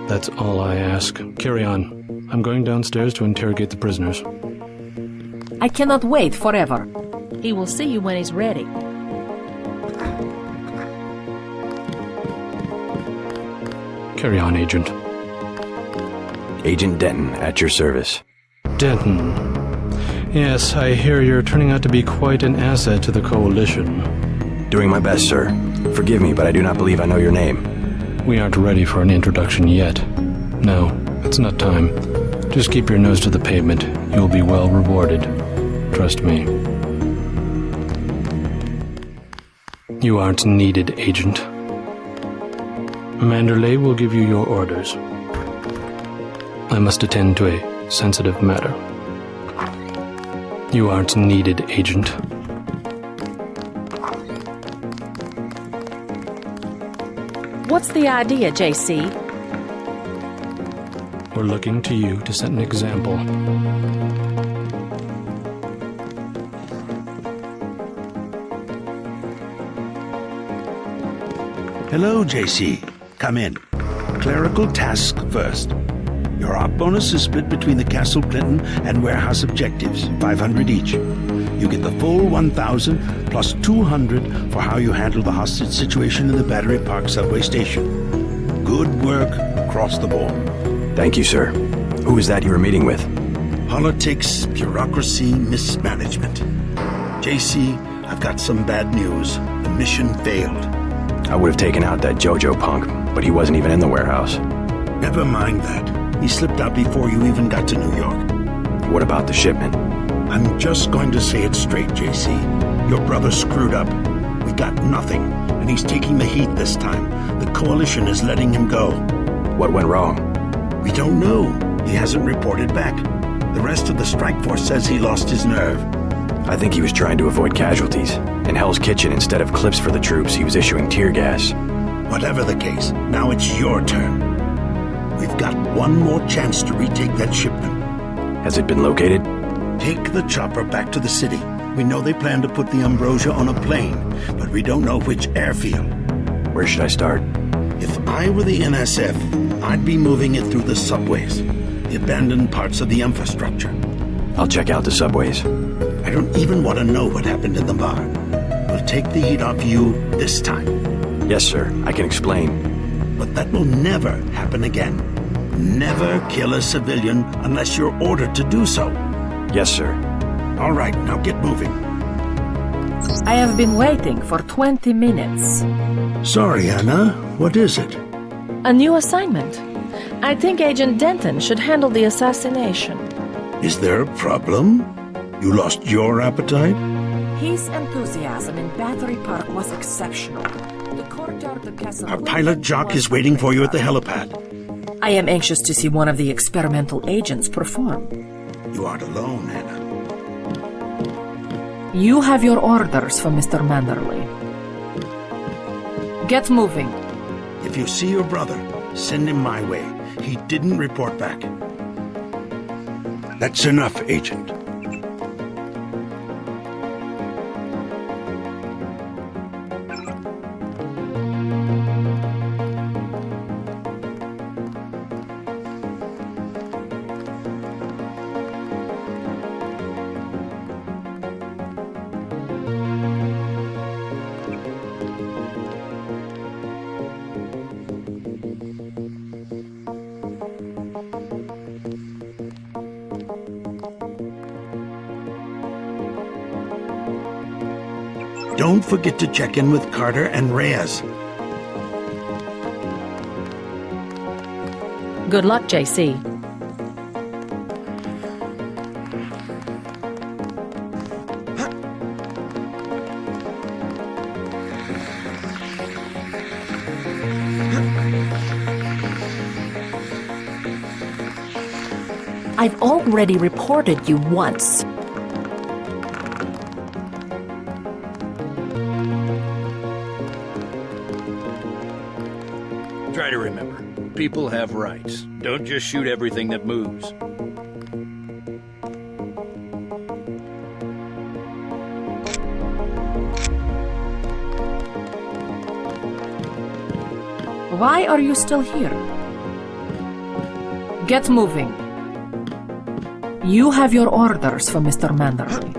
That's all I ask. Carry on. I'm going downstairs to interrogate the prisoners. I cannot wait forever. He will see you when he's ready. Carry on, Agent. Agent Denton, at your service. Denton. Yes, I hear you're turning out to be quite an asset to the Coalition. Doing my best, sir. Forgive me, but I do not believe I know your name. We aren't ready for an introduction yet. No, it's not time. Just keep your nose to the pavement. You'll be well rewarded. Trust me. You aren't needed, Agent. Manderley will give you your orders. I must attend to a sensitive matter. You aren't needed, Agent. What's the idea, JC? We're looking to you to set an example. Hello, JC. Come in. Clerical task first. Your op bonus is split between the Castle Clinton and warehouse objectives, 500 each. You get the full 1,000 plus 200 for how you handle the hostage situation in the Battery Park subway station. Good work across the board. Thank you, sir. Who is that you were meeting with? Politics, bureaucracy, mismanagement. JC, I've got some bad news. The mission failed. I would have taken out that JoJo punk, but he wasn't even in the warehouse. Never mind that. He slipped out before you even got to New York. What about the shipment? I'm just going to say it straight, JC. Your brother screwed up. We got nothing, and he's taking the heat this time. The Coalition is letting him go. What went wrong? We don't know. He hasn't reported back. The rest of the strike force says he lost his nerve. I think he was trying to avoid casualties. In Hell's Kitchen, instead of clips for the troops, he was issuing tear gas. Whatever the case, now it's your turn. We've got one more chance to retake that shipment. Has it been located? Take the chopper back to the city. We know they plan to put the Ambrosia on a plane, but we don't know which airfield. Where should I start? If I were the NSF, I'd be moving it through the subways, the abandoned parts of the infrastructure. I'll check out the subways. I don't even want to know what happened in the bar. We'll take the heat off you this time. Yes, sir. I can explain. But that will never happen again. Never kill a civilian unless you're ordered to do so. Yes, sir. All right, now get moving. I have been waiting for 20 minutes. Sorry, Anna. What is it? A new assignment. I think Agent Denton should handle the assassination. Is there a problem? You lost your appetite? His enthusiasm in Battery Park was exceptional. The courtyard of Castle Our pilot Jock is waiting for you at the helipad. I am anxious to see one of the experimental agents perform. You aren't alone, Anna. You have your orders for Mr. Manderley. Get moving. If you see your brother, send him my way. He didn't report back. That's enough, Agent. Don't forget to check in with Carter and Reyes. Good luck, JC. I've already reported you once. Try to remember, people have rights. Don't just shoot everything that moves. Why are you still here? Get moving. You have your orders for Mr. Manderley.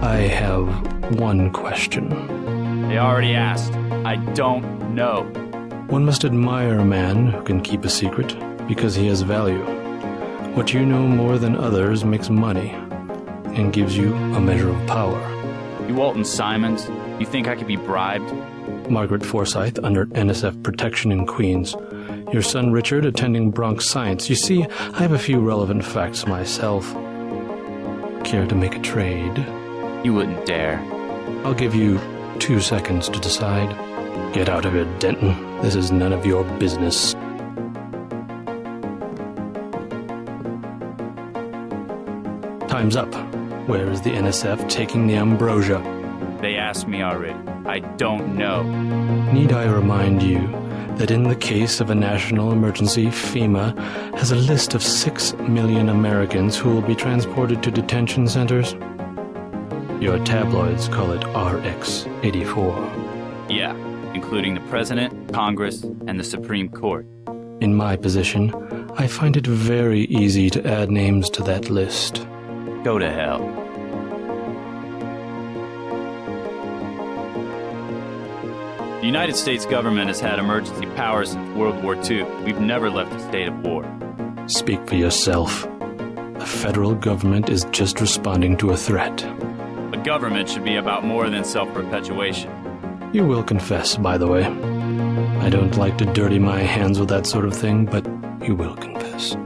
I have one question. They already asked. I don't know. One must admire a man who can keep a secret because he has value. What you know more than others makes money and gives you a measure of power. You Walton Simons, you think I could be bribed? Margaret Forsyth under NSF protection in Queens. Your son Richard attending Bronx Science. You see, I have a few relevant facts myself. Care to make a trade? You wouldn't dare. I'll give you 2 seconds to decide. Get out of here, Denton. This is none of your business. Time's up. Where is the NSF taking the ambrosia? They asked me already. I don't know. Need I remind you that in the case of a national emergency, FEMA has a list of 6 million Americans who will be transported to detention centers? Your tabloids call it RX-84. Yeah, including the President, Congress, and the Supreme Court. In my position, I find it very easy to add names to that list. Go to hell. The United States government has had emergency powers since World War II. We've never left a state of war. Speak for yourself. The federal government is just responding to a threat. A government should be about more than self-perpetuation. You will confess, by the way. I don't like to dirty my hands with that sort of thing, but you will confess.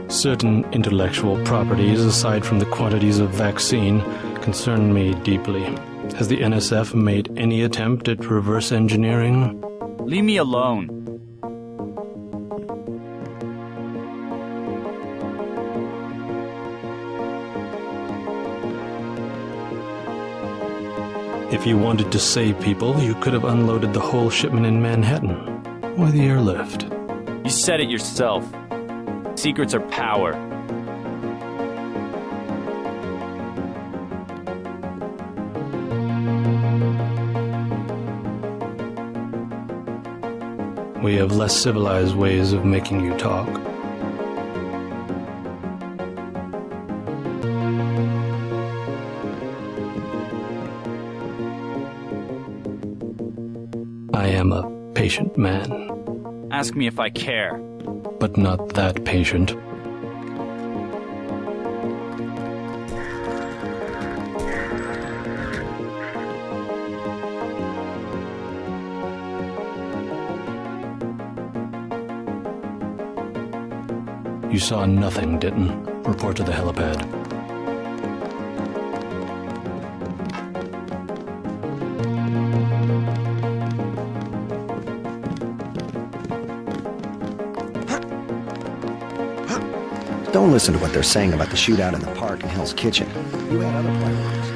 Certain intellectual properties, aside from the quantities of vaccine, concern me deeply. Has the NSF made any attempt at reverse engineering? Leave me alone. If you wanted to save people, you could have unloaded the whole shipment in Manhattan, or the airlift. You said it yourself. Secrets are power. We have less civilized ways of making you talk. I am a patient man. Ask me if I care. But not that patient. saw nothing, Denton. Report to the helipad. Don't listen to what they're saying about the shootout in the park and Hell's Kitchen. You had other priorities.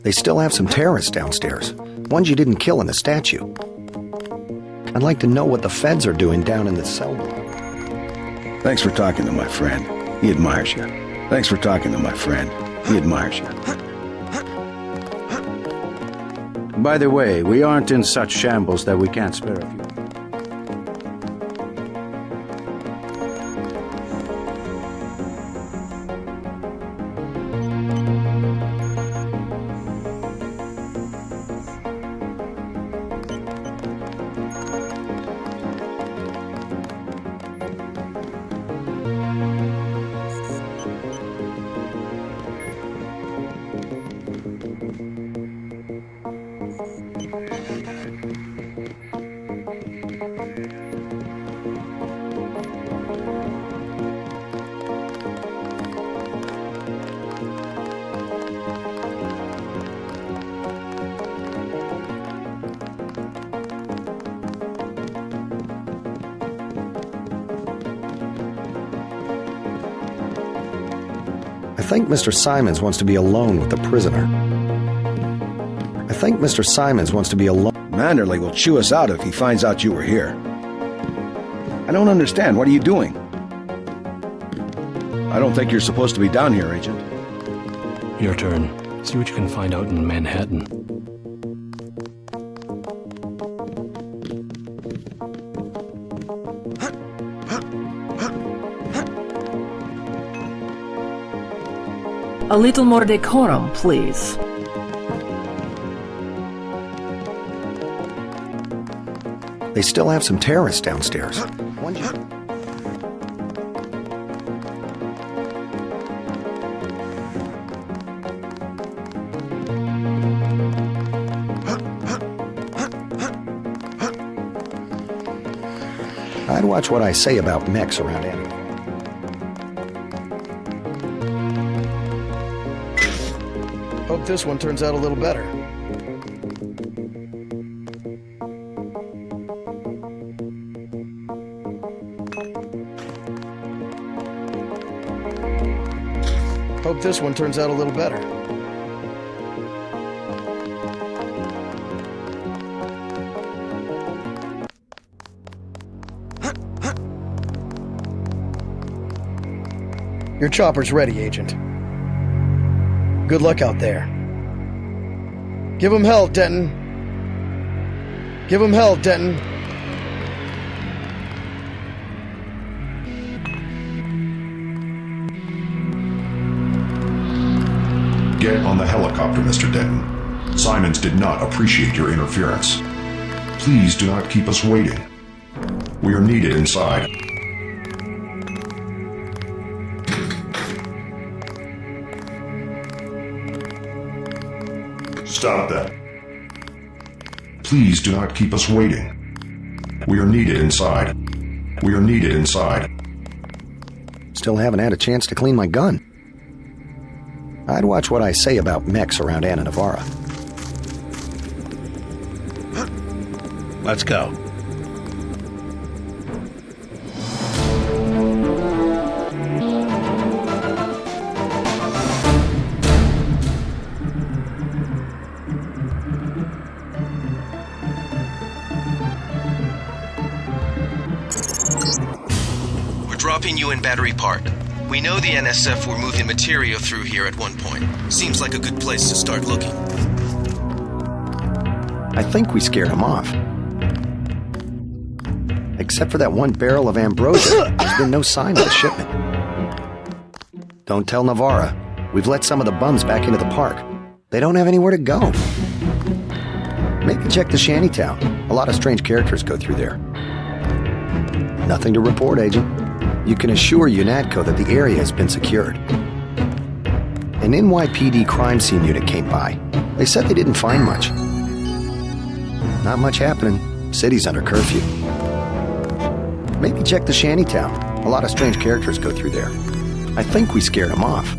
They still have some terrorists downstairs. Ones you didn't kill in the statue. I'd like to know what the feds are doing down in the cell block. Thanks for talking to my friend. He admires you. Thanks for talking to my friend. He admires you. By the way, we aren't in such shambles that we can't spare a few. I think Mr. Simons wants to be alone with the prisoner. I think Mr. Simons wants to be alone. Manderley will chew us out if he finds out you were here. I don't understand. What are you doing? I don't think you're supposed to be down here, Agent. Your turn. See what you can find out in Manhattan. A little more decorum, please. They still have some terrorists downstairs. I'd watch what I say about mechs around Anna. Hope this one turns out a little better. Hope this one turns out a little better. Your chopper's ready, Agent. Good luck out there. Give 'em hell, Denton. Give 'em hell, Denton. Get on the helicopter, Mr. Denton. Simons did not appreciate your interference. Please do not keep us waiting. We are needed inside. Stop that. Please do not keep us waiting. We are needed inside. We are needed inside. Still haven't had a chance to clean my gun. I'd watch what I say about mechs around Anna Navarra. Let's go. We're dropping you in Battery Park. We know the NSF were moving material through here at one point. Seems like a good place to start looking. I think we scared him off. Except for that one barrel of ambrosia, there's been no sign of the shipment. Don't tell Navarra. We've let some of the bums back into the park. They don't have anywhere to go. Maybe check the shantytown. A lot of strange characters go through there. Nothing to report, Agent. You can assure UNATCO that the area has been secured. An NYPD crime scene unit came by. They said they didn't find much. Not much happening. City's under curfew. Maybe check the shantytown. A lot of strange characters go through there. I think we scared them off.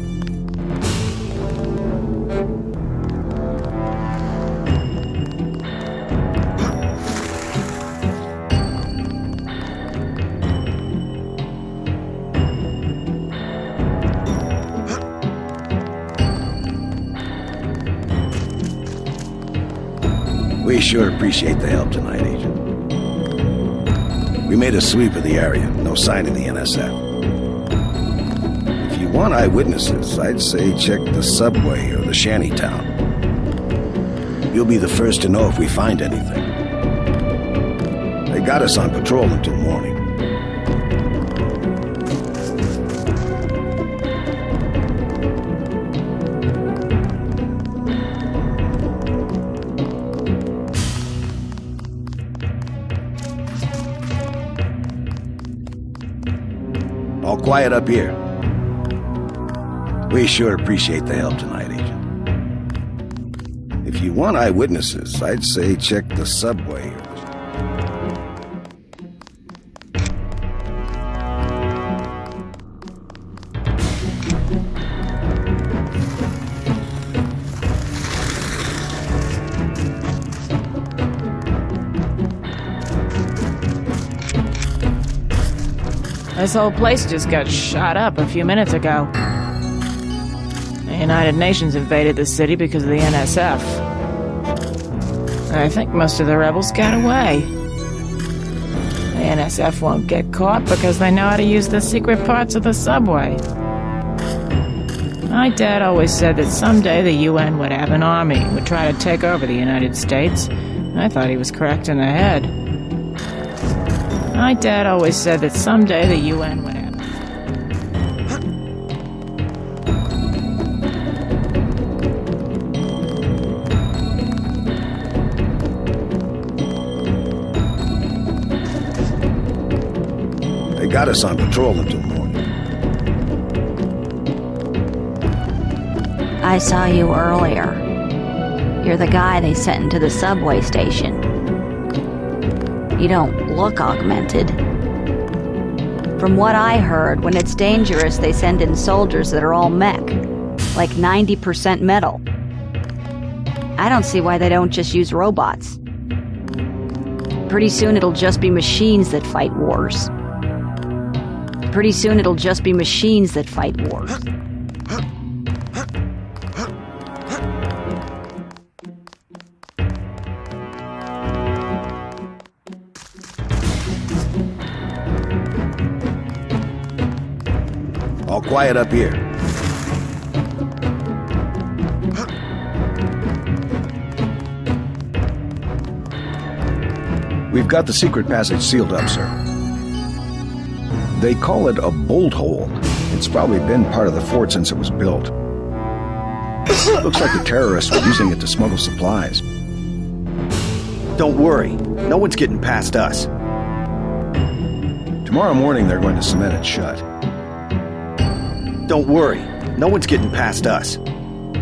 We sure appreciate the help tonight, Agent. We made a sweep of the area. No sign of the NSF. If you want eyewitnesses, I'd say check the subway or the shantytown. You'll be the first to know if we find anything. They got us on patrol until morning. All quiet up here. We sure appreciate the help tonight, Agent. If you want eyewitnesses, I'd say check the subway. This whole place just got shot up a few minutes ago. The United Nations invaded the city because of the NSF. I think most of the rebels got away. The NSF won't get caught because they know how to use the secret parts of the subway. My dad always said that someday the UN would have an army and would try to take over the United States. I thought he was correct in the head. My dad always said that someday the UN would have. They got us on patrol until morning. I saw you earlier. You're the guy they sent into the subway station. You don't look augmented. From what I heard, when it's dangerous, they send in soldiers that are all mech, like 90% metal. I don't see why they don't just use robots. Pretty soon it'll just be machines that fight wars. Pretty soon it'll just be machines that fight wars. All quiet up here. We've got the secret passage sealed up, sir. They call it a bolt hole. It's probably been part of the fort since it was built. Looks like the terrorists were using it to smuggle supplies. Don't worry. No one's getting past us. Tomorrow morning they're going to cement it shut. Don't worry. No one's getting past us.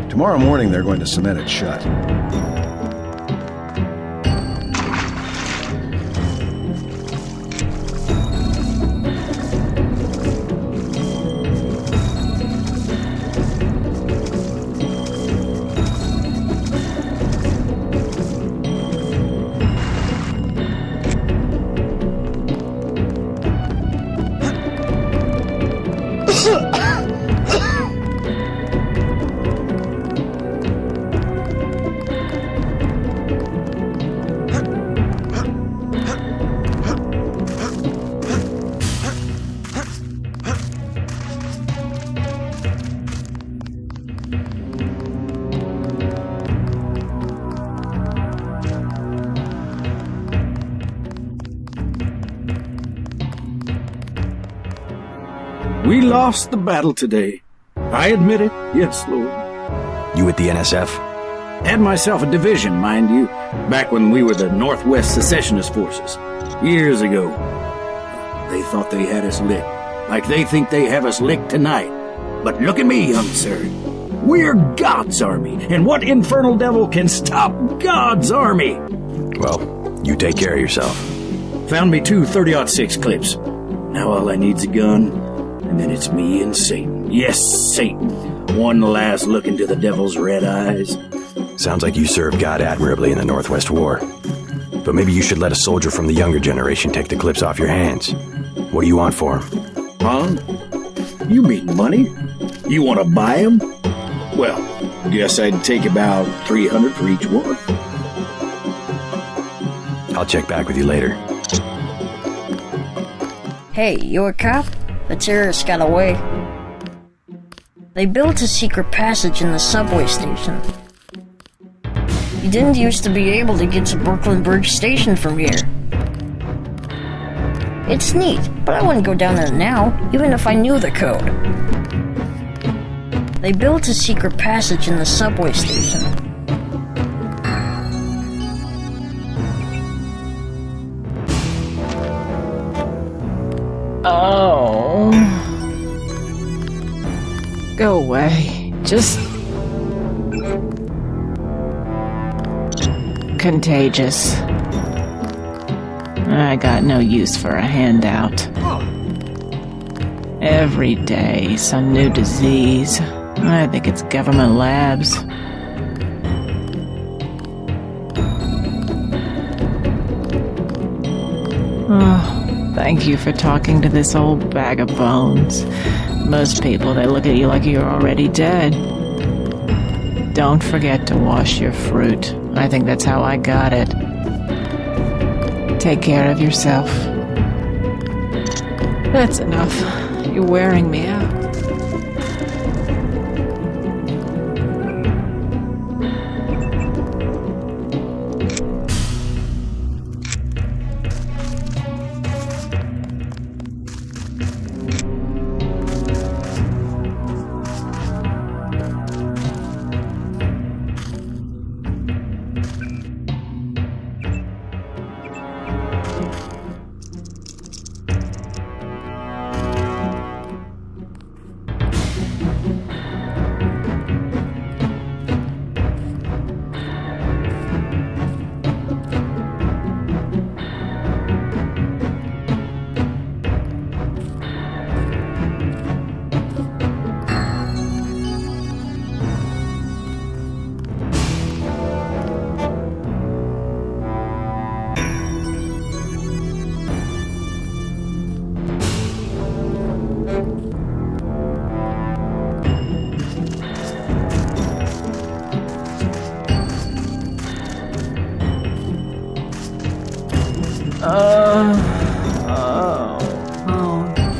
Tomorrow morning they're going to cement it shut. We lost the battle today. I admit it. Yes, Lord. You with the NSF? Had myself a division, mind you, back when we were the Northwest Secessionist Forces. Years ago. They thought they had us licked. Like they think they have us licked tonight. But look at me, young sir. We're God's army. And what infernal devil can stop God's army? Well, You take care of yourself. Found me 2 30-06 clips. Now all I need's a gun, and then it's me and Satan. Yes, Satan. One last look into the devil's red eyes. Sounds like you served God admirably in the Northwest War. But maybe you should let a soldier from the younger generation take the clips off your hands. What do you want for him? Huh? You mean money? You want to buy them? Well, guess I'd take about 300 for each one. I'll check back with you later. Hey, you a cop? The terrorists got away. They built a secret passage in the subway station. You didn't used to be able to get to Brooklyn Bridge Station from here. It's neat, but I wouldn't go down there now, even if I knew the code. They built a secret passage in the subway station. Oh. Go away. Just... contagious. I got no use for a handout. Every day, some new disease. I think it's government labs. Oh, thank you for talking to this old bag of bones. Most people, they look at you like you're already dead. Don't forget to wash your fruit. I think that's how I got it. Take care of yourself. That's enough. You're wearing me out.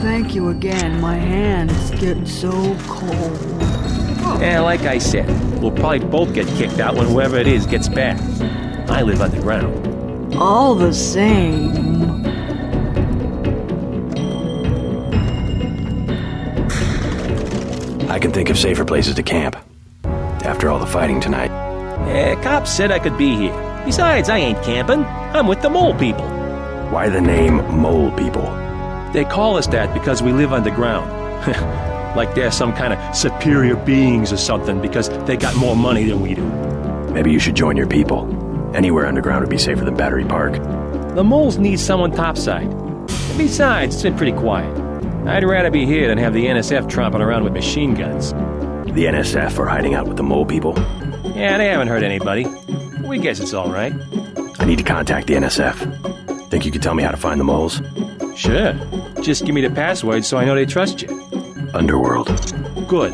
Thank you again. My hands get so cold. Yeah, like I said, we'll probably both get kicked out when whoever it is gets back. I live underground. All the same. I can think of safer places to camp. After all the fighting tonight. Cops said I could be here. Besides, I ain't camping. I'm with the mole people. Why the name Mole People? They call us that because we live underground. Like they're some kind of superior beings or something because they got more money than we do. Maybe you should join your people. Anywhere underground would be safer than Battery Park. The moles need someone topside. And besides, it's been pretty quiet. I'd rather be here than have the NSF tromping around with machine guns. The NSF are hiding out with the Mole People? Yeah, they haven't hurt anybody. We guess it's all right. I need to contact the NSF. Think you could tell me how to find the moles? Sure. Just give me the password so I know they trust you. Underworld. Good.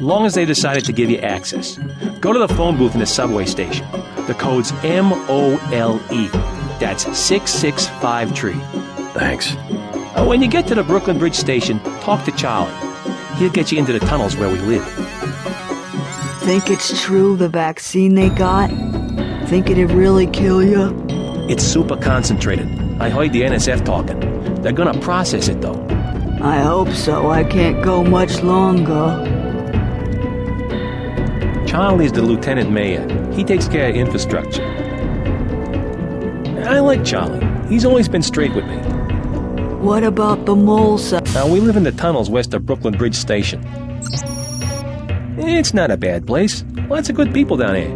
Long as they decided to give you access. Go to the phone booth in the subway station. The code's MOLE. That's 6653. Thanks. When you get to the Brooklyn Bridge Station, talk to Charlie. He'll get you into the tunnels where we live. Think it's true, the vaccine they got? Think it'd really kill you? It's super concentrated. I heard the NSF talking. They're gonna process it, though. I hope so. I can't go much longer. Charlie's the lieutenant mayor. He takes care of infrastructure. I like Charlie. He's always been straight with me. What about the mole side? Now, we live in the tunnels west of Brooklyn Bridge Station. It's not a bad place. Lots of good people down here.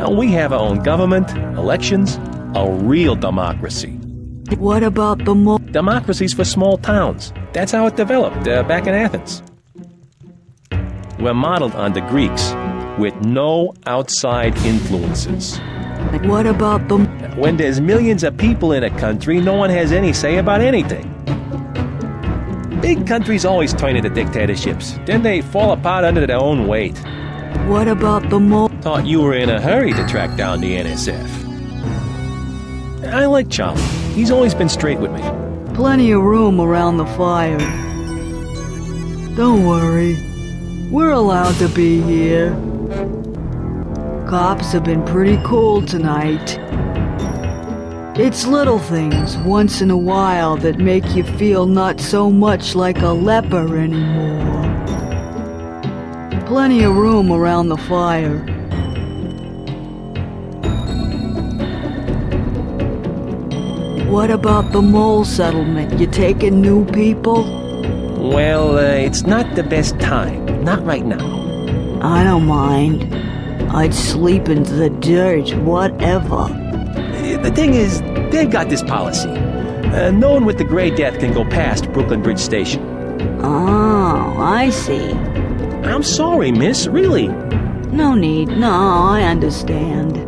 Now, we have our own government, elections, a real democracy. What about the mall? Democracies for small towns. That's how it developed back in Athens. We're modeled on the Greeks, with no outside influences. What about the... When there's millions of people in a country, no one has any say about anything. Big countries always turn into dictatorships. Then they fall apart under their own weight. What about the mall? Thought you were in a hurry to track down the NSF. I like Charlie. He's always been straight with me. Plenty of room around the fire. Don't worry. We're allowed to be here. Cops have been pretty cool tonight. It's little things once in a while that make you feel not so much like a leper anymore. Plenty of room around the fire. What about the mole settlement? You taking new people? Well, it's not the best time. Not right now. I don't mind. I'd sleep into the dirt, whatever. The thing is, they've got this policy. No one with the Gray Death can go past Brooklyn Bridge Station. Oh, I see. I'm sorry, miss, really. No need. No, I understand.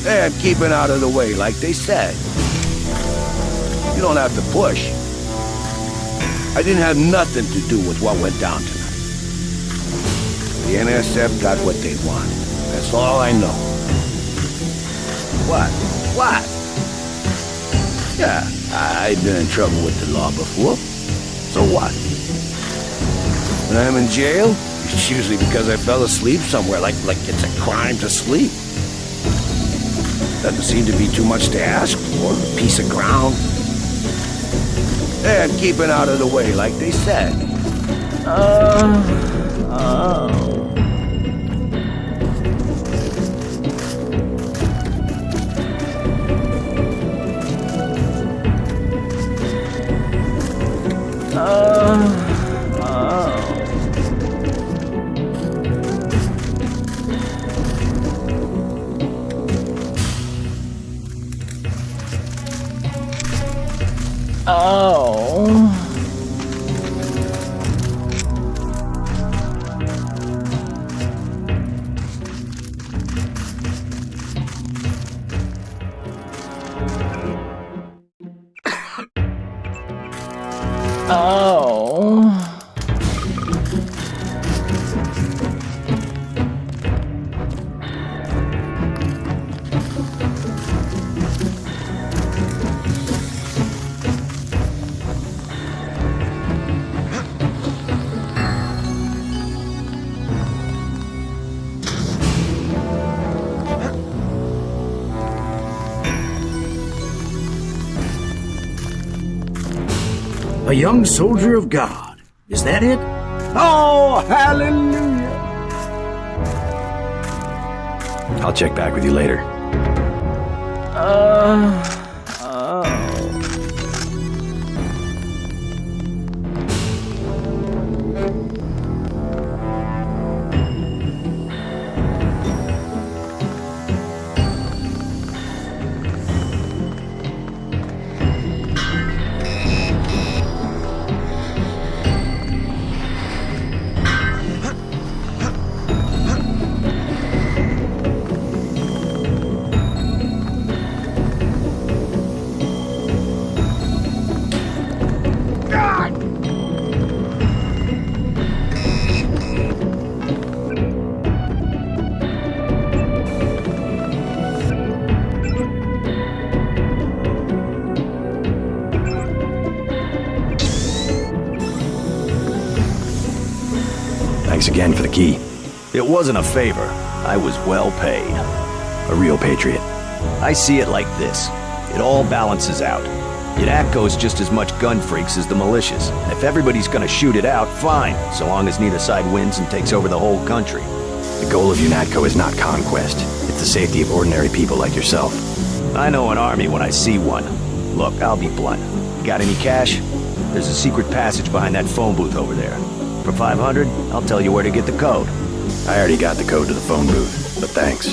And keeping out of the way, like they said. You don't have to push. I didn't have nothing to do with what went down tonight. The NSF got what they wanted. That's all I know. What? What? Yeah, I've been in trouble with the law before. So what? When I'm in jail, it's usually because I fell asleep somewhere, like it's a crime to sleep. Doesn't seem to be too much to ask for, a piece of ground. And keeping out of the way, like they said. A young soldier of God. Is that it? Oh, hallelujah! I'll check back with you later. Thanks again for the key. It wasn't a favor. I was well paid. A real patriot. I see it like this. It all balances out. UNATCO's just as much gun freaks as the militias. And if everybody's gonna shoot it out, fine, so long as neither side wins and takes over the whole country. The goal of UNATCO is not conquest. It's the safety of ordinary people like yourself. I know an army when I see one. Look, I'll be blunt. Got any cash? There's a secret passage behind that phone booth over there. For 500, I'll tell you where to get the code. I already got the code to the phone booth, but thanks.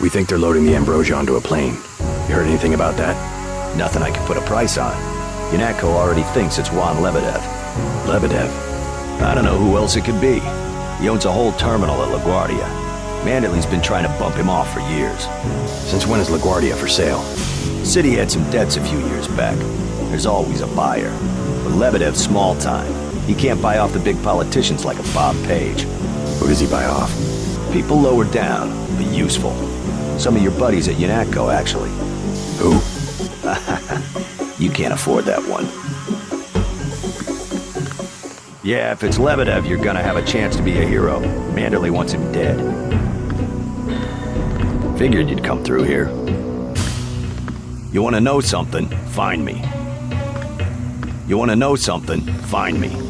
We think they're loading the Ambrosia onto a plane. You heard anything about that? Nothing I can put a price on. UNATCO already thinks it's Juan Lebedev. Lebedev? I don't know who else it could be. He owns a whole terminal at LaGuardia. Manderley's been trying to bump him off for years. Since when is LaGuardia for sale? City had some debts a few years back. There's always a buyer. But Lebedev's small time. He can't buy off the big politicians like a Bob Page. Who does he buy off? People lower down, but useful. Some of your buddies at UNATCO, actually. Who? You can't afford that one. Yeah, if it's Lebedev, you're gonna have a chance to be a hero. Manderley wants him dead. Figured you'd come through here. You wanna know something? Find me. You wanna know something? Find me.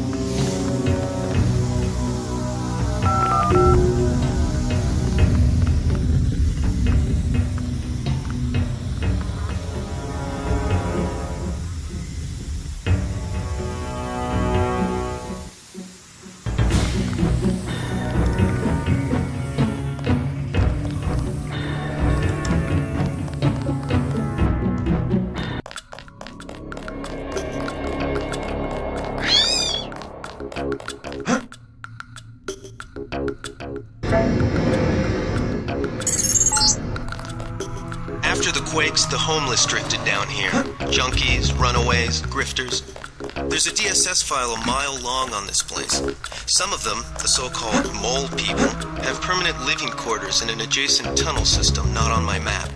After the quakes, the homeless drifted down here. Junkies, runaways, grifters. There's a DSS file a mile long on this place. Some of them, the so-called mole people, have permanent living quarters in an adjacent tunnel system not on my map.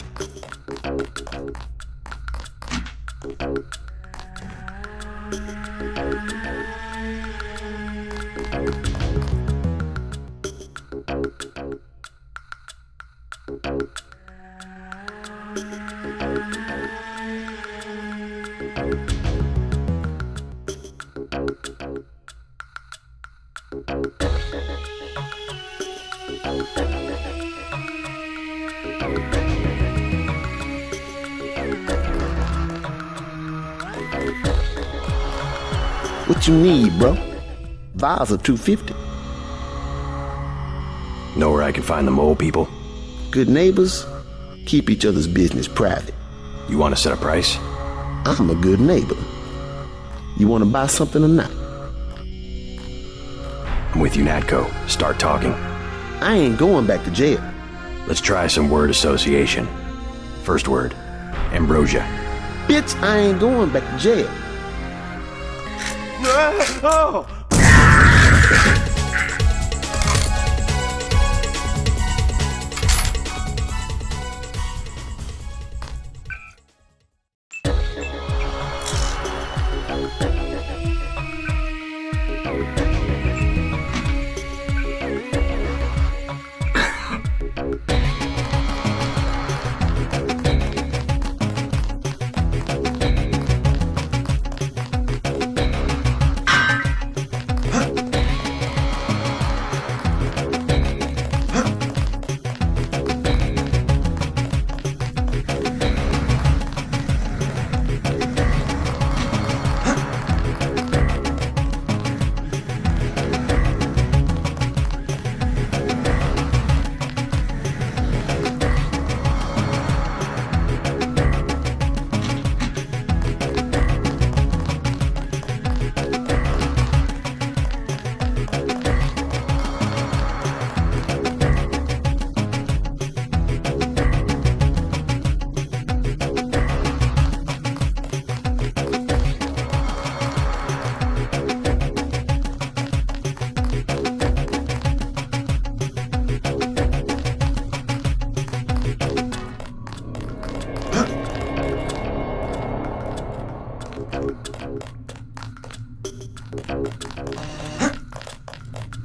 What you need, bro? Vials are $250. Know where I can find the mole people? Good neighbors keep each other's business private. You want to set a price? I'm a good neighbor. You want to buy something or not? I'm with UNATCO. Start talking. I ain't going back to jail. Let's try some word association. First word, Ambrosia. Bitch, I ain't going back to jail. Oh!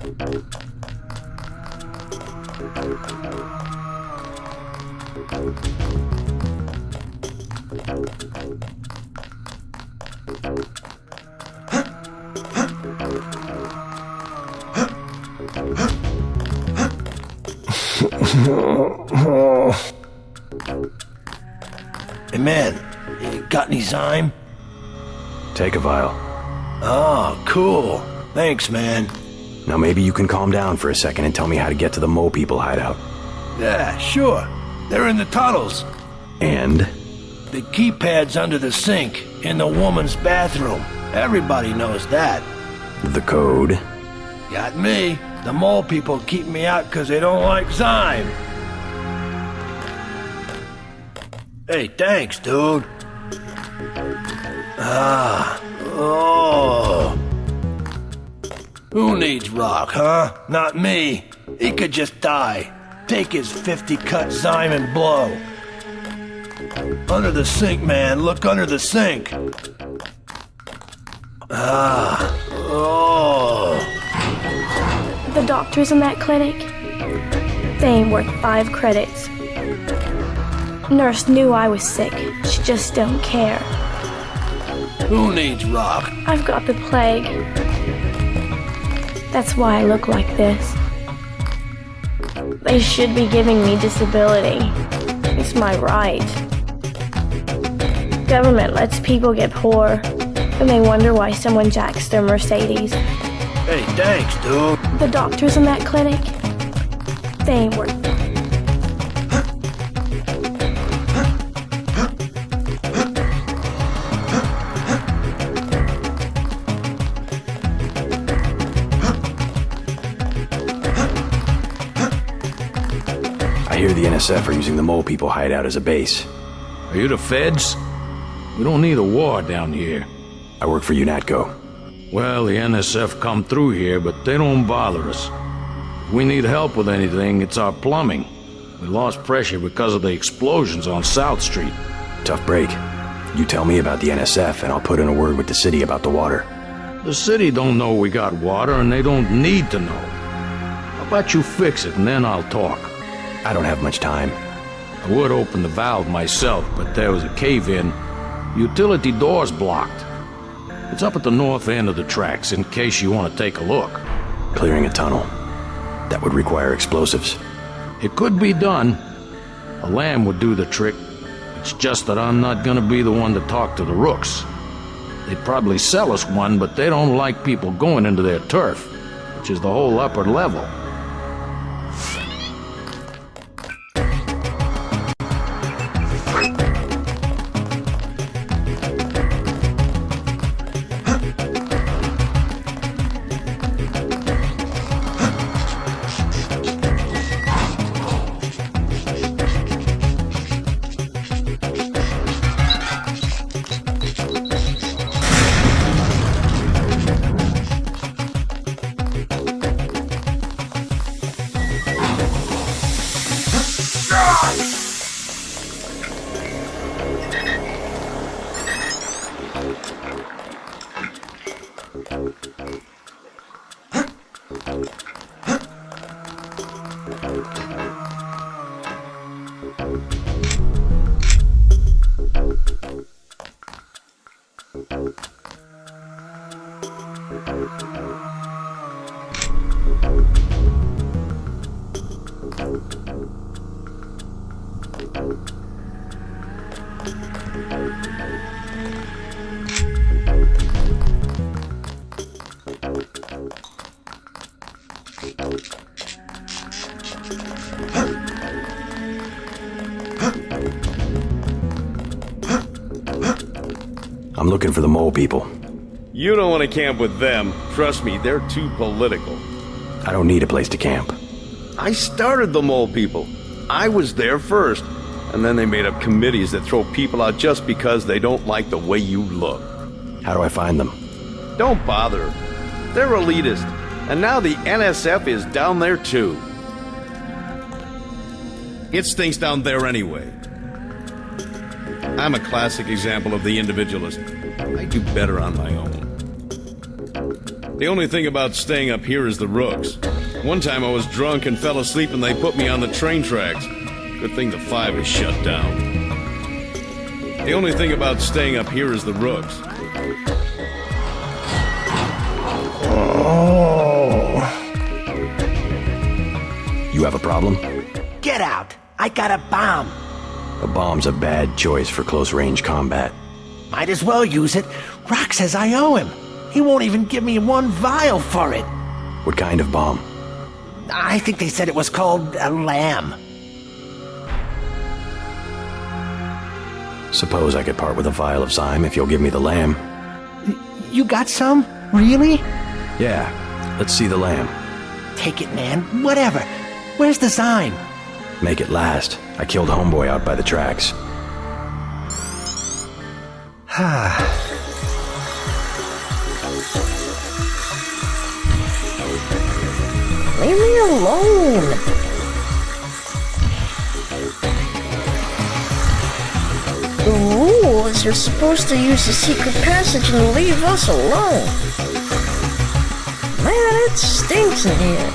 Hey man, you got any Zyme? Take a vial. Oh, cool. Thanks, man. Now maybe you can calm down for a second and tell me how to get to the Mole People hideout. Yeah, sure. They're in the tunnels. And? The keypad's under the sink, in the woman's bathroom. Everybody knows that. The code? Got me. The Mole People keep me out because they don't like Zyme. Hey, thanks, dude. Oh. Who needs Rock, huh? Not me. He could just die. Take his 50-cut Zyme and blow. Under the sink, man. Look under the sink. Oh. The doctors in that clinic, they ain't worth 5 credits. Nurse knew I was sick. She just don't care. Who needs Rock? I've got the plague. That's why I look like this. They should be giving me disability. It's my right. Government lets people get poor, and they wonder why someone jacks their Mercedes. Hey, thanks, dude. The doctors in that clinic, they ain't worth. I hear the NSF are using the Mole People hideout as a base. Are you the feds? We don't need a war down here. I work for UNATCO. Well, the NSF come through here, but they don't bother us. If we need help with anything, it's our plumbing. We lost pressure because of the explosions on South Street. Tough break. You tell me about the NSF, and I'll put in a word with the city about the water. The city don't know we got water, and they don't need to know. How about you fix it, and then I'll talk? I don't have much time. I would open the valve myself, but there was a cave-in. Utility door's blocked. It's up at the north end of the tracks, in case you want to take a look. Clearing a tunnel. That would require explosives. It could be done. A lamb would do the trick. It's just that I'm not gonna be the one to talk to the rooks. They'd probably sell us one, but they don't like people going into their turf, which is the whole upper level. I'm looking for the Mole People. You don't want to camp with them. Trust me, they're too political. I don't need a place to camp. I started the Mole People. I was there first. And then they made up committees that throw people out just because they don't like the way you look. How do I find them? Don't bother. They're elitist. And now the NSF is down there too. It stinks down there anyway. I'm a classic example of the individualist. I do better on my own. The only thing about staying up here is the rooks. One time I was drunk and fell asleep and they put me on the train tracks. Good thing the 5 is shut down. The only thing about staying up here is the rooks. Oh. You have a problem? Get out! I got a bomb! A bomb's a bad choice for close-range combat. Might as well use it. Rock says I owe him. He won't even give me 1 vial for it. What kind of bomb? I think they said it was called a lamb. Suppose I could part with a vial of Zyme if you'll give me the lamb. You got some? Really? Yeah, let's see the lamb. Take it, man. Whatever. Where's the Zyme? Make it last. I killed homeboy out by the tracks. Leave me alone! The rule is you're supposed to use the secret passage and leave us alone. Man, it stinks in here.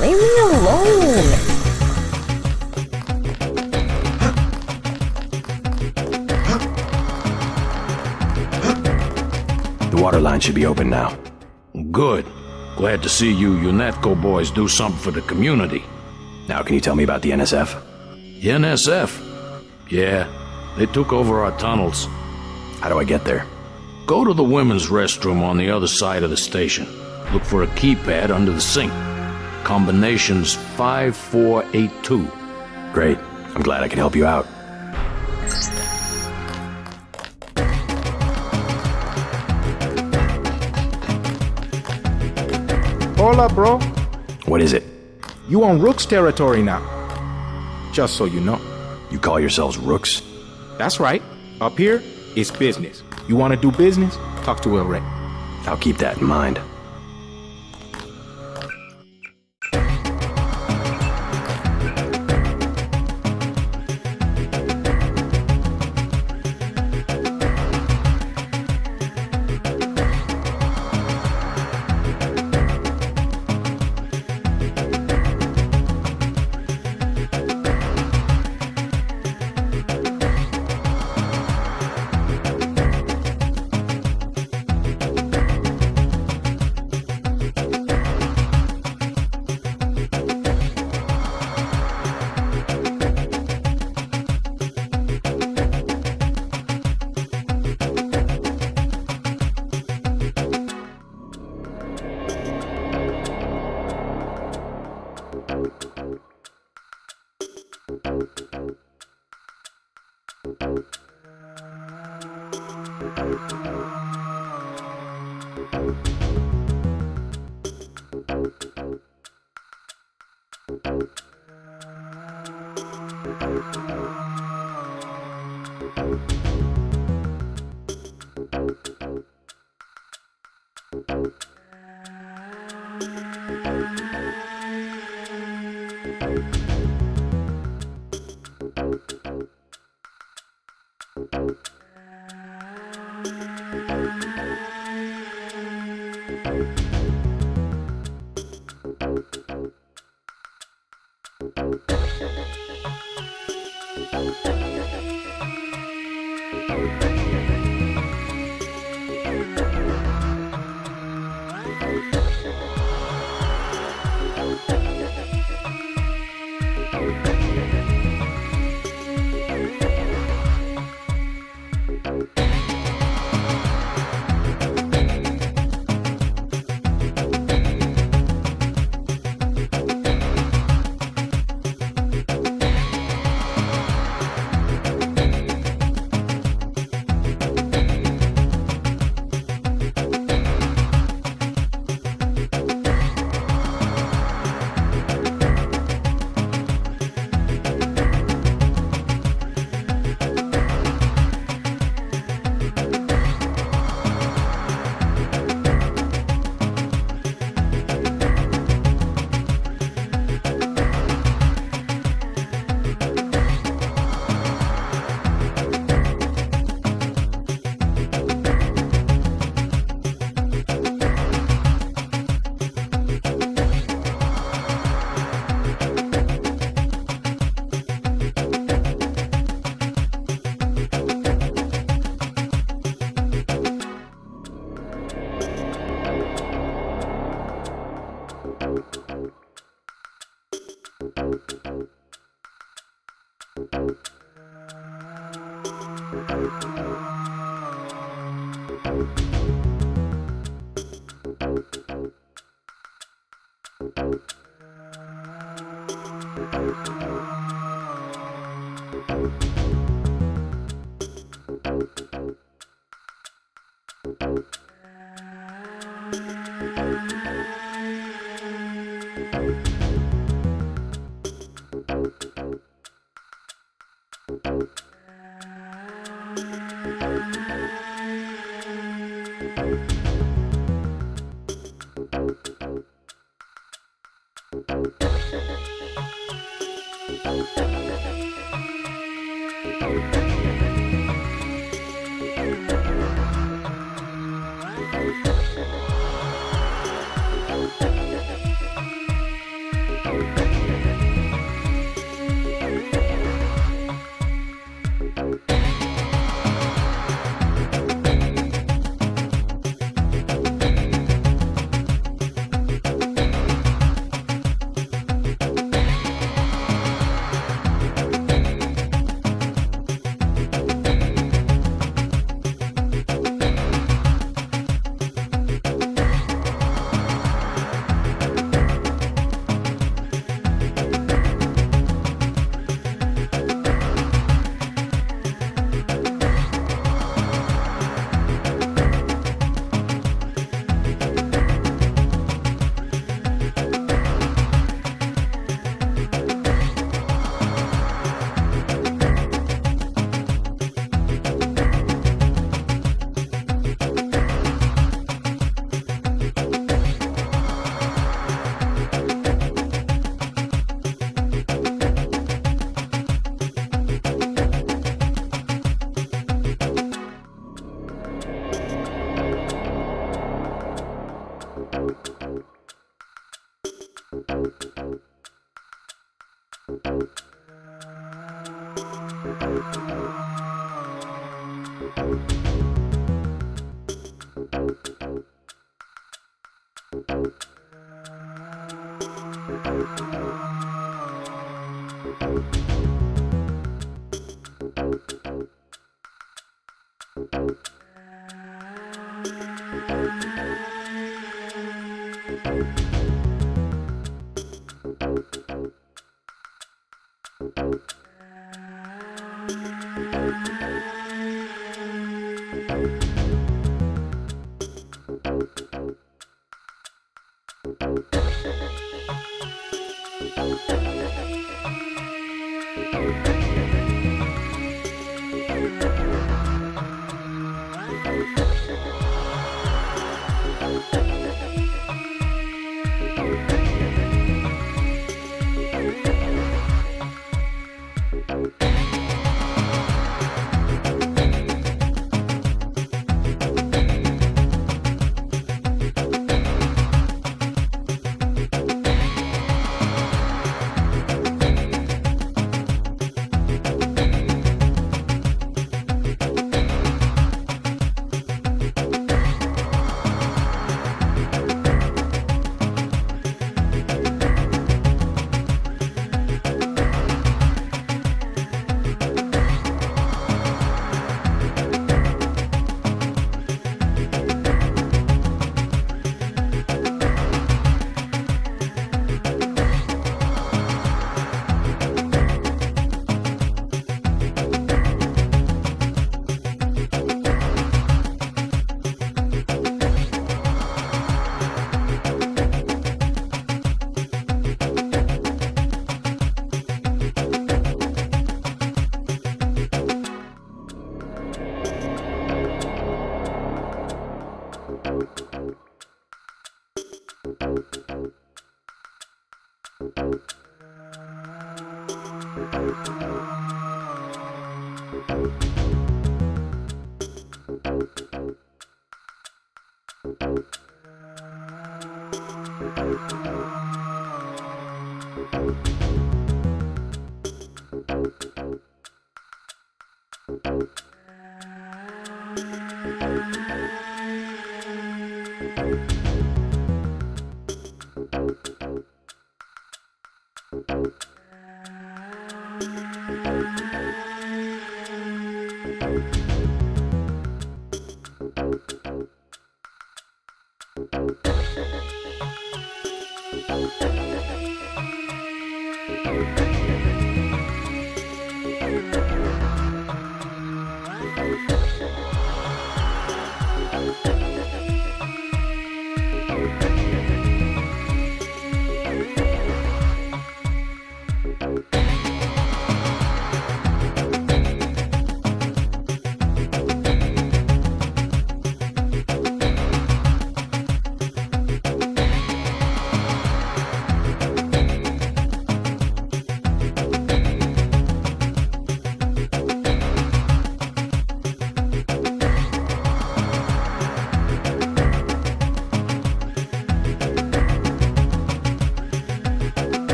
Leave me alone! The water line should be open now. Good. Glad to see you UNETCO boys do something for the community. Now can you tell me about the NSF? The NSF? Yeah, they took over our tunnels. How do I get there? Go to the women's restroom on the other side of the station. Look for a keypad under the sink. Combination's 5482. Great. I'm glad I can help you out. Hola, bro. What is it? You on Rook's territory now. Just so you know. You call yourselves Rooks? That's right. Up here, it's business. You want to do business? Talk to El Rey. I'll keep that in mind.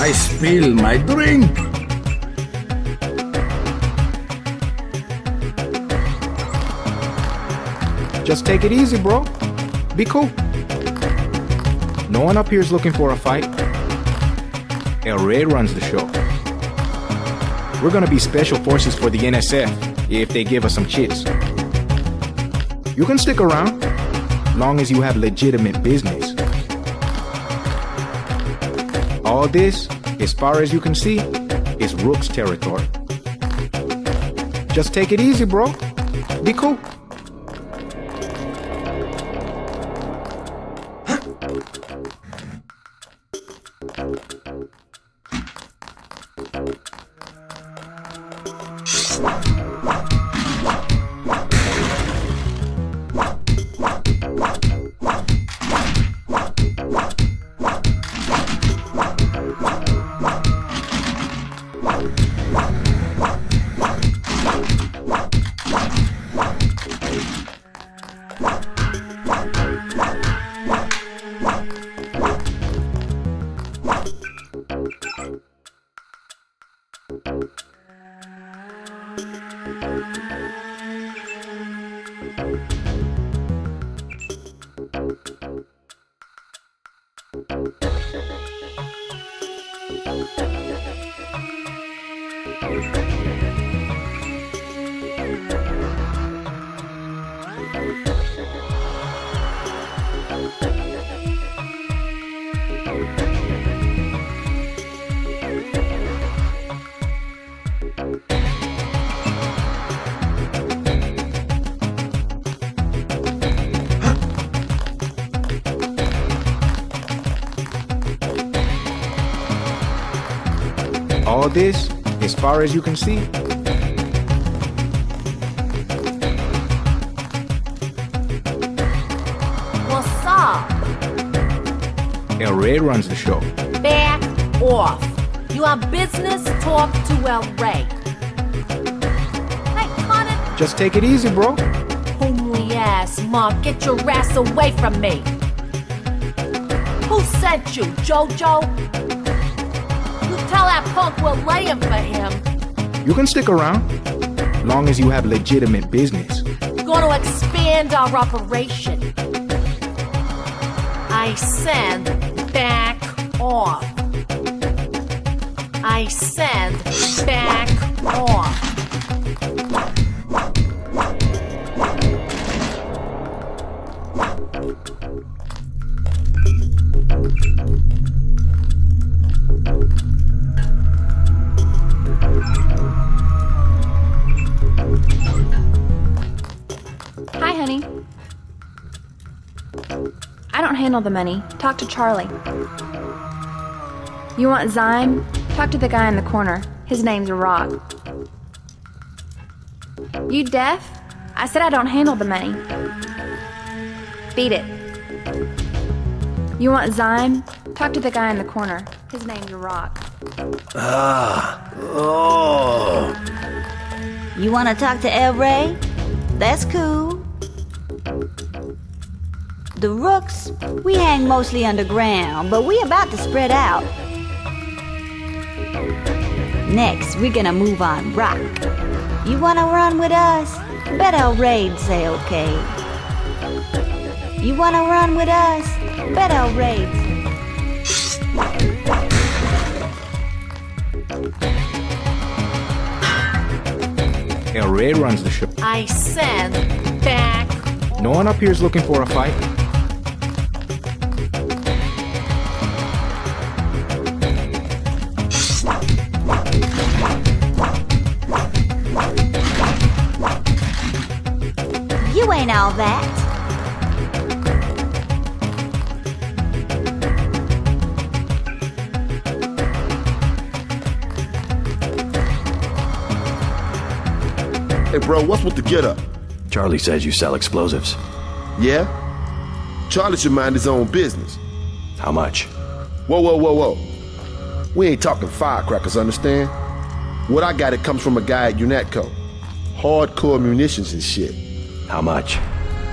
I spill my drink. Just take it easy, bro. Be cool. No one up here is looking for a fight. El Rey runs the show. We're gonna be special forces for the NSF if they give us some chits. You can stick around, long as you have legitimate business. All this, as far as you can see, is Rook's territory. Just take it easy, bro. Be cool. this, as far as you can see, What's up? El Rey runs the show. Back off. You have business? Talk to El Rey. Hey, cut it. Just take it easy, bro. Homely ass, Mark. Get your ass away from me. Who sent you, Jojo? You tell that punk we're laying for him. You can stick around, long as you have legitimate business. Gonna expand our operation. I said back off. I said back off. Hi, honey. I don't handle the money. Talk to Charlie. You want Zyme? Talk to the guy in the corner. His name's Rock. You deaf? I said I don't handle the money. Beat it. You want Zyme? Talk to the guy in the corner. His name's Rock. You want to talk to El Rey? That's cool. The Rooks, we hang mostly underground, but we about to spread out. Next, we're gonna move on Rock. You wanna run with us? Bet El Rey'd say okay. You wanna run with us? Bet El Rey'd. El Rey runs the show. I said back. No one up here is looking for a fight. You ain't all that. Hey, bro, what's with the get-up? Charlie says you sell explosives. Yeah? Charlie should mind his own business. How much? Whoa. We ain't talking firecrackers, understand? What I got, it comes from a guy at UNATCO. Hardcore munitions and shit. How much?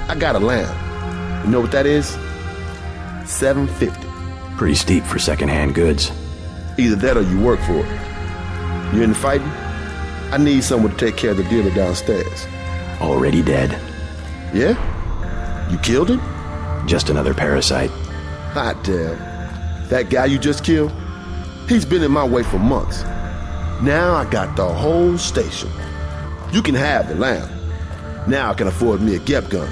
I got a lamb. You know what that is? $750. Pretty steep for secondhand goods. Either that or you work for it. You into fighting? I need someone to take care of the dealer downstairs. Already dead. Yeah? You killed him? Just another parasite. Hot damn. That guy you just killed? He's been in my way for months. Now I got the whole station. You can have the lamb. Now I can afford me a Gep gun.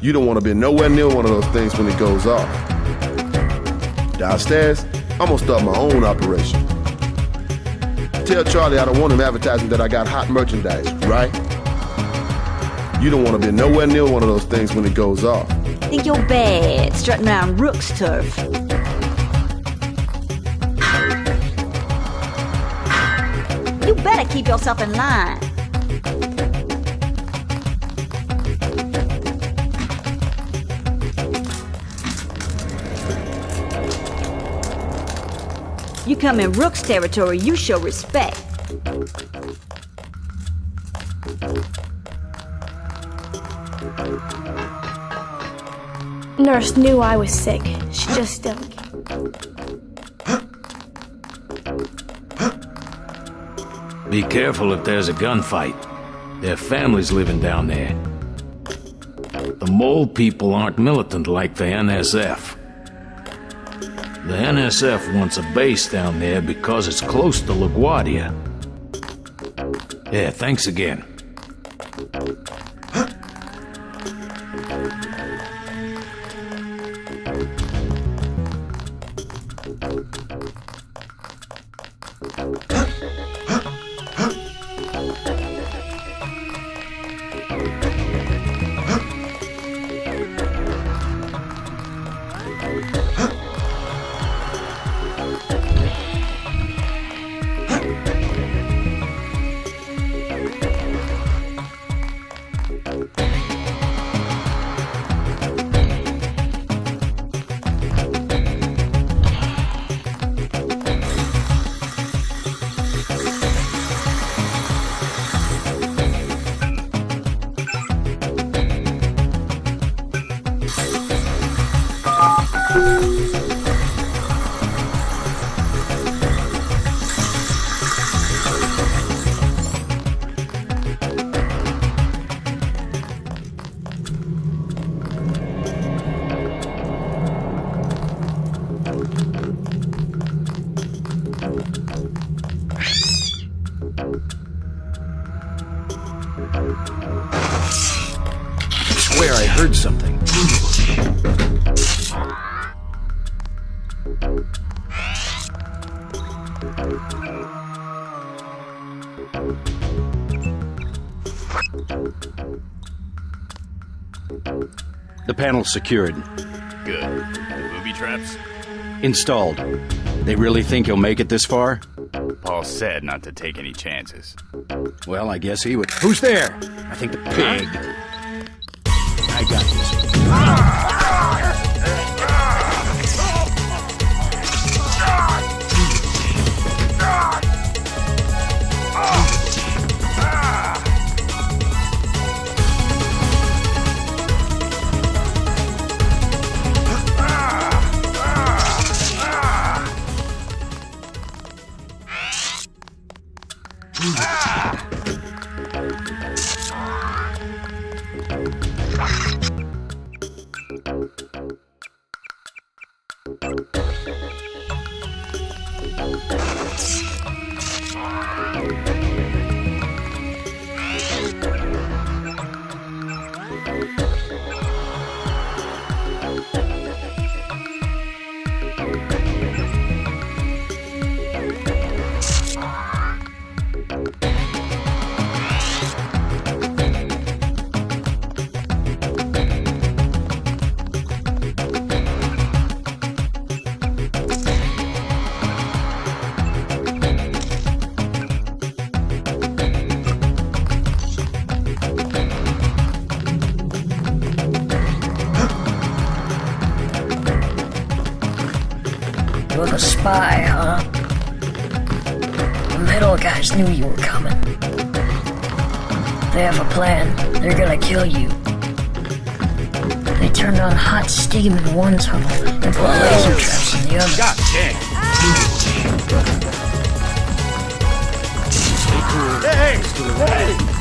You don't want to be nowhere near one of those things when it goes off. Downstairs, I'm gonna start my own operation. Tell Charlie I don't want him advertising that I got hot merchandise, right? You don't want to be nowhere near one of those things when it goes off. Think you're bad, strutting around Rook's turf. You better keep yourself in line. You come in Rook's territory, you show respect. Nurse knew I was sick. She just didn't. Be careful if there's a gunfight. There are families living down there. The mole people aren't militant like the NSF. The NSF wants a base down there because it's close to LaGuardia. Yeah, thanks again. The panel's secured. Good. The booby traps? Installed. They really think he'll make it this far? Paul said not to take any chances. Well, I guess he would. Who's there? I think the pig. I got this. You're the spy, huh? The metal guys knew you were coming. They have a plan. They're gonna kill you. They turned on hot steam in one tunnel and put laser traps in the other. God dang! Stay cool. Hey!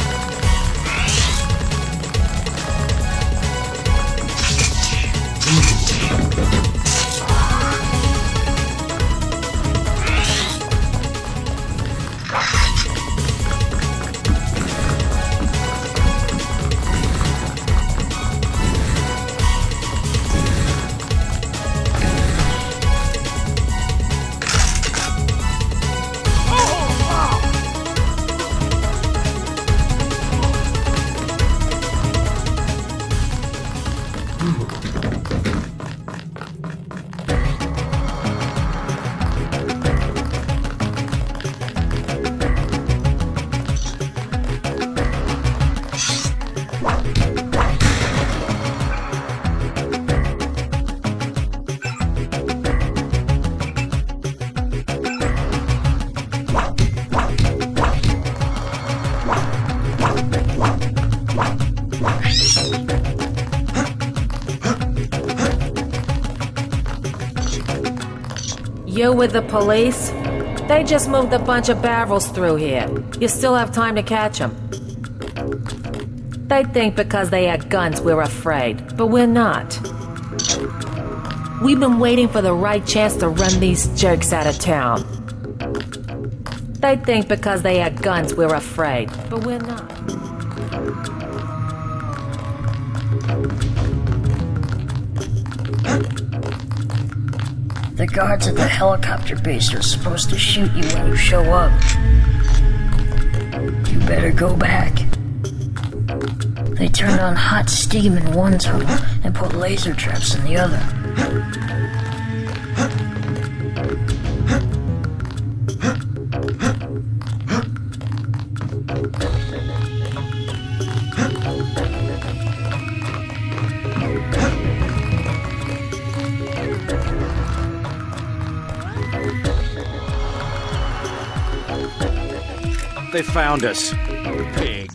You with the police? They just moved a bunch of barrels through here. You still have time to catch them. They think because they had guns we're afraid, but we're not. We've been waiting for the right chance to run these jerks out of town. They think because they had guns we're afraid, but we're not. The guards at the helicopter base are supposed to shoot you when you show up. You better go back. They turned on hot steam in one tunnel and put laser traps in the other. They found us. Pig.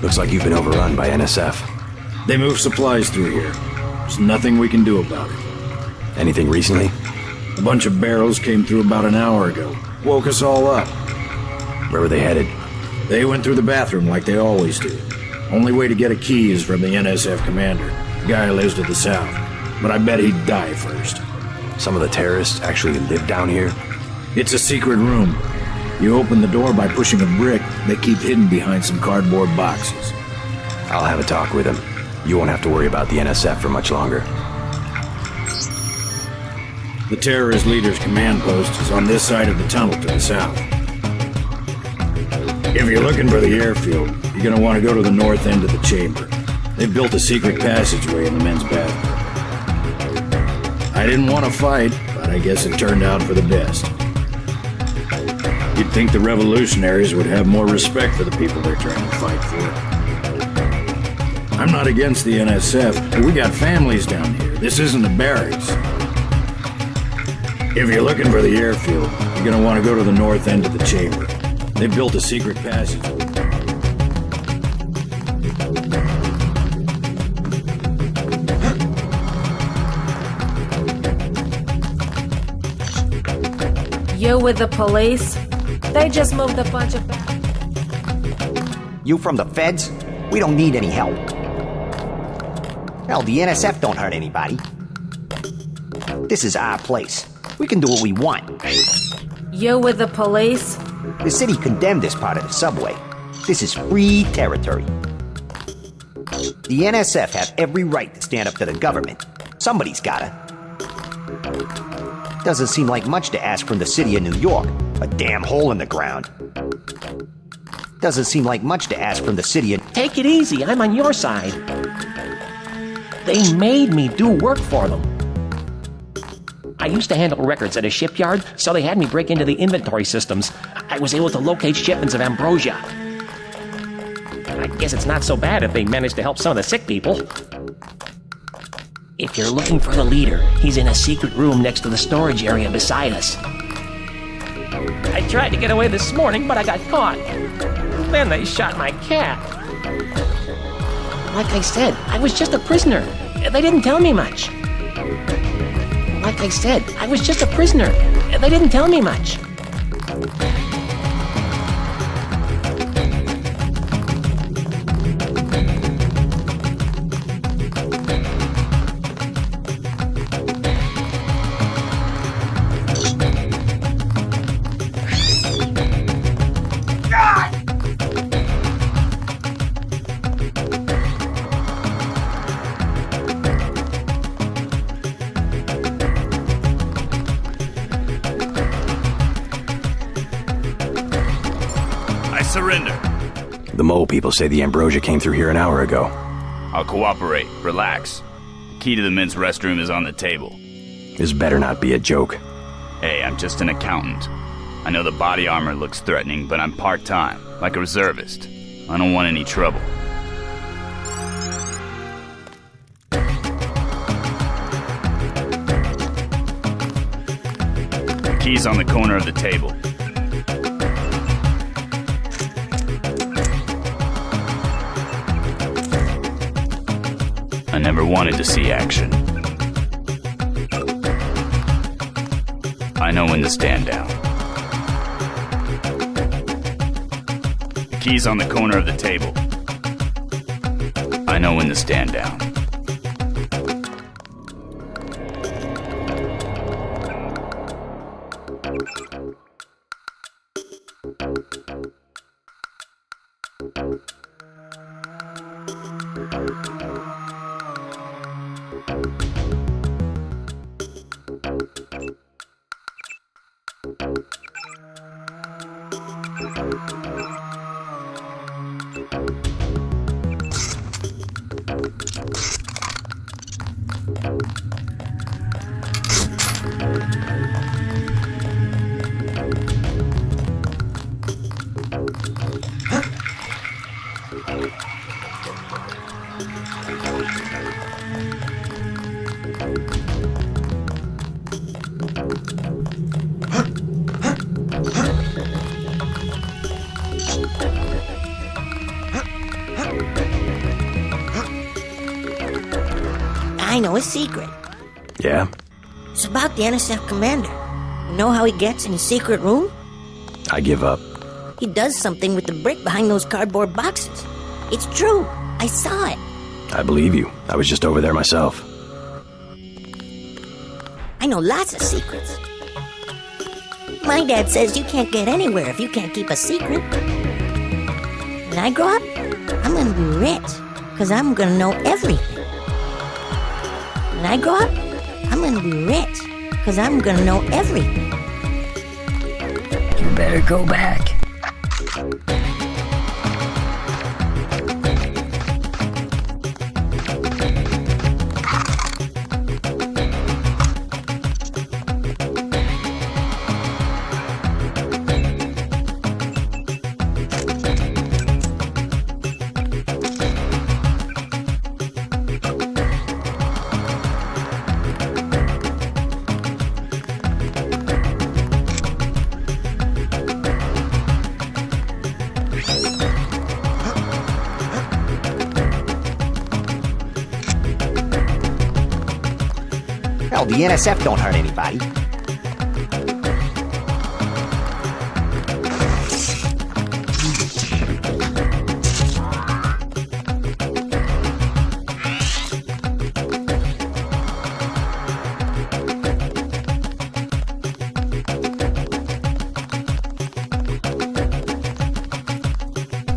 Looks like you've been overrun by NSF. They move supplies through here. There's nothing we can do about it. Anything recently? A bunch of barrels came through about an hour ago. Woke us all up. Where were they headed? They went through the bathroom like they always do. Only way to get a key is from the NSF commander. The guy lives to the south. But I bet he'd die first. Some of the terrorists actually live down here? It's a secret room. You open the door by pushing a brick. They keep hidden behind some cardboard boxes. I'll have a talk with him. You won't have to worry about the NSF for much longer. The terrorist leader's command post is on this side of the tunnel to the south. If you're looking for the airfield, you're gonna want to go to the north end of the chamber. They've built a secret passageway in the men's bathroom. I didn't want to fight, but I guess it turned out for the best. You'd think the revolutionaries would have more respect for the people they're trying to fight for. I'm not against the NSF, but we got families down here. This isn't a barracks. If you're looking for the airfield, you're gonna want to go to the north end of the chamber. They built a secret passage. You with the police? They just moved a bunch of... You from the feds? We don't need any help. Hell, the NSF don't hurt anybody. This is our place. We can do what we want. You with the police? The city condemned this part of the subway. This is free territory. The NSF have every right to stand up to the government. Somebody's gotta. Doesn't seem like much to ask from the city of New York. A damn hole in the ground. Doesn't seem like much to ask from the city of... Take it easy, I'm on your side. They made me do work for them. I used to handle records at a shipyard, so they had me break into the inventory systems. I was able to locate shipments of ambrosia. I guess it's not so bad if they managed to help some of the sick people. If you're looking for the leader, he's in a secret room next to the storage area beside us. I tried to get away this morning, but I got caught. Then they shot my cat. Like I said, I was just a prisoner. They didn't tell me much. Like I said, I was just a prisoner. They didn't tell me much. Surrender. The mole people say the ambrosia came through here an hour ago. I'll cooperate. Relax. The key to the men's restroom is on the table. This better not be a joke. Hey, I'm just an accountant. I know the body armor looks threatening, but I'm part-time, like a reservist. I don't want any trouble. The key's on the corner of the table. I never wanted to see action. I know when to stand down. The key's on the corner of the table. I know when to stand down. I know a secret. Yeah? It's about the NSF commander. You know how he gets in his secret room? I give up. He does something with the brick behind those cardboard boxes. It's true. I saw it. I believe you. I was just over there myself. I know lots of secrets. My dad says you can't get anywhere if you can't keep a secret. When I grow up, I'm gonna be rich, because I'm gonna know everything. When I grow up, I'm gonna be rich, because I'm gonna know everything. You better go back. Hell, the NSF don't hurt anybody.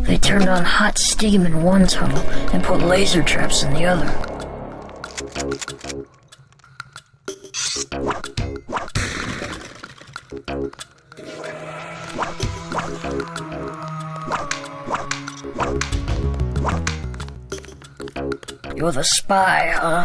They turned on hot steam in one tunnel and put laser traps in the other. You're the spy, huh?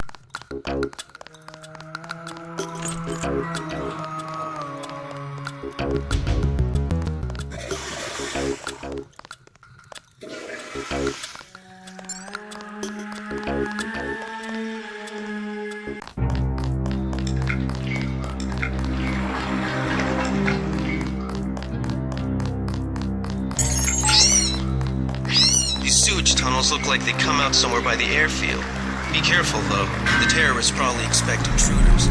These sewage tunnels look like they come out somewhere by the airfield. Be careful, though. The terrorists probably expect intruders.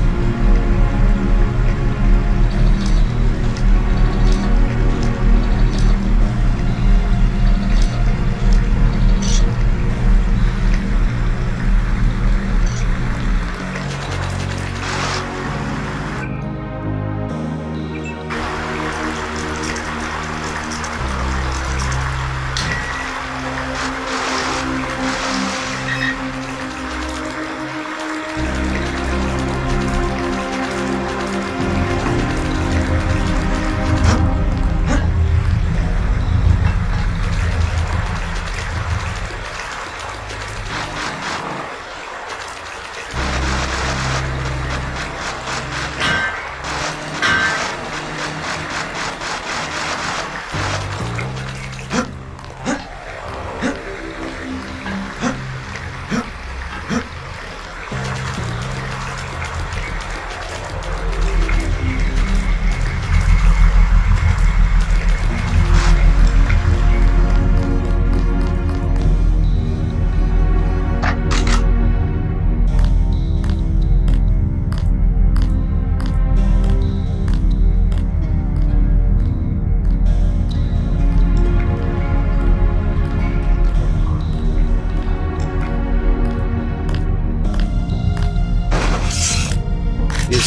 Is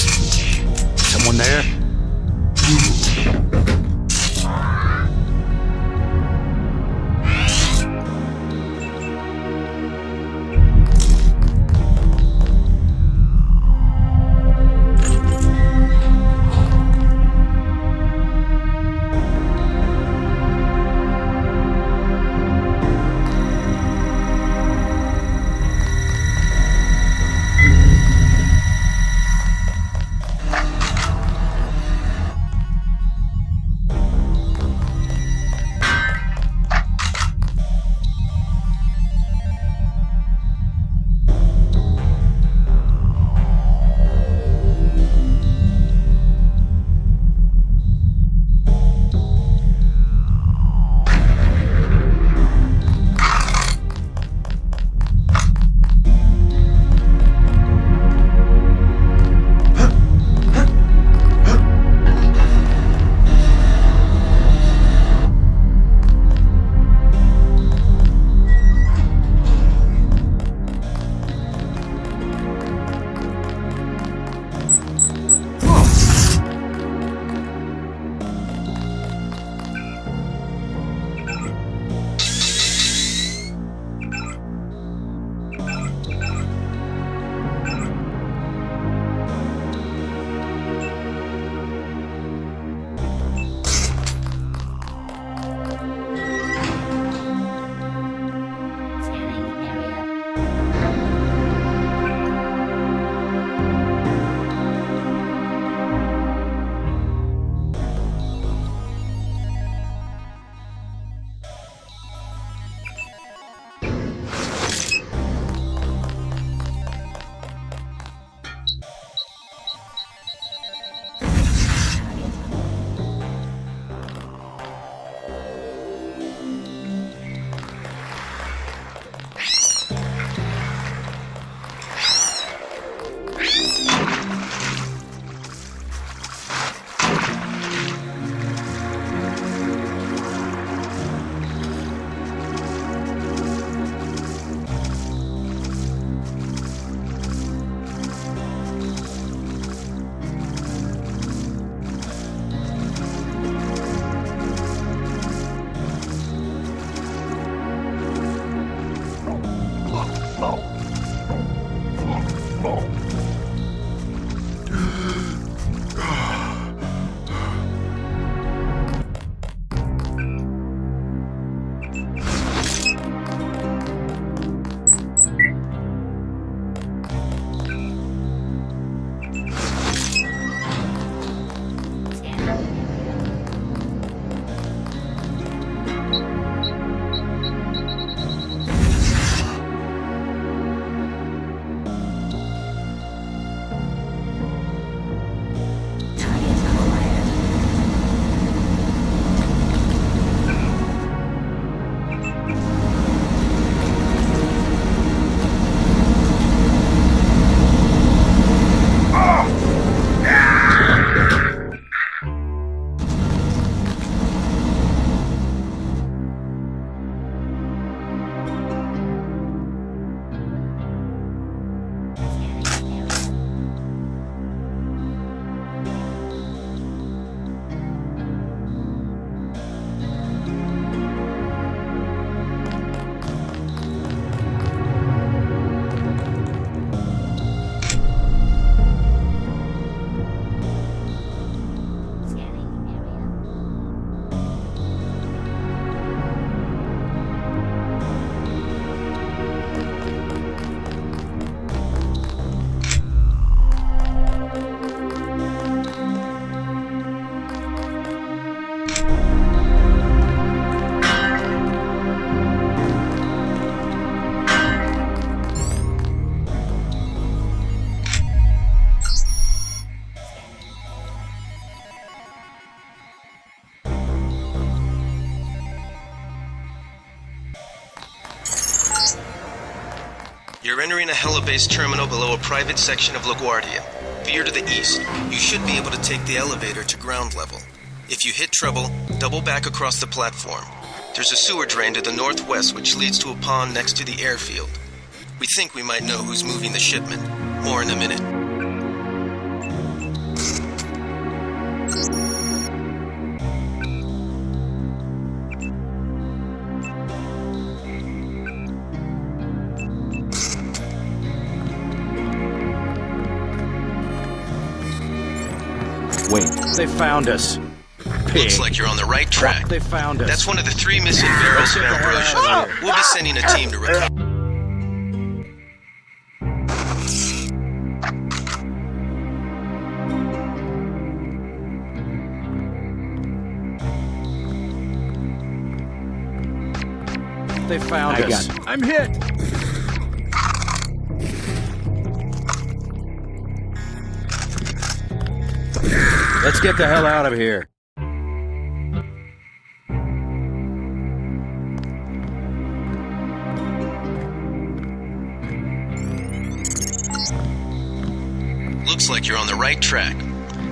someone there? You're entering a helibase terminal below a private section of LaGuardia. Veer to the east. You should be able to take the elevator to ground level. If you hit trouble, double back across the platform. There's a sewer drain to the northwest which leads to a pond next to the airfield. We think we might know who's moving the shipment. More in a minute. Wait, they found us. Pig. Looks like you're on the right track. They found us. That's one of the 3 missing barrels of ambrosia. We'll be sending a team to recover. They found us. I'm hit. Let's get the hell out of here. Looks like you're on the right track.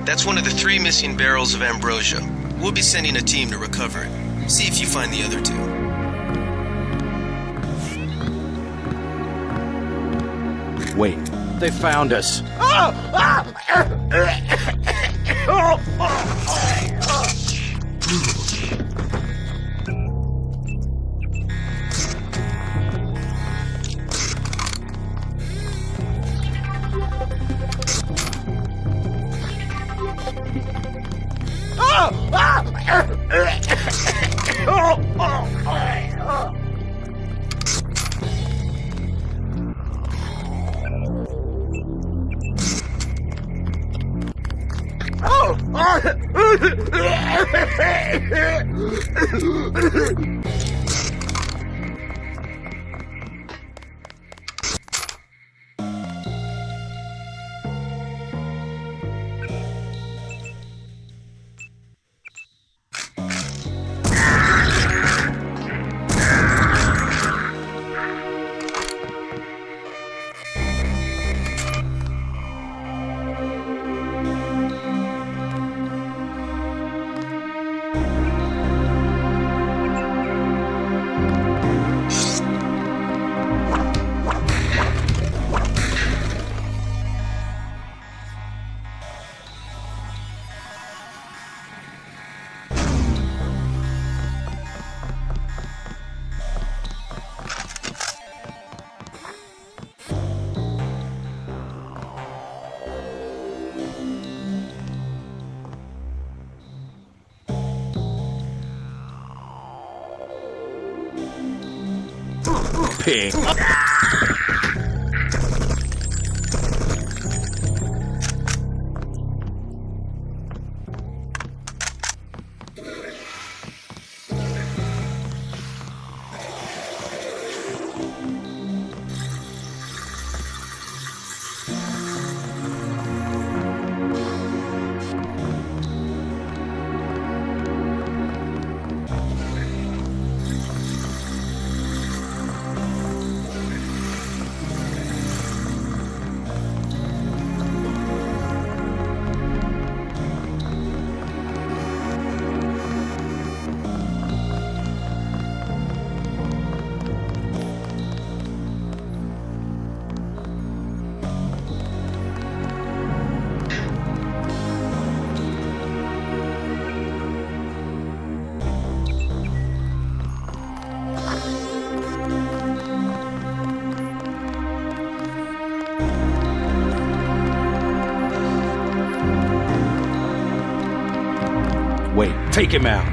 That's one of the 3 missing barrels of ambrosia. We'll be sending a team to recover it. See if you find the other 2. Wait, they found us. Pig. Wait, take him out.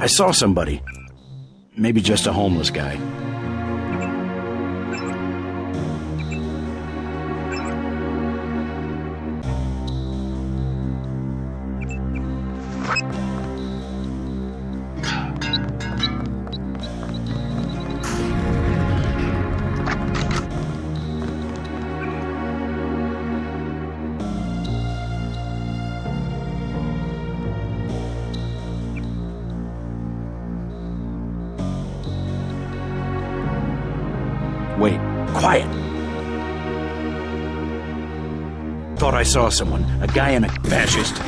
I saw somebody. Maybe just a homeless guy. Wait, quiet! Thought I saw someone. A guy in a fascist.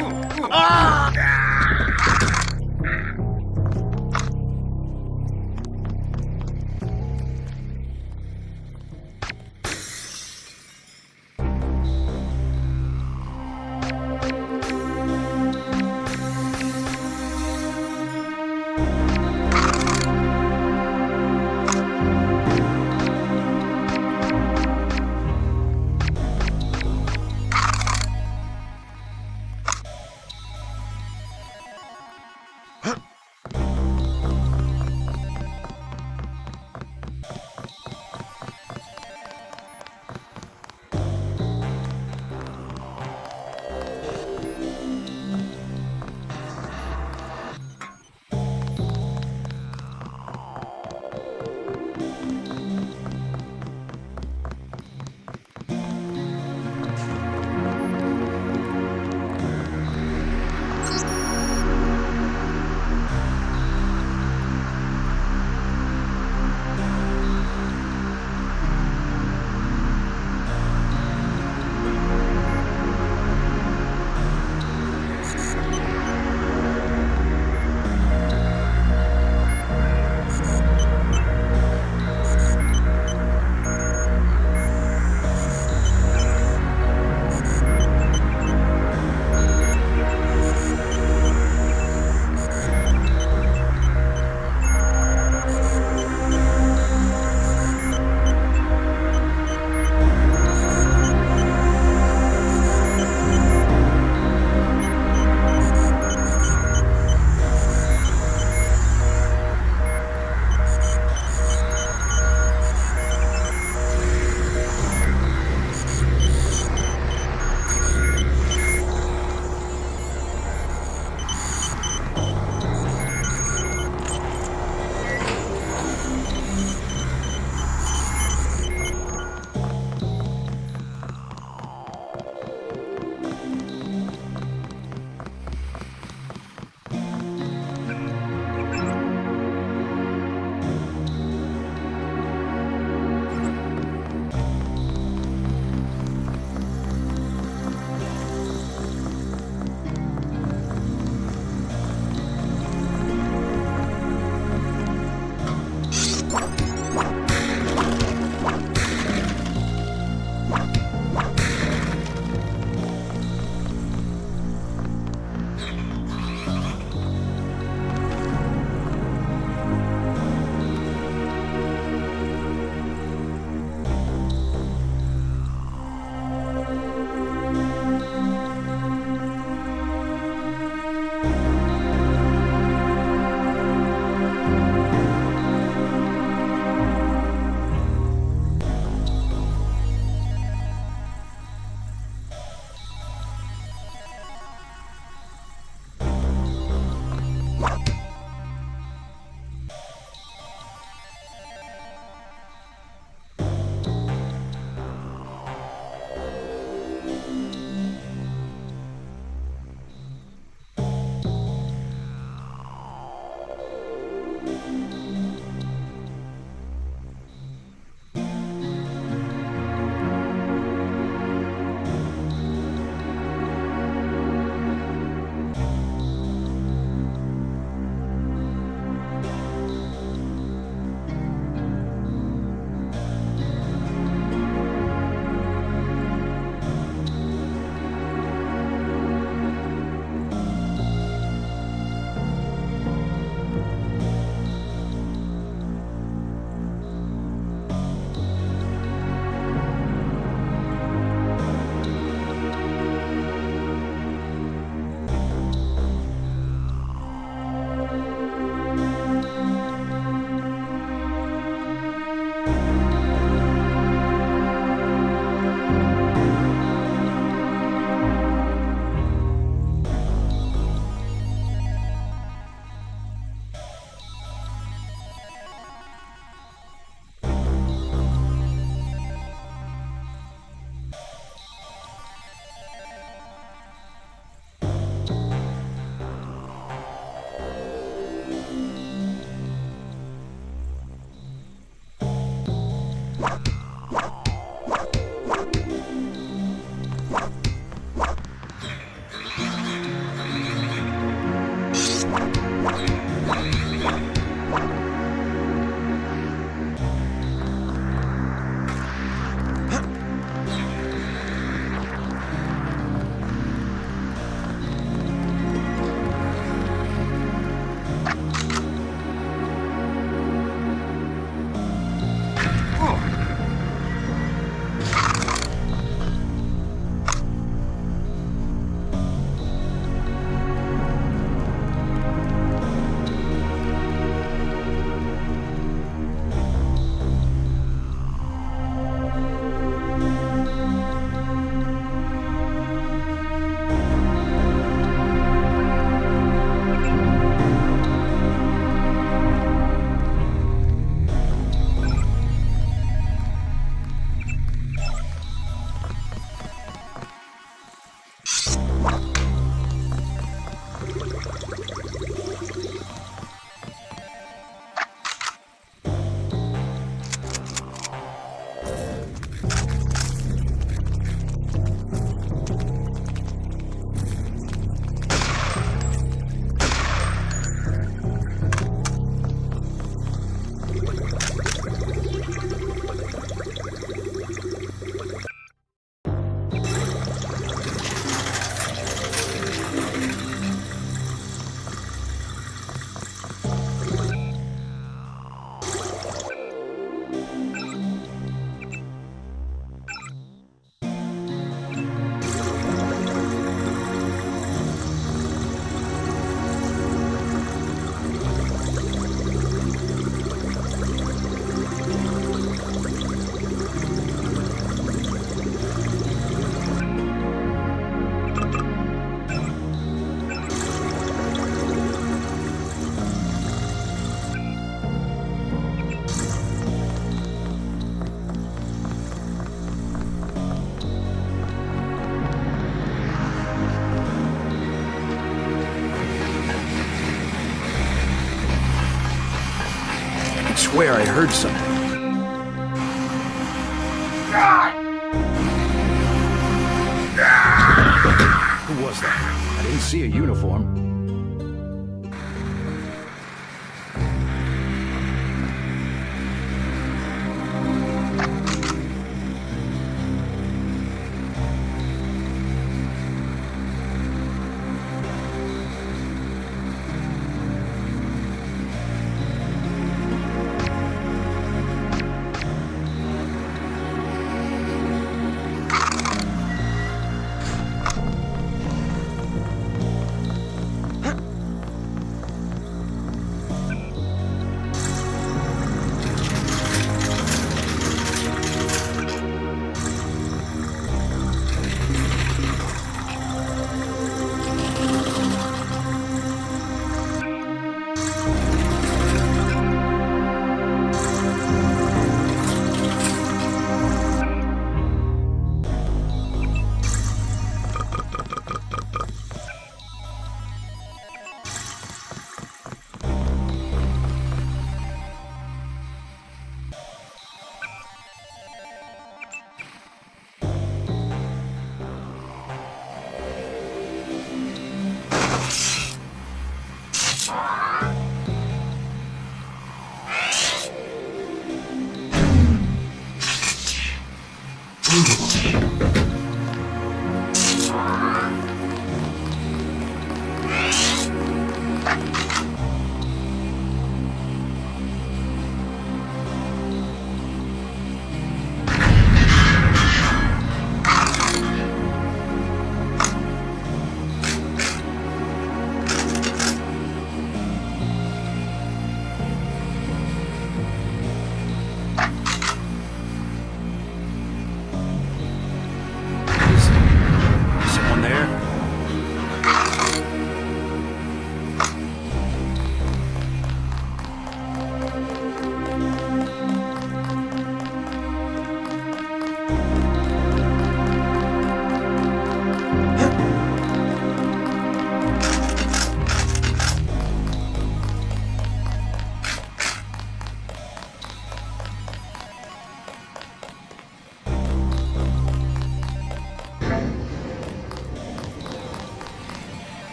swear I heard something. Who was that? I didn't see a uniform.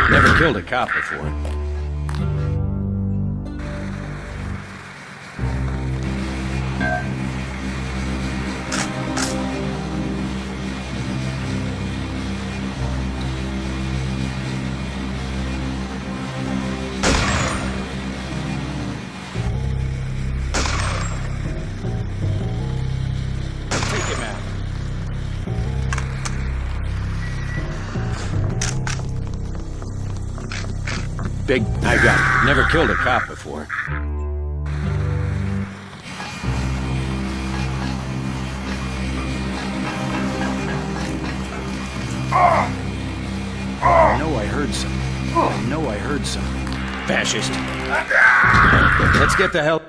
Never killed a cop before. Big, I got it. Never killed a cop before. I know I heard something. I know I heard something. Fascist. Let's get the hell...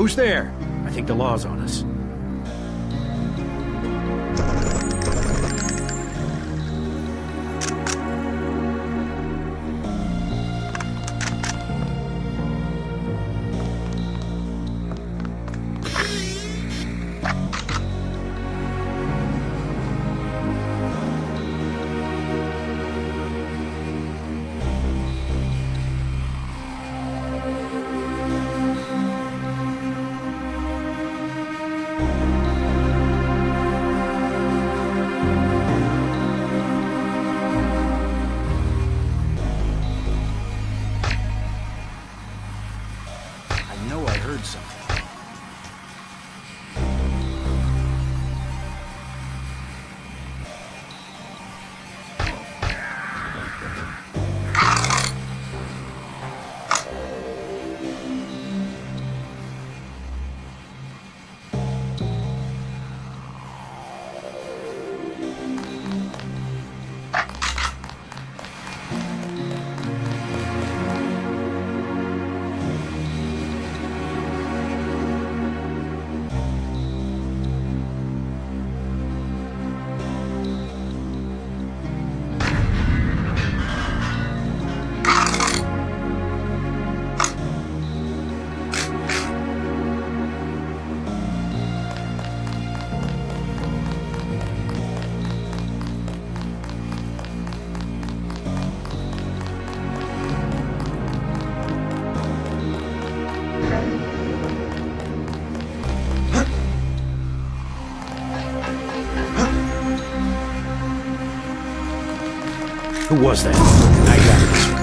Who's there? I think the law's on us. I know I heard something. Who was that? I got this.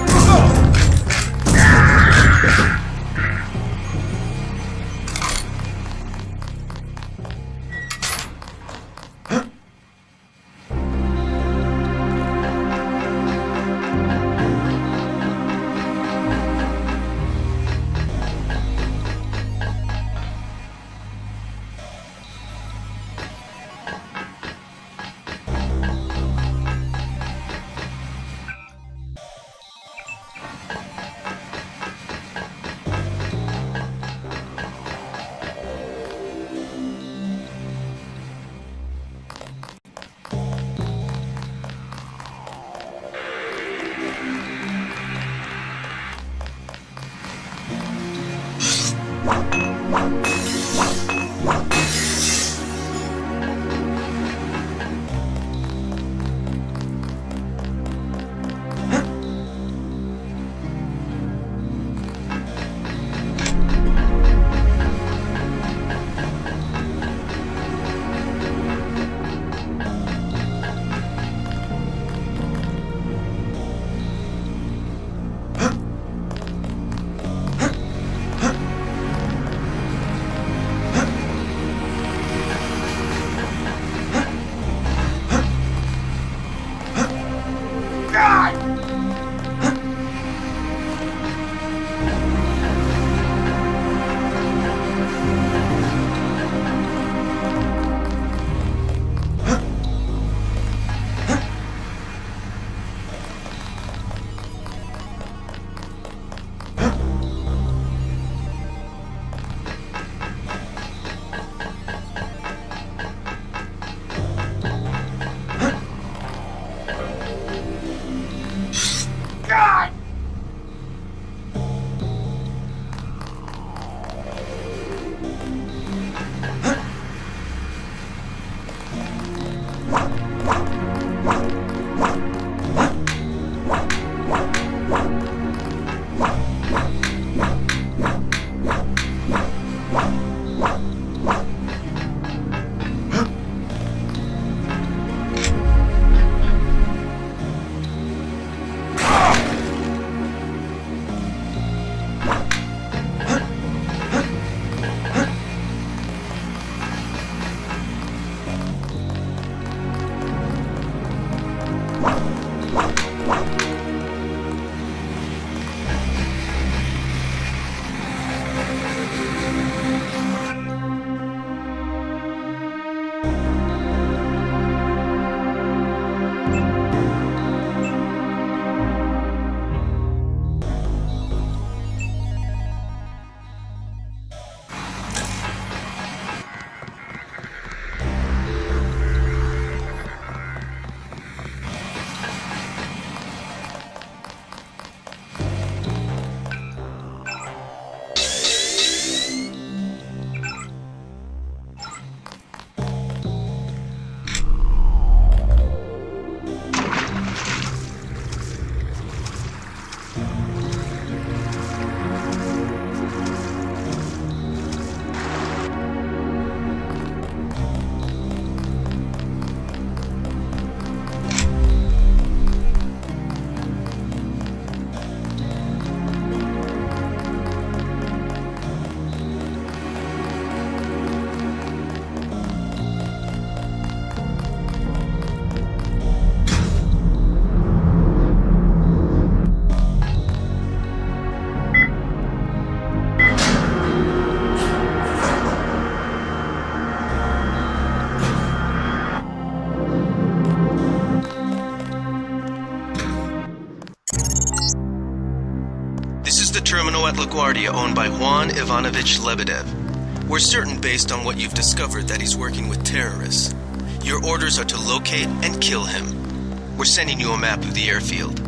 Squad LaGuardia owned by Juan Ivanovich Lebedev. We're certain based on what you've discovered that he's working with terrorists. Your orders are to locate and kill him. We're sending you a map of the airfield.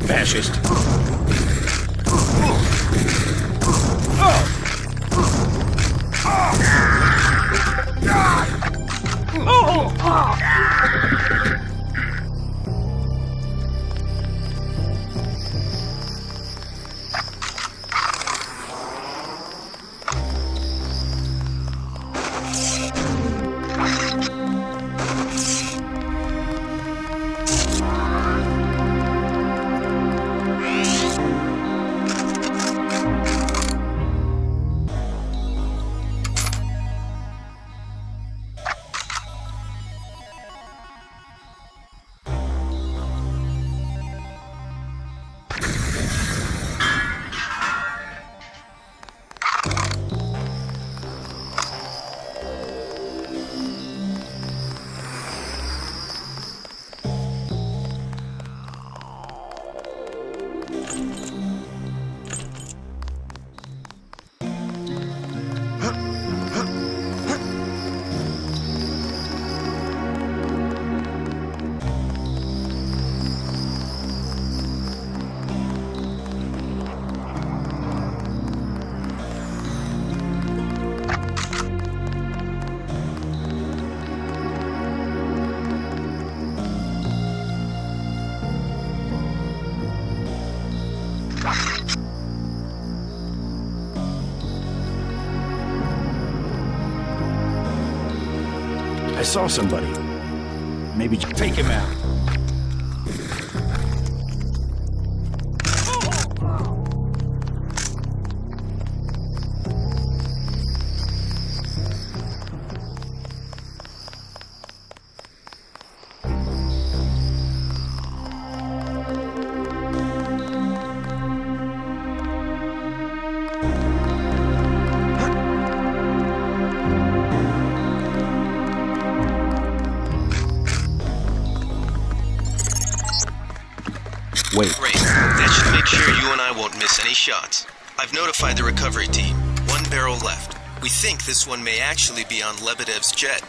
Fascist. I saw somebody. Maybe take him out. Wait. Great. That should make sure you and I won't miss any shots. I've notified the recovery team. 1 barrel left. We think this one may actually be on Lebedev's jet.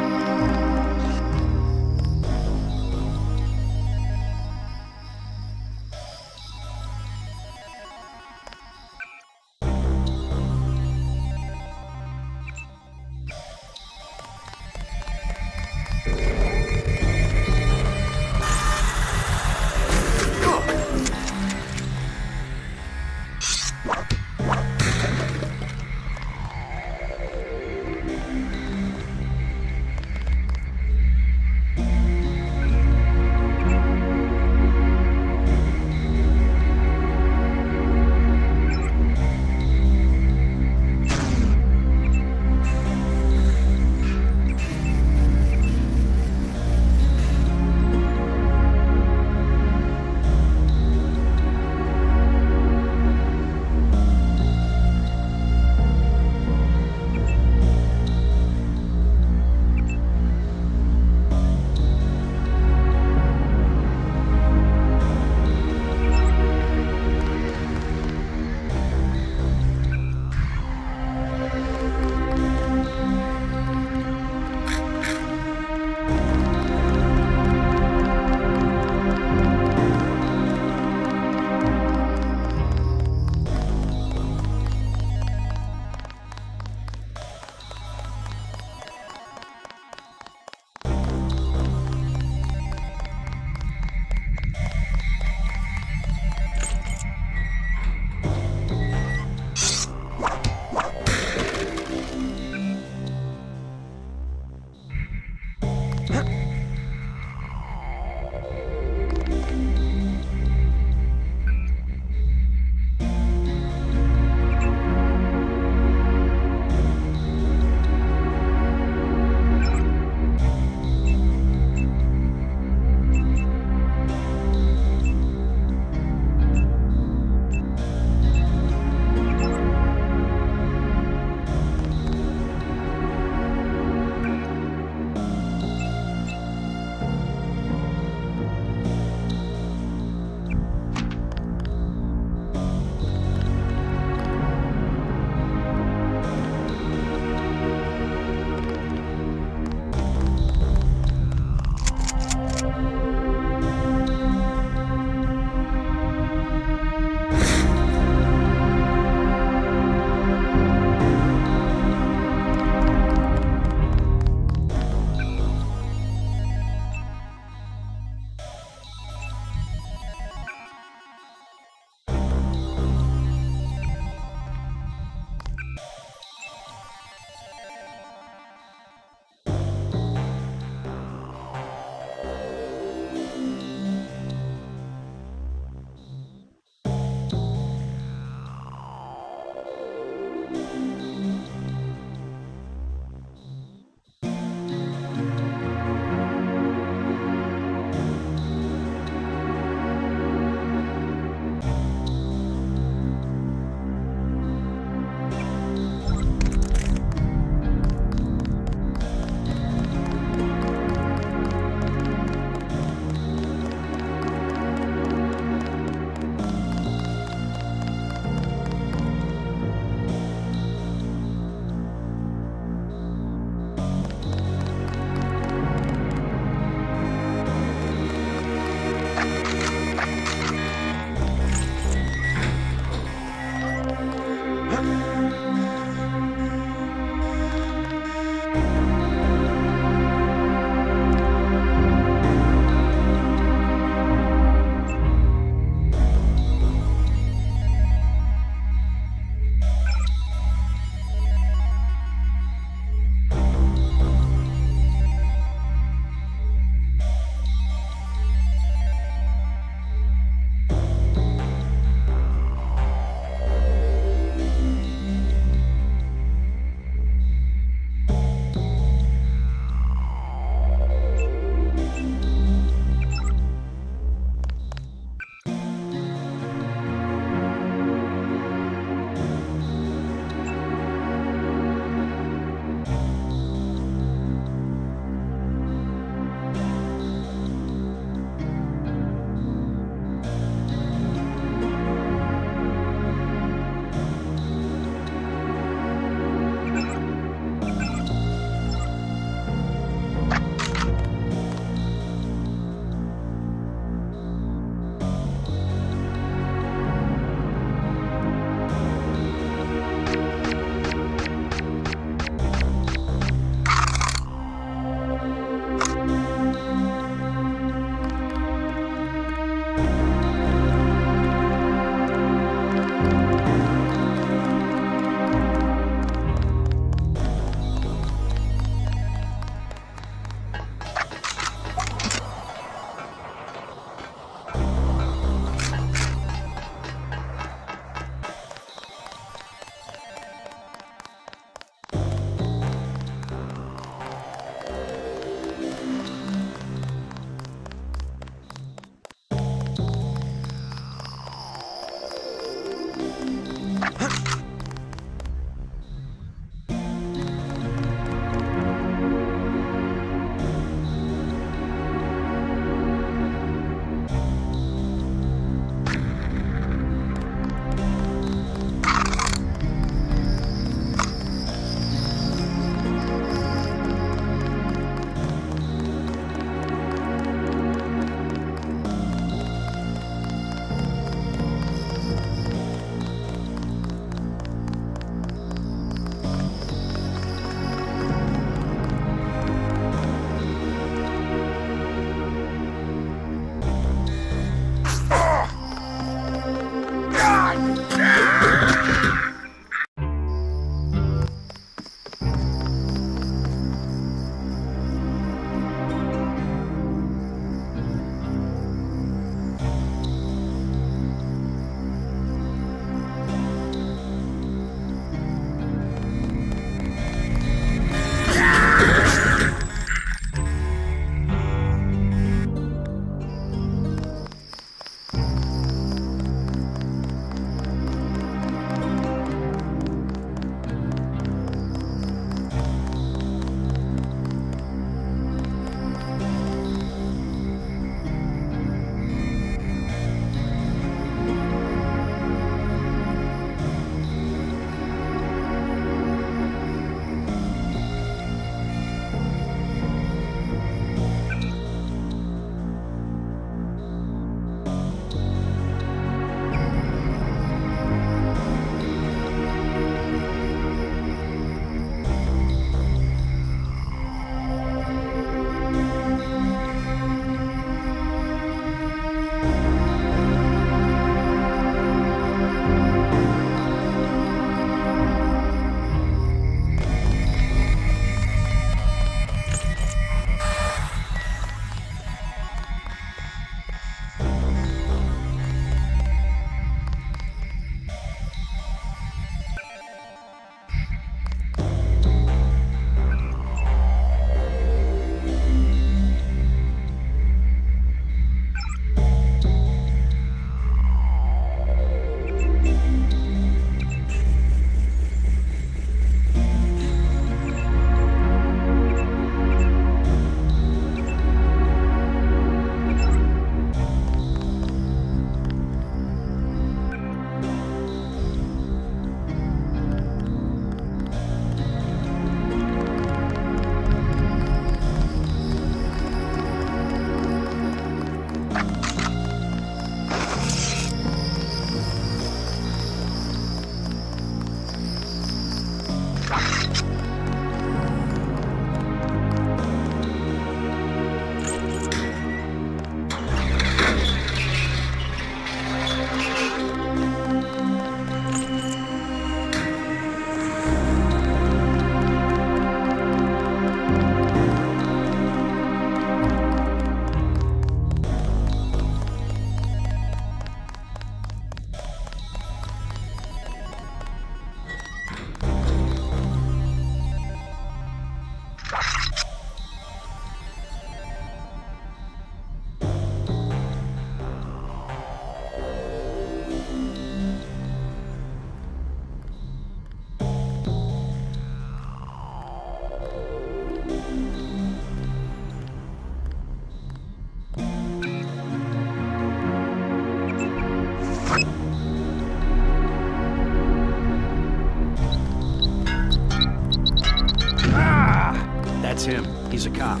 That's him. He's a cop.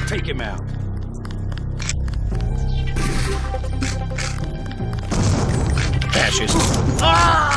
Take him out. Fascist. Oh!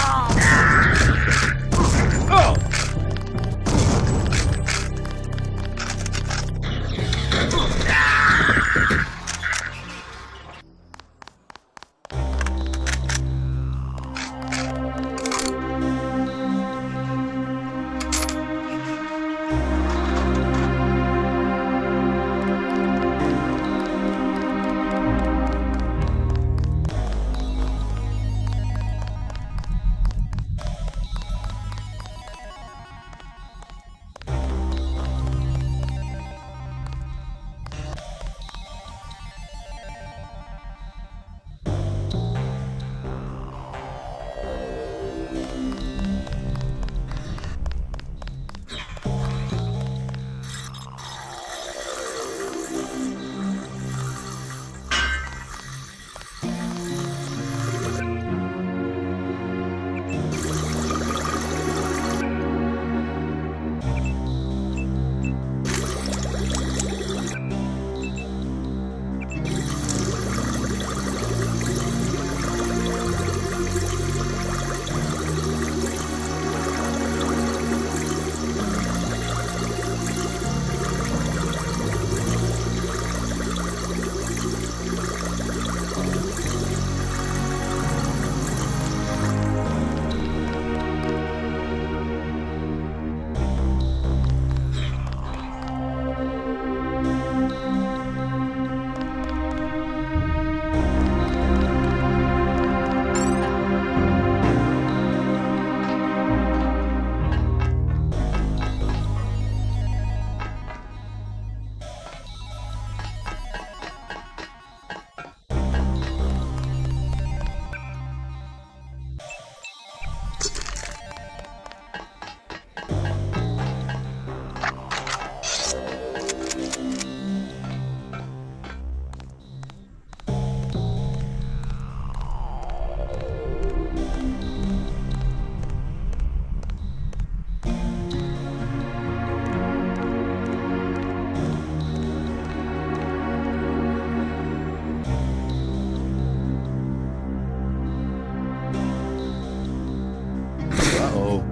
Uh-oh.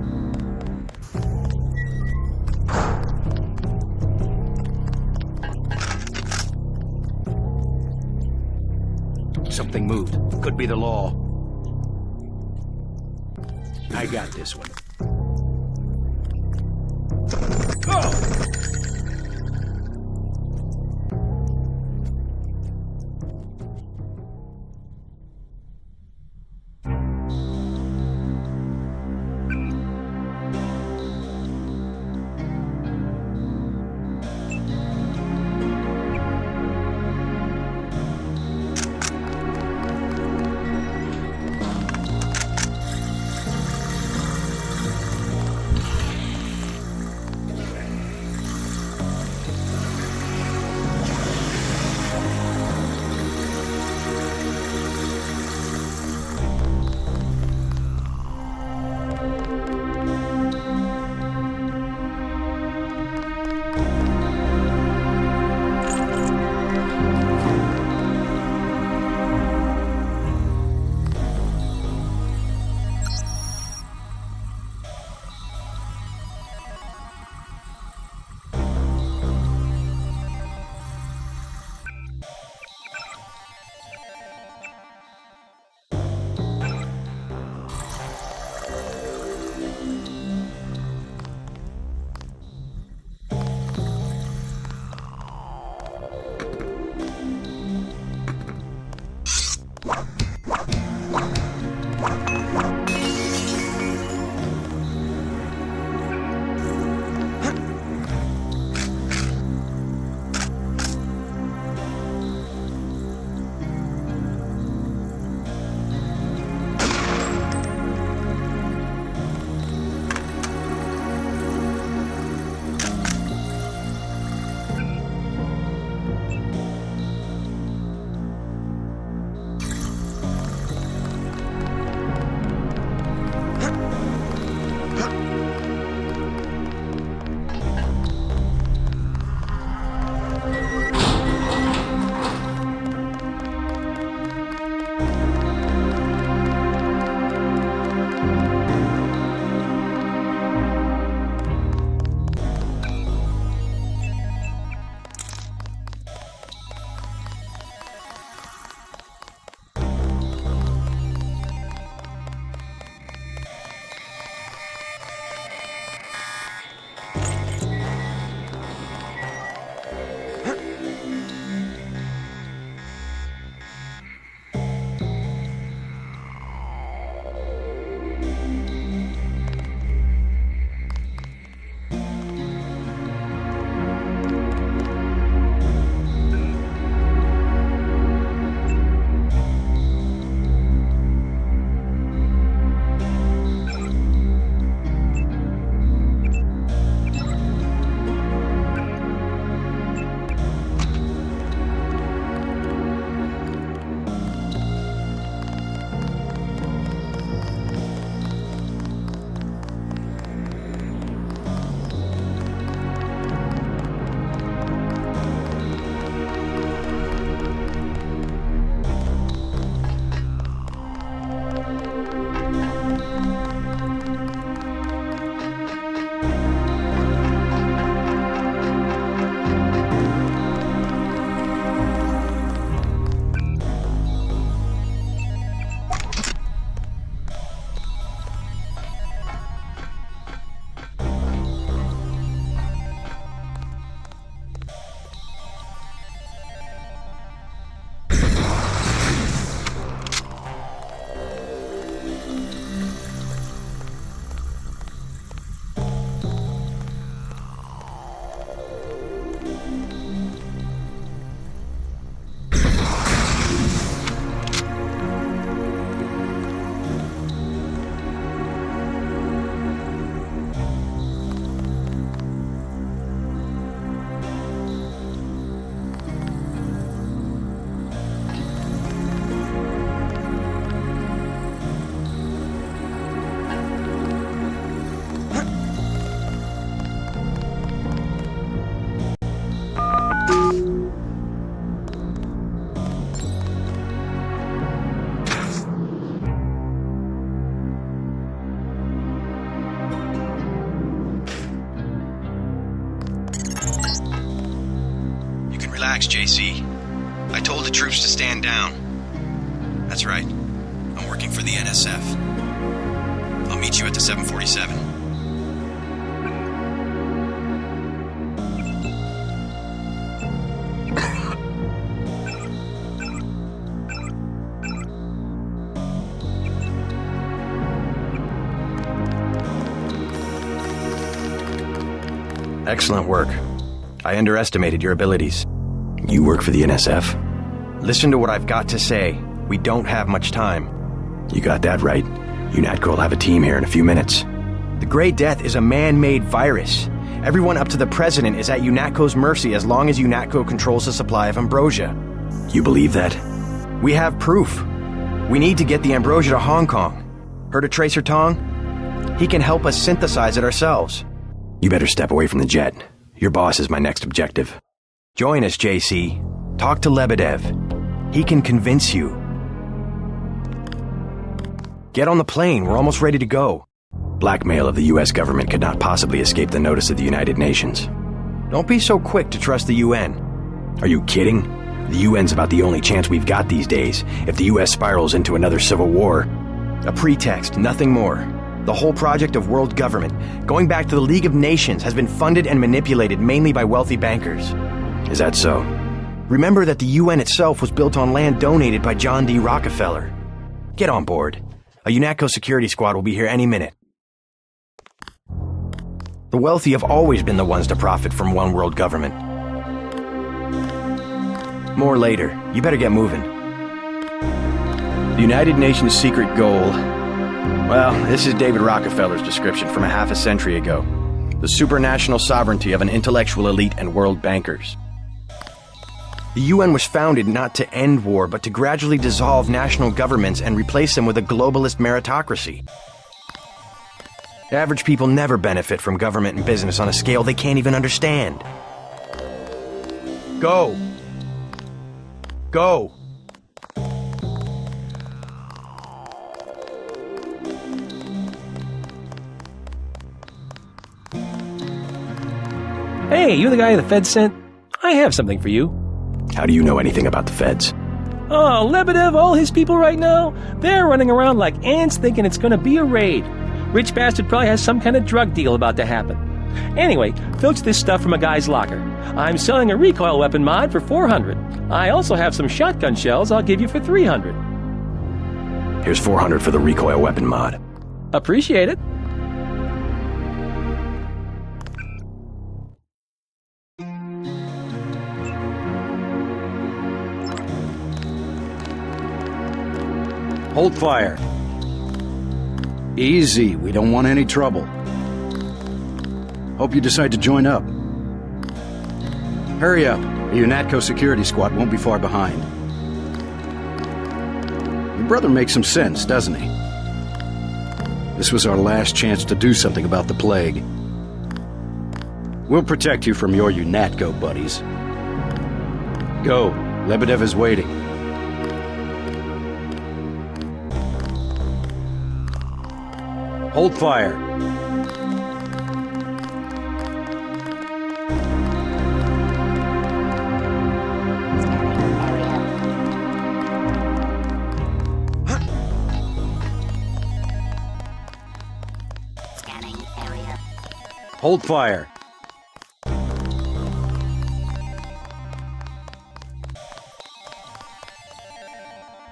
Something moved. Could be the law. I got this one. Relax, JC. I told the troops to stand down. That's right. I'm working for the NSF. I'll meet you at the 747. Excellent work. I underestimated your abilities. You work for the NSF? Listen to what I've got to say. We don't have much time. You got that right. UNATCO will have a team here in a few minutes. The Grey Death is a man-made virus. Everyone up to the President is at UNATCO's mercy as long as UNATCO controls the supply of ambrosia. You believe that? We have proof. We need to get the ambrosia to Hong Kong. Heard of Tracer Tong? He can help us synthesize it ourselves. You better step away from the jet. Your boss is my next objective. Join us, JC. Talk to Lebedev. He can convince you. Get on the plane. We're almost ready to go. Blackmail of the U.S. government could not possibly escape the notice of the United Nations. Don't be so quick to trust the UN. Are you kidding? The UN's about the only chance we've got these days. If the U.S. spirals into another civil war, a pretext, nothing more. The whole project of world government, going back to the League of Nations, has been funded and manipulated mainly by wealthy bankers. Is that so? Remember that the UN itself was built on land donated by John D. Rockefeller. Get on board. A UNATCO security squad will be here any minute. The wealthy have always been the ones to profit from one world government. More later. You better get moving. The United Nations' secret goal... Well, this is David Rockefeller's description from a half a century ago. The supranational sovereignty of an intellectual elite and world bankers. The UN was founded not to end war, but to gradually dissolve national governments and replace them with a globalist meritocracy. Average people never benefit from government and business on a scale they can't even understand. Go! Go! Hey, you're the guy the Feds sent? I have something for you. How do you know anything about the Feds? Oh, Lebedev, all his people right now, they're running around like ants thinking it's gonna be a raid. Rich bastard probably has some kind of drug deal about to happen. Anyway, filch this stuff from a guy's locker. I'm selling a recoil weapon mod for $400. I also have some shotgun shells I'll give you for $300. Here's $400 for the recoil weapon mod. Appreciate it. Hold fire. Easy, we don't want any trouble. Hope you decide to join up. Hurry up, the UNATCO security squad won't be far behind. Your brother makes some sense, doesn't he? This was our last chance to do something about the plague. We'll protect you from your UNATCO buddies. Go, Lebedev is waiting. Hold fire. Scanning area. Hold fire.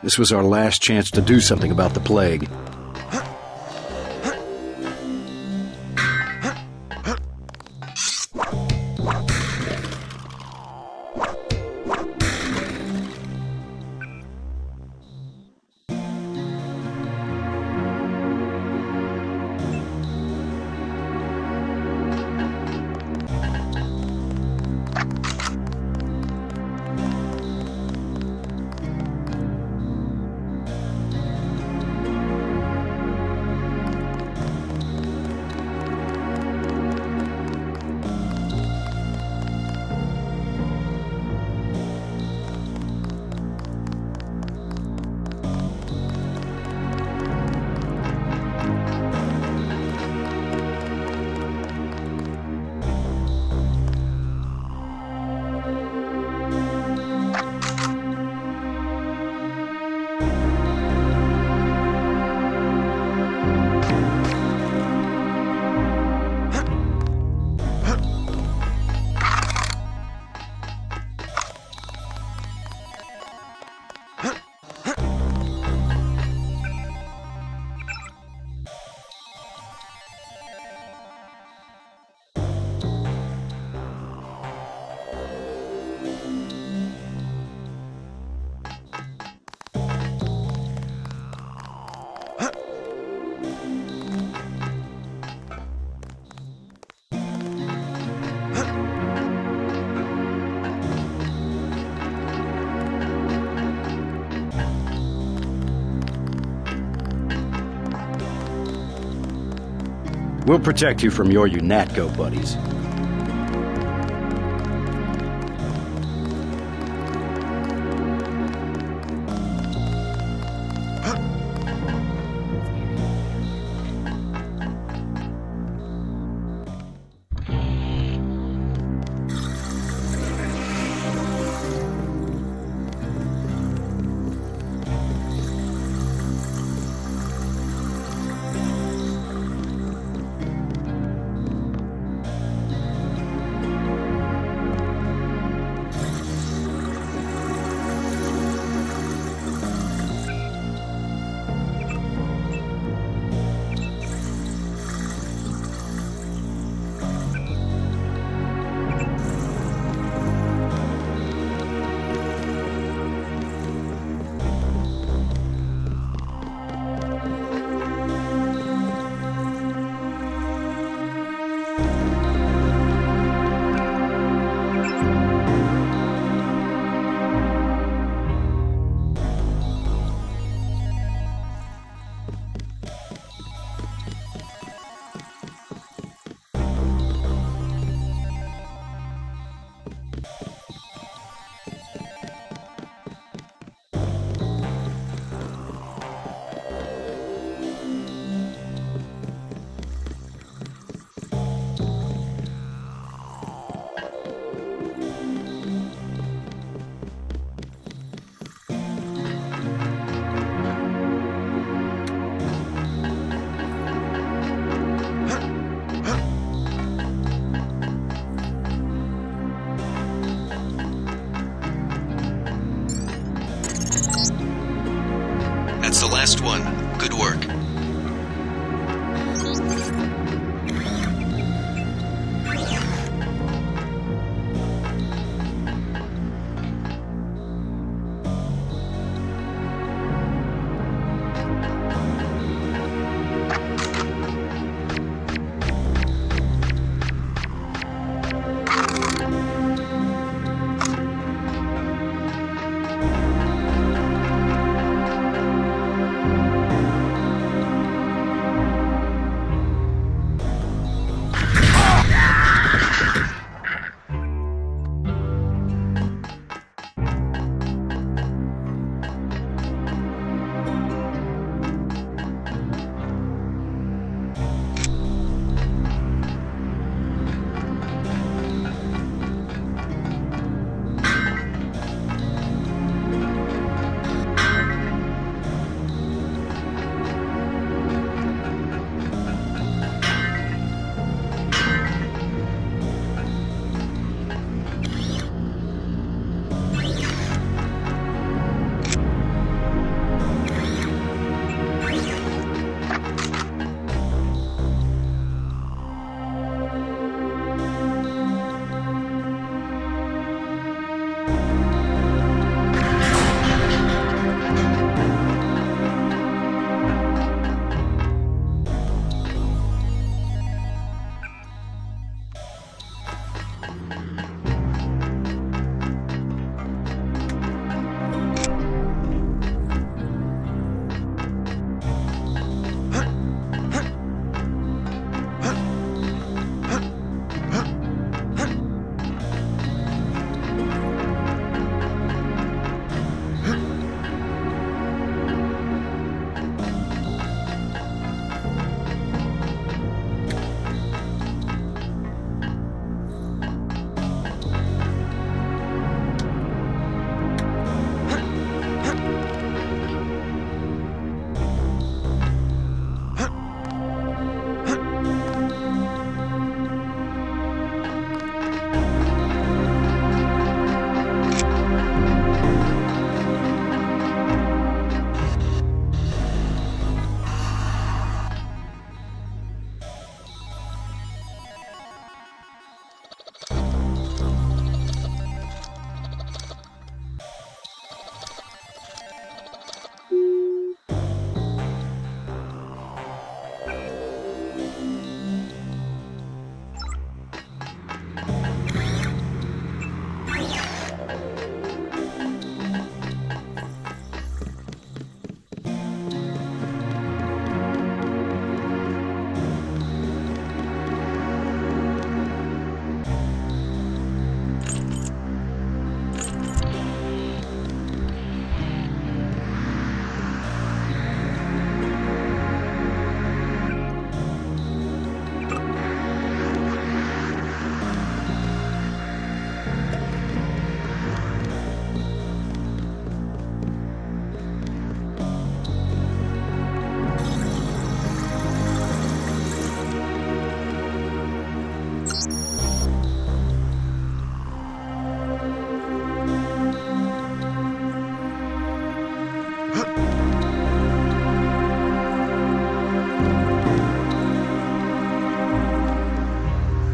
This was our last chance to do something about the plague. We'll protect you from your UNATCO buddies.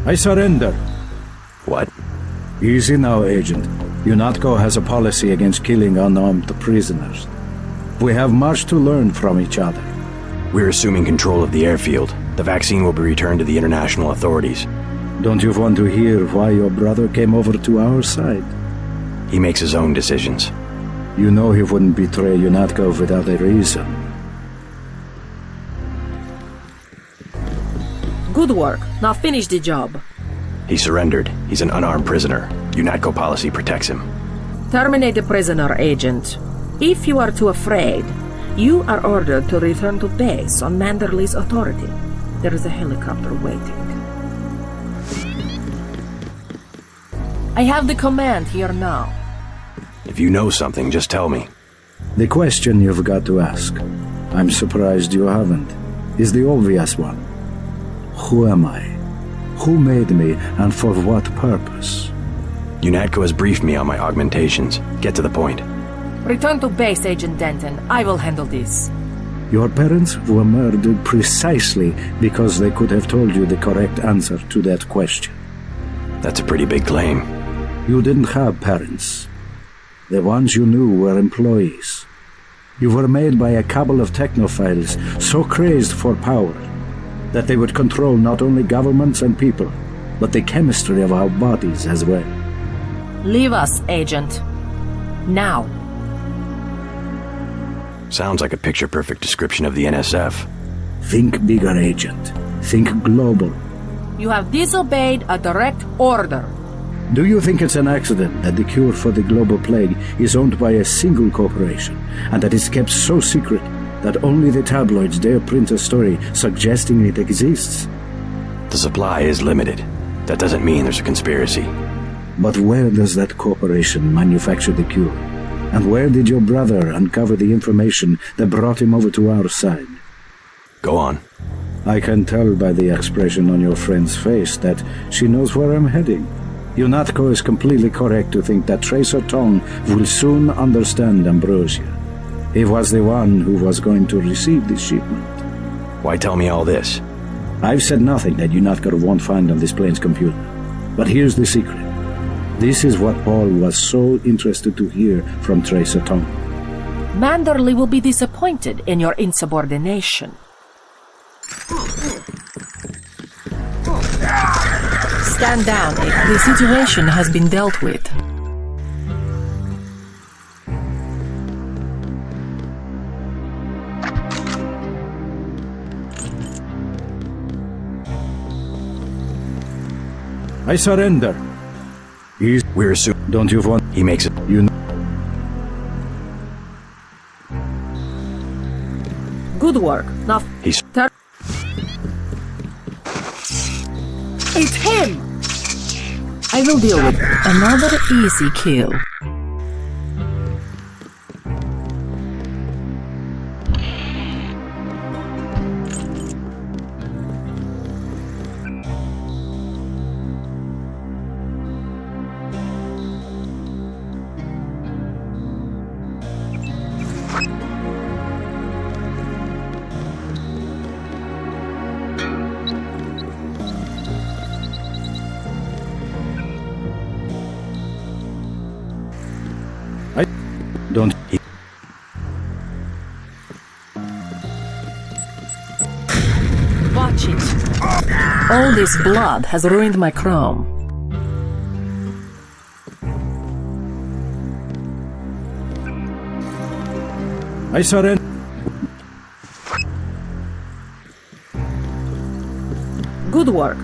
I surrender. What? Easy now, Agent. UNATCO has a policy against killing unarmed prisoners. We have much to learn from each other. We're assuming control of the airfield. The vaccine will be returned to the international authorities. Don't you want to hear why your brother came over to our side? He makes his own decisions. You know he wouldn't betray UNATCO without a reason. Good work. Now finish the job. He surrendered. He's an unarmed prisoner. UNATCO policy protects him. Terminate the prisoner, Agent. If you are too afraid, you are ordered to return to base on Manderley's authority. There is a helicopter waiting. I have the command here now. If you know something, just tell me. The question you've got to ask, I'm surprised you haven't, is the obvious one. Who am I? Who made me, and for what purpose? UNATCO has briefed me on my augmentations. Get to the point. Return to base, Agent Denton. I will handle this. Your parents were murdered precisely because they could have told you the correct answer to that question. That's a pretty big claim. You didn't have parents. The ones you knew were employees. You were made by a cabal of technophiles so crazed for power that they would control not only governments and people, but the chemistry of our bodies as well. Leave us, Agent. Now. Sounds like a picture-perfect description of the NSF. Think bigger, Agent. Think global. You have disobeyed a direct order. Do you think it's an accident that the cure for the global plague is owned by a single corporation, and that it's kept so secret that only the tabloids dare print a story suggesting it exists? The supply is limited. That doesn't mean there's a conspiracy. But where does that corporation manufacture the cure? And where did your brother uncover the information that brought him over to our side? Go on. I can tell by the expression on your friend's face that she knows where I'm heading. UNATCO is completely correct to think that Tracer Tong will soon understand Ambrosia. He was the one who was going to receive this shipment. Why tell me all this? I've said nothing that UNATCO won't find on this plane's computer. But here's the secret. This is what Paul was so interested to hear from Tracer Tong. Manderley will be disappointed in your insubordination. Stand down. The situation has been dealt with. I surrender. We're assuming. Don't you want? He makes it. You know. Good work. Now he's. It's him! I will deal with another easy kill. Don't. Watch it. All this blood has ruined my chrome. I surrender. Good work.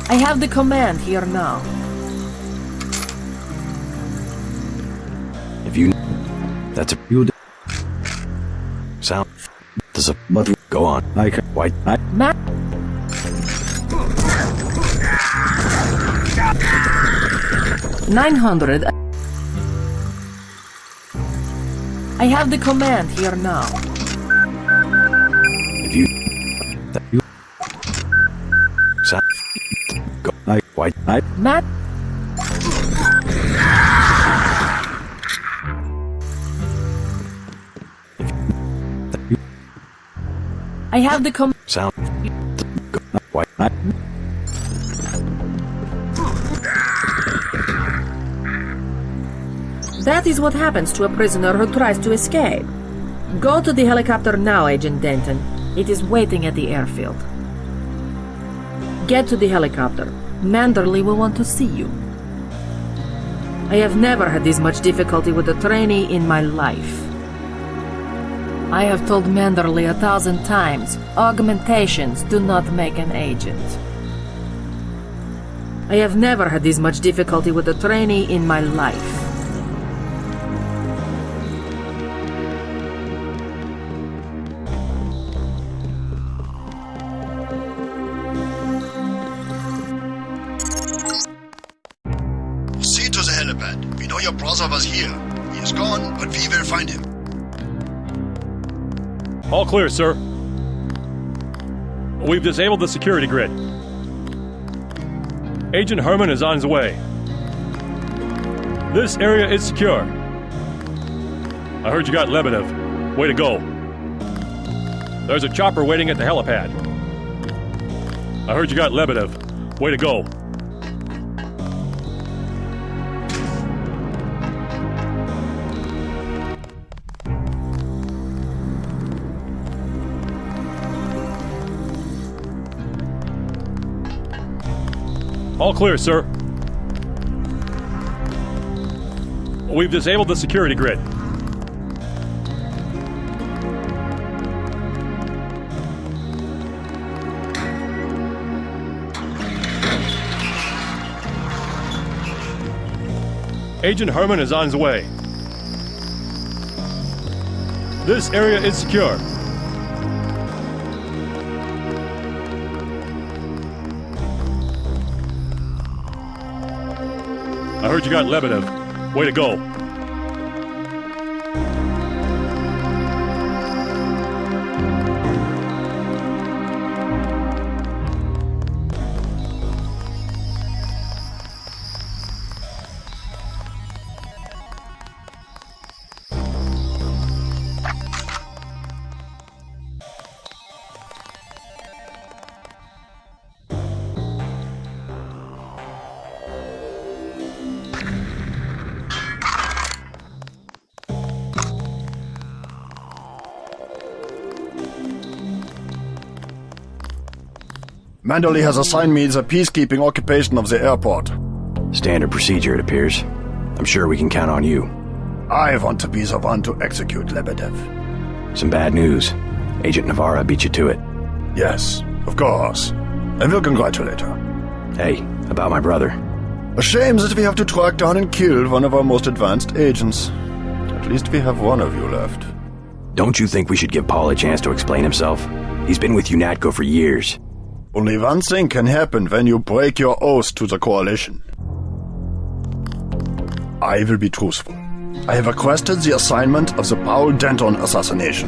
I have the command here now. If you... That's a... You... Sound... There's a... But... Go on. I can... Why... Ma... $900. I have the command here now. If you... You... Sound... Go... Why... Matt... I have the Sound. Why? That is what happens to a prisoner who tries to escape. Go to the helicopter now, Agent Denton. It is waiting at the airfield. Get to the helicopter. Manderley will want to see you. I have never had this much difficulty with a trainee in my life. I have told Manderley 1,000 times, augmentations do not make an agent. I have never had this much difficulty with a trainee in my life. Proceed to the helipad. We know your brother was here. He is gone, but we will find him. All clear, sir. We've disabled the security grid. Agent Herman is on his way. This area is secure. I heard you got Lebedev. Way to go. There's a chopper waiting at the helipad. I heard you got Lebedev. Way to go. All clear, sir. We've disabled the security grid. Agent Herman is on his way. This area is secure. I heard you got Lebedev. Way to go. Manderley has assigned me the peacekeeping occupation of the airport. Standard procedure, it appears. I'm sure we can count on you. I want to be the one to execute Lebedev. Some bad news. Agent Navarra beat you to it. Yes, of course. I will congratulate her. Hey, about my brother. A shame that we have to track down and kill one of our most advanced agents. At least we have one of you left. Don't you think we should give Paul a chance to explain himself? He's been with UNATCO for years. Only one thing can happen when you break your oath to the Coalition. I will be truthful. I have requested the assignment of the Paul Denton assassination.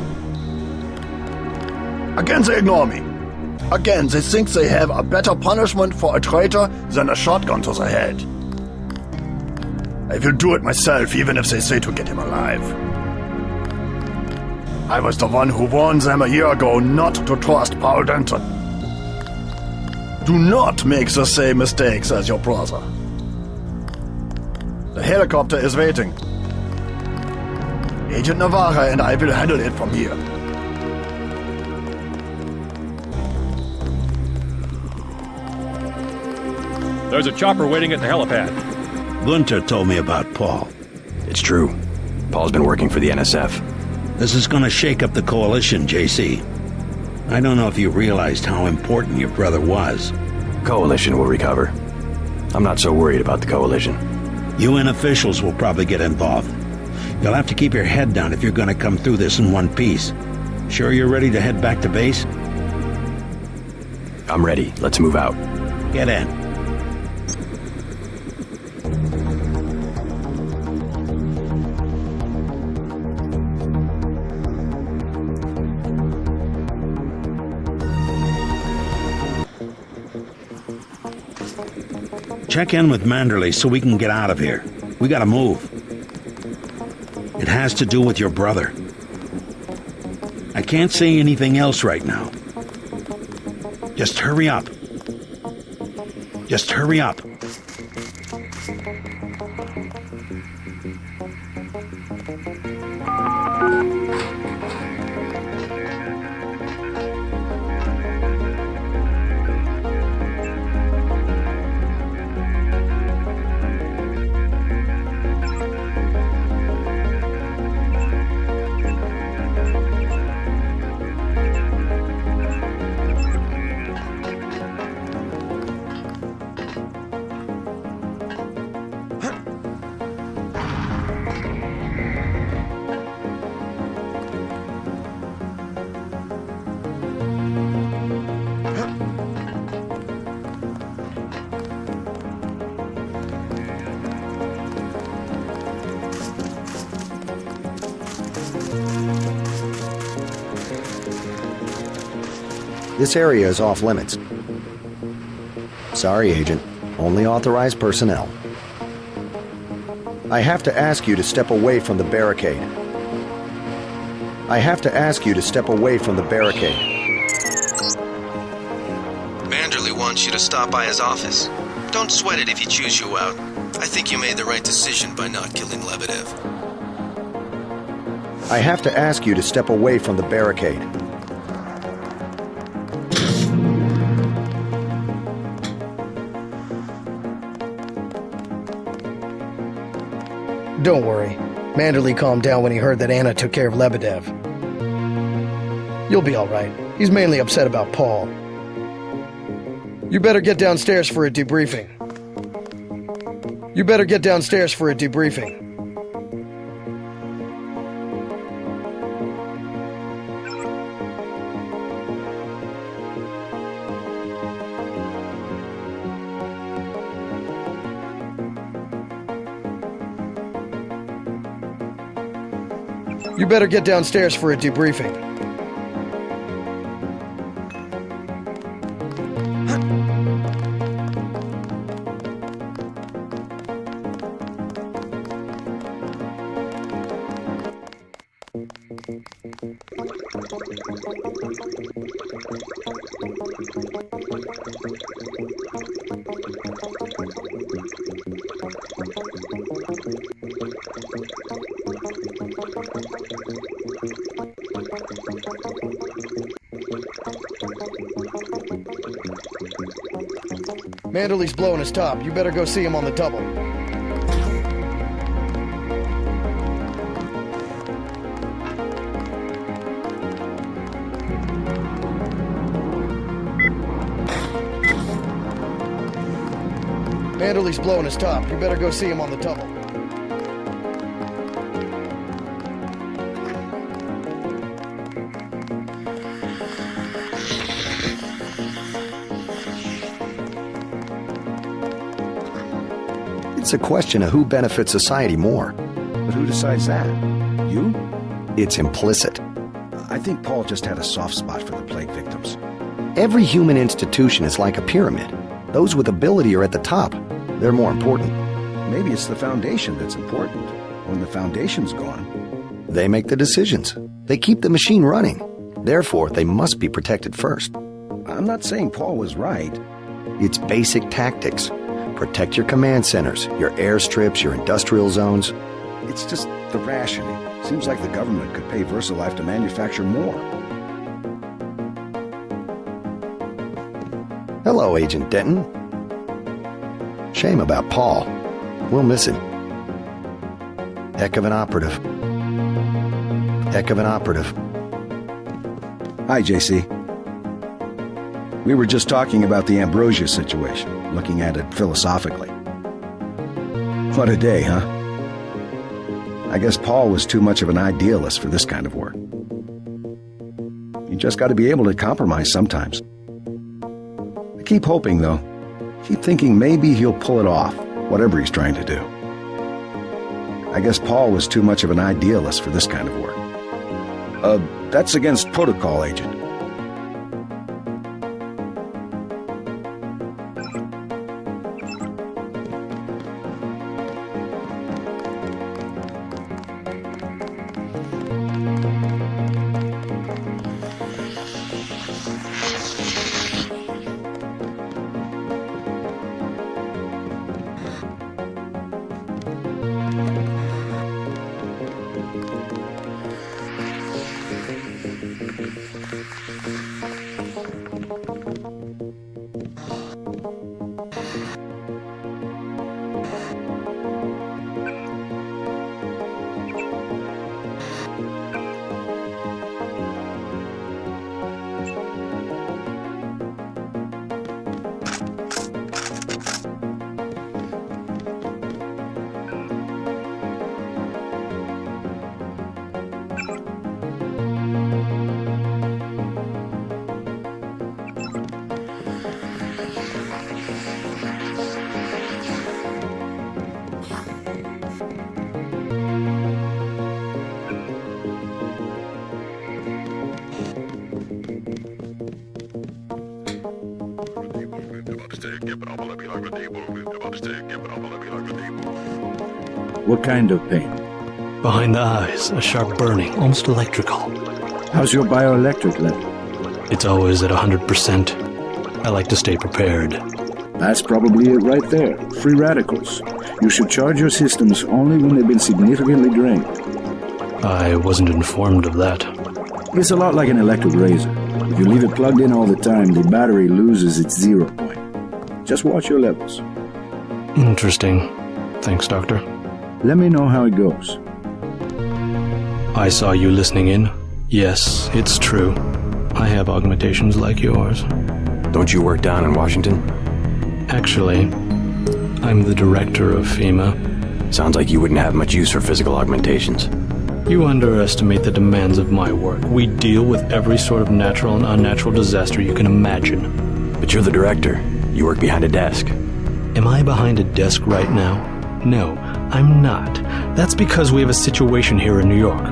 Again, they ignore me. Again, they think they have a better punishment for a traitor than a shotgun to the head. I will do it myself, even if they say to get him alive. I was the one who warned them a year ago not to trust Paul Denton. Do not make the same mistakes as your brother. The helicopter is waiting. Agent Navarra and I will handle it from here. There's a chopper waiting at the helipad. Gunter told me about Paul. It's true. Paul's been working for the NSF. This is gonna shake up the Coalition, JC. I don't know if you realized how important your brother was. Coalition will recover. I'm not so worried about the Coalition. UN officials will probably get involved. You'll have to keep your head down if you're gonna come through this in one piece. Sure you're ready to head back to base? I'm ready. Let's move out. Get in. Check in with Manderley so we can get out of here. We gotta move. It has to do with your brother. I can't say anything else right now. Just hurry up. Just hurry up. This area is off limits. Sorry, Agent. Only authorized personnel. I have to ask you to step away from the barricade. I have to ask you to step away from the barricade. Manderley wants you to stop by his office. Don't sweat it if he chews you out. I think you made the right decision by not killing Lebedev. I have to ask you to step away from the barricade. Don't worry. Manderley calmed down when he heard that Anna took care of Lebedev. You'll be all right. He's mainly upset about Paul. You better get downstairs for a debriefing. You better get downstairs for a debriefing. You better get downstairs for a debriefing. Manderley's blowing his top. You better go see him on the double. Manderley's blowing his top. You better go see him on the double. It's a question of who benefits society more. But who decides that? You? It's implicit. I think Paul just had a soft spot for the plague victims. Every human institution is like a pyramid. Those with ability are at the top. They're more important. Maybe it's the foundation that's important. When the foundation's gone... They make the decisions. They keep the machine running. Therefore, they must be protected first. I'm not saying Paul was right. It's basic tactics. Protect your command centers, your airstrips, your industrial zones. It's just the rationing. Seems like the government could pay VersaLife to manufacture more. Hello, Agent Denton. Shame about Paul. We'll miss him. Heck of an operative. Heck of an operative. Hi, JC. We were just talking about the Ambrosia situation, looking at it philosophically. What a day, huh? I guess Paul was too much of an idealist for this kind of work. You just got to be able to compromise sometimes. I keep hoping, though. Keep thinking maybe he'll pull it off, whatever he's trying to do. I guess Paul was too much of an idealist for this kind of work. That's against protocol, Agent. What kind of pain? Behind the eyes, a sharp burning, almost electrical. How's your bioelectric level? It's always at 100%. I like to stay prepared. That's probably it right there. Free radicals. You should charge your systems only when they've been significantly drained. I wasn't informed of that. It's a lot like an electric razor. If you leave it plugged in all the time, the battery loses its 0 point. Just watch your levels. Interesting. Thanks, Doctor. Let me know how it goes. I saw you listening in. Yes, it's true. I have augmentations like yours. Don't you work down in Washington? Actually, I'm the director of FEMA. Sounds like you wouldn't have much use for physical augmentations. You underestimate the demands of my work. We deal with every sort of natural and unnatural disaster you can imagine. But you're the director. You work behind a desk. Am I behind a desk right now? No, I'm not. That's because we have a situation here in New York.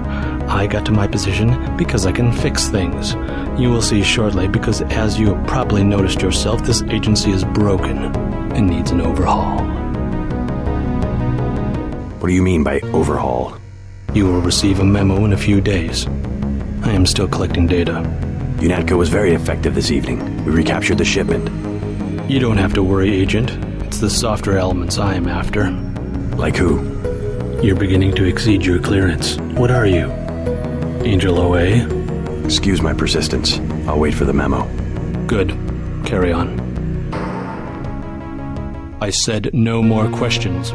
I got to my position because I can fix things. You will see shortly, because as you have probably noticed yourself, this agency is broken and needs an overhaul. What do you mean by overhaul? You will receive a memo in a few days. I am still collecting data. UNATCO was very effective this evening. We recaptured the shipment. You don't have to worry, Agent. It's the softer elements I am after. Like who? You're beginning to exceed your clearance. What are you? Angel OA? Excuse my persistence. I'll wait for the memo. Good. Carry on. I said no more questions.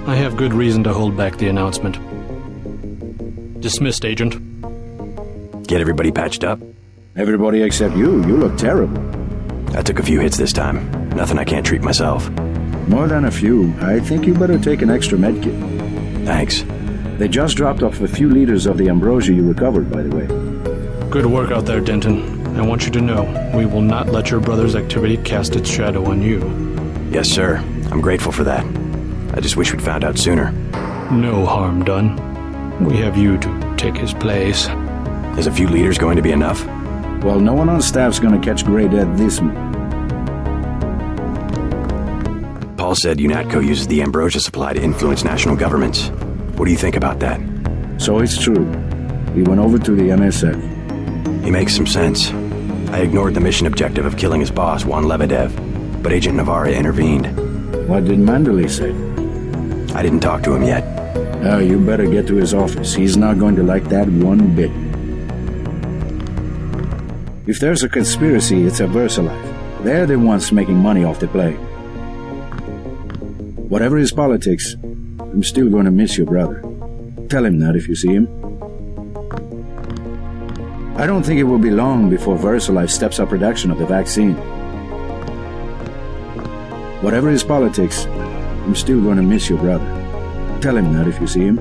I have good reason to hold back the announcement. Dismissed, Agent. Get everybody patched up? Everybody except you. You look terrible. I took a few hits this time. Nothing I can't treat myself. More than a few. I think you better take an extra medkit. Thanks. They just dropped off a few liters of the ambrosia you recovered, by the way. Good work out there, Denton. I want you to know, we will not let your brother's activity cast its shadow on you. Yes, sir. I'm grateful for that. I just wish we'd found out sooner. No harm done. We have you to take his place. Is a few liters going to be enough? Well, no one on staff's gonna catch Grey Death this month. Paul said UNATCO uses the ambrosia supply to influence national governments. What do you think about that? So it's true. He went over to the NSF. He makes some sense. I ignored the mission objective of killing his boss, Juan Lebedev, but Agent Navarre intervened. What did Mandalay say? I didn't talk to him yet. Oh, you better get to his office. He's not going to like that one bit. If there's a conspiracy, it's a VersaLife. They're the ones making money off the plague. Whatever his politics, I'm still going to miss your brother. Tell him that if you see him. I don't think it will be long before VersaLife steps up production of the vaccine. Whatever his politics, I'm still going to miss your brother. Tell him that if you see him.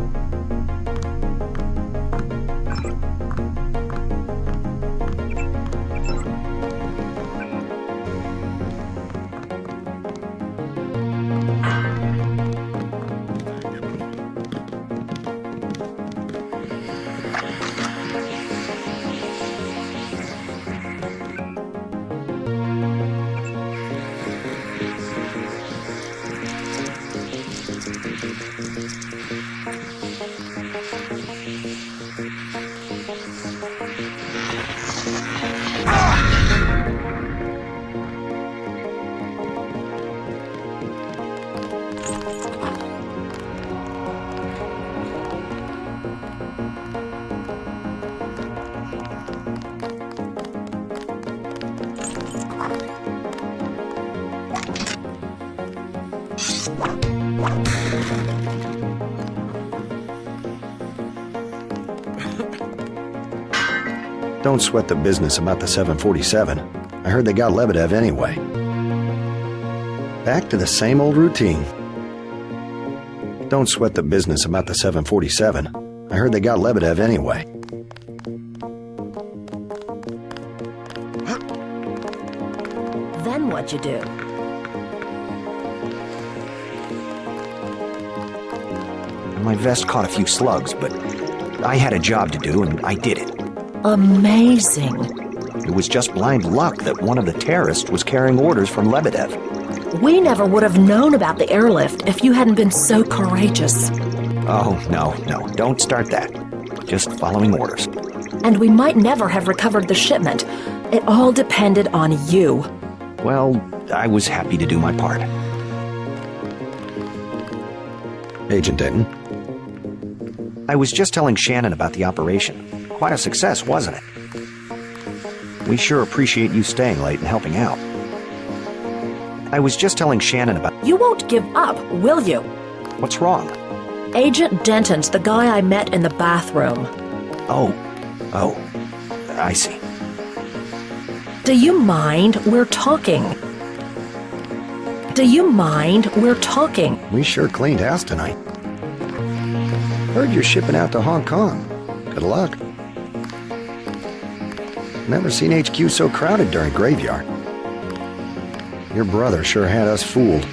Don't sweat the business about the 747. I heard they got Lebedev anyway. Back to the same old routine. Don't sweat the business about the 747. I heard they got Lebedev anyway. Then what'd you do? My vest caught a few slugs, but I had a job to do and I did it. Amazing. It was just blind luck that one of the terrorists was carrying orders from Lebedev. We never would have known about the airlift if you hadn't been so courageous. Oh, no, don't start that. Just following orders. And we might never have recovered the shipment. It all depended on you. Well, I was happy to do my part. Agent Denton. I was just telling Shannon about the operation. Quite a success, wasn't it? We sure appreciate you staying late and helping out. I was just telling Shannon about... You won't give up, will you? What's wrong? Agent Denton's the guy I met in the bathroom. Oh, I see. Do you mind? We're talking. Do you mind? We're talking. We sure cleaned house tonight. Heard you're shipping out to Hong Kong. Good luck. Never seen HQ so crowded during graveyard. Your brother sure had us fooled.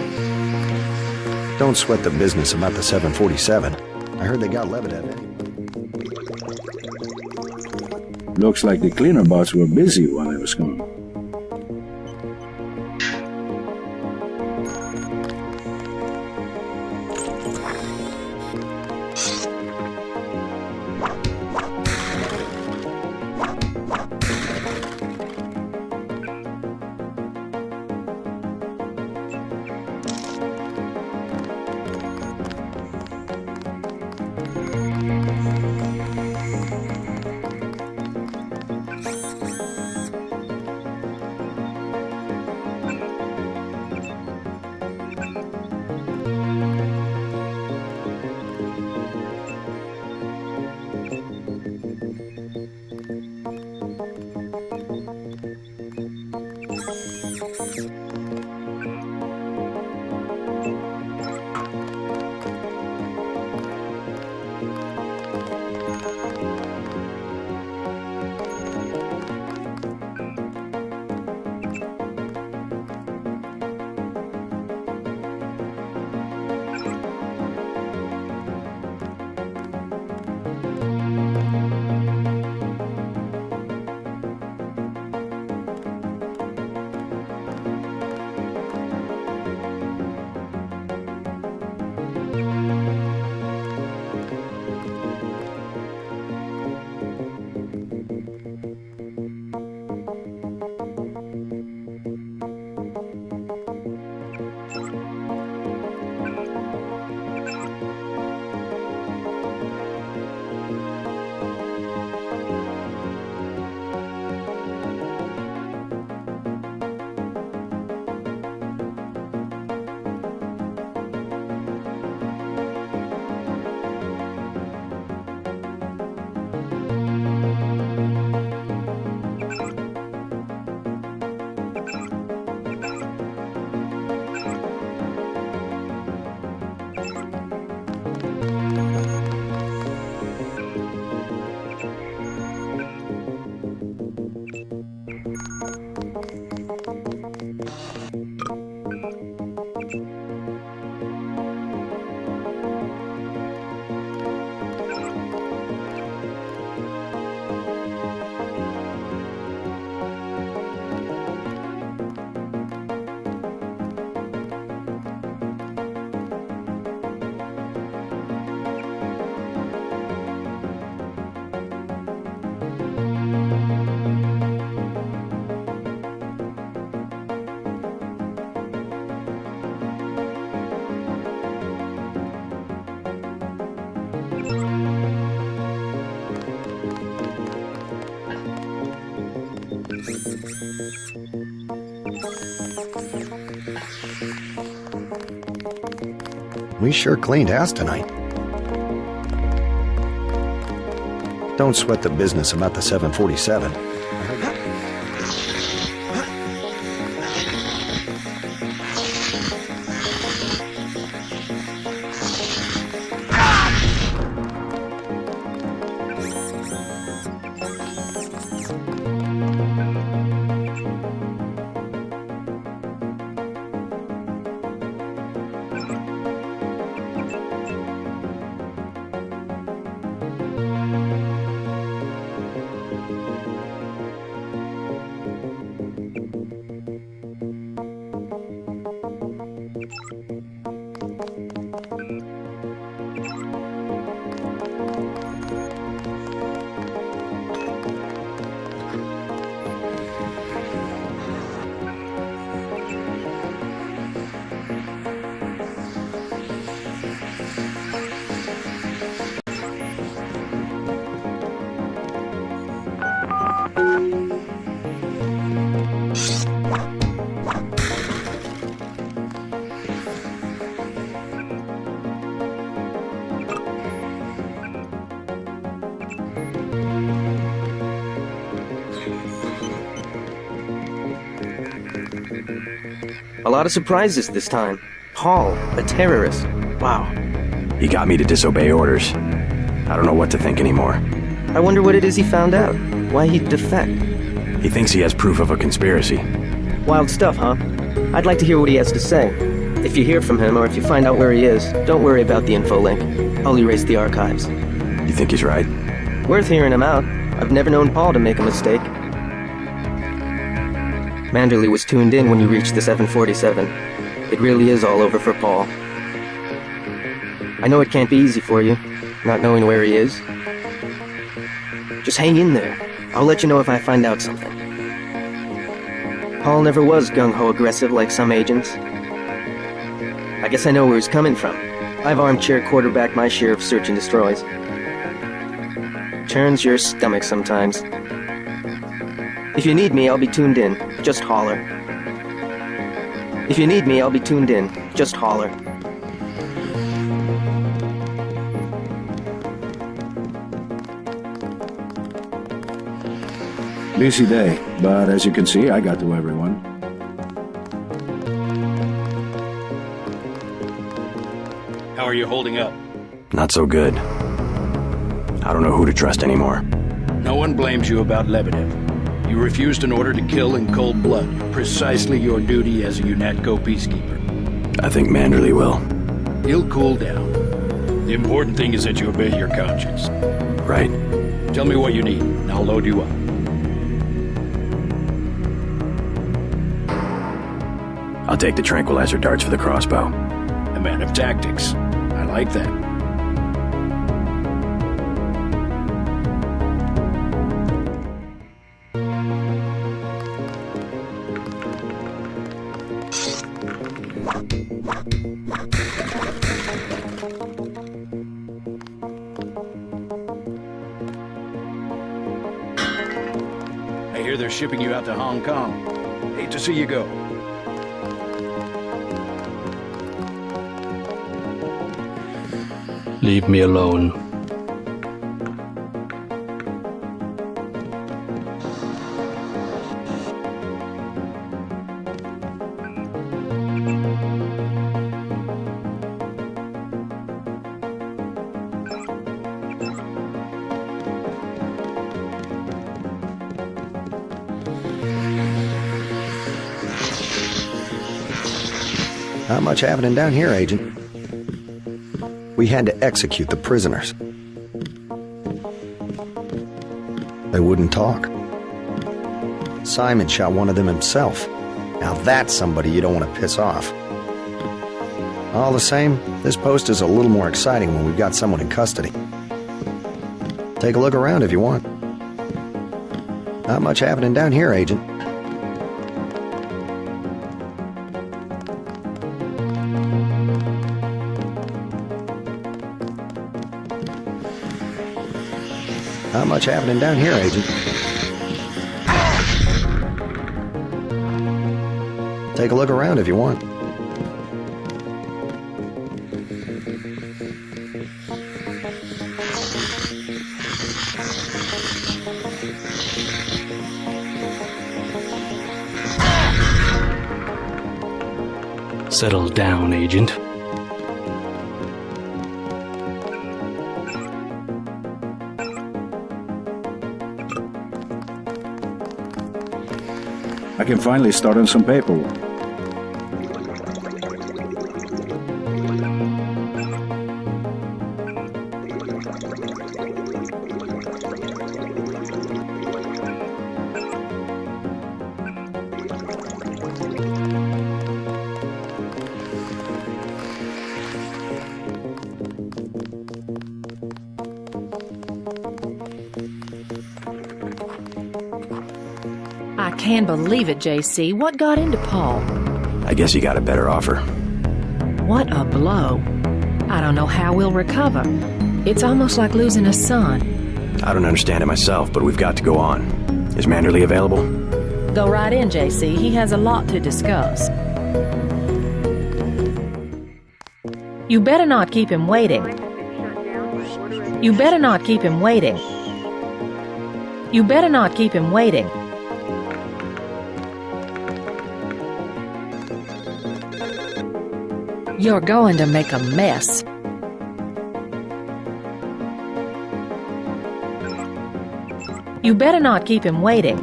Don't sweat the business about the 747. I heard they got Lebedev anyway. Looks like the cleaner bots were busy while I was gone. We sure cleaned house tonight. Don't sweat the business about the 747. A lot of surprises this time. Paul, a terrorist. Wow. He got me to disobey orders. I don't know what to think anymore. I wonder what it is he found out. Why he'd defect. He thinks he has proof of a conspiracy. Wild stuff, huh? I'd like to hear what he has to say. If you hear from him, or if you find out where he is, don't worry about the info link. I'll erase the archives. You think he's right? Worth hearing him out. I've never known Paul to make a mistake. Manderley was tuned in when you reached the 747. It really is all over for Paul. I know it can't be easy for you, not knowing where he is. Just hang in there. I'll let you know if I find out something. Paul never was gung-ho aggressive like some agents. I guess I know where he's coming from. I've armchair quarterbacked my share of search and destroys. Turns your stomach sometimes. If you need me, I'll be tuned in. Just holler. If you need me, I'll be tuned in. Just holler. Busy day, but as you can see, I got to everyone. How are you holding up? Not so good. I don't know who to trust anymore. No one blames you about Lebedev. You refused an order to kill in cold blood. Precisely your duty as a UNATCO peacekeeper. I think Manderley will. He'll cool down. The important thing is that you obey your conscience. Right. Tell me what you need, and I'll load you up. I'll take the tranquilizer darts for the crossbow. A man of tactics. I like that. I hear they're shipping you out to Hong Kong. Hate to see you go. Leave me alone. Not much happening down here, Agent. We had to execute the prisoners. They wouldn't talk. Simon shot one of them himself. Now that's somebody you don't want to piss off. All the same, this post is a little more exciting when we've got someone in custody. Take a look around if you want. Not much happening down here, Agent. Not much happening down here, Agent. Take a look around if you want. Settle down, Agent. I can finally start on some paperwork. I can't believe it, JC. What got into Paul? I guess you got a better offer. What a blow. I don't know how we'll recover. It's almost like losing a son. I don't understand it myself, but we've got to go on. Is Manderley available? Go right in, JC. He has a lot to discuss. You better not keep him waiting. You better not keep him waiting. You better not keep him waiting. You're going to make a mess. You better not keep him waiting.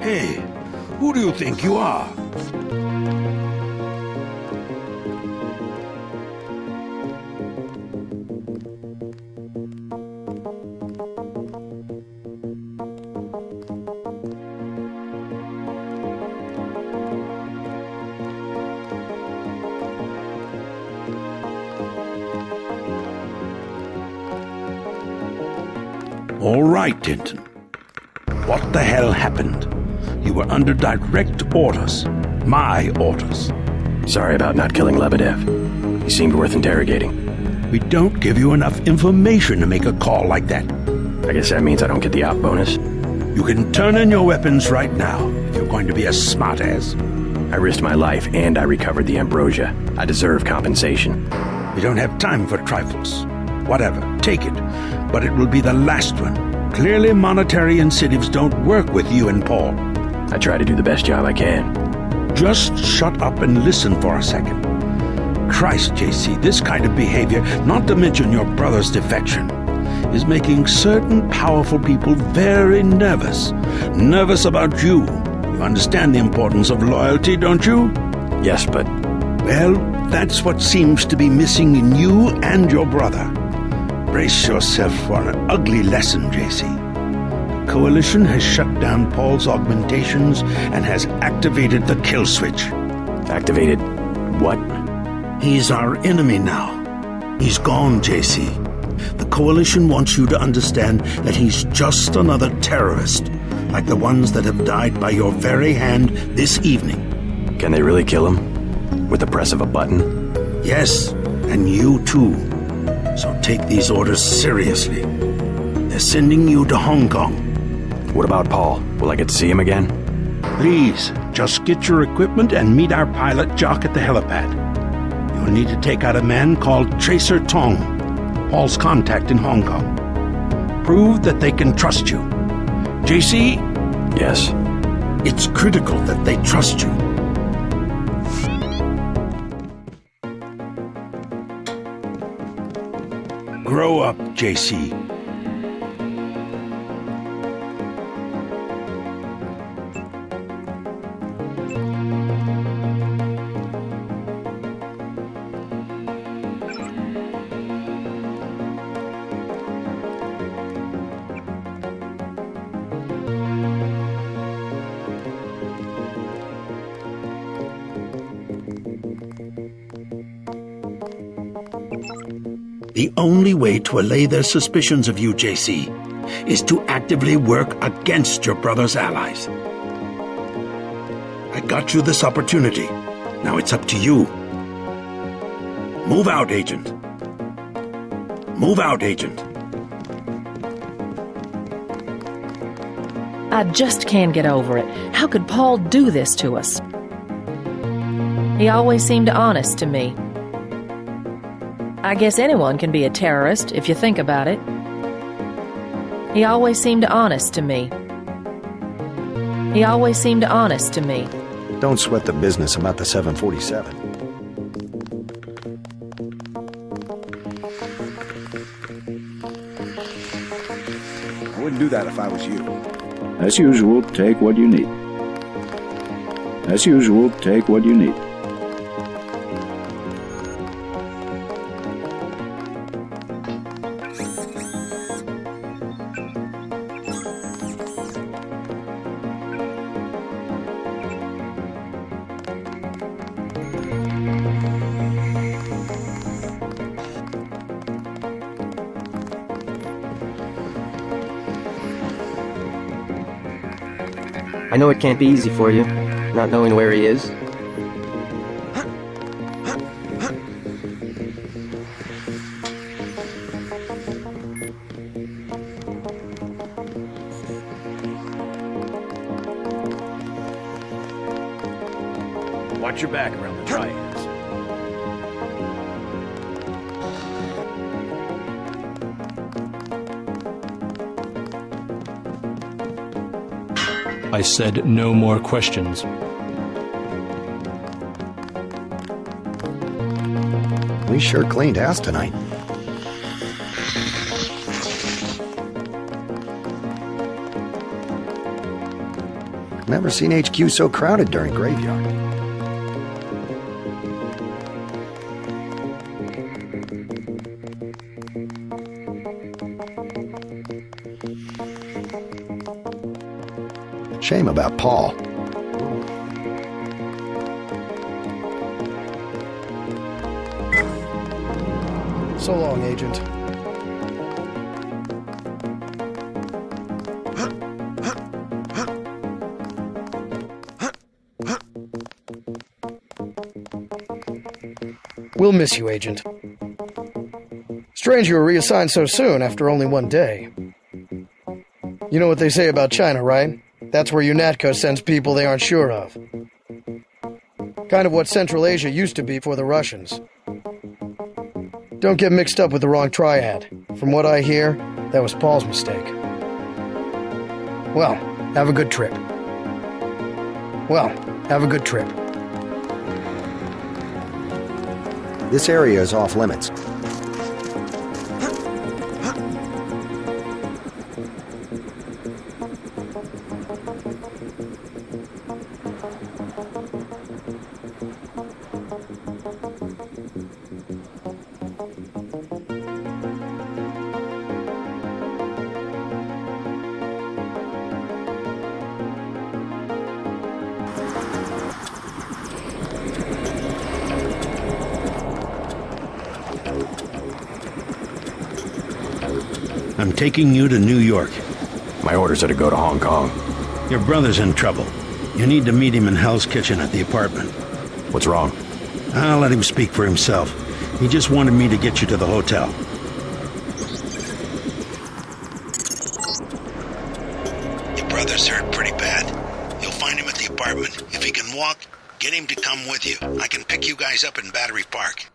Hey, who do you think you are? All right, Denton. What the hell happened? You were under direct orders. My orders. Sorry about not killing Lebedev. He seemed worth interrogating. We don't give you enough information to make a call like that. I guess that means I don't get the op bonus. You can turn in your weapons right now if you're going to be a smartass. I risked my life and I recovered the ambrosia. I deserve compensation. We don't have time for trifles. Whatever, take it. But it will be the last one. Clearly monetary incentives don't work with you and Paul. I try to do the best job I can. Just shut up and listen for a second. Christ, JC, this kind of behavior, not to mention your brother's defection, is making certain powerful people very nervous. Nervous about you. You understand the importance of loyalty, don't you? Yes, but... Well, that's what seems to be missing in you and your brother. Brace yourself for an ugly lesson, JC. The Coalition has shut down Paul's augmentations and has activated the kill switch. Activated what? He's our enemy now. He's gone, JC. The Coalition wants you to understand that he's just another terrorist, like the ones that have died by your very hand this evening. Can they really kill him? With the press of a button? Yes, and you too. So take these orders seriously. They're sending you to Hong Kong. What about Paul? Will I get to see him again? Please, just get your equipment and meet our pilot Jock at the helipad. You'll need to take out a man called Tracer Tong, Paul's contact in Hong Kong. Prove that they can trust you. JC? Yes? It's critical that they trust you. Grow up, JC. The only way to allay their suspicions of you, JC, is to actively work against your brother's allies. I got you this opportunity. Now it's up to you. Move out, Agent. Move out, Agent. I just can't get over it. How could Paul do this to us? He always seemed honest to me. I guess anyone can be a terrorist, if you think about it. He always seemed honest to me. He always seemed honest to me. Don't sweat the business about the 747. I wouldn't do that if I was you. As usual, take what you need. As usual, take what you need. I know it can't be easy for you, not knowing where he is. Watch your back around the triads. I said no more questions. We sure cleaned house tonight. Never seen HQ so crowded during graveyard. Shame about Paul. So long, Agent. We'll miss you, Agent. Strange you were reassigned so soon after only one day. You know what they say about China, right? That's where UNATCO sends people they aren't sure of. Kind of what Central Asia used to be for the Russians. Don't get mixed up with the wrong triad. From what I hear, that was Paul's mistake. Well, have a good trip. This area is off limits. I'm taking you to New York. My orders are to go to Hong Kong. Your brother's in trouble. You need to meet him in Hell's Kitchen at the apartment. What's wrong? I'll let him speak for himself. He just wanted me to get you to the hotel. Your brother's hurt pretty bad. You'll find him at the apartment. If he can walk, get him to come with you. I can pick you guys up in Battery Park.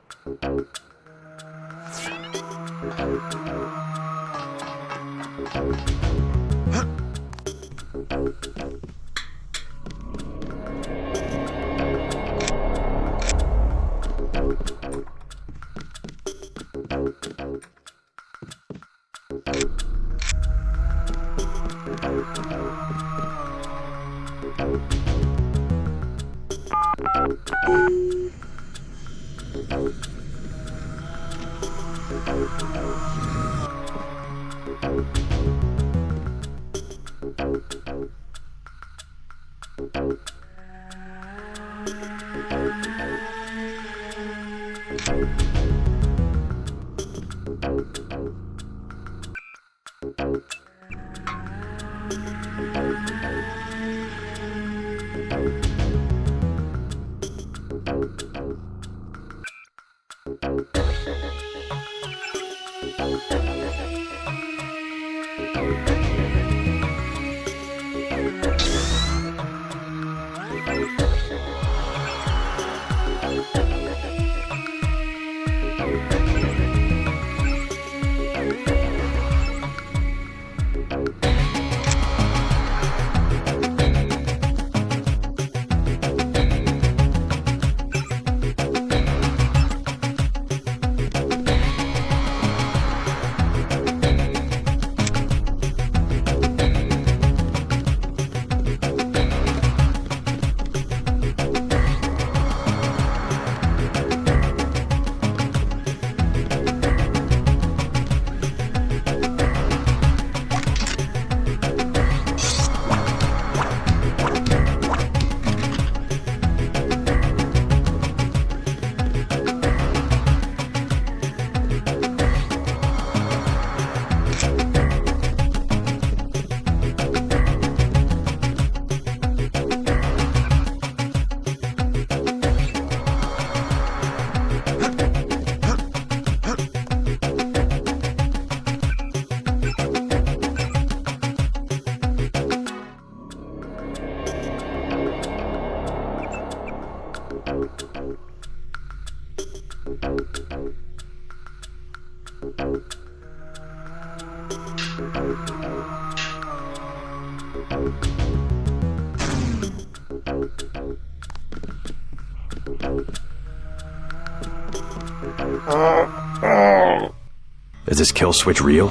Is this kill switch real?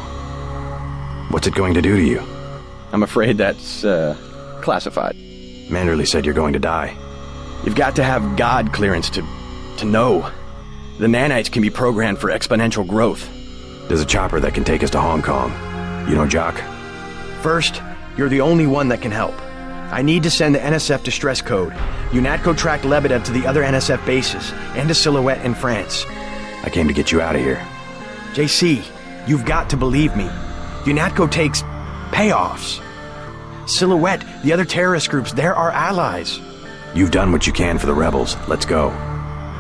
What's it going to do to you? I'm afraid that's, classified. Manderley said you're going to die. You've got to have God clearance to know. The nanites can be programmed for exponential growth. There's a chopper that can take us to Hong Kong. You know Jock? First, you're the only one that can help. I need to send the NSF distress code. UNATCO tracked Lebedev to the other NSF bases, and to Silhouette in France. I came to get you out of here. JC, you've got to believe me. UNATCO takes payoffs. Silhouette, the other terrorist groups, they're our allies. You've done what you can for the rebels. Let's go.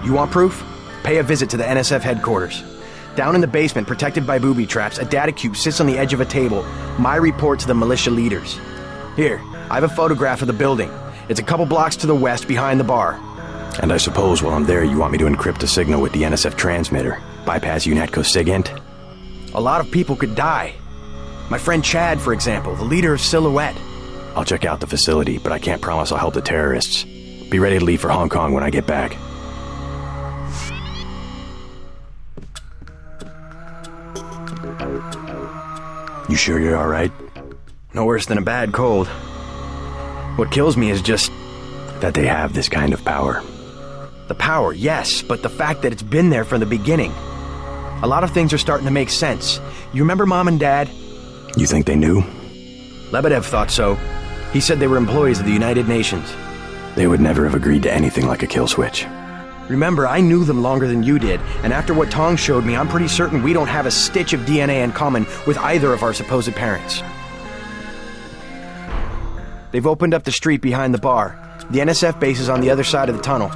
You want proof? Pay a visit to the NSF headquarters. Down in the basement, protected by booby traps, a data cube sits on the edge of a table. My report to the militia leaders. Here, I have a photograph of the building. It's a couple blocks to the west, behind the bar. And I suppose while I'm there, you want me to encrypt a signal with the NSF transmitter, bypass UNATCO SIGINT? A lot of people could die. My friend Chad, for example, the leader of Silhouette. I'll check out the facility, but I can't promise I'll help the terrorists. Be ready to leave for Hong Kong when I get back. You sure you're alright? No worse than a bad cold. What kills me is just that they have this kind of power. The power, yes, but the fact that it's been there from the beginning. A lot of things are starting to make sense. You remember Mom and Dad? You think they knew? Lebedev thought so. He said they were employees of the United Nations. They would never have agreed to anything like a kill switch. Remember, I knew them longer than you did, and after what Tong showed me, I'm pretty certain we don't have a stitch of DNA in common with either of our supposed parents. They've opened up the street behind the bar. The NSF base is on the other side of the tunnel.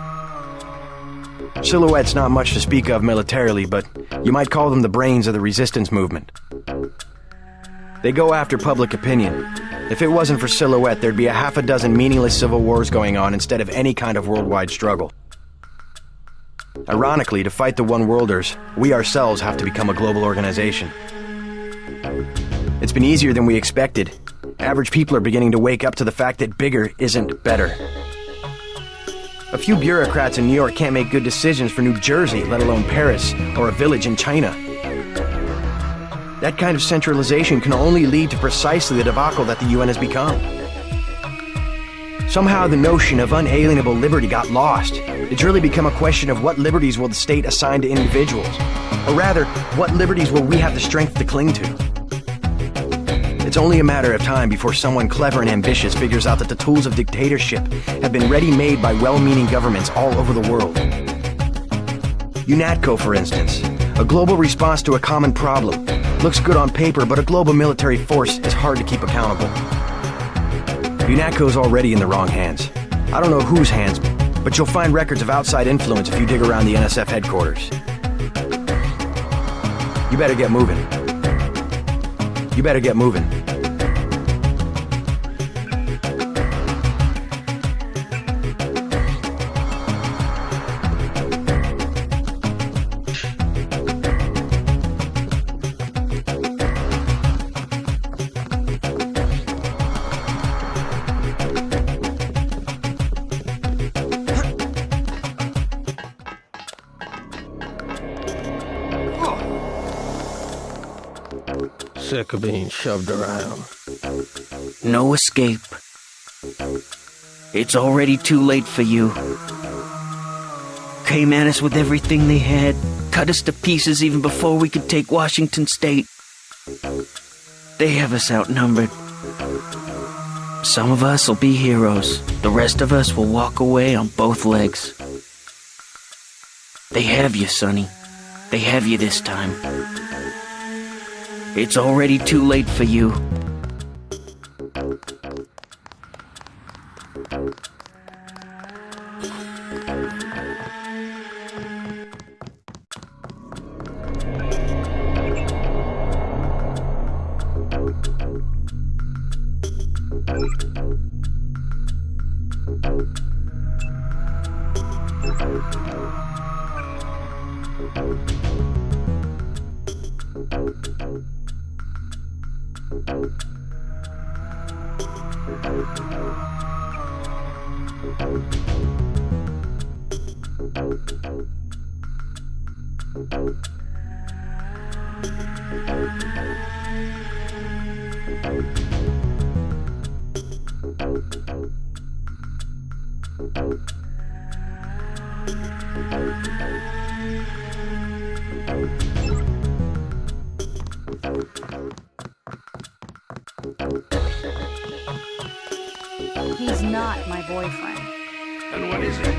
Silhouette's not much to speak of militarily, but you might call them the brains of the resistance movement. They go after public opinion. If it wasn't for Silhouette, there'd be a half a dozen meaningless civil wars going on instead of any kind of worldwide struggle. Ironically, to fight the One-Worlders, we ourselves have to become a global organization. It's been easier than we expected. Average people are beginning to wake up to the fact that bigger isn't better. A few bureaucrats in New York can't make good decisions for New Jersey, let alone Paris or a village in China. That kind of centralization can only lead to precisely the debacle that the UN has become. Somehow the notion of unalienable liberty got lost. It's really become a question of what liberties will the state assign to individuals? Or rather, what liberties will we have the strength to cling to? It's only a matter of time before someone clever and ambitious figures out that the tools of dictatorship have been ready-made by well-meaning governments all over the world. UNATCO, for instance, a global response to a common problem. Looks good on paper, but a global military force is hard to keep accountable. UNATCO's already in the wrong hands. I don't know whose hands, but you'll find records of outside influence if you dig around the NSF headquarters. You better get moving. You better get moving. Sick of being shoved around. No escape. It's already too late for you. Came at us with everything they had, cut us to pieces even before we could take Washington State. They have us outnumbered. Some of us will be heroes. The rest of us will walk away on both legs. They have you, Sonny. They have you this time. It's already too late for you. He's not my boyfriend. And what is he?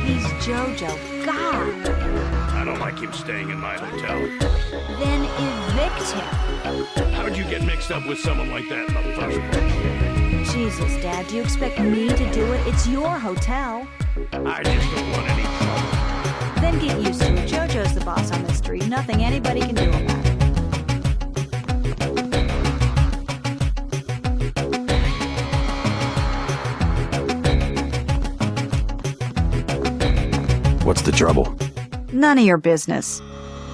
He's Jojo. God! I don't like him staying in my hotel. Then evict him. How'd you get mixed up with someone like that in the first place? Jesus, Dad, do you expect me to do it? It's your hotel. I just don't want any trouble. Then get used to it. Jojo's the boss on this street. Nothing anybody can do about it. What's the trouble? None of your business.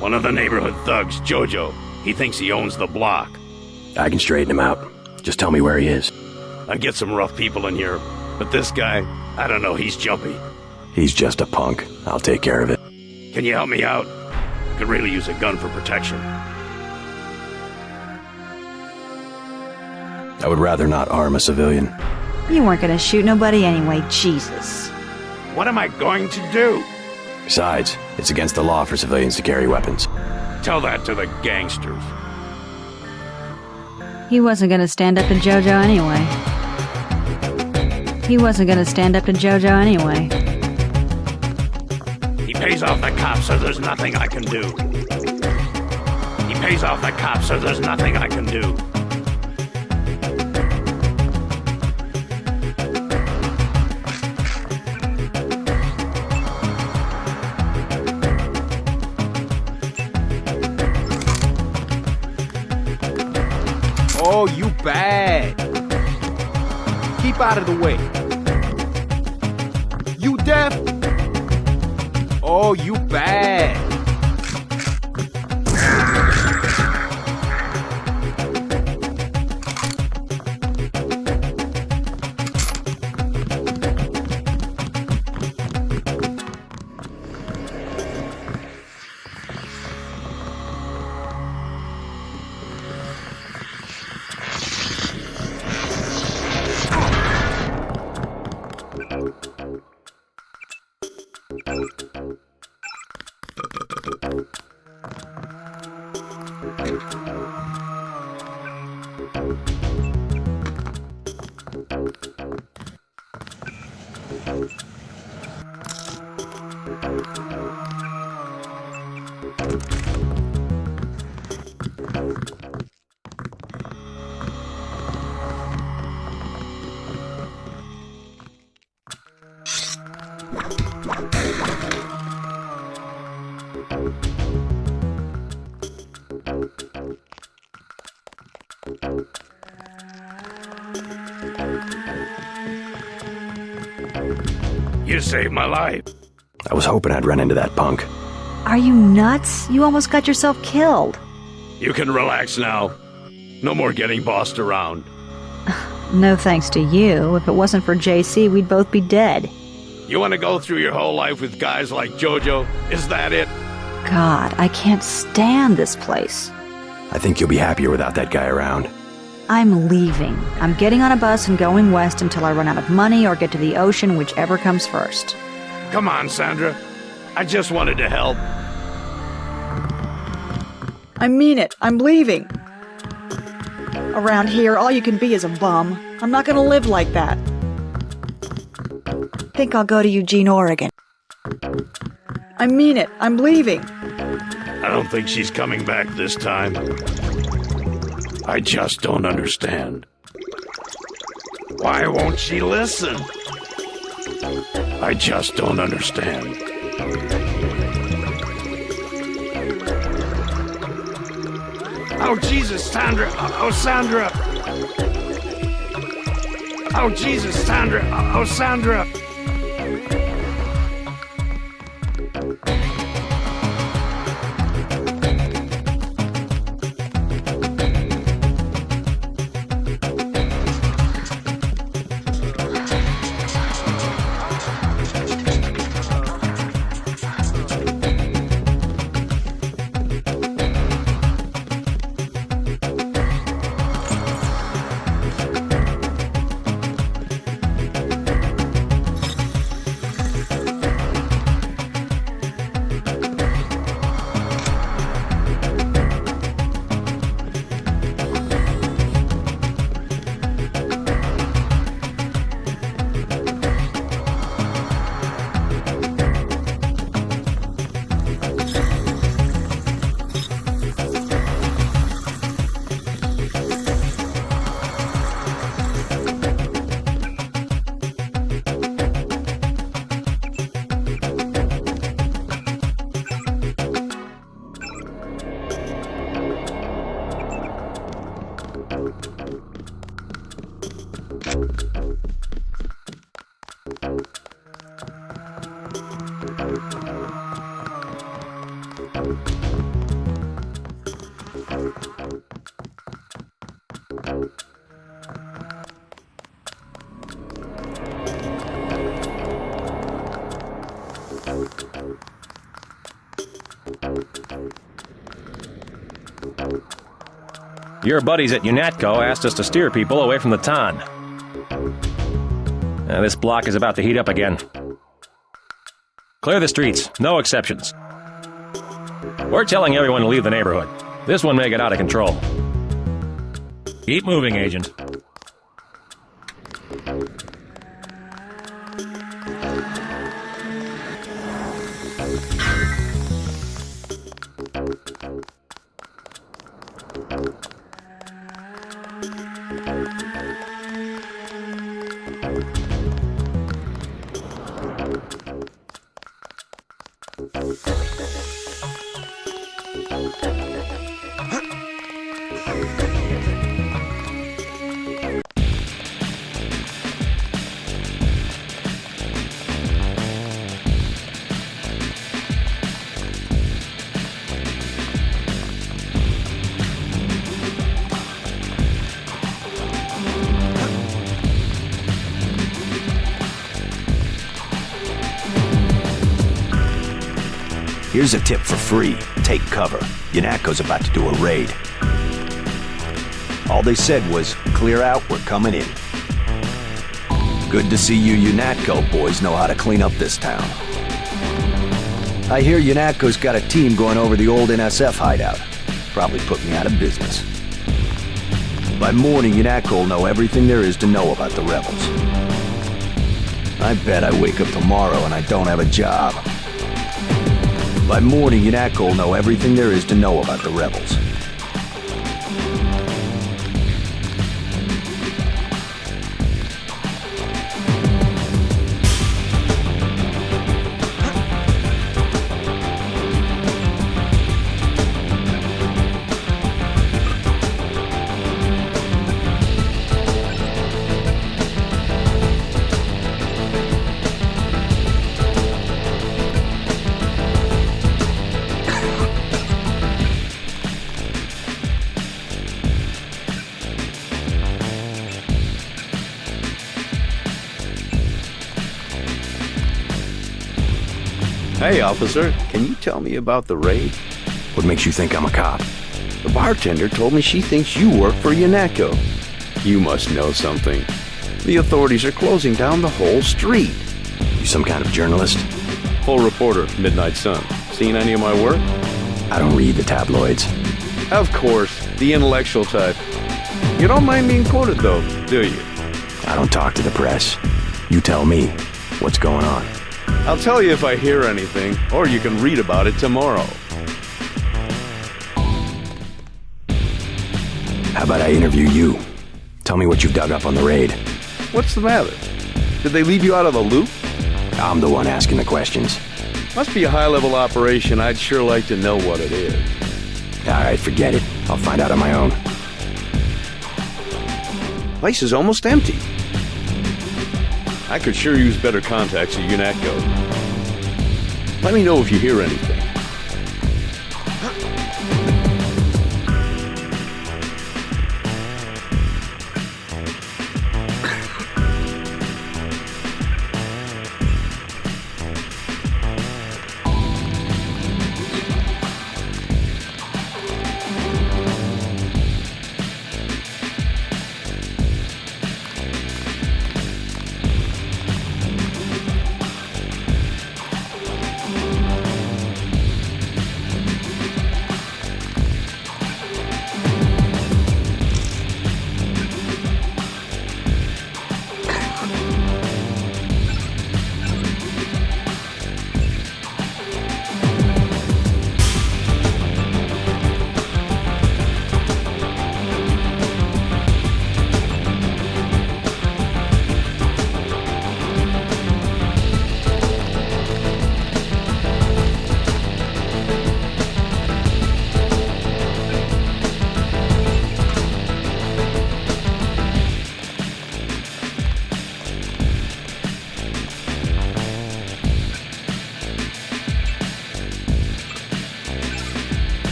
One of the neighborhood thugs, Jojo. He thinks he owns the block. I can straighten him out. Just tell me where he is. I get some rough people in here, but this guy, I don't know, he's jumpy. He's just a punk. I'll take care of it. Can you help me out? Could really use a gun for protection. I would rather not arm a civilian. You weren't gonna shoot nobody anyway, Jesus. What am I going to do? Besides, it's against the law for civilians to carry weapons. Tell that to the gangsters. He wasn't gonna stand up to Jojo anyway. He wasn't gonna stand up to Jojo anyway. He pays off the cops, so there's nothing I can do. He pays off the cops, so there's nothing I can do. Oh, you bad. Keep out of the way. You deaf? Oh, you bad. You saved my life. I was hoping I'd run into that punk. Are you nuts? You almost got yourself killed. You can relax now. No more getting bossed around. No thanks to you. If it wasn't for JC, we'd both be dead. You want to go through your whole life with guys like Jojo? Is that it? God, I can't stand this place. I think you'll be happier without that guy around. I'm leaving. I'm getting on a bus and going west until I run out of money or get to the ocean, whichever comes first. Come on, Sandra. I just wanted to help. I mean it. I'm leaving. Around here, all you can be is a bum. I'm not gonna live like that. Think I'll go to Eugene, Oregon. I mean it. I'm leaving. I don't think she's coming back this time. I just don't understand. Why won't she listen? I just don't understand. Oh, Jesus, Sandra! Oh, Sandra! Oh, Jesus, Sandra! Oh, Sandra! Your buddies at UNATCO asked us to steer people away from the Tan. This block is about to heat up again. Clear the streets, no exceptions. We're telling everyone to leave the neighborhood. This one may get out of control. Keep moving, Agent. Here's a tip for free. Take cover. UNATCO's about to do a raid. All they said was, clear out, we're coming in. Good to see you UNATCO boys know how to clean up this town. I hear UNATCO's got a team going over the old NSF hideout. Probably put me out of business. By morning, UNATCO will know everything there is to know about the rebels. I bet I wake up tomorrow and I don't have a job. By morning, UNATCO will know everything there is to know about the rebels. Hey, officer, can you tell me about the raid? What makes you think I'm a cop? The bartender told me she thinks you work for UNATCO. You must know something. The authorities are closing down the whole street. You some kind of journalist? Full reporter, Midnight Sun. Seen any of my work? I don't read the tabloids. Of course, the intellectual type. You don't mind being quoted, though, do you? I don't talk to the press. You tell me what's going on. I'll tell you if I hear anything, or you can read about it tomorrow. How about I interview you? Tell me what you've dug up on the raid. What's the matter? Did they leave you out of the loop? I'm the one asking the questions. Must be a high-level operation. I'd sure like to know what it is. All right, forget it. I'll find out on my own. Place is almost empty. I could sure use better contacts at UNATCO. Let me know if you hear anything.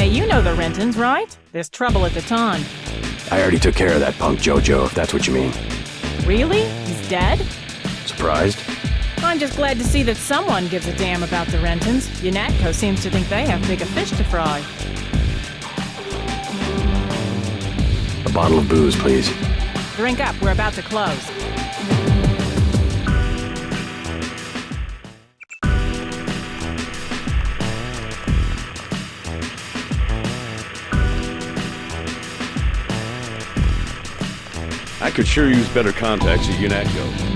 Hey, you know the Rentons, right? There's trouble at the ton. I already took care of that punk Jojo, if that's what you mean. Really? He's dead? Surprised? I'm just glad to see that someone gives a damn about the Rentons. UNATCO seems to think they have bigger fish to fry. A bottle of booze, please. Drink up, we're about to close. I could sure use better contacts at UNATCO.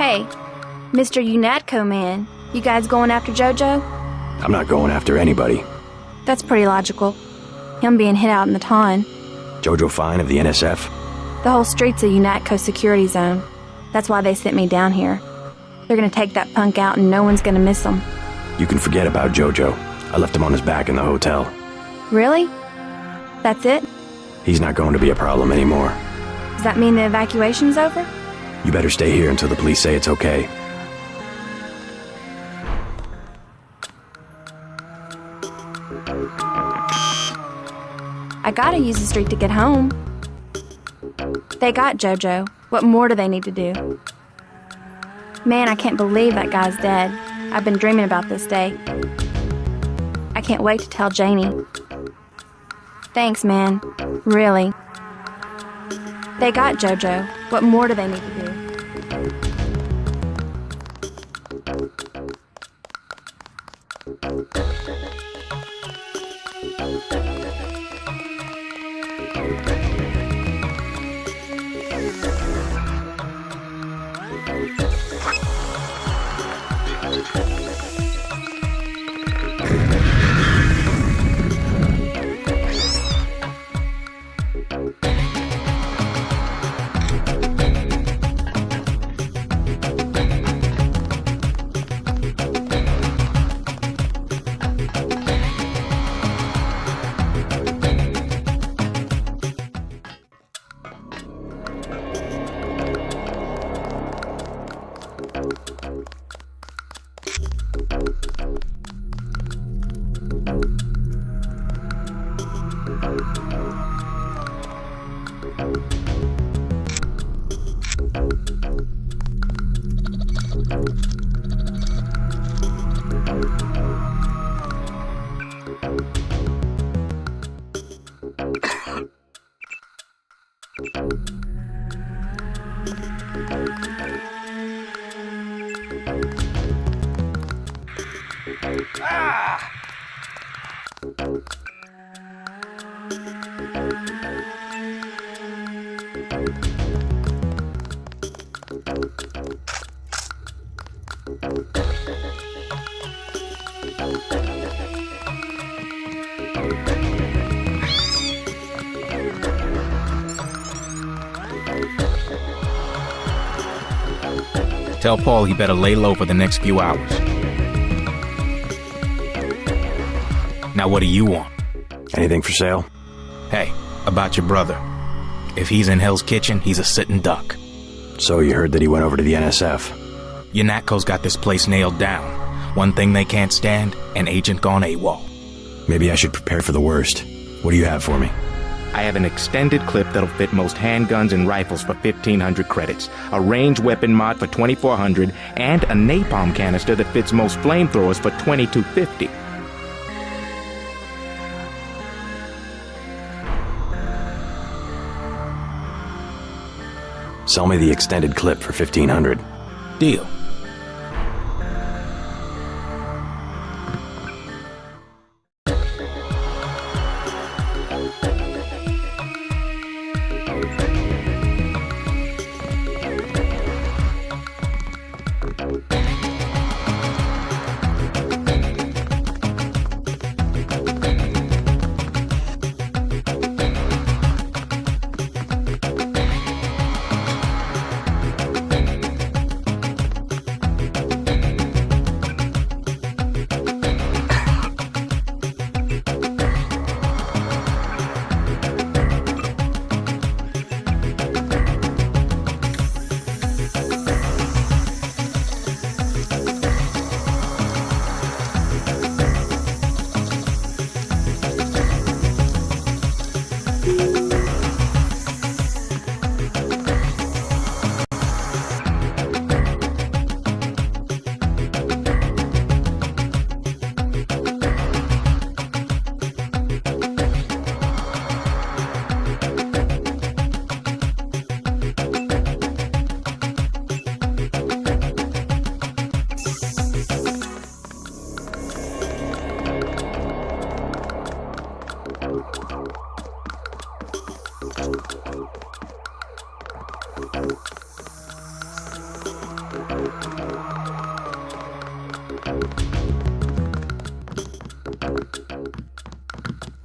Hey, Mr. UNATCO man, you guys going after JoJo? I'm not going after anybody. That's pretty logical. Him being hit out in the ton. Jojo Fine of the NSF? The whole street's a UNATCO security zone. That's why they sent me down here. They're gonna take that punk out and no one's gonna miss him. You can forget about Jojo. I left him on his back in the hotel. Really? That's it? He's not going to be a problem anymore. Does that mean the evacuation's over? You better stay here until the police say it's okay. I gotta use the street to get home. They got JoJo. What more do they need to do? Man, I can't believe that guy's dead. I've been dreaming about this day. I can't wait to tell Janie. Thanks, man. Really. They got JoJo. What more do they need to do? Tell Paul he better lay low for the next few hours. Now what do you want? Anything for sale? Hey, about your brother. If he's in Hell's Kitchen, he's a sitting duck. So you heard that he went over to the NSF? Unatco's got this place nailed down. One thing they can't stand, an agent gone AWOL. Maybe I should prepare for the worst. What do you have for me? I have an extended clip that'll fit most handguns and rifles for 1,500 credits, a range weapon mod for 2,400, and a napalm canister that fits most flamethrowers for 2,250. Sell me the extended clip for 1,500. Deal.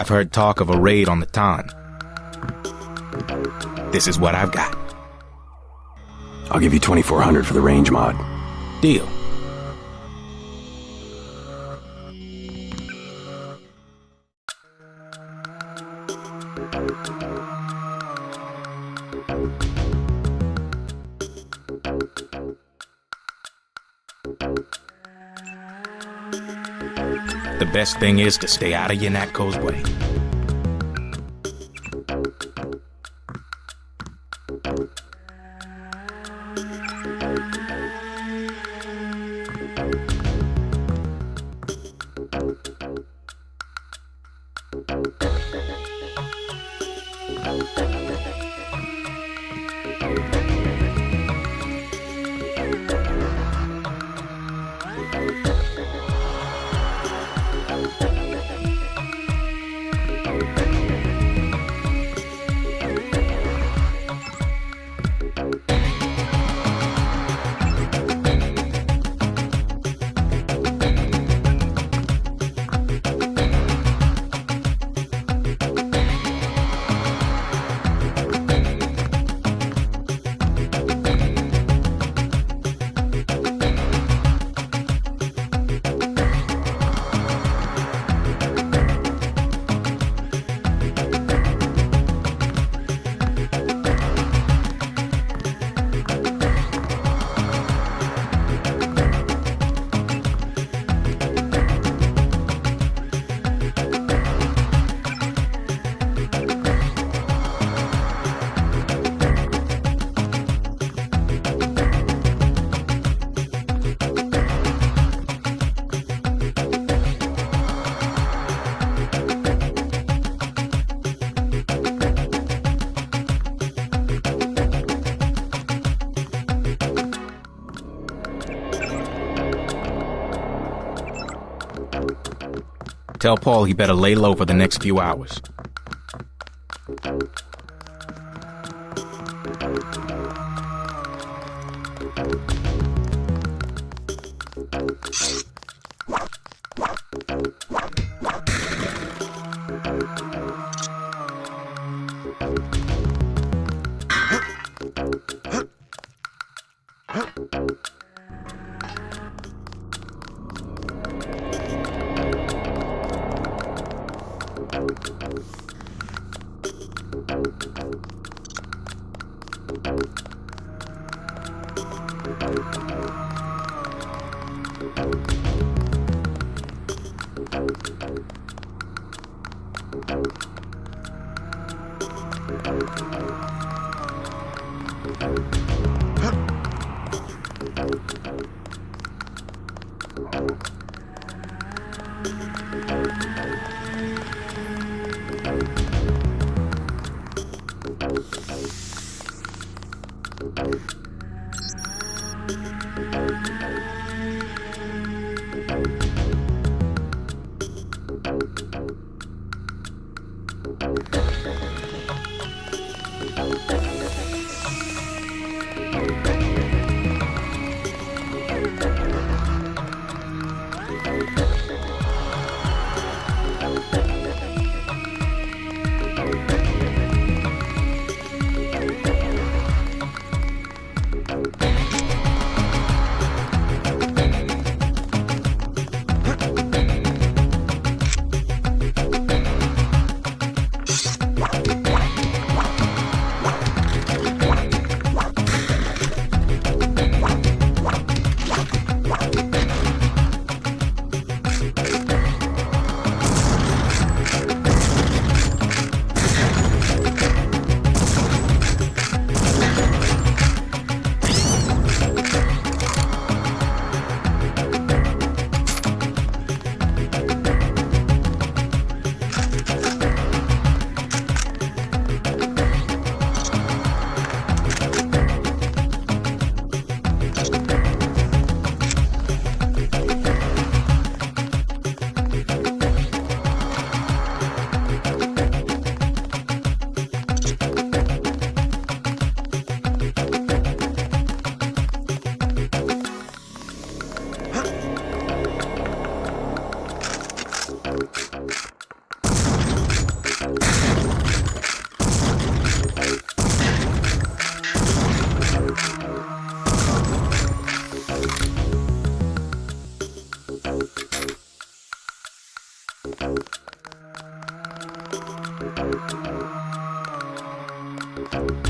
I've heard talk of a raid on the Ton. This is what I've got. I'll give you 2,400 for the range mod. Deal. The best thing is to stay out of Unatco's way. Tell Paul he better lay low for the next few hours.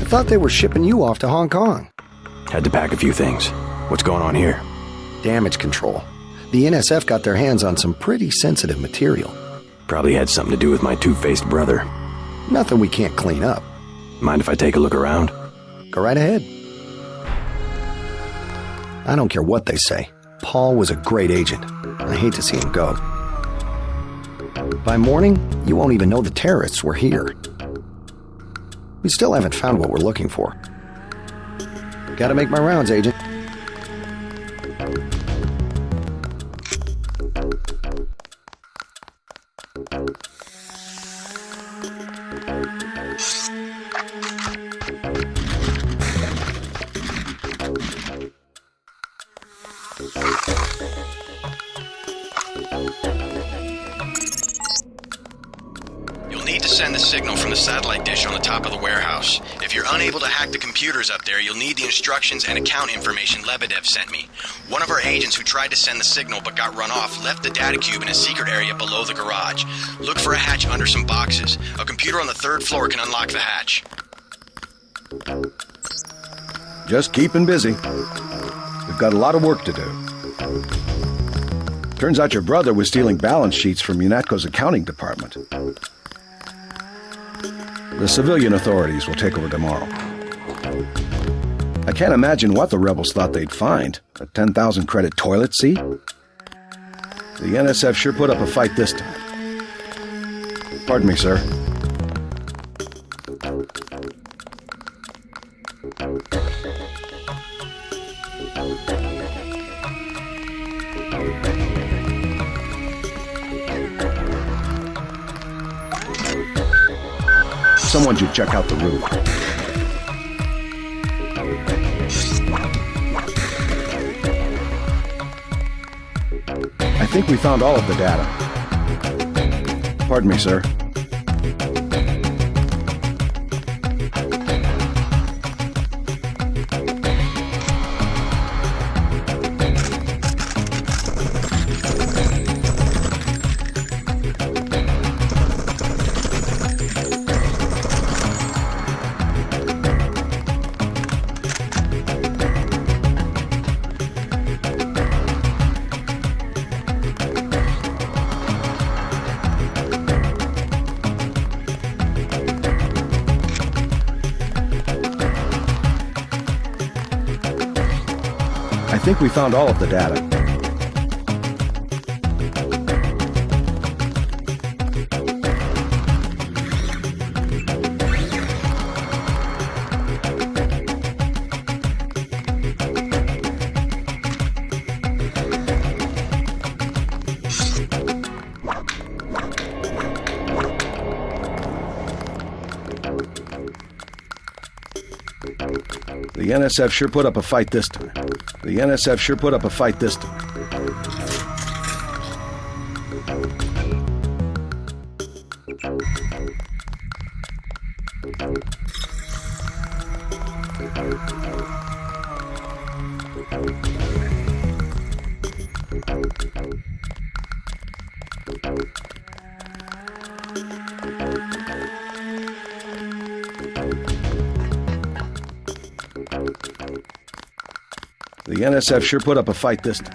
I thought they were shipping you off to Hong Kong. Had to pack a few things. What's going on here? Damage control. The NSF got their hands on some pretty sensitive material. Probably had something to do with my two-faced brother. Nothing we can't clean up. Mind if I take a look around? Go right ahead. I don't care what they say. Paul was a great agent. I hate to see him go. By morning, you won't even know the terrorists were here. We still haven't found what we're looking for. Gotta make my rounds, Agent. You'll need to send the signal from the satellite dish on the top of the warehouse. If you're unable to hack the computers up there, you'll need the instructions and account information Lebedev sent me. One of our agents who tried to send the signal but got run off left the data cube in a secret area below the garage. Look for a hatch under some boxes. A computer on the 3rd floor can unlock the hatch. Just keeping busy. We've got a lot of work to do. Turns out your brother was stealing balance sheets from UNATCO's accounting department. The civilian authorities will take over tomorrow. I can't imagine what the rebels thought they'd find. A 10,000 credit toilet seat? The NSF sure put up a fight this time. Pardon me, sir. Someone should check out the roof. I think we found all of the data. Pardon me, sir. I think we found all of the data. The NSF sure put up a fight this time. The NSF sure put up a fight this time. The NSF sure put up a fight this time.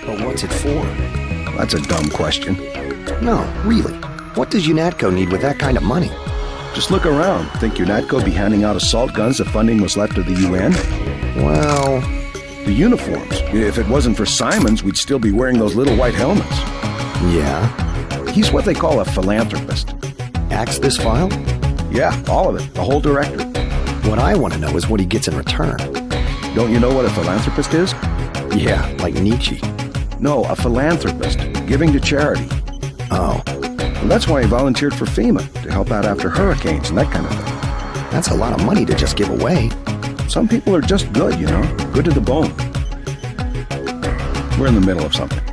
But what's it for? That's a dumb question. No, really. What does UNATCO need with that kind of money? Just look around. Think UNATCO be handing out assault guns if funding was left to the UN? Well... The uniforms. If it wasn't for Simons, we'd still be wearing those little white helmets. Yeah? He's what they call a philanthropist. Acts this file? Yeah, all of it. The whole directory. What I want to know is what he gets in return. Don't you know what a philanthropist is? Yeah, like Nietzsche. No, a philanthropist. Giving to charity. Oh. And that's why he volunteered for FEMA, to help out after hurricanes and that kind of thing. That's a lot of money to just give away. Some people are just good, you know? Good to the bone. We're in the middle of something.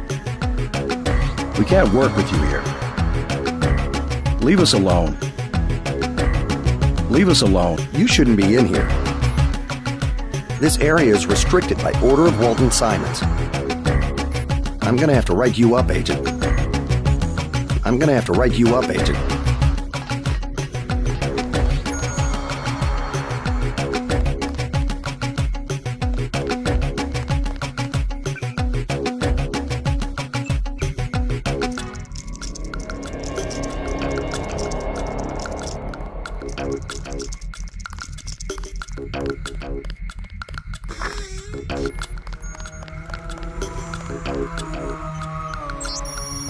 We can't work with you here. Leave us alone. Leave us alone. You shouldn't be in here. This area is restricted by order of Walton Simons. I'm gonna have to write you up, Agent. I'm gonna have to write you up, Agent.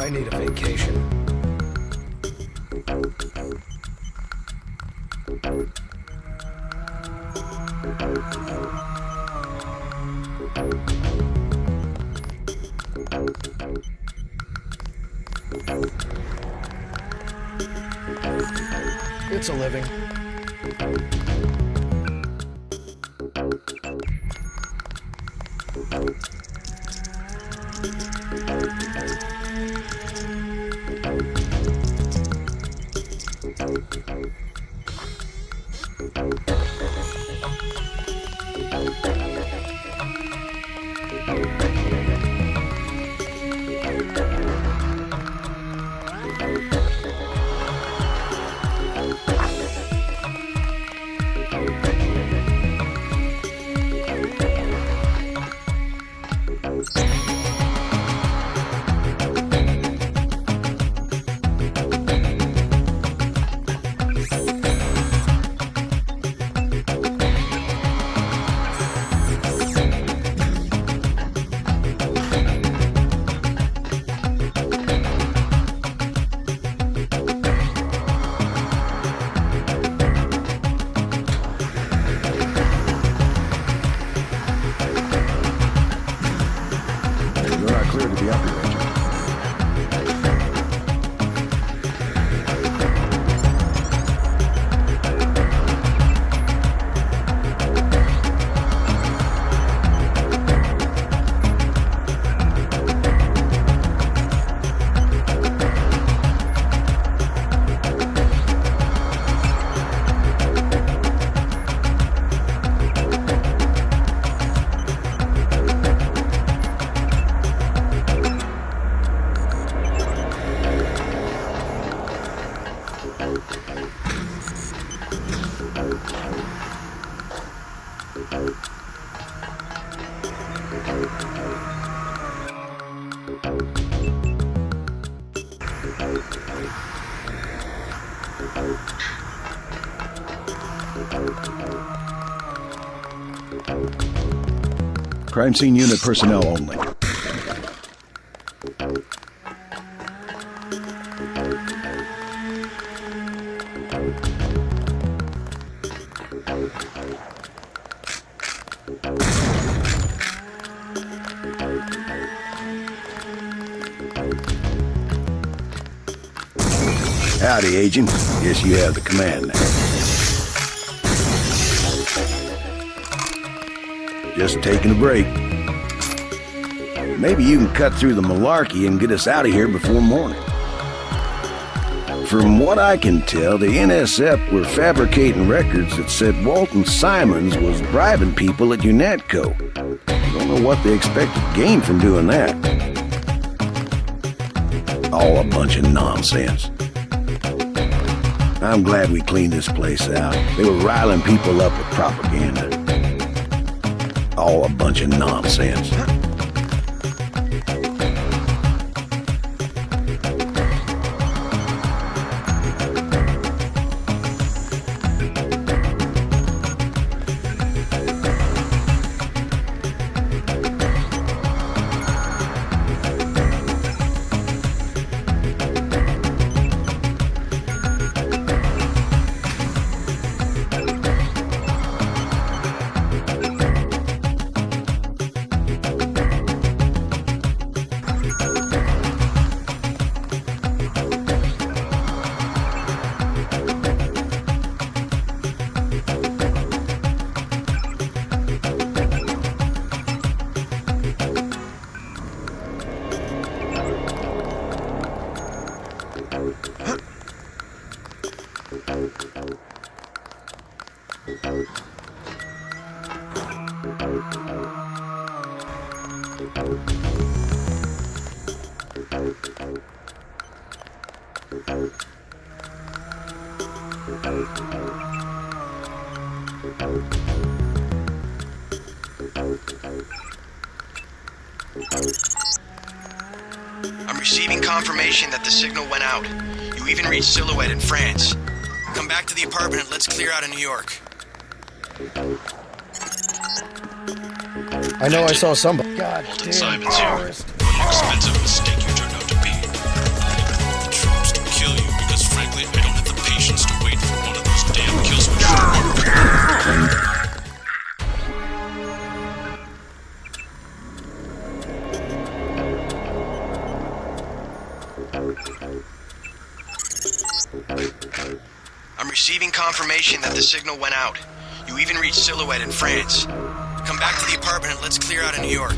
I need a vacation. It's a living. Crime scene unit personnel only. Howdy, Agent. Guess you have the command now. Just taking a break. Maybe you can cut through the malarkey and get us out of here before morning. From what I can tell, the NSF were fabricating records that said Walton Simons was bribing people at UNATCO. Don't know what they expected to gain from doing that. All a bunch of nonsense. I'm glad we cleaned this place out. They were riling people up with propaganda. All a bunch of nonsense. I'm receiving confirmation that the signal went out. You even reached Silhouette in France. Come back to the apartment and let's clear out of New York. I know I saw somebody. God damn. Simon's here. What an expensive mistake you turned out to be. I want the troops to kill you because, frankly, I don't have the patience to wait for one of those damn kill switches to work. I'm receiving confirmation that the signal went out. You even reached Silhouette in France. Come back to the apartment and let's clear out of New York.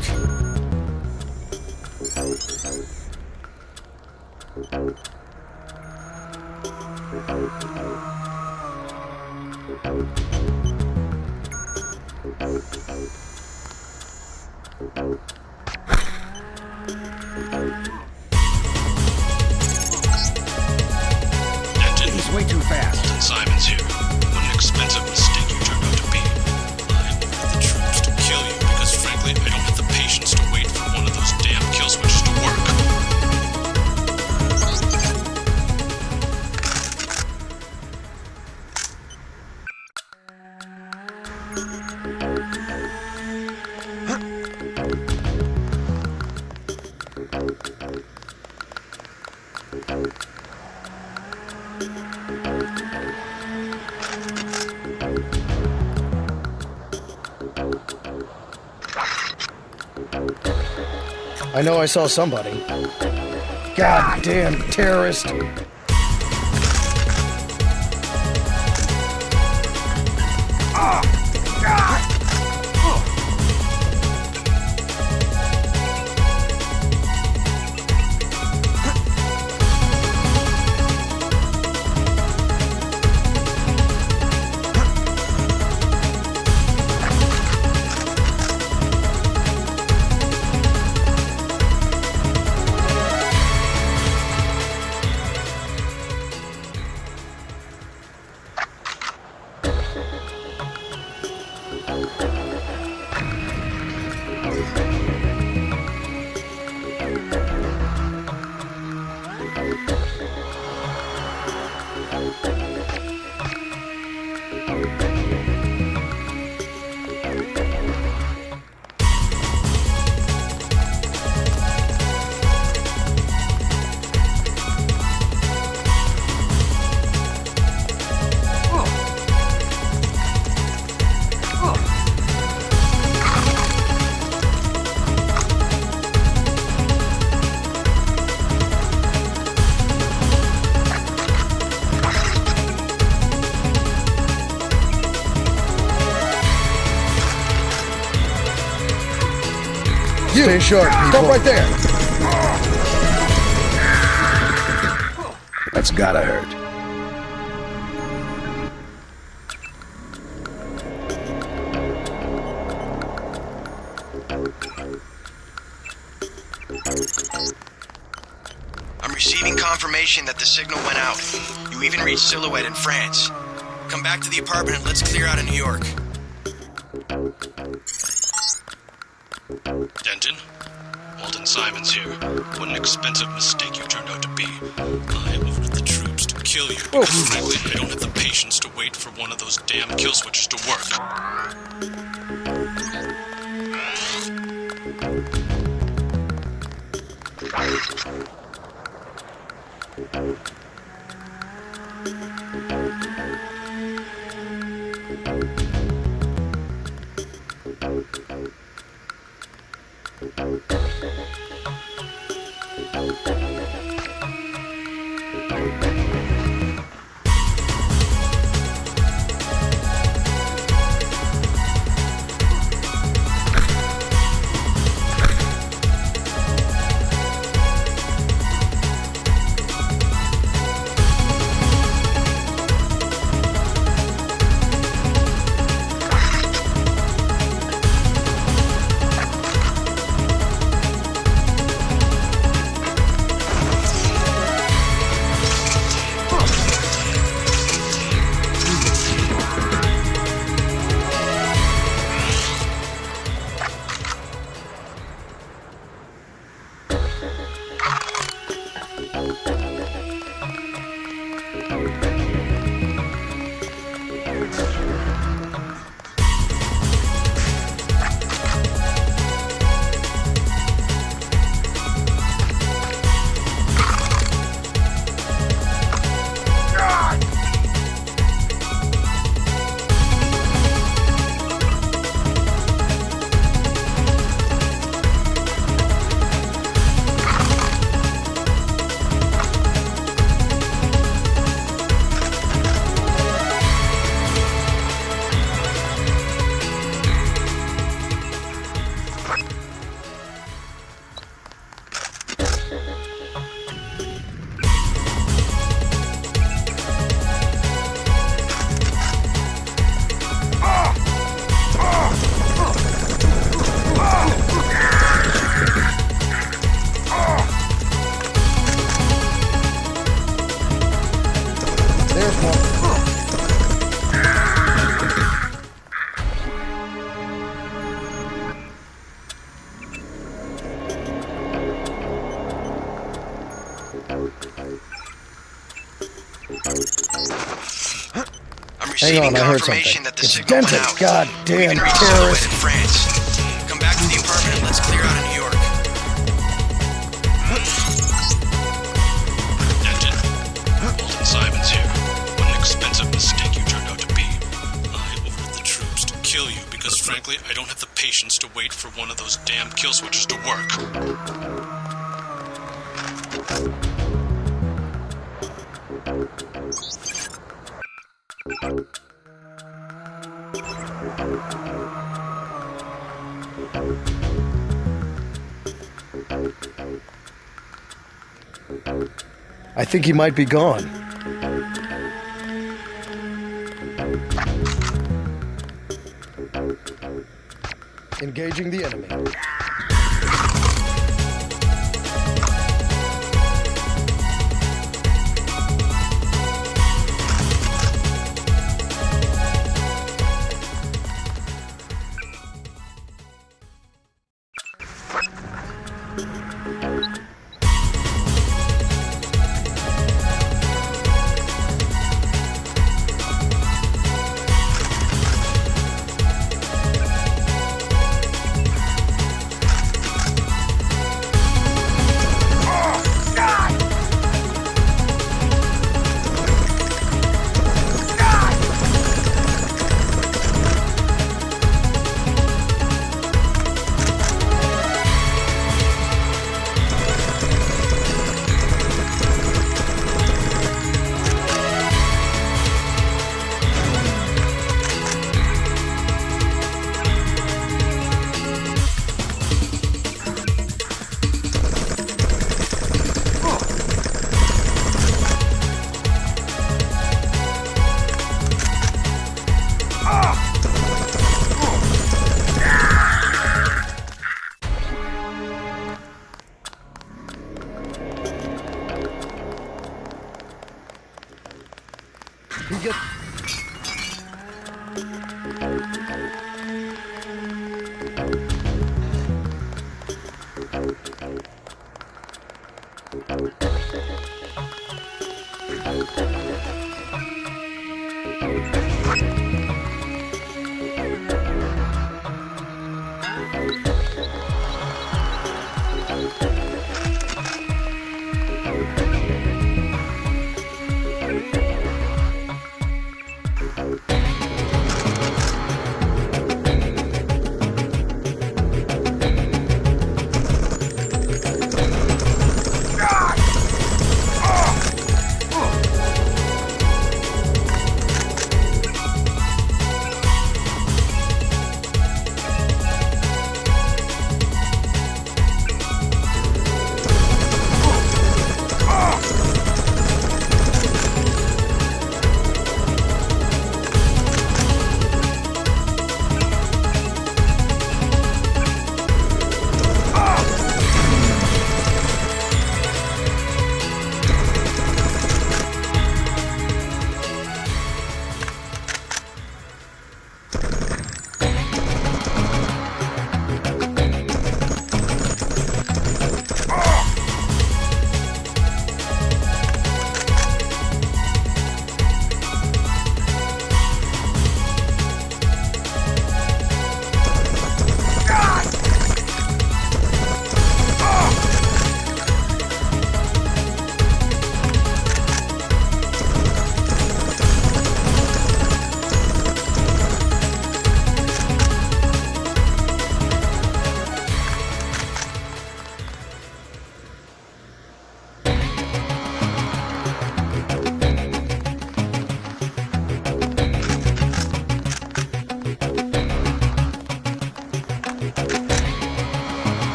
He's way too fast. Walton Simon's here. What an expensive mistake you turned out to be. I want the troops to kill you because, frankly, I don't have the patience to wait for one of those damn kill switches to work. I know I saw somebody. God damn terrorist. Stay sharp, people. Stop right there! That's gotta hurt. I'm receiving confirmation that the signal went out. You even reached Silhouette in France. Come back to the apartment and let's clear out of New York. Denton? Walton Simons here. What an expensive mistake you turned out to be. I ordered the troops to kill you because, frankly, I don't have the patience to wait for one of those damn kill switches to work. Hang on, I heard something. It's Denton, goddamn terrorist. In France. Come back to the apartment and let's clear out of New York. Denton, Walton Simons here. What an expensive mistake you turned out to be. I ordered the troops to kill you because, frankly, I don't have the patience to wait for one of those damn kill switches to work. I think he might be gone. Engaging the enemy. Get...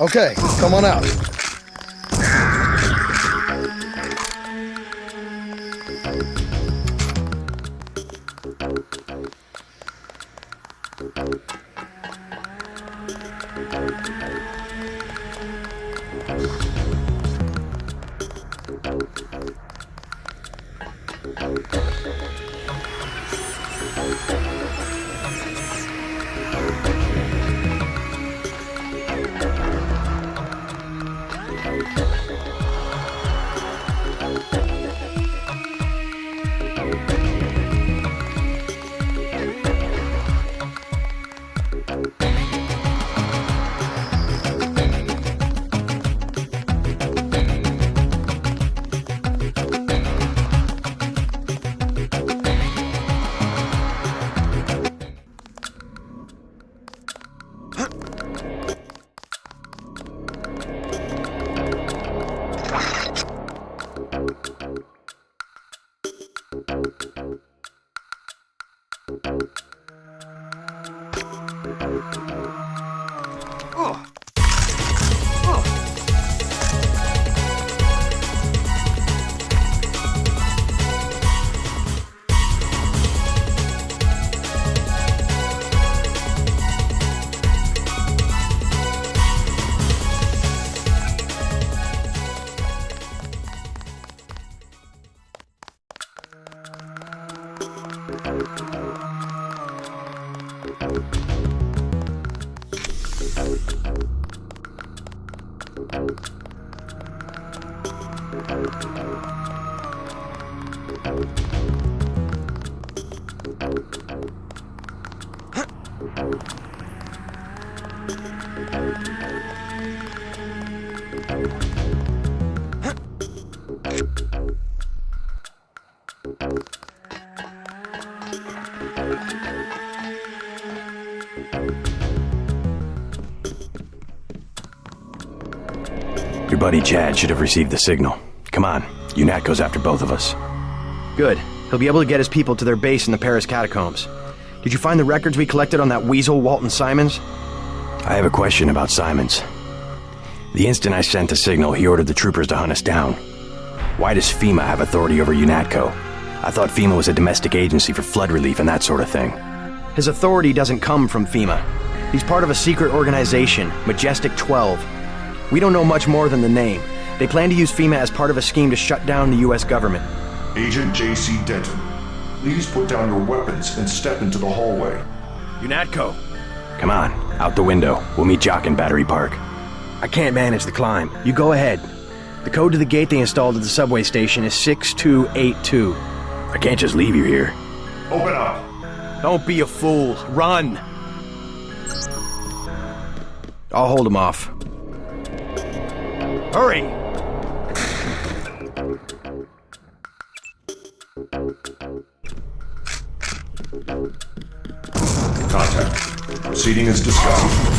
Okay, come on out. Your buddy Chad should have received the signal. Come on, UNAT goes after both of us. Good. He'll be able to get his people to their base in the Paris catacombs. Did you find the records we collected on that weasel, Walton Simons? I have a question about Simons. The instant I sent the signal, he ordered the troopers to hunt us down. Why does FEMA have authority over UNATCO? I thought FEMA was a domestic agency for flood relief and that sort of thing. His authority doesn't come from FEMA. He's part of a secret organization, Majestic 12. We don't know much more than the name. They plan to use FEMA as part of a scheme to shut down the U.S. government. Agent J.C. Denton, please put down your weapons and step into the hallway. UNATCO! Come on, out the window. We'll meet Jock in Battery Park. I can't manage the climb. You go ahead. The code to the gate they installed at the subway station is 6282. I can't just leave you here. Open up! Don't be a fool. Run! I'll hold him off. Hurry! Contact. Proceeding as discussed.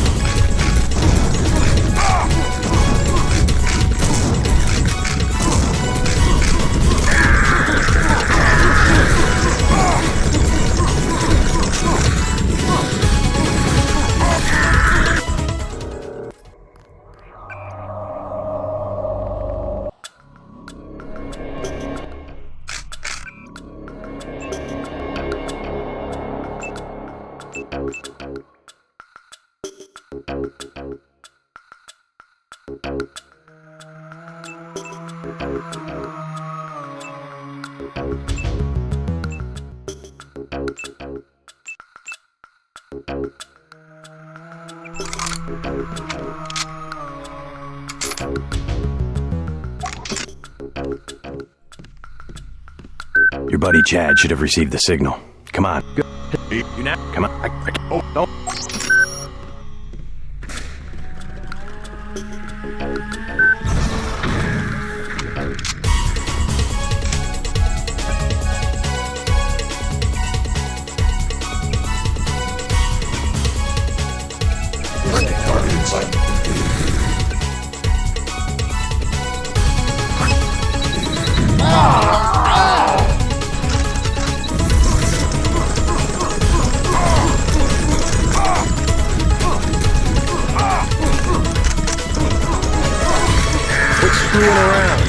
Your buddy Chad should have received the signal. Come on. Come on. Don't. Target in sight. screwing around.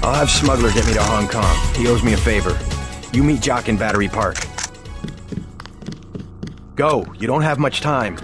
I'll have Smuggler get me to Hong Kong. He owes me a favor. You meet Jock in Battery Park. Go. You don't have much time.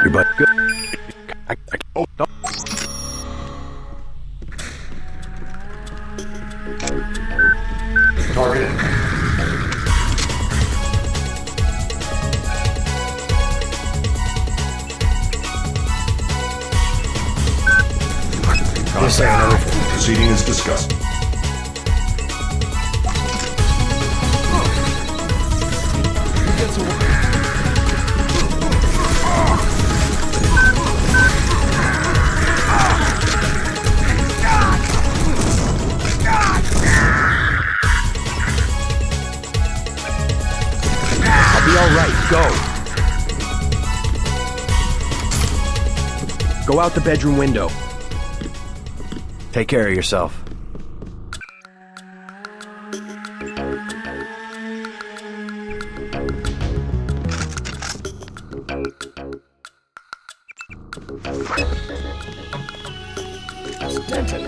Your butt good. Oh, don't. Target. Proceeding is discussed. I'll be all right. Go. Go out the bedroom window. Take care of yourself. Stanton.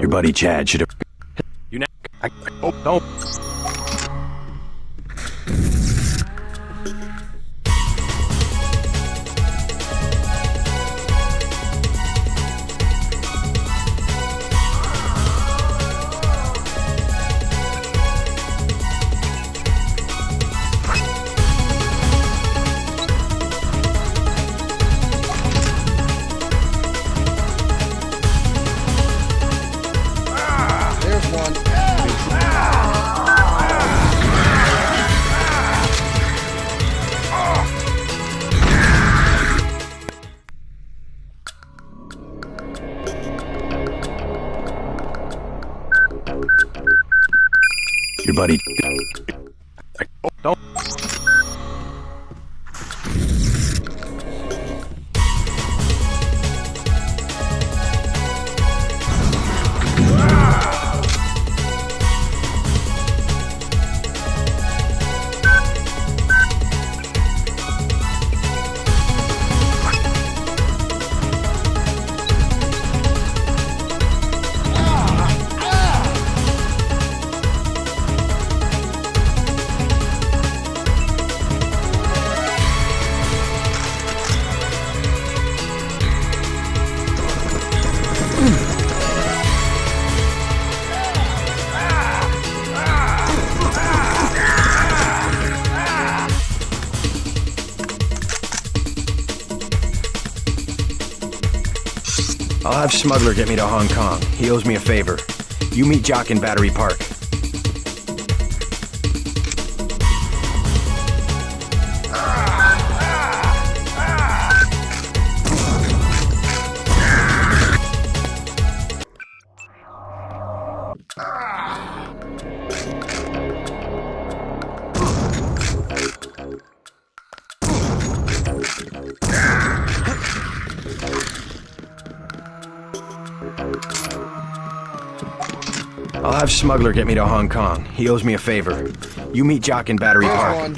Your buddy Chad should have. You know. Oh, don't. Your buddy. Oh, don't. I'll have Smuggler get me to Hong Kong. He owes me a favor. You meet Jock in Battery Park. I'll have Smuggler get me to Hong Kong. He owes me a favor. You meet Jock in Battery Park.